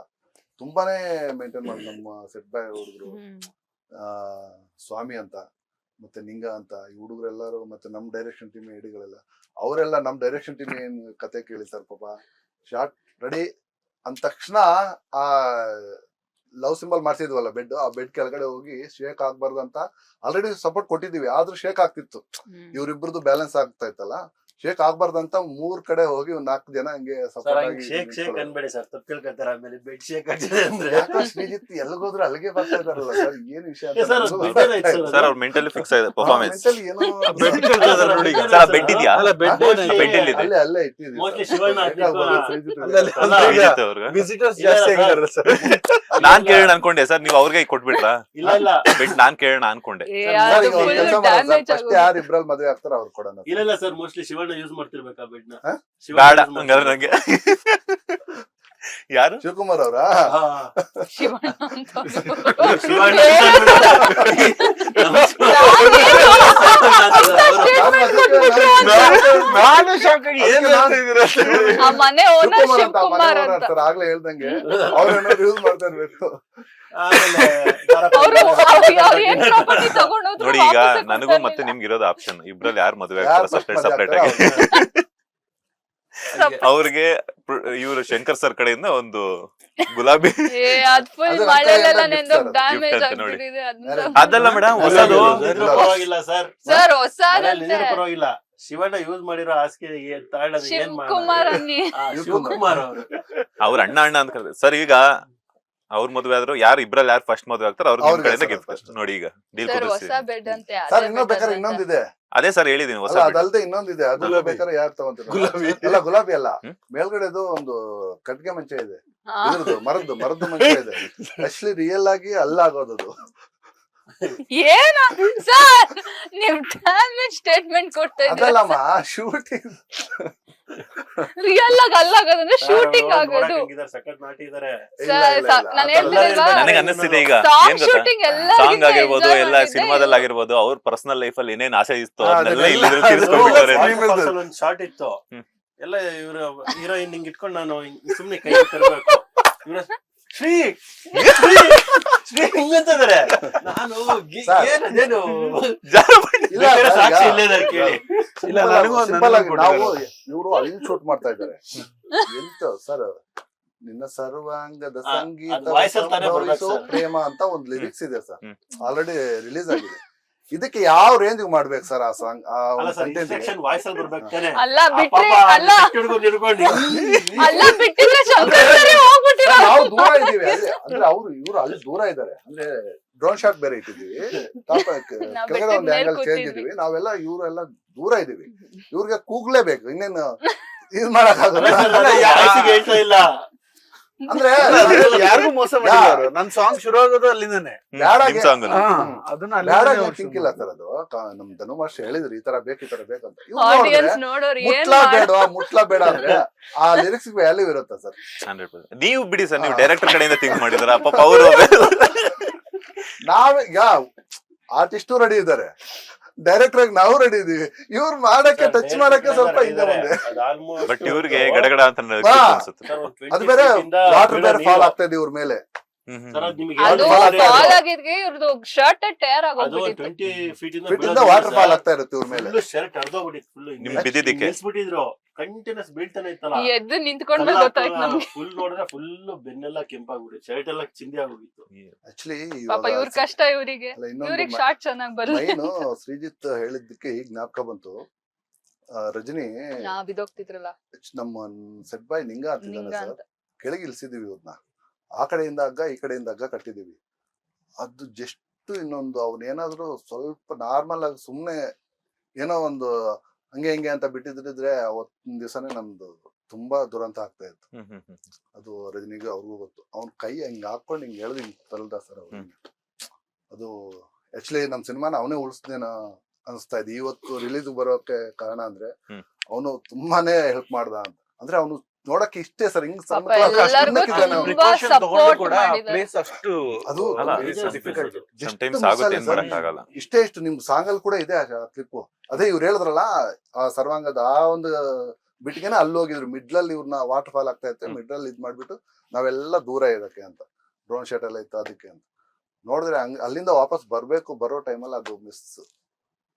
ತುಂಬಾನೇ ಮೇಂಟೈನ್ ಮಾಡಿ ನಮ್ಮ ಸೆಟ್ ಬಾಯ್ ಹುಡುಗರು, ಸ್ವಾಮಿ ಅಂತ ಮತ್ತೆ ನಿಂಗ ಅಂತ, ಈ ಹುಡುಗರೆಲ್ಲರೂ, ಮತ್ತೆ ನಮ್ ಡೈರೆಕ್ಷನ್ ಟೀಮ್ ಹಿಡಿಗಳೆಲ್ಲ, ಅವರೆಲ್ಲ ನಮ್ ಡೈರೆಕ್ಷನ್ ಟೀಮ್ ಏನ್ ಕತೆ ಕೇಳಿ ಸರ್. ಪಾಪ ಶಾರ್ಟ್ ರೆಡಿ ಅಂದ ತಕ್ಷಣ ಆ ಲವ್ ಸಿಂಬಲ್ ಮಾಡ್ಸಿದ್ವಲ್ಲ ಬೆಡ್, ಆ ಬೆಡ್ ಕೆಳಗಡೆ ಹೋಗಿ ಶೇಕ್ ಆಗ್ಬಾರ್ದು ಅಂತ ಆಲ್ರೆಡಿ ಸಪೋರ್ಟ್ ಕೊಟ್ಟಿದೀವಿ, ಆದ್ರೂ ಶೇಕ್ ಆಗ್ತಿತ್ತು. ಇವ್ರಿಬ್ರದ್ದು ಬ್ಯಾಲೆನ್ಸ್ ಆಗ್ತಾ ಇತ್ತಲ್ಲ, ಶೇಕ್ ಆಗ್ಬಾರ್ದಂತ 3 ಕಡೆ ಹೋಗಿ ಒಂದ್ 4 ಜನ ಹಂಗೆ ಸರ್ ಸಪೋರ್ಟ್ ಹಂಗೆ ಆಗಿ ಶೇಕ್ ಶೇಕ್ ಅನ್ಬೇಡಿ ಸರ್, ತಪ್ಪು ತಿಳ್ಕೊತಾರೆ ಆಮೇಲೆ ಬೆಡ್ ಶೇಕ್ ಆಗ್ತದೆ ಅಂದ್ರೆ. ಯಾಕೋ ಶ್ರೀಜಿತ್ ಎಲ್ಗೋದ್ರು ಅಲ್ಲಿಗೆ ಬರ್ತಾ ಇದಾರಲ್ಲ ಸರ್, ಏನ್ ವಿಷಯ ಅಂತ ಸರ್, ನನಗೂ ಅದು ಗೊತ್ತಾಗ್ತಾ ಬೇರೆ ಆಯ್ತು ಇಲ್ಲ. ಸರ್ ಅವ್ರ ಮೆಂಟಲಿ ಫಿಕ್ಸ್ ಆಗಿದೆ ಪರ್ಫಾರ್ಮೆನ್ಸ್. mentally ಏನೋ ಬೆಡ್ ಕೇಳ್ತಿದಾರೆ ನೋಡಿ ಈಗ. ಸರ್ ಬೆಡ್ ಇದೆಯಾ? ಅಲ್ಲ ಬೆಡ್ ಬೆಡ್ ಎಲ್ಲಿದೆ? ಅಲ್ಲೇ ಇಟ್ಟಿದ್ದೀವಿ Mostly ಸರ್. ಶಿವಣ್ಣ ಬೇಕಾಗ್ಬೋದು ಅಥವಾ ಶ್ರೀಜಿತ್ ಅಲ್ಲೇ ಅವ್ರಿಗೆ. ಅಲ್ಲ, ಶ್ರೀಜಿತ್ ಅವ್ರಿಗೆ ವಿಸಿಟರ್ಸ್ ಇಲ್ಲ ಜಾಸ್ತಿ ಸರ್. ಆಗಿದಾರೆ ಸರ್. ನಾನ್ ಕೇಳೋಣ ಅನ್ಕೊಂಡೆ ಸರ್, ನೀವು ಅವ್ರಿಗೆ ಕೊಟ್ಬಿಟ್ರಾ ಇಲ್ಲ ಇಲ್ಲ ಬೆಡ್? ನಾನ್ ಕೇಳೋಣ ಅನ್ಕೊಂಡೆ. ಸರ್, ಅದು ಈಗ ಒಂದ್ ಫುಲ್ ಕೆಲ್ಸ ಮಾಡೋಣ ಡ್ಯಾಮೇಜ್ ಸರ್, ಫಸ್ಟ್ ಯಾರು ಇಬ್ರಲ್ಲಿ ಮದುವೆ ಆಗ್ತಾರ ಅವ್ರು ಕೊಡೋಣ ಇಲ್ಲ ಇಲ್ಲ ಸರ್, ಮೋಸ್ಟ್ಲಿ ಶಿವಣ್ಣ ಯೂಸ್ ಮಾಡ್ತಿರ್ಬೇಕಾ ಬೆಡ್ ನ. ಹಾ? ಬೇಡ ಹಂಗಾದ್ರೆ ನಂಗೆ. ಯಾರು? ಶಿವಕುಮಾರ್ ಅವರಾ? ಶಿವಣ್ಣ ಅಂತ ಶಿವಣ್ಣ ನಾನು ಶಾಕ್ ಆಗಿ ಏನ್ ಹೇಳ್ತಾ ಇದೀರ ಸರ್? ಆ ಮನೆ ಓನರ್ ಶಿವಕುಮಾರ್ ಅಂತ ಶಿವಕುಮಾರ್ ಮನೆ ಅಂತ ಸರ್, ಆಗ್ಲೇ ಹೇಳ್ದಂಗೆ ಅವ್ರೇನಾದ್ರು ಯೂಸ್ ಮಾಡ್ತಾ ಇರ್ಬೇಕು. ಆಮೇಲೆ ಅವ್ರು ಏನ್ ಪ್ರಾಪರ್ಟಿ ತಗೊಂಡೋದ್ರು ನೋಡಿ ಈಗ ವಾಪಸ್ಸೇ ನನಗೂ ಕೊಡ್ತಾ ಮತ್ತೆ ಇರ್ಲಿಲ್ಲ. ನಿಮ್ಗೆ ಇರೋದು ಆಪ್ಷನ್, ಇಬ್ರಲ್ಲಿ ಯಾರು ಮದುವೆ ಯಾರ್ ಆಗ್ತಾರೆ first ಸಪ್ರೇಟ್ ಮದ್ವೆ ಸಪ್ರೇಟ್ ಆಗ್ತಾರೋ ಆಗಿ. ಅವ್ರಿಗೆ ಇವರು ಶಂಕರ್ ಸರ್ ಕಡೆಯಿಂದ ಒಂದು ಗುಲಾಬಿ. ಅದ್ ಫುಲ್ ಅದು ಮಳೆಲೆಲ್ಲ gift ನೆಂದು sir ಅದು. ಡ್ಯಾಮೇಜ್ Gift ಅಂತ ನೋಡಿ. ಆಗ್ಬಿಟ್ಟಿದೆ ಅದಲ್ಲ ಮೇಡಮ್, ಹೊಸದು. ಇದ್ರೂ ಪರವಾಗಿಲ್ಲ ಸರ್, ಸರ್ ಮನೇಲಿ ಹೊಸದಂತೆ ಇದ್ರೂ ಪರವಾಗಿಲ್ಲ. ಶಿವಣ್ಣ ಯೂಸ್ ಮಾಡಿರೋ ಹಾಸಿಗೆ ತಾಳೋದು ಏನ್ ಶಿವಕುಮಾರ್ ಅನ್ನಿ. ಶಿವಕುಮಾರ್ ಅವರು. ಅವ್ರ ಅಣ್ಣ ಅಂತ ಕರೆದ ಸರ್. ಈಗ ಅವ್ರ ಮದುವೆ ಆದ್ರು ಯಾರು ಇಬ್ರಲ್ಲಿ ಯಾರು ಫಸ್ಟ್ ಮದುವೆ ಆಗ್ತಾರೆ ಅವ್ರ ಅವ್ರಿಗೆ ಕಡೆಯಿಂದ sir ಗಿಫ್ಟ್ first. ನೋಡಿ. ಈಗ ಡೀಲ್ ಸರ್ ಕುದಿಸಿ. ಹೊಸ ಬೆಡ್ ಅಂತೆ ಸರ್ ಅದೇ ಇನ್ನೊಂದ್ bed ಬೇಕಾದ್ರೆ ಅಂತ. ಇನ್ನೊಂದಿದೆ. ಅದೇ ಸರ್ ಹೇಳಿದೀನಿ ಹೊಸ ಅಲ್ಲ bed. ಅದಲ್ದೆ ಇನ್ನೊಂದಿದೆ, ಅದು ಗುಲಾಬಿ. ಬೇಕಾದ್ರೆ ಯಾರು ತಗೊಂತೀರ? ಗುಲಾಬಿ. ಅಲ್ಲ ಗುಲಾಬಿ ಅಲ್ಲ, ಹ್ಮ್? ಮೇಲ್ಗಡೆದು ಒಂದು ಕಟ್ಗೆ ಮಂಚ ಇದೆ, ಹಾ. ಇದ್ರದ್ದು ಮರದ್ದು ಮಂಚ ಇದೆ. ಆಕ್ಚುಲಿ ರಿಯಲ್ ಆಗಿ ಅಲ್ಲಾಗೋದದು. ಏನ ಸರ್ ನೀವ್ ಡ್ಯಾಮೇಜ್ ಸ್ಟೇಟ್ಮೆಂಟ್ ಕೊಡ್ತಾ ಇದ್ದೀರಾ? ಅದಲ್ಲಮ್ಮ ಶೂಟಿಂಗ್. ರಿಯಲ್ ಆಗಿ ಅಲ್ಲಾಗೋದಂದ್ರೆ ಶೂಟಿಂಗ್ ಆಗೋದು. ಸಖತ್ ನಾಟಿ ಇದಾರೆ. ನಾನು ಹೇಳ್ತಿಲ್ವಾ ನನಗೆ ಅನ್ನಿಸ್ತಿದೆ ಈಗ ಸಾಂಗ್ ಏನ್ ಗೊತ್ತಾ, ಶೂಟಿಂಗ್ ಎಲ್ಲ ಸಾಂಗ್ ಆಗಿರ್ಬೋದು, ಎಲ್ಲ ಸಿನಿಮಾದಲ್ಲಿ ಆಗಿರ್ಬೋದು, ಅವ್ರ ಪರ್ಸನಲ್ ಲೈಫ್ ಅಲ್ಲಿ ಏನೇನ್ ಆಸೆ ಇತ್ತು ಅದನ್ನೆಲ್ಲ ಇಲ್ಲಿದ್ರೆ ತೀರಿಸ್ಕೊಂಡ್ಬಿಟ್ಟವ್ರೆ. ಒಂದ್ ಶಾರ್ಟ್ ಇತ್ತು, ಹ್ಮ್. ಎಲ್ಲ ಇವ್ರ ಹೀರೋಯಿನ್ ಹಿಂಗ್ ಇಟ್ಕೊಂಡು ನಾನು ಸುಮ್ನೆ ಕೈ ತರಬೇಕು, ಶ್ರೀ ಶ್ರೀ ಶ್ರೀ ಹಿಂಗಂತಿದಾರೆ. ನಾನು ಸರ್. ಏನದೇನು ಇಲ್ಲ ಬೇಕಾದ್ರೆ ಸರ್, ಸಾಕ್ಷಿ ಈಗ ಇಲ್ಲೇ ಇದಾರೆ ಕೇಳಿ. ಇಲ್ಲ ನನಗೂ ಸಿಂಪಲ್ ಆಗಿ ನಾವು ಕೊಟ್ಟಿದ್ದಾರೆ. ಇವರು ಅಲ್ಲಿ ಶೂಟ್ ಮಾಡ್ತಾ ಇದ್ದಾರೆ. ಎಂತ ಸರ್, ನಿನ್ನ ಸರ್ವಾಂಗದ ಸಂಗೀತ ಅದು voice ಅಲ್ಲಿ ತಾನೇ ಬರ್ಬೇಕು ಸಂಭವಿಸೋ ಸರ್. ಪ್ರೇಮ ಅಂತ ಒಂದು ಲಿರಿಕ್ಸ್ ಇದೆ ಸರ್, ಹ್ಮ್. ಆಲ್ರೆಡಿ ರಿಲೀಸ್ ಆಗಿದೆ. ಇದಕ್ಕೆ ಯಾವ ರೇಂಜ್ ಮಾಡ್ಬೇಕು ಸರ್ ಆ ಸಾಂಗ್, ಆ ಅಲ್ಲ ಒಂದು ಸರ್, sentence ಗೆ? ಇನ್ಸ್ಟ್ರಕ್ಷನ್ ವಾಯ್ಸ್ ಅಲ್ಲಿ ಬರ್ಬೇಕು ತಾನೆ. ಅಲ್ಲ ಆ ಬಿಟ್ರೆ ಪಾಪ ಅಲ್ಲ ಹಿಡ್ಕೊಂಡು ಹಿಡ್ಕೊಂಡು ಅಲ್ಲ ಬಿಟ್ಟಿದ್ರೆ ಶಂಕರ್ ಸರಿ ಹೋಗ್ಬಿಟ್ಟಿರೋ. ಸರ್, ನಾವು ದೂರ ಇದೀವಿ ಅಂದ್ರೆ ಅವ್ರು ಇವ್ರು ಅಲ್ಲಿ ದೂರ ಇದಾರೆ, ಅಂದ್ರೆ ಡ್ರೋನ್ ಶಾಟ್ ಬೇರೆ ಇಟ್ಟಿದೀವಿ, ಕೆಳಗಡೆ ಒಂದು ಬೆಟ್ಟದ ಆಂಗಲ್ ಮೇಲ್ ಚೇಂಜ್ ಕೂತಿದ್ವಿ. ಇದೀವಿ, ನಾವೆಲ್ಲ ಇವರೆಲ್ಲ ದೂರ ಇದೀವಿ. ಇವ್ರಿಗೆ ಕೂಗ್ಲೇಬೇಕು, ಇನ್ನೇನು ಇದ್ ಮಾಡಕ್ಕಾಗಲ್ಲ. ವಾಯ್ಸಿಗೆ ಹೇಳ್ತಾ ಇಲ್ಲ. ಅಂದ್ರೆ ಯಾರಿಗೂ ಮೋಸ ಮಾಡಿದ್ರು. ನನ್ ಸಾಂಗ್ ಶುರು ಆಗೋದು ಅಲ್ಲಿಂದಾನೆ. ಬ್ಯಾಡಾಗೆ- ಸಾಂಗ್ ಅದನ್ನ ಬೇಡ ಅಲ್ಲಿಂದಾನೆ ಥಿಂಕ್ ಇಲ್ಲ ಸರ್, ಅದು ನಮ್ ಧನು ಮಾಸ್ಟರ್ ಹೇಳಿದ್ರು ಈ ತರ ಬೇಕು ಬೇಕಂತ. ಆಡಿಯನ್ಸ್ ನೋಡೋರು ಏನ್ ಮುಟ್ಲಾ ಬೇಡ ಮುಟ್ಲಾ ಬೇಡ ಅಂದ್ರೆ ಆ ಲಿರಿಕ್ಸ್ ವ್ಯಾಲ್ಯೂ ಇರುತ್ತೆ ಸರ್. 100%. ನೀವು ಬಿಡಿ ಸರ್, ನೀವು ಡೈರೆಕ್ಟರ್ ಕಡೆಯಿಂದ ಥಿಂಕ್ ಮಾಡಿದಾರ ಪಾಪ ಅವರು. ನಾವೀಗ ಆರ್ಟಿಸ್ಟು ರೆಡಿ ಇದ್ದಾರೆ, ಡೈರೆಕ್ಟರ್ ಆಗಿ ನಾವು ರೆಡಿ ಇದೀವಿ. ಇವ್ರು ಮಾಡಕ್ಕೆ ಟಚ್ ಮಾಡಕ್ಕೆ ಸ್ವಲ್ಪ ಹಿಂದೆ ಮುಂದೆ. ಬಟ್ ಇವ್ರಿಗೆ ಗಡಗಡ ಅಂತ ಹಾ. ಅನ್ಸುತ್ತೆ. ಅದು ಬೇರೆ ವಾಟರ್ ಬೇರೆ ಫಾಲ್ ಆಗ್ತಾ ಇದೆ ಇವ್ರ ಮೇಲೆ. ಅದು Water fall ಫಾಲ್ ಆಗಿದ್ಗೆ ಇವ್ರದ್ದು ಶರ್ಟ್ ಟೇರ್ ಅದು ಆಗೋಗ್ಬಿಟ್ಟಿತ್ತು. 20 ಫೀಟ್ ಫಿಟ್ ಇಂದ ವಾಟರ್ ಫಾಲ್ ಆಗ್ತಾ ಇರುತ್ತೆ ಇವ್ರ ಮೇಲೆ. ಫುಲ್ ಶರ್ಟ್ ಅರ್ಧೋಗ್ಬಿಟ್ಟಿತ್ತು, ಫುಲ್ ನಿಮ್ ಬಿದ್ದಿದ್ದಕ್ಕೆ. ನಿಲ್ಸ್ಬಿಟ್ಟಿದ್ರು, ಕಂಟಿನ್ಯೂಸ್ ಬೀಳ್ತಾನೆ ಇತ್ತಲ್ಲ. ಎದ್ದು ನಿಂತ್ಕೊಂಡ್ಮೇಲೆ ಗೊತ್ತಾಯ್ತು ನಮ್ಗೆ. ಫುಲ್ ನೋಡಿದ್ರೆ ಫುಲ್ ಬೆನ್ನೆಲ್ಲ ಕೆಂಪಾಗ್ಬಿಟ್ಟು ಶರ್ಟ್ ಎಲ್ಲ ಚಿಂದಿ ಆಗೋಗಿತ್ತು. ಆಕ್ಚುಲಿ ಪಾಪ ಇವ್ರ ಕಷ್ಟ ಇವ್ರಿಗೆ, ಇವ್ರಿಗೆ ಶಾರ್ಟ್ ಚೆನ್ನಾಗ್ ಬರಲ್ಲ. ಮೈನು ಶ್ರೀಜಿತ್ ಹೇಳಿದ್ದಕ್ಕೆ ಈಗ ಜ್ಞಾಪಕ ಬಂತು. ರಜನಿ ನಾ ಬಿದೋಗ್ತಿದ್ರಲ್ಲ ನಮ್ಮ ಸೆಟ್ ಬಾಯ್ ನಿಂಗ ಅಂತಿದ್ದಾನೆ ನಿಂಗ ಸರ್, ಅಂತ. ಕೆಳಗೆ ಇಳಿಸಿದೀವಿ ಇವ್ರನ್ನ. ಆ ಕಡೆಯಿಂದ ಹಗ್ಗ ಈ ಕಡೆಯಿಂದ ಹಗ್ಗ ಕಟ್ಟಿದೀವಿ. ಅದು ಜಸ್ಟ್ ಇನ್ನೊಂದು ಅವ್ನೇನಾದ್ರು ಸ್ವಲ್ಪ ನಾರ್ಮಲ್ ಆಗಿ ಸುಮ್ನೆ ಏನೋ ಒಂದು ಹಂಗೆ ಹಿಂಗೆ ಅಂತ ಬಿಟ್ಟಿದ್ರೆ ಅವತ್ತಿನ ದಿವಸನೇ ನಮ್ದು ತುಂಬಾ ದುರಂತ ಆಗ್ತಾ ಇತ್ತು. ಅದು ರಜನಿಗೂ ಅವ್ರಿಗೂ ಗೊತ್ತು. ಅವ್ನ ಕೈ ಹಿಂಗ್ ಹಾಕೊಂಡು ಹಿಂಗ್ ಎಳ್ದು ಹಿಂಗ್ ತಲ್ದ ಸರ್ ಅವ್ರಿಗೆ. ಅದು ಆಕ್ಚುಲಿ ನಮ್ ಸಿನಿಮಾನ ಅವನೇ ಉಳಿಸ್ದೇನೋ ಅನಿಸ್ತಾ ಇದೆ. ಇವತ್ತು ರಿಲೀಸ್ ಬರೋಕೆ ಕಾರಣ ಅಂದ್ರೆ ಅವನು ತುಂಬಾನೇ ಹೆಲ್ಪ್ ಮಾಡ್ದ ಅಂತ. ಅಂದ್ರೆ ಅವನು ನೋಡಕ್ಕೆ ಇಷ್ಟೇ ಸರ್, ಹಿಂಗ್ ಸಣ್ಣ ಪಾಪ ಎಲ್ಲರಿಗೂ ಸಣ್ಣಕ್ಕಿದ್ದಾನೆ ಅವ್ನು. ತುಂಬಾ Precaution ತಗೊಂಡು support ಕೂಡ ಮಾಡಿದ್ದಾರೆ. ಪ್ಲೇಸ್ ಅಷ್ಟು ಅದು ಅಲ್ಲ, ಡಿಫಿಕಲ್ಟ್. ಸಮಟೈಮ್ಸ್ ಆಗುತ್ತೆ, ಏನ್ ಮಾಡಕ್ಕಾಗಲ್ಲ. ಇಷ್ಟೇ ನಿಮ್ ಸಾಂಗ್ ಅಲ್ಲಿ ಕೂಡ ಇದೆ ಕ್ಲಿಪ್. ಅದೇ ಇವ್ರು ಹೇಳಿದ್ರಲ್ಲ ಆ ಸರ್ವಾಂಗದ ಆ ಒಂದು ಬಿಟ್ಗೆನೆ ಅಲ್ಲಿ ಹೋಗಿದ್ರು. ಮಿಡ್ಲಲ್ಲಿ ಇವ್ರನ್ನ ವಾಟರ್ ಫಾಲ್ ಆಗ್ತಾ ಇತ್ತು, ಮಿಡ್ಲಲ್ಲಿ ಇದ್ ಮಾಡ್ಬಿಟ್ಟು ನಾವೆಲ್ಲ ದೂರ ಇದಕ್ಕೆ ಅಂತ ಡ್ರೋನ್ ಶಾಟ್ ಎಲ್ಲ ಇತ್ತು ಅದಕ್ಕೆ ಅಂತ ನೋಡಿದ್ರೆ ಅಲ್ಲಿಂದ ವಾಪಸ್ ಬರೋ ಟೈಮಲ್ಲಿ ಅದು ಮಿಸ್.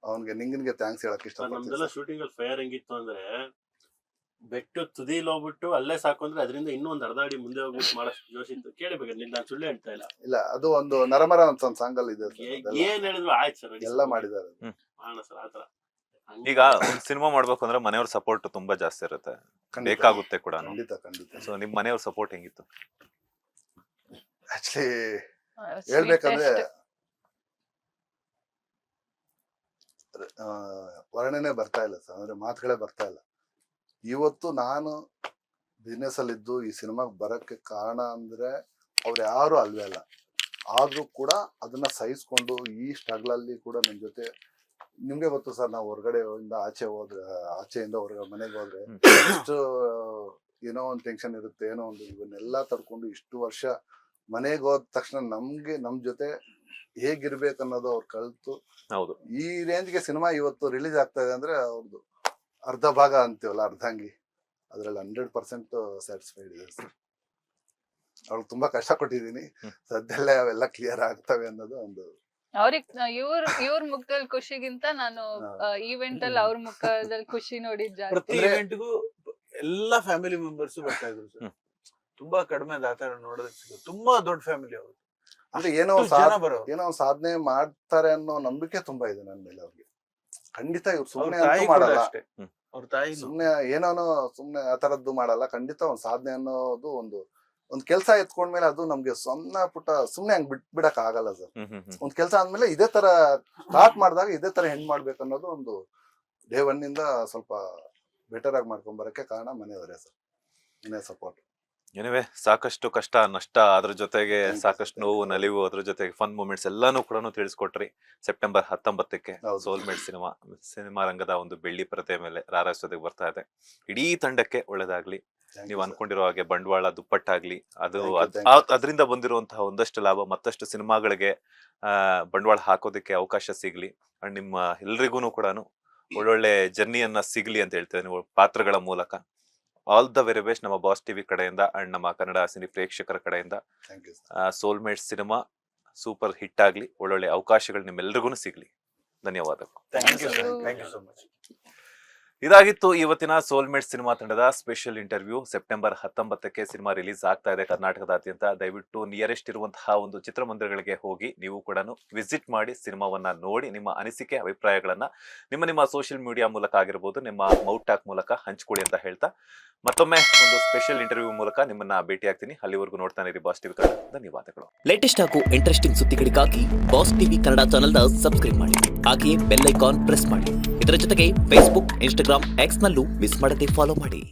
ಅವನ್ಗೆ ನಿಂಗನ್ಗೆ ಥ್ಯಾಂಕ್ಸ್ ಹೇಳಕ್ ನಮ್ದೆಲ್ಲ ಇಷ್ಟಪಡ್ತೀನಿ. ಶೂಟಿಂಗ್ ಅಲ್ಲಿ ಫೈರ್ ಹೆಂಗಿತ್ತು ಅಂದ್ರೆ, ಬೆಟ್ಟು ತುದಿಲ್ ಹೋಗ್ಬಿಟ್ಟು ಅಲ್ಲೇ ಸಾಕು ಅಂದ್ರೆ ಅದರಿಂದ ಇನ್ನೂ ಒಂದ್ ಅರ್ಧ ಅಡಿ ಮುಂದೆ ಹೋಗ್ಬಿಟ್ಟು ಮಾಡಷ್ಟು ಜೋಶ್ ಇತ್ತು. ಕೇಳಬೇಕಾದ್ರೆ ನಾನು ಸುಳ್ಳು ಹೇಳ್ತಾ ಇಲ್ಲ. ಇಲ್ಲ ಅದು ಒಂದು ನರಮರ ಅಂತ ಒಂದು ಸಾಂಗ್ ಅಲ್ಲಿ ಇದೆ sir, ಅದೆಲ್ಲ ಏನ್ ಹೇಳಿದ್ರು ಆಯ್ತು ಸರ್, ಎಲ್ಲ ಮಾಡಿದ್ದಾರೆ. ಮಾಡೋಣ ಸರ್ ಆತರ. ಈಗ ಒಂದು ಸಿನಿಮಾ ಮಾಡ್ಬೇಕು ಅಂದ್ರೆ ಮನೆಯವ್ರ ಸಪೋರ್ಟ್ ತುಂಬಾ ಜಾಸ್ತಿ ಇರುತ್ತೆ, ಖಂಡಿತ. ಬೇಕಾಗುತ್ತೆ ಕೂಡ. ಖಂಡಿತ ಸೊ ನಿಮ್ ಮನೆಯವ್ರ ಸಪೋರ್ಟ್ ಹೆಂಗಿತ್ತು? ಆಕ್ಚುಲಿ ಹೇಳ್ಬೇಕಂದ್ರೆ ವರ್ಣನೆ ಬರ್ತಾ ಇಲ್ಲ ಸರ್, ಅಂದ್ರೆ ಮಾತುಗಳೇ ಬರ್ತಾ ಇಲ್ಲ. ಇವತ್ತು ನಾನು ಬಿಸ್ನೆಸ್ ಅಲ್ಲಿ ಇದ್ದು ಈ ಸಿನಿಮಾಗೆ ಬರಕ್ಕೆ ಕಾರಣ ಅಂದ್ರೆ ಅವ್ರು ಯಾರು ಅಲ್ವೇ ಅಲ್ಲ. ಆದ್ರೂ ಕೂಡ ಅದನ್ನ ಸಹಿಸ್ಕೊಂಡು ಈ ಸ್ಟ್ರಗಲ್ ಅಲ್ಲಿ ಕೂಡ ನನ್ ಜೊತೆ, ನಿಮ್ಗೆ ಗೊತ್ತು ಸರ್, ನಾವು ಹೊರಗಡೆ ಆಚೆಯಿಂದ ಹೊರಗಡೆ ಮನೆಗೆ ಹೋದ್ರೆ ಎಷ್ಟು ಏನೋ ಒಂದು ಟೆನ್ಷನ್ ಇರುತ್ತೆ, ಏನೋ ಒಂದು ಇವನ್ನೆಲ್ಲ ತಡ್ಕೊಂಡು ಇಷ್ಟು ವರ್ಷ ಮನೆಗೆ ಹೋದ ತಕ್ಷಣ ನಮ್ ಜೊತೆ ಹೇಗಿರ್ಬೇಕು ಅನ್ನೋದು ಅವ್ರು ಕಲ್ತು ಹೌದು. ಈ ರೇಂಜ್ಗೆ ಸಿನಿಮಾ ಇವತ್ತು ರಿಲೀಸ್ ಆಗ್ತಾ ಇದೆ ಅಂದ್ರೆ ಅವ್ರದ್ದು ಅರ್ಧ ಭಾಗ ಅಂತೀವಲ್ಲ, ಅರ್ಧಾಂಗಿ, ಅದ್ರಲ್ಲಿ 100% ಸ್ಯಾಟಿಸ್ಫೈಡ್ ಇದೆ ಸರ್. ಅವ್ರಿಗೆ ತುಂಬಾ ಕಷ್ಟ ಕೊಟ್ಟಿದ್ದೀನಿ, ಸದ್ಯಲ್ಲೇ ಅವೆಲ್ಲ ಕ್ಲಿಯರ್ ಆಗ್ತವೆ ಅನ್ನೋದು ಒಂದು. ಅವ್ರಿಗೆ ಇವ್ರ ಮುಖದಲ್ಲಿ ಖುಷಿಗಿಂತ ನಾನು ಈವೆಂಟ್ ಅಲ್ಲಿ ಅವ್ರ ಮುಖದಲ್ಲಿ ಖುಷಿ ನೋಡಿದ್ ಜಾಸ್ತಿ. ಪ್ರತಿ ಇವೆಂಟ್ಗೂ ಎಲ್ಲಾ ಫ್ಯಾಮಿಲಿ ಮೆಂಬರ್ಸ್ ಬರ್ತಾ ಇದ್ರು ಸರ್. ತುಂಬಾ ಕಡಿಮೆ ಆತರ ನೋಡೋದಕ್ಕೆ ಸಿಗುತ್ತೆ. ತುಂಬಾ ದೊಡ್ಡ ಫ್ಯಾಮಿಲಿ ಅವರು, ಅಂದ್ರೆ ಏನೋ ಒಂದು ಸಾಧನೆ ಮಾಡ್ತಾರೆ ಅನ್ನೋ ನಂಬಿಕೆ ತುಂಬಾ ಇದೆ ನನ್ನ ಮೇಲೆ ಅವ್ರಿಗೆ. ಖಂಡಿತ ಇವ್ರು ಸುಮ್ನೆ ಅಂತೂ ಮಾಡಲ್ಲ, ಅವ್ರ ತಾಯಿ ಸುಮ್ನೆ ಸುಮ್ನೆ ಆ ತರದ್ದು ಮಾಡಲ್ಲ. ಖಂಡಿತ ಒಂದ್ ಸಾಧನೆ ಅನ್ನೋದು ಒಂದ್ ಕೆಲಸ ಎತ್ಕೊಂಡ್ಮೇಲೆ ಅದು ನಮ್ಗೆ ಸಣ್ಣ ಪುಟ್ಟ ಸುಮ್ನೆ ಹಂಗ್ ಬಿಡಕ್ ಆಗಲ್ಲ ಸರ್. ಒಂದ್ ಕೆಲಸ ಆದ್ಮೇಲೆ ಇದೇ ತರ ಸ್ಟಾರ್ಟ್ ಮಾಡಿದಾಗ ಇದೇ ತರ ಹೆಂಗ್ ಮಾಡ್ಬೇಕು ಅನ್ನೋದು ಒಂದು ಡೇ ಒನ್ ಇಂದ ಸ್ವಲ್ಪ ಬೆಟರ್ ಆಗಿ ಮಾಡ್ಕೊಂಡ್ ಬರಕ್ಕೆ ಕಾರಣ ಮನೆಯವರೇ ಸರ್, ಮನೆ ಸಪೋರ್ಟ್. ಏನಿವೆ ಸಾಕಷ್ಟು ಕಷ್ಟ ನಷ್ಟ, ಅದ್ರ ಜೊತೆಗೆ ಸಾಕಷ್ಟು ನೋವು ನಲಿವು, ಅದ್ರ ಜೊತೆಗೆ ಫನ್ ಮೂಮೆಂಟ್ಸ್ ಎಲ್ಲಾನು ಕೂಡ ತಿಳಿಸ್ಕೊಟ್ರಿ. ಸೆಪ್ಟೆಂಬರ್ 19ಕ್ಕೆ ಸೋಲ್ಮೇಟ್ ಸಿನಿಮಾ ರಂಗದ ಒಂದು ಬೆಳ್ಳಿ ಪರದೆ ಮೇಲೆ ರಾರಾಯಿಸೋದಕ್ಕೆ ಬರ್ತಾ ಇದೆ. ಇಡೀ ತಂಡಕ್ಕೆ ಒಳ್ಳೇದಾಗ್ಲಿ. ನೀವು ಅನ್ಕೊಂಡಿರೋ ಹಾಗೆ ಬಂಡವಾಳ ದುಪ್ಪಟ್ಟಾಗ್ಲಿ, ಅದರಿಂದ ಬಂದಿರುವಂತಹ ಒಂದಷ್ಟು ಲಾಭ ಮತ್ತಷ್ಟು ಸಿನಿಮಾಗಳಿಗೆ ಬಂಡವಾಳ ಹಾಕೋದಕ್ಕೆ ಅವಕಾಶ ಸಿಗ್ಲಿ. ಅಂಡ್ ನಿಮ್ಮ ಎಲ್ರಿಗೂ ಕೂಡ ಒಳ್ಳೊಳ್ಳೆ ಜರ್ನಿಯನ್ನ ಸಿಗ್ಲಿ ಅಂತ ಹೇಳ್ತೇವೆ ನೀವು ಪಾತ್ರಗಳ ಮೂಲಕ. ಆಲ್ ದ ವೆರಿ ಬೆಸ್ಟ್ ನಮ್ಮ ಬಾಸ್ ಟಿವಿ ಕಡೆಯಿಂದ ಅಂಡ್ ನಮ್ಮ ಕನ್ನಡ ಸಿನಿ ಪ್ರೇಕ್ಷಕರ ಕಡೆಯಿಂದ. ಸೋಲ್ಮೇಟ್ ಸಿನಿಮಾ ಸೂಪರ್ ಹಿಟ್ ಆಗ್ಲಿ, ಒಳ್ಳೊಳ್ಳೆ ಅವಕಾಶಗಳು ನಿಮ್ಮೆಲ್ರಿಗೂ ಸಿಗ್ಲಿ. ಧನ್ಯವಾದಗಳು. Thank you so much. ಇದಾಗಿತ್ತು ಇವತ್ತಿನ ಸೋಲ್ಮೇಟ್ ಸಿನಿಮಾ ತಂಡದ ಸ್ಪೆಷಲ್ ಇಂಟರ್ವ್ಯೂ. ಸೆಪ್ಟೆಂಬರ್ 19ಕ್ಕೆ ಸಿನಿಮಾ ರಿಲೀಸ್ ಆಗ್ತಾ ಇದೆ ಕರ್ನಾಟಕದಾದ್ಯಂತ. ದಯವಿಟ್ಟು ನಿಯರೆಸ್ಟ್ ಇರುವಂತಹ ಒಂದು ಚಿತ್ರಮಂದಿರಗಳಿಗೆ ಹೋಗಿ ನೀವು ಕೂಡ ವಿಸಿಟ್ ಮಾಡಿ ಸಿನಿಮಾವನ್ನ ನೋಡಿ ನಿಮ್ಮ ಅನಿಸಿಕೆ ಅಭಿಪ್ರಾಯಗಳನ್ನ ನಿಮ್ಮ ಸೋಷಿಯಲ್ ಮೀಡಿಯಾ ಮೂಲಕ ಆಗಿರ್ಬೋದು, ನಿಮ್ಮ ಮೌಟ್ ಟಾಕ್ ಮೂಲಕ ಹಂಚ್ಕೊಳ್ಳಿ ಅಂತ ಹೇಳ್ತಾ ಮತ್ತೊಮ್ಮೆ ಒಂದು ಸ್ಪೆಷಲ್ ಇಂಟರ್ವ್ಯೂ ಮೂಲಕ ನಿಮ್ಮನ್ನ ಭೇಟಿ ಆಗ್ತೀನಿ. ಅಲ್ಲಿವರೆಗೂ ನೋಡ್ತಾನೆ ಇರಿ ಬಾಸ್ ಟಿವಿ ಕನ್ನಡ. ಧನ್ಯವಾದಗಳು. ಲೇಟೆಸ್ಟ್ ಹಾಗೂ ಇಂಟ್ರೆಸ್ಟಿಂಗ್ ಸುದ್ದಿಗಳಿಗಾಗಿ ಬಾಸ್ ಟಿವಿ ಕನ್ನಡ ಚಾನೆಲ್ನ ಸಬ್ಸ್ಕ್ರೈಬ್ ಮಾಡಿ, ಹಾಗೆಯೇ ಬೆಲ್ ಐಕಾನ್ ಪ್ರೆಸ್ ಮಾಡಿ. ಇದರ ಜೊತೆಗೆ ಫೇಸ್ಬುಕ್, ಇನ್ಸ್ಟಾಗ್ರಾಮ್, ಎಕ್ಸ್ ನಲ್ಲೂ ಮಿಸ್ ಮಾಡದೆ ಫಾಲೋ ಮಾಡಿ.